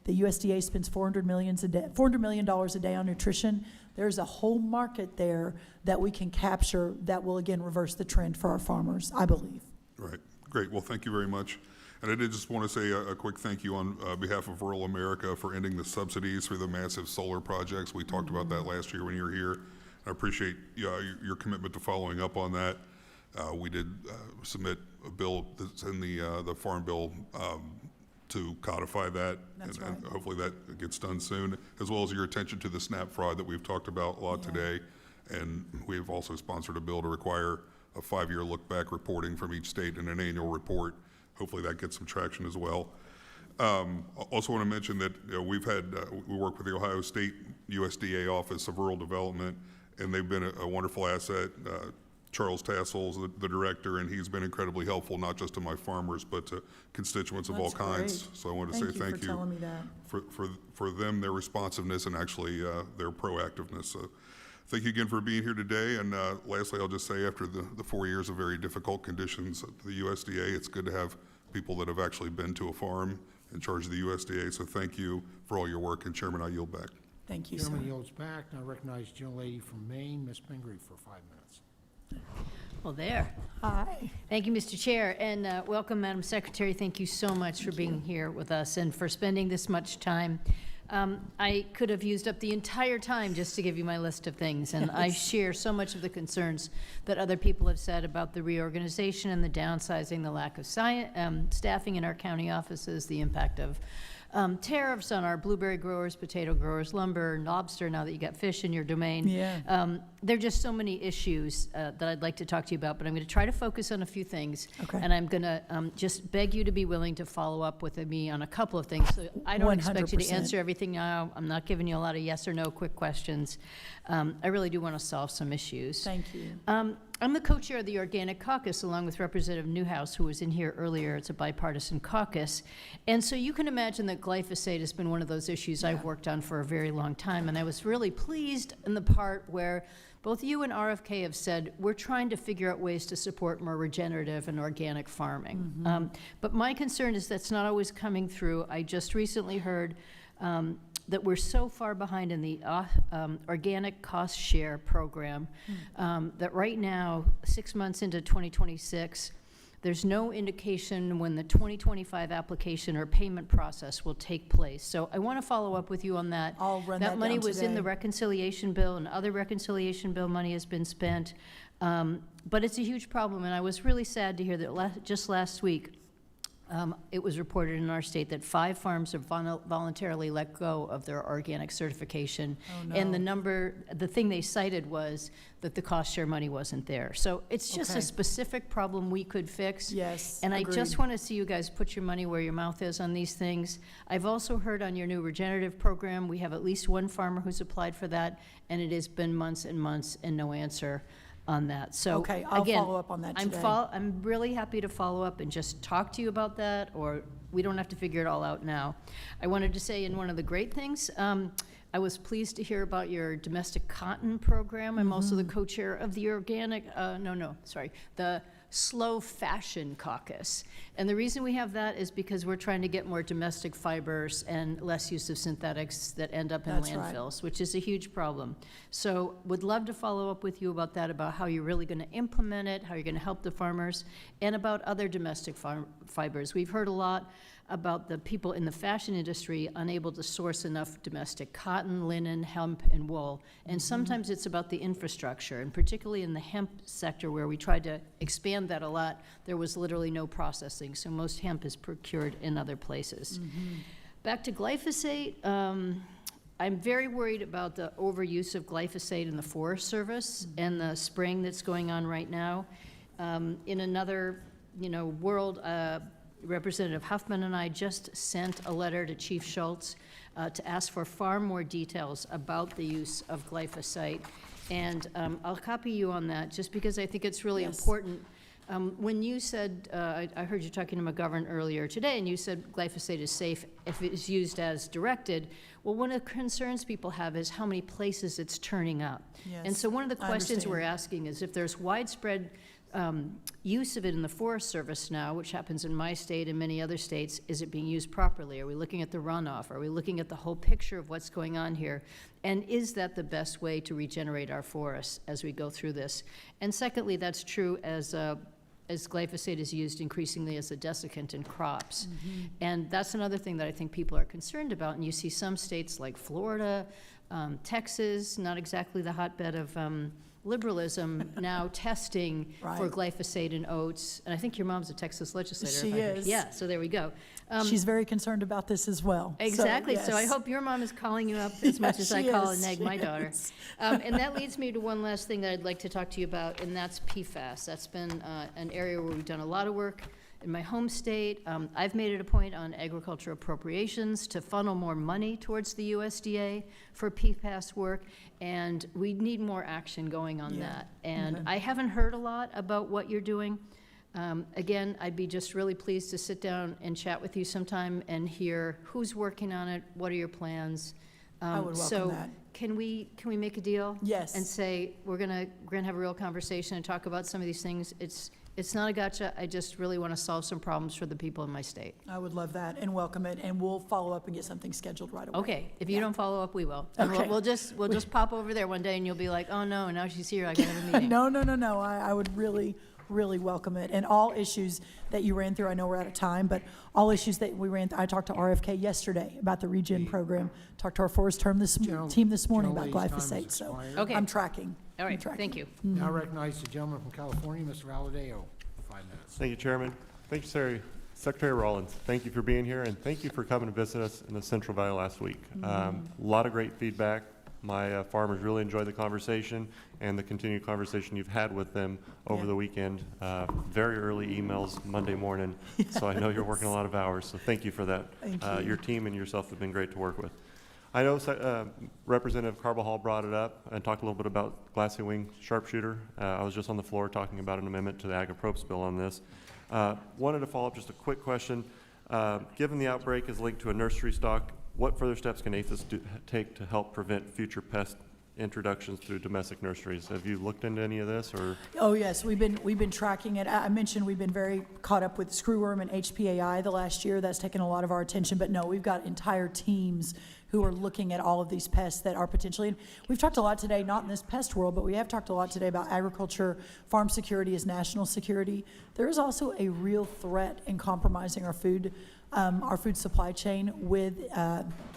The USDA spends $400 million a day on nutrition. There's a whole market there that we can capture that will, again, reverse the trend for our farmers, I believe. Right. Great. Well, thank you very much. And I did just want to say a quick thank you on behalf of rural America for ending the subsidies for the massive solar projects. We talked about that last year when you were here. I appreciate your commitment to following up on that. We did submit a bill that's in the Farm Bill to codify that, and hopefully that gets done soon, as well as your attention to the SNAP fraud that we've talked about a lot today. And we've also sponsored a bill to require a 5-year look-back reporting from each state in an annual report. Hopefully that gets some traction as well. Also want to mention that we've had, we work with the Ohio State USDA Office of Rural Development, and they've been a wonderful asset. Charles Tassel's the director, and he's been incredibly helpful, not just to my farmers, but to constituents of all kinds. So I want to say thank you for telling me that. For them, their responsiveness, and actually their proactiveness. So thank you again for being here today. And lastly, I'll just say, after the 4 years of very difficult conditions at the USDA, it's good to have people that have actually been to a farm in charge of the USDA. So thank you for all your work. And Chairman, I yield back. Thank you, sir. Chairman yields back. And I recognize gentlelady from Maine, Ms. Pingree, for 5 minutes. Well, there. Hi. Thank you, Mr. Chair, and welcome, Madam Secretary. Thank you so much for being here with us and for spending this much time. I could have used up the entire time just to give you my list of things, and I share so much of the concerns that other people have said about the reorganization and the downsizing, the lack of staffing in our county offices, the impact of tariffs on our blueberry growers, potato growers, lumber, lobster, now that you got fish in your domain. Yeah. There are just so many issues that I'd like to talk to you about, but I'm going to try to focus on a few things. Okay. And I'm going to just beg you to be willing to follow up with me on a couple of things. So I don't expect you to 100%. answer everything now. I'm not giving you a lot of yes or no quick questions. I really do want to solve some issues. Thank you. I'm the co-chair of the Organic Caucus, along with Representative Newhouse, who was in here earlier. It's a bipartisan caucus. And so you can imagine that glyphosate has been one of those issues I've worked on for a very long time. And I was really pleased in the part where both you and RFK have said, we're trying to figure out ways to support more regenerative and organic farming. But my concern is that's not always coming through. I just recently heard that we're so far behind in the organic cost share program that right now, 6 months into 2026, there's no indication when the 2025 application or payment process will take place. So I want to follow up with you on that. I'll run that money down was in the today. reconciliation bill, and other reconciliation bill money has been spent. But it's a huge problem, and I was really sad to hear that just last week, it was reported in our state that 5 farms have voluntarily let go of their organic certification. Oh, no. And the thing they cited was that the cost share money wasn't there. So it's just Okay. a specific problem we could fix. Yes, And I just agreed. want to see you guys put your money where your mouth is on these things. I've also heard on your new regenerative program, we have at least one farmer who's applied for that, and it has been months and months and no answer on that. So Okay, I'll again, follow up on that I'm today. I'm really happy to follow up and just talk to you about that, or we don't have to figure it all out now. I wanted to say, in one of the great things, I was pleased to hear about your domestic cotton program. I'm also the co-chair of the the Slow Fashion Caucus. And the reason we have that is because we're trying to get more domestic fibers and less use of synthetics that end up in That's right. landfills, which is a huge problem. So would love to follow up with you about that, about how you're really going to implement it, how you're going to help the farmers, and about other domestic fibers. We've heard a lot about the people in the fashion industry unable to source enough domestic cotton, linen, hemp, and wool. And sometimes it's about the infrastructure, and particularly in the hemp sector where we tried to expand that a lot, there was literally no processing, so most hemp is procured in other places. Back to glyphosate, I'm very worried about the overuse of glyphosate in the Forest Service and the spraying that's going on right now. In another, world, Representative Huffman and I just sent a letter to Chief Schultz to ask for far more details about the use of glyphosate. And I'll copy you on that, just because I think it's really important. When you said, I heard you talking to McGovern earlier today, and you said glyphosate is safe if it is used as directed. Well, one of the concerns people have is how many places it's turning up. And so one of the questions we're asking is if there's widespread use of it in the Forest Service now, which happens in my state and many other states, is it being used properly? Are we looking at the runoff? Are we looking at the whole picture of what's going on here? And is that the best way to regenerate our forests as we go through this? And secondly, that's true as glyphosate is used increasingly as a desiccant in crops. And that's another thing that I think people are concerned about. And you see some states like Florida, Texas, not exactly the hotbed of liberalism, now testing for glyphosate in oats. And I think your mom's a Texas legislator. She is. Yeah, so there we go. She's very concerned about this as well. Exactly. So So I yes. hope your mom is calling you up as much as I she call is. and nag She my daughter. is. And that leads me to one last thing that I'd like to talk to you about, and that's PFAS. That's been an area where we've done a lot of work in my home state. I've made it a point on agriculture appropriations to funnel more money towards the USDA for PFAS work, and we need more action going on that. And I haven't heard a lot about what you're doing. Again, I'd be just really pleased to sit down and chat with you sometime and hear who's working on it, what are your plans. I would welcome so that. Can we make a deal? Yes. And say, we're gonna have a real conversation and talk about some of these things. It's not a gotcha. I just really want to solve some problems for the people in my state. I would love that and welcome it, and we'll follow up and get something scheduled right away. Okay, if you don't follow up, we will. And Okay. we'll just pop over there one day and you'll be like, oh no, now she's here, I gotta have a meeting. No. I would really welcome it. And all issues that you ran through, I know we're out of time, but all issues that we ran through, I talked to RFK yesterday about the regen program, talked to our forest team this morning about General Lee's time has glyphosate, so expired. Okay. I'm tracking. All I'm right, tracking. thank you. Now recognize the gentleman from California, Mr. Valadeo, 5 minutes. Thank you, Chairman. Thank you, Secretary Rollins. Thank you for being here, and thank you for coming to visit us in the Central Valley last week. A lot of great feedback. My farmers really enjoyed the conversation and the continued conversation you've had with them over the weekend. Very early emails Monday morning, so I know you're working a lot of hours, so thank you for that. Thank you. Your team and yourself have been great to work with. I know Representative Carbajal brought it up and talked a little bit about glassy wing sharpshooter. I was just on the floor talking about an amendment to the Ag-Approps bill on this. Wanted to follow up just a quick question. Given the outbreak is linked to a nursery stock, what further steps can APHIS take to help prevent future pest introductions through domestic nurseries? Have you looked into any of this, or? Oh, yes, we've been tracking it. I mentioned we've been very caught up with screwworm and HPAI the last year. That's taken a lot of our attention, but no, we've got entire teams who are looking at all of these pests that are potentially, and we've talked a lot today, not in this pest world, but we have talked a lot today about agriculture, farm security as national security. There is also a real threat in compromising our food supply chain with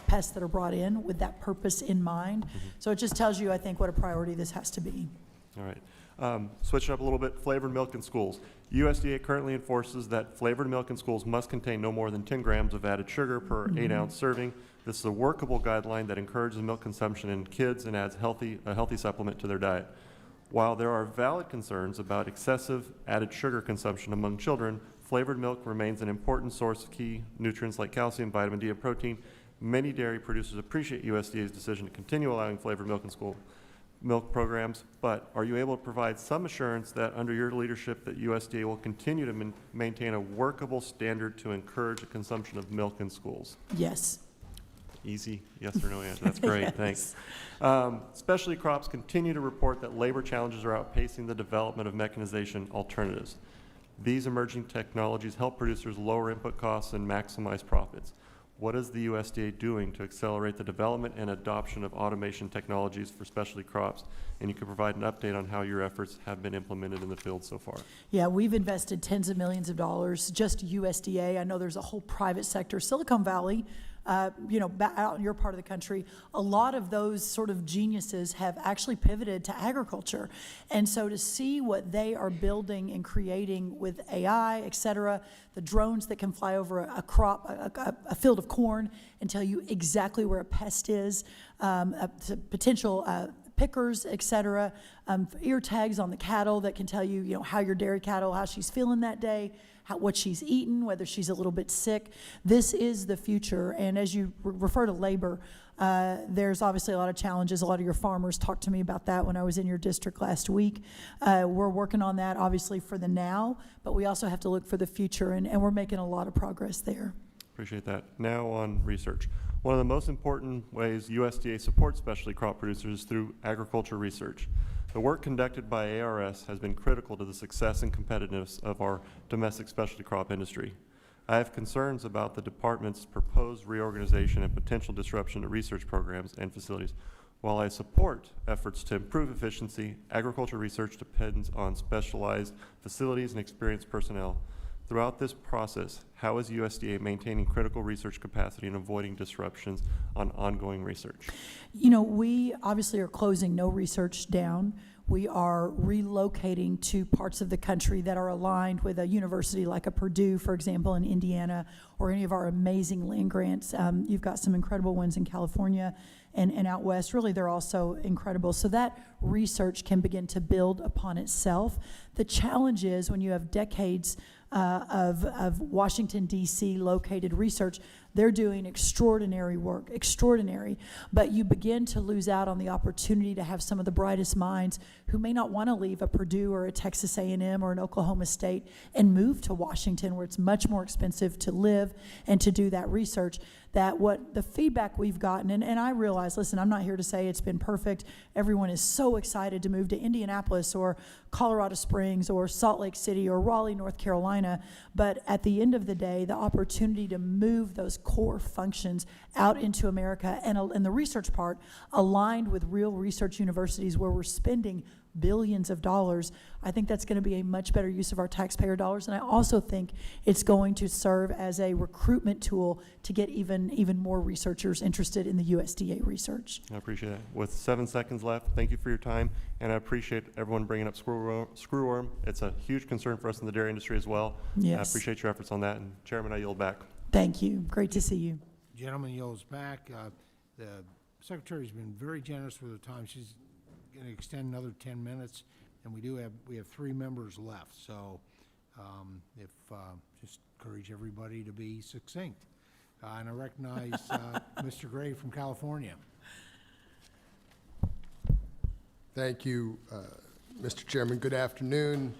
pests that are brought in with that purpose in mind. So it just tells you, I think, what a priority this has to be. All right. Switching up a little bit, flavored milk in schools. USDA currently enforces that flavored milk in schools must contain no more than 10 grams of added sugar per 8-ounce serving. This is a workable guideline that encourages milk consumption in kids and adds a healthy supplement to their diet. While there are valid concerns about excessive added sugar consumption among children, flavored milk remains an important source of key nutrients like calcium, vitamin D, and protein. Many dairy producers appreciate USDA's decision to continue allowing flavored milk in school milk programs, but are you able to provide some assurance that under your leadership that USDA will continue to maintain a workable standard to encourage the consumption of milk in schools? Yes. Easy yes or no answer. That's great. Yes. Thanks. Specialty crops continue to report that labor challenges are outpacing the development of mechanization alternatives. These emerging technologies help producers lower input costs and maximize profits. What is the USDA doing to accelerate the development and adoption of automation technologies for specialty crops? And you could provide an update on how your efforts have been implemented in the field so far. Yeah, we've invested tens of millions of dollars, just USDA. I know there's a whole private sector, Silicon Valley, out in your part of the country, a lot of those sort of geniuses have actually pivoted to agriculture. And so to see what they are building and creating with AI, et cetera, the drones that can fly over a crop, a field of corn and tell you exactly where a pest is, potential pickers, et cetera, ear tags on the cattle that can tell you, how your dairy cattle, how she's feeling that day, what she's eaten, whether she's a little bit sick. This is the future. And as you refer to labor, there's obviously a lot of challenges. A lot of your farmers talked to me about that when I was in your district last week. We're working on that, obviously, for the now, but we also have to look for the future, and we're making a lot of progress there. Appreciate that. Now on research. One of the most important ways USDA supports specialty crop producers is through agriculture research. The work conducted by ARS has been critical to the success and competitiveness of our domestic specialty crop industry. I have concerns about the department's proposed reorganization and potential disruption to research programs and facilities. While I support efforts to improve efficiency, agriculture research depends on specialized facilities and experienced personnel. Throughout this process, how is USDA maintaining critical research capacity and avoiding disruptions on ongoing research? We obviously are closing no research down. We are relocating to parts of the country that are aligned with a university like a Purdue, for example, in Indiana, or any of our amazing land grants. You've got some incredible ones in California and out west. Really, they're also incredible. So that research can begin to build upon itself. The challenge is when you have decades of Washington, D.C. located research, they're doing extraordinary work, but you begin to lose out on the opportunity to have some of the brightest minds who may not want to leave a Purdue or a Texas A&M or an Oklahoma State and move to Washington, where it's much more expensive to live and to do that research. That what the feedback we've gotten, and I realize, listen, I'm not here to say it's been perfect. Everyone is so excited to move to Indianapolis or Colorado Springs or Salt Lake City or Raleigh, North Carolina, but at the end of the day, the opportunity to move those core functions out into America and the research part aligned with real research universities where we're spending billions of dollars, I think that's going to be a much better use of our taxpayer dollars. And I also think it's going to serve as a recruitment tool to get even more researchers interested in the USDA research. I appreciate it. With 7 seconds left, thank you for your time, and I appreciate everyone bringing up screwworm. It's a huge concern for us in the dairy industry as well. Yes. I appreciate your efforts on that, and Chairman, I yield back. Thank you. Great to see you. Gentleman yields back. The Secretary's been very generous with her time. She's going to extend another 10 minutes, and we have 3 members left. So just encourage everybody to be succinct. And I recognize Mr. Gray from California. Thank you, Mr. Chairman. Good afternoon,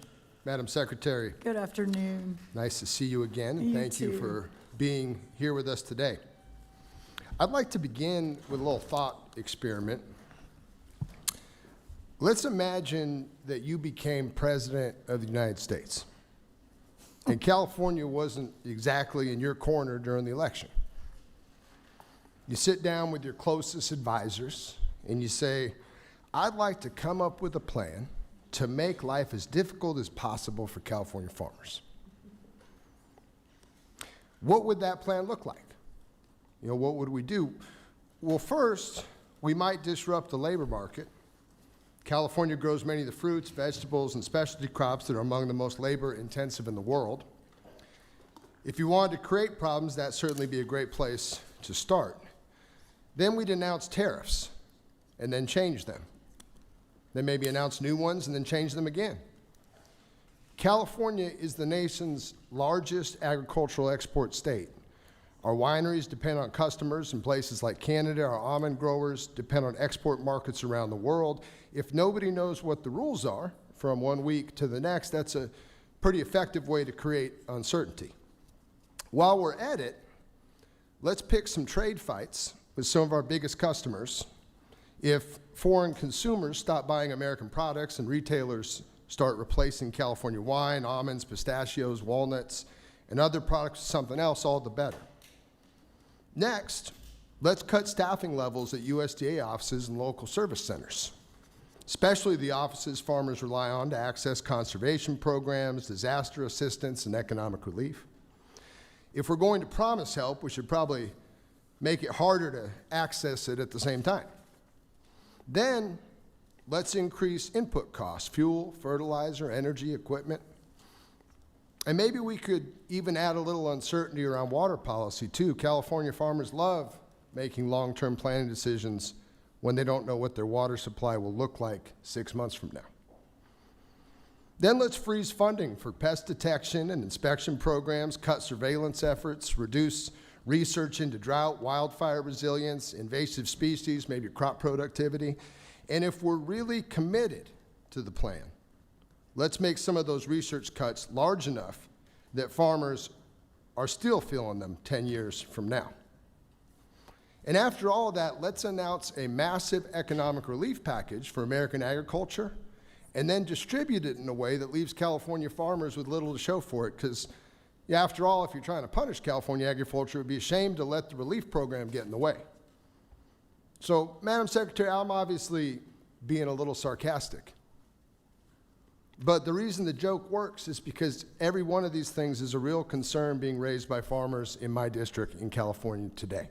Madam Secretary. Good afternoon. Nice to see you again, and thank you too. for being here with us today. I'd like to begin with a little thought experiment. Let's imagine that you became President of the United States, and California wasn't exactly in your corner during the election. You sit down with your closest advisors, and you say, I'd like to come up with a plan to make life as difficult as possible for California farmers. What would that plan look like? What would we do? Well, first, we might disrupt the labor market. California grows many of the fruits, vegetables, and specialty crops that are among the most labor-intensive in the world. If you wanted to create problems, that'd certainly be a great place to start. Then we'd announce tariffs, and then change them. Then maybe announce new ones, and then change them again. California is the nation's largest agricultural export state. Our wineries depend on customers in places like Canada. Our almond growers depend on export markets around the world. If nobody knows what the rules are from one week to the next, that's a pretty effective way to create uncertainty. While we're at it, let's pick some trade fights with some of our biggest customers. If foreign consumers stop buying American products and retailers start replacing California wine, almonds, pistachios, walnuts, and other products with something else, all the better. Next, let's cut staffing levels at USDA offices and local service centers, especially the offices farmers rely on to access conservation programs, disaster assistance, and economic relief. If we're going to promise help, we should probably make it harder to access it at the same time. Then, let's increase input costs, fuel, fertilizer, energy, equipment. And maybe we could even add a little uncertainty around water policy too. California farmers love making long-term planning decisions when they don't know what their water supply will look like 6 months from now. Then let's freeze funding for pest detection and inspection programs, cut surveillance efforts, reduce research into drought, wildfire resilience, invasive species, maybe crop productivity. And if we're really committed to the plan, let's make some of those research cuts large enough that farmers are still feeling them 10 years from now. And after all of that, let's announce a massive economic relief package for American agriculture and then distribute it in a way that leaves California farmers with little to show for it. Because, yeah, after all, if you're trying to punish California agriculture, it would be a shame to let the relief program get in the way. So, Madam Secretary, I'm obviously being a little sarcastic. But the reason the joke works is because every one of these things is a real concern being raised by farmers in my district in California today.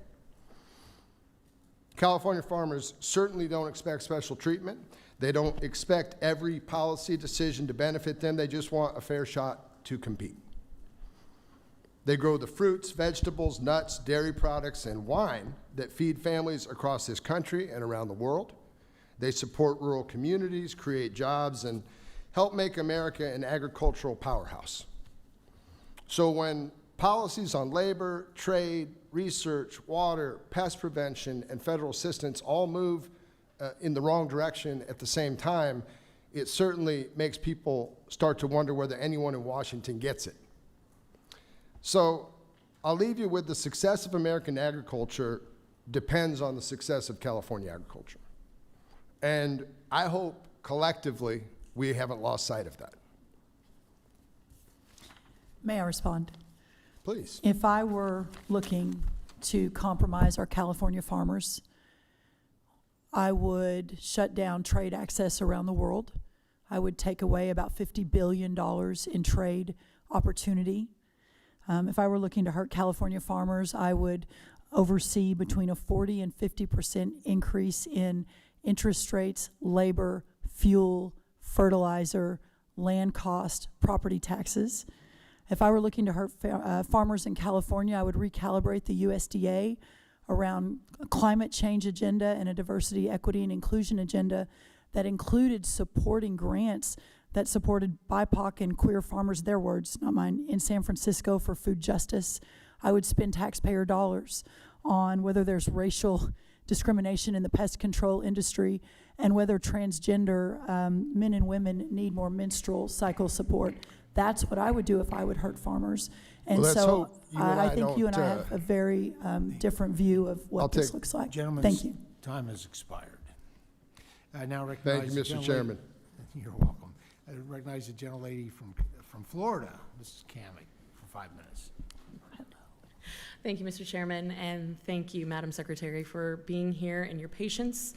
California farmers certainly don't expect special treatment. They don't expect every policy decision to benefit them. They just want a fair shot to compete. They grow the fruits, vegetables, nuts, dairy products, and wine that feed families across this country and around the world. They support rural communities, create jobs, and help make America an agricultural powerhouse. So when policies on labor, trade, research, water, pest prevention, and federal assistance all move in the wrong direction at the same time, it certainly makes people start to wonder whether anyone in Washington gets it. So I'll leave you with the success of American agriculture depends on the success of California agriculture. And I hope collectively we haven't lost sight of that. May I respond? Please. If I were looking to compromise our California farmers, I would shut down trade access around the world. I would take away about $50 billion in trade opportunity. If I were looking to hurt California farmers, I would oversee between a 40 and 50% increase in interest rates, labor, fuel, fertilizer, land cost, property taxes. If I were looking to hurt farmers in California, I would recalibrate the USDA around a climate change agenda and a diversity, equity, and inclusion agenda that included supporting grants that supported BIPOC and queer farmers, their words, not mine, in San Francisco for food justice. I would spend taxpayer dollars on whether there's racial discrimination in the pest control industry and whether transgender men and women need more menstrual cycle support. That's what I would do if I would hurt farmers. And Well, let's so hope you and I I think you and I don't, have a very different view of what this looks like. Thank you. Time has expired. I now recognize. Thank you, the Mr. gentlelady- Chairman. You're welcome. I recognize the gentlelady from Florida, Mrs. Kamick, for 5 minutes. Thank you, Mr. Chairman, and thank you, Madam Secretary, for being here and your patience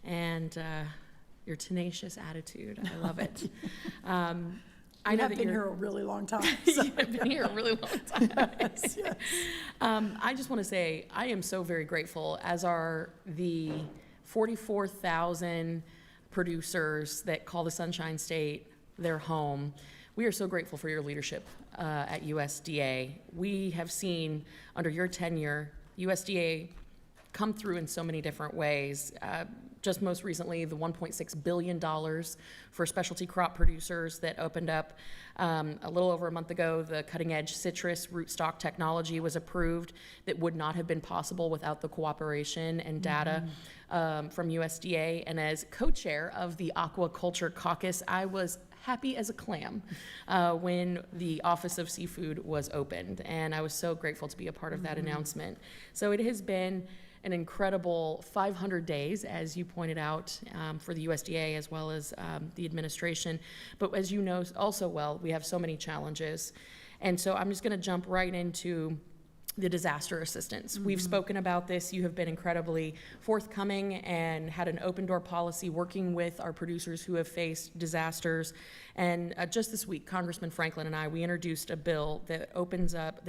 and your tenacious attitude. I love it. I know I've that been you're- here a really long time. You've been here a really long time. Yes. I just want to say I am so very grateful, as are the 44,000 producers that call the Sunshine State their home. We are so grateful for your leadership at USDA. We have seen under your tenure USDA come through in so many different ways. Just most recently, the $1.6 billion for specialty crop producers that opened up a little over a month ago. The cutting-edge citrus rootstock technology was approved that would not have been possible without the cooperation and data from USDA. And as co-chair of the Aquaculture Caucus, I was happy as a clam when the Office of Seafood was opened. And I was so grateful to be a part of that announcement. So it has been an incredible 500 days, as you pointed out, for the USDA as well as the administration. But as you know also well, we have so many challenges. And so I'm just going to jump right into the disaster assistance. We've spoken about this. You have been incredibly forthcoming and had an open door policy working with our producers who have faced disasters. And just this week, Congressman Franklin and I, we introduced a bill that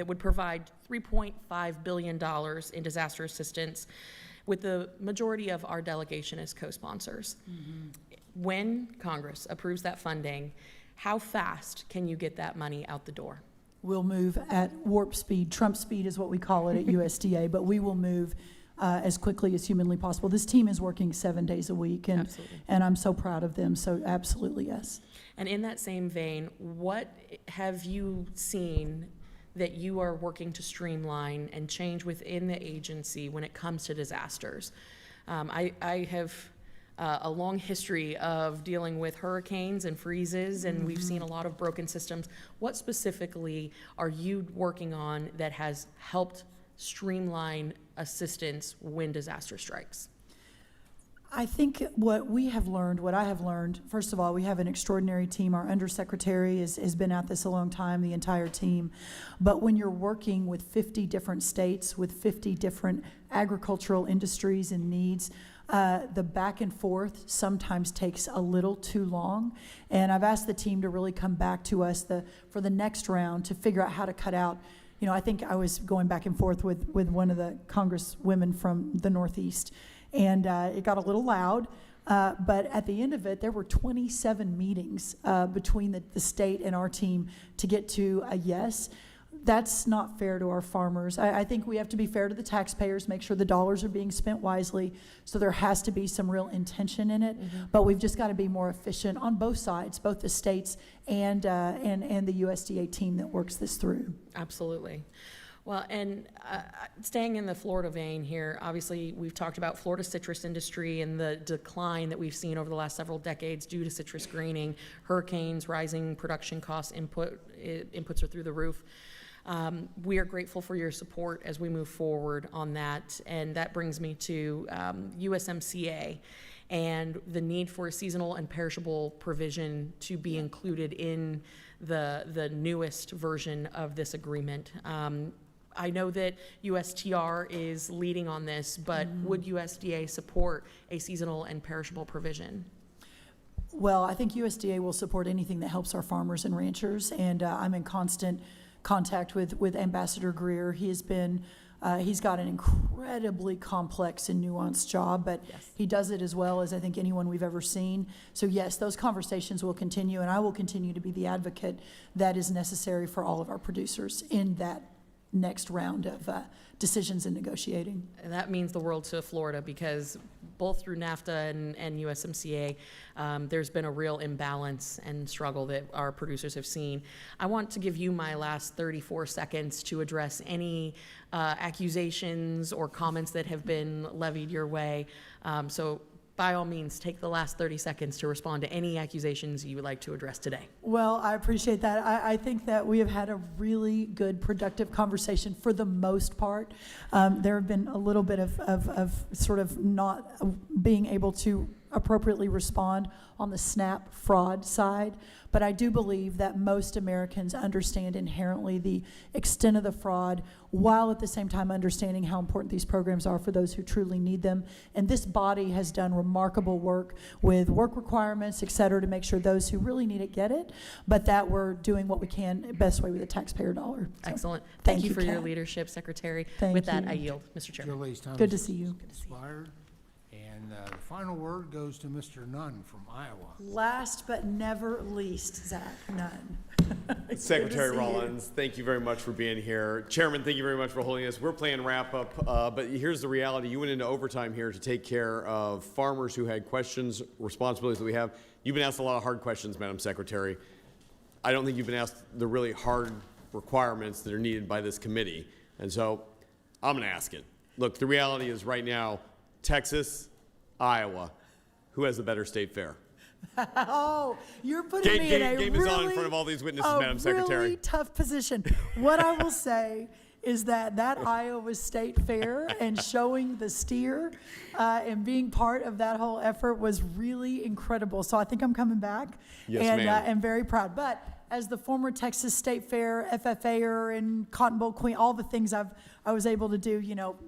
would provide $3.5 billion in disaster assistance, with the majority of our delegation as co-sponsors. When Congress approves that funding, how fast can you get that money out the door? We'll move at warp speed. Trump speed is what we call it at USDA, but we will move as quickly as humanly possible. This team is working 7 days a week, and I'm so proud of them. So absolutely, yes. And in that same vein, what have you seen that you are working to streamline and change within the agency when it comes to disasters? I have a long history of dealing with hurricanes and freezes, and we've seen a lot of broken systems. What specifically are you working on that has helped streamline assistance when disaster strikes? I think what I have learned, first of all, we have an extraordinary team. Our undersecretary has been at this a long time, the entire team. But when you're working with 50 different states, with 50 different agricultural industries and needs, the back and forth sometimes takes a little too long. And I've asked the team to really come back to us for the next round to figure out how to cut out. You know, I think I was going back and forth with one of the congresswomen from the Northeast, and it got a little loud. But at the end of it, there were 27 meetings between the state and our team to get to a yes. That's not fair to our farmers. I think we have to be fair to the taxpayers, make sure the dollars are being spent wisely. So there has to be some real intention in it. But we've just got to be more efficient on both sides, both the states and the USDA team that works this through. Absolutely. Well, and staying in the Florida vein here, obviously we've talked about Florida's citrus industry and the decline that we've seen over the last several decades due to citrus greening, hurricanes, rising production costs, inputs are through the roof. We are grateful for your support as we move forward on that, and that brings me to USMCA and the need for a seasonal and perishable provision to be included in the newest version of this agreement. I know that USTR is leading on this, but would USDA support a seasonal and perishable provision? Well, I think USDA will support anything that helps our farmers and ranchers, and I'm in constant contact with Ambassador Greer. He's got an incredibly complex and nuanced job, but he does it as well as I think anyone we've ever seen. So yes, those conversations will continue, and I will continue to be the advocate that is necessary for all of our producers in that next round of decisions and negotiating. And that means the world to Florida, because both through NAFTA and USMCA, there's been a real imbalance and struggle that our producers have seen. I want to give you my last 34 seconds to address any accusations or comments that have been levied your way. So by all means, take the last 30 seconds to respond to any accusations you would like to address today. Well, I appreciate that. I think that we have had a really good, productive conversation for the most part. There have been a little bit of sort of not being able to appropriately respond on the SNAP fraud side, but I do believe that most Americans understand inherently the extent of the fraud, while at the same time understanding how important these programs are for those who truly need them. And this body has done remarkable work with work requirements, et cetera, to make sure those who really need it get it, but that we're doing what we can best way with the taxpayer dollar. So, excellent. Thank you for your Kat. leadership, Secretary. Thank With that, you. I yield, Mr. Chairman. Julie's time Good is to see you. expired. And the final word goes to Mr. Nunn from Iowa. Last but never least, Zach Nunn. Secretary Rollins, thank you very much for being here. Chairman, thank you very much for holding us. We're playing wrap up, but here's the reality. You went into overtime here to take care of farmers who had questions, responsibilities that we have. You've been asked a lot of hard questions, Madam Secretary. I don't think you've been asked the really hard requirements that are needed by this committee. And so I'm going to ask it. Look, the reality is right now, Texas, Iowa, who has the better state fair? Oh, you're putting me in a game really, is on in front of all these witnesses, Madam Secretary. Really tough position. What I will say is that Iowa State Fair and showing the steer and being part of that whole effort was really incredible. So I think I'm coming back. Yes, and ma'am. am very proud. But as the former Texas State Fair FFA'er and Cotton Bowl queen, all the things I was able to do,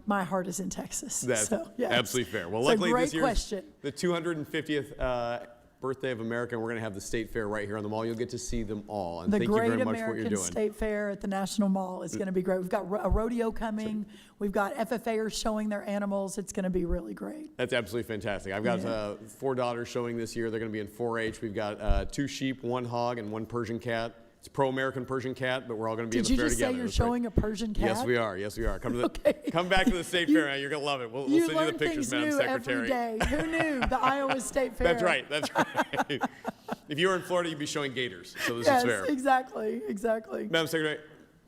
my heart is in Texas. That's so, yes. absolutely fair. Well, It's a luckily great this year's question. the 250th birthday of America, and we're going to have the State Fair right here on the mall. You'll get to see them all. And The thank you Great very much for what you're American doing. State Fair at the National Mall is going to be great. We've got a rodeo coming. We've got FFA'ers showing their animals. It's going to be really great. That's absolutely fantastic. I've got 4 daughters showing this year. They're going to be in 4-H. We've got 2 sheep, 1 hog, and 1 Persian cat. It's a pro-American Persian cat, but we're all going to be in the fair together. Did you just say you're That's right. showing a Persian cat? Yes, we are. Yes, we are. Come to the, come back to the State Fair, man. You're going to love it. We'll You send you the learn pictures, things Madam new Secretary. every day. Who knew? The Iowa State Fair. That's right. That's right. If you were in Florida, you'd be showing gators. So this Yes, is fair. exactly. Madam Secretary,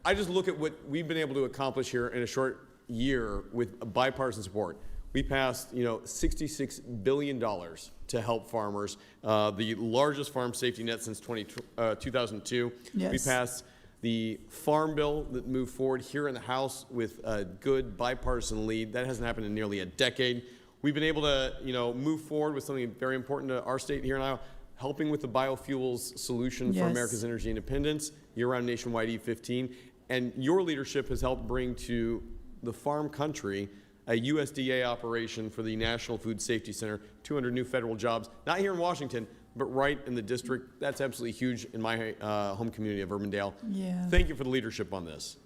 I just look at what we've been able to accomplish here in a short year with bipartisan support. We passed, $66 billion to help farmers, the largest farm safety net since 2002. Yes. We passed the farm bill that moved forward here in the House with a good bipartisan lead. That hasn't happened in nearly a decade. We've been able to, move forward with something very important to our state here in Iowa, helping with the biofuels solution for Yes. America's energy independence, year-round nationwide E15. And your leadership has helped bring to the farm country a USDA operation for the National Food Safety Center, 200 new federal jobs, not here in Washington, but right in the district. That's absolutely huge in my home community of Urbandale. Yeah. Thank you for the leadership on this.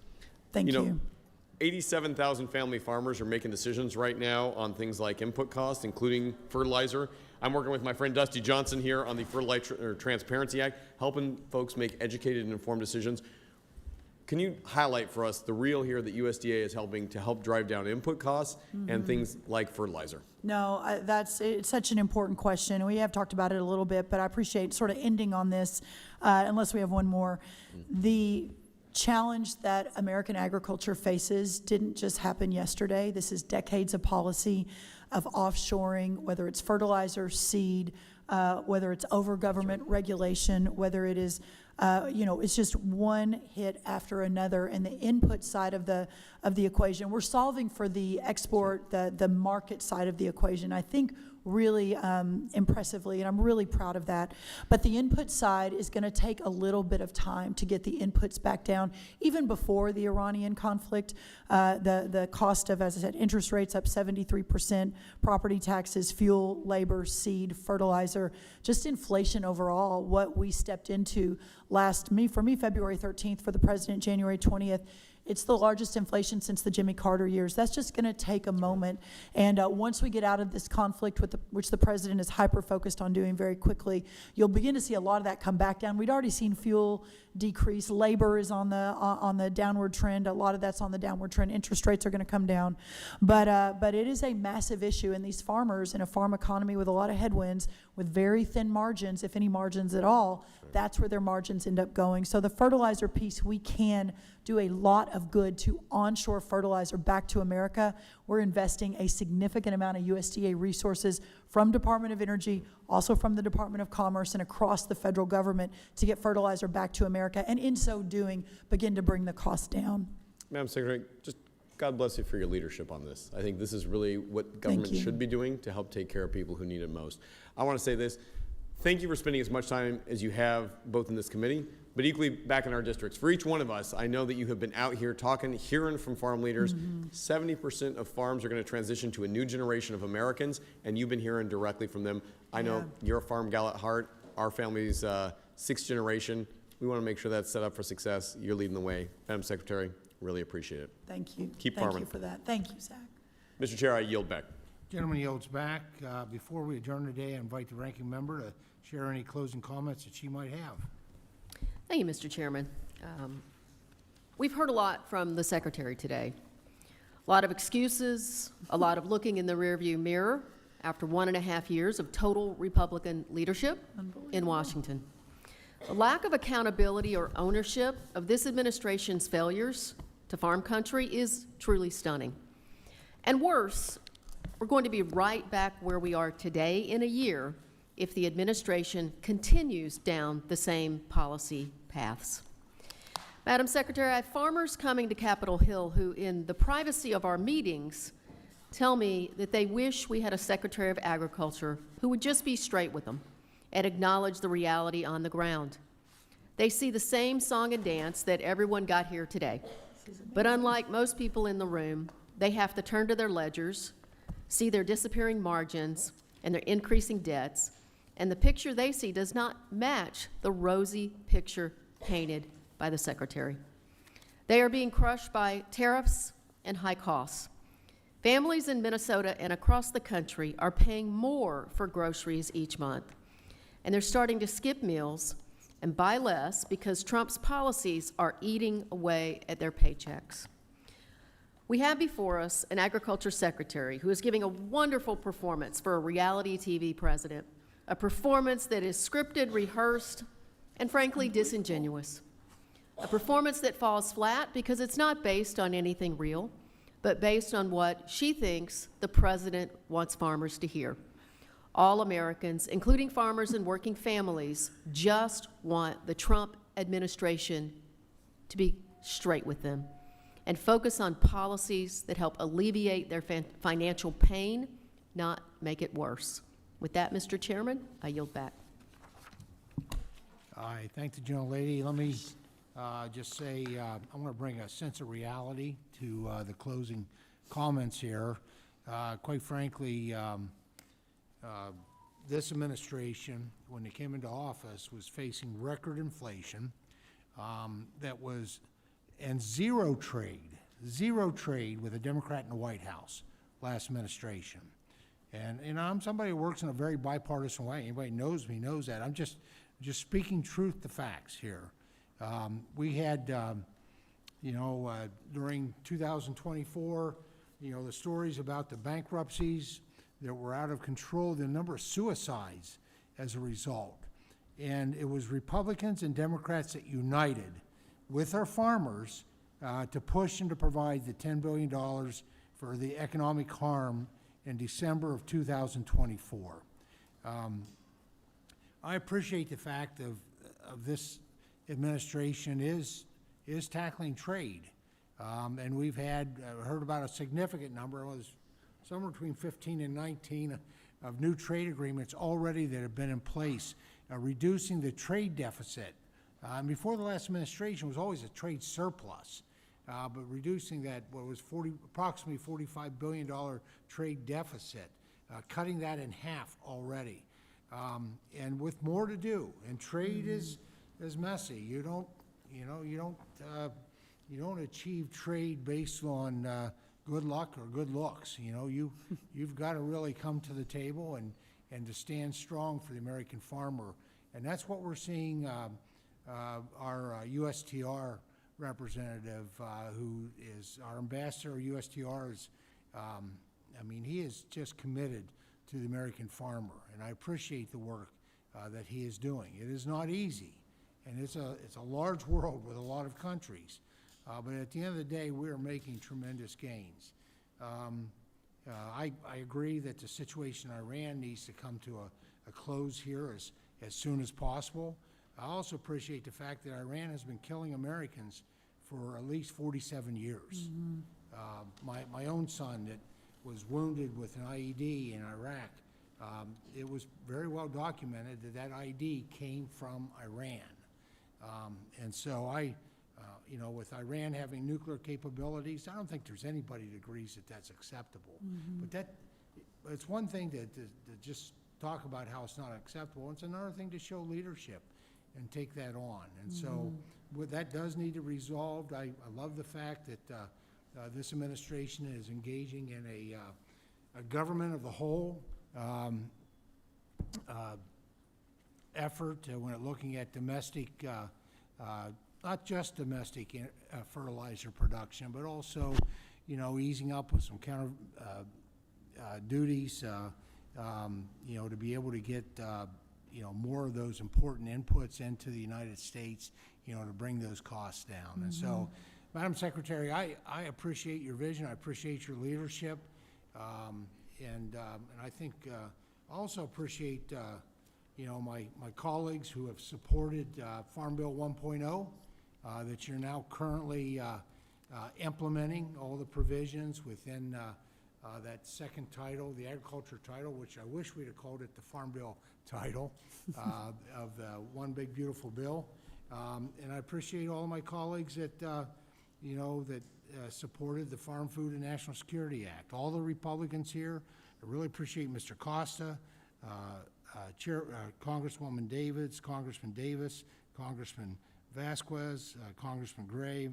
Thank you. 87,000 family farmers are making decisions right now on things like input costs, including fertilizer. I'm working with my friend Dusty Johnson here on the Fertilizer Transparency Act, helping folks make educated and informed decisions. Can you highlight for us the real here that USDA is helping to help drive down input costs and things like fertilizer? No, it's such an important question. We have talked about it a little bit, but I appreciate sort of ending on this, unless we have one more. The challenge that American agriculture faces didn't just happen yesterday. This is decades of policy of offshoring, whether it's fertilizer, seed, whether it's over government regulation, whether it is it's just one hit after another, and the input side of the equation. We're solving for the export, the market side of the equation, I think really impressively, and I'm really proud of that. But the input side is going to take a little bit of time to get the inputs back down. Even before the Iranian conflict, the cost of, as I said, interest rates up 73%, property taxes, fuel, labor, seed, fertilizer, just inflation overall, what we stepped into for me, February 13th, for the president, January 20th. It's the largest inflation since the Jimmy Carter years. That's just going to take a moment. And once we get out of this conflict, which the president is hyper-focused on doing very quickly, you'll begin to see a lot of that come back down. We'd already seen fuel decrease. Labor is on the downward trend. A lot of that's on the downward trend. Interest rates are going to come down. But it is a massive issue. And these farmers in a farm economy with a lot of headwinds, with very thin margins, if any margins at all, that's where their margins end up going. So the fertilizer piece, we can do a lot of good to onshore fertilizer back to America. We're investing a significant amount of USDA resources from Department of Energy, also from the Department of Commerce, and across the federal government to get fertilizer back to America, and in so doing, begin to bring the cost down. Madam Secretary, just God bless you for your leadership on this. I think this is really what government should be doing to help take care of people who need it most. I want to say this. Thank you for spending as much time as you have both in this committee, but equally back in our districts. For each one of us, I know that you have been out here talking, hearing from farm leaders. 70% of farms are going to transition to a new generation of Americans, and you've been hearing directly from them. I know you're a farm gal at heart. Our family's 6th generation. We want to make sure that's set up for success. You're leading the way. Madam Secretary, really appreciate it. Thank you. Keep farming. Thank you for that. Thank you, Zach. Mr. Chair, I yield back. Gentleman yields back. Before we adjourn today, I invite the ranking member to share any closing comments that she might have. Thank you, Mr. Chairman. We've heard a lot from the Secretary today. A lot of excuses, a lot of looking in the rearview mirror after 1.5 years of total Republican leadership in Washington. The lack of accountability or ownership of this administration's failures to farm country is truly stunning. And worse, we're going to be right back where we are today in a year if the administration continues down the same policy paths. Madam Secretary, I have farmers coming to Capitol Hill who, in the privacy of our meetings, tell me that they wish we had a Secretary of Agriculture who would just be straight with them and acknowledge the reality on the ground. They see the same song and dance that everyone got here today. But unlike most people in the room, they have to turn to their ledgers, see their disappearing margins and their increasing debts, and the picture they see does not match the rosy picture painted by the Secretary. They are being crushed by tariffs and high costs. Families in Minnesota and across the country are paying more for groceries each month, and they're starting to skip meals and buy less because Trump's policies are eating away at their paychecks. We have before us an agriculture secretary who is giving a wonderful performance for a reality TV president, a performance that is scripted, rehearsed, and frankly disingenuous. A performance that falls flat because it's not based on anything real, but based on what she thinks the president wants farmers to hear. All Americans, including farmers and working families, just want the Trump administration to be straight with them and focus on policies that help alleviate their financial pain, not make it worse. With that, Mr. Chairman, I yield back. I thank the gentlelady. Let me just say, I want to bring a sense of reality to the closing comments here. Quite frankly, this administration, when they came into office, was facing record inflation and zero trade with a Democrat in the White House last administration. And I'm somebody who works in a very bipartisan way. Anybody knows me knows that. I'm just speaking truth to facts here. We had, during 2024, the stories about the bankruptcies that were out of control, the number of suicides as a result. And it was Republicans and Democrats that united with our farmers to push and to provide the $10 billion for the economic harm in December of 2024. I appreciate the fact of this administration is tackling trade. And we've heard about a significant number, it was somewhere between 15 and 19 of new trade agreements already that have been in place, reducing the trade deficit. Before the last administration, it was always a trade surplus, but reducing that, what was approximately $45 billion trade deficit, cutting that in half already. And with more to do, and trade is messy. You don't achieve trade based on good luck or good looks. You've got to really come to the table and to stand strong for the American farmer. And that's what we're seeing our USTR representative, who is our ambassador, USTR is, he is just committed to the American farmer, and I appreciate the work that he is doing. It is not easy, and it's a large world with a lot of countries, but at the end of the day, we are making tremendous gains. I agree that the situation in Iran needs to come to a close here as soon as possible. I also appreciate the fact that Iran has been killing Americans for at least 47 years. My own son that was wounded with an IED in Iraq, it was very well documented that IED came from Iran. And so with Iran having nuclear capabilities, I don't think there's anybody that agrees that that's acceptable. But it's one thing to just talk about how it's not acceptable. It's another thing to show leadership and take that on. And so that does need to be resolved. I love the fact that this administration is engaging in a government of the whole effort when looking at domestic, not just domestic fertilizer production, but also, easing up with some counter duties, to be able to get, more of those important inputs into the United States, to bring those costs down. And so, Madam Secretary, I appreciate your vision. I appreciate your leadership. And I think I also appreciate, my colleagues who have supported Farm Bill 1.0 that you're now currently implementing all the provisions within that second title, the agriculture title, which I wish we'd have called it the Farm Bill title of the One Big Beautiful Bill. And I appreciate all of my colleagues that, supported the Farm Food and National Security Act. All the Republicans here, I really appreciate Mr. Costa, Congresswoman Davids, Congressman Davis, Congressman Vasquez, Congressman Gray,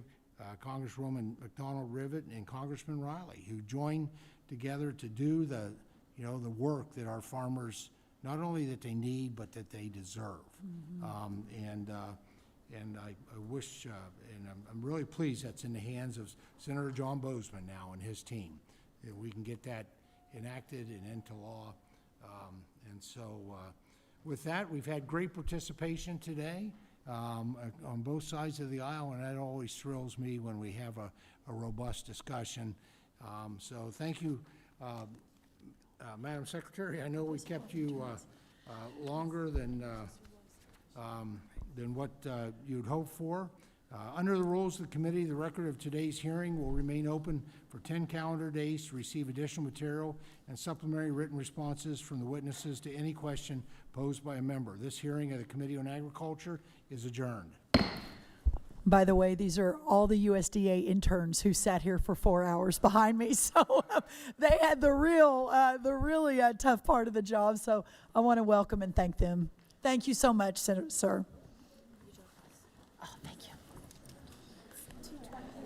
Congresswoman McDonald-Rivet, and Congressman Riley, who joined together to do the work that our farmers, not only that they need, but that they deserve. And I wish, and I'm really pleased that's in the hands of Senator John Bozeman now and his team, that we can get that enacted and into law. And so with that, we've had great participation today on both sides of the aisle, and that always thrills me when we have a robust discussion. So thank you, Madam Secretary. I know we kept you longer than what you'd hoped for. Under the rules of the committee, the record of today's hearing will remain open for 10 calendar days to receive additional material and supplementary written responses from the witnesses to any question posed by a member. This hearing of the Committee on Agriculture is adjourned. By the way, these are all the USDA interns who sat here for 4 hours behind me, so they had the really tough part of the job, so I want to welcome and thank them. Thank you so much, sir. Oh, thank you.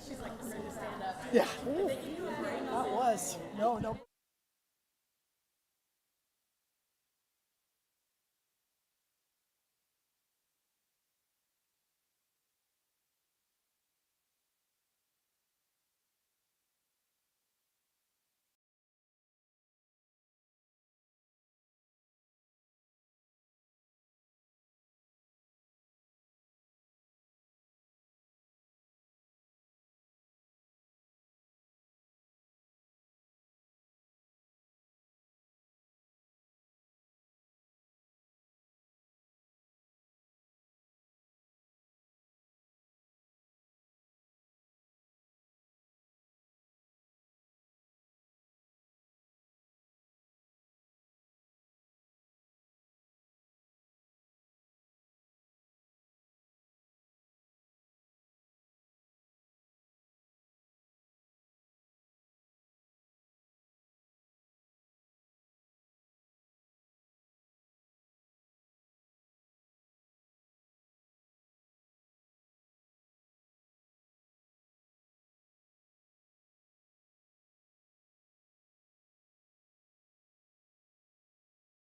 She's like ready to stand up. Yeah. That was. No.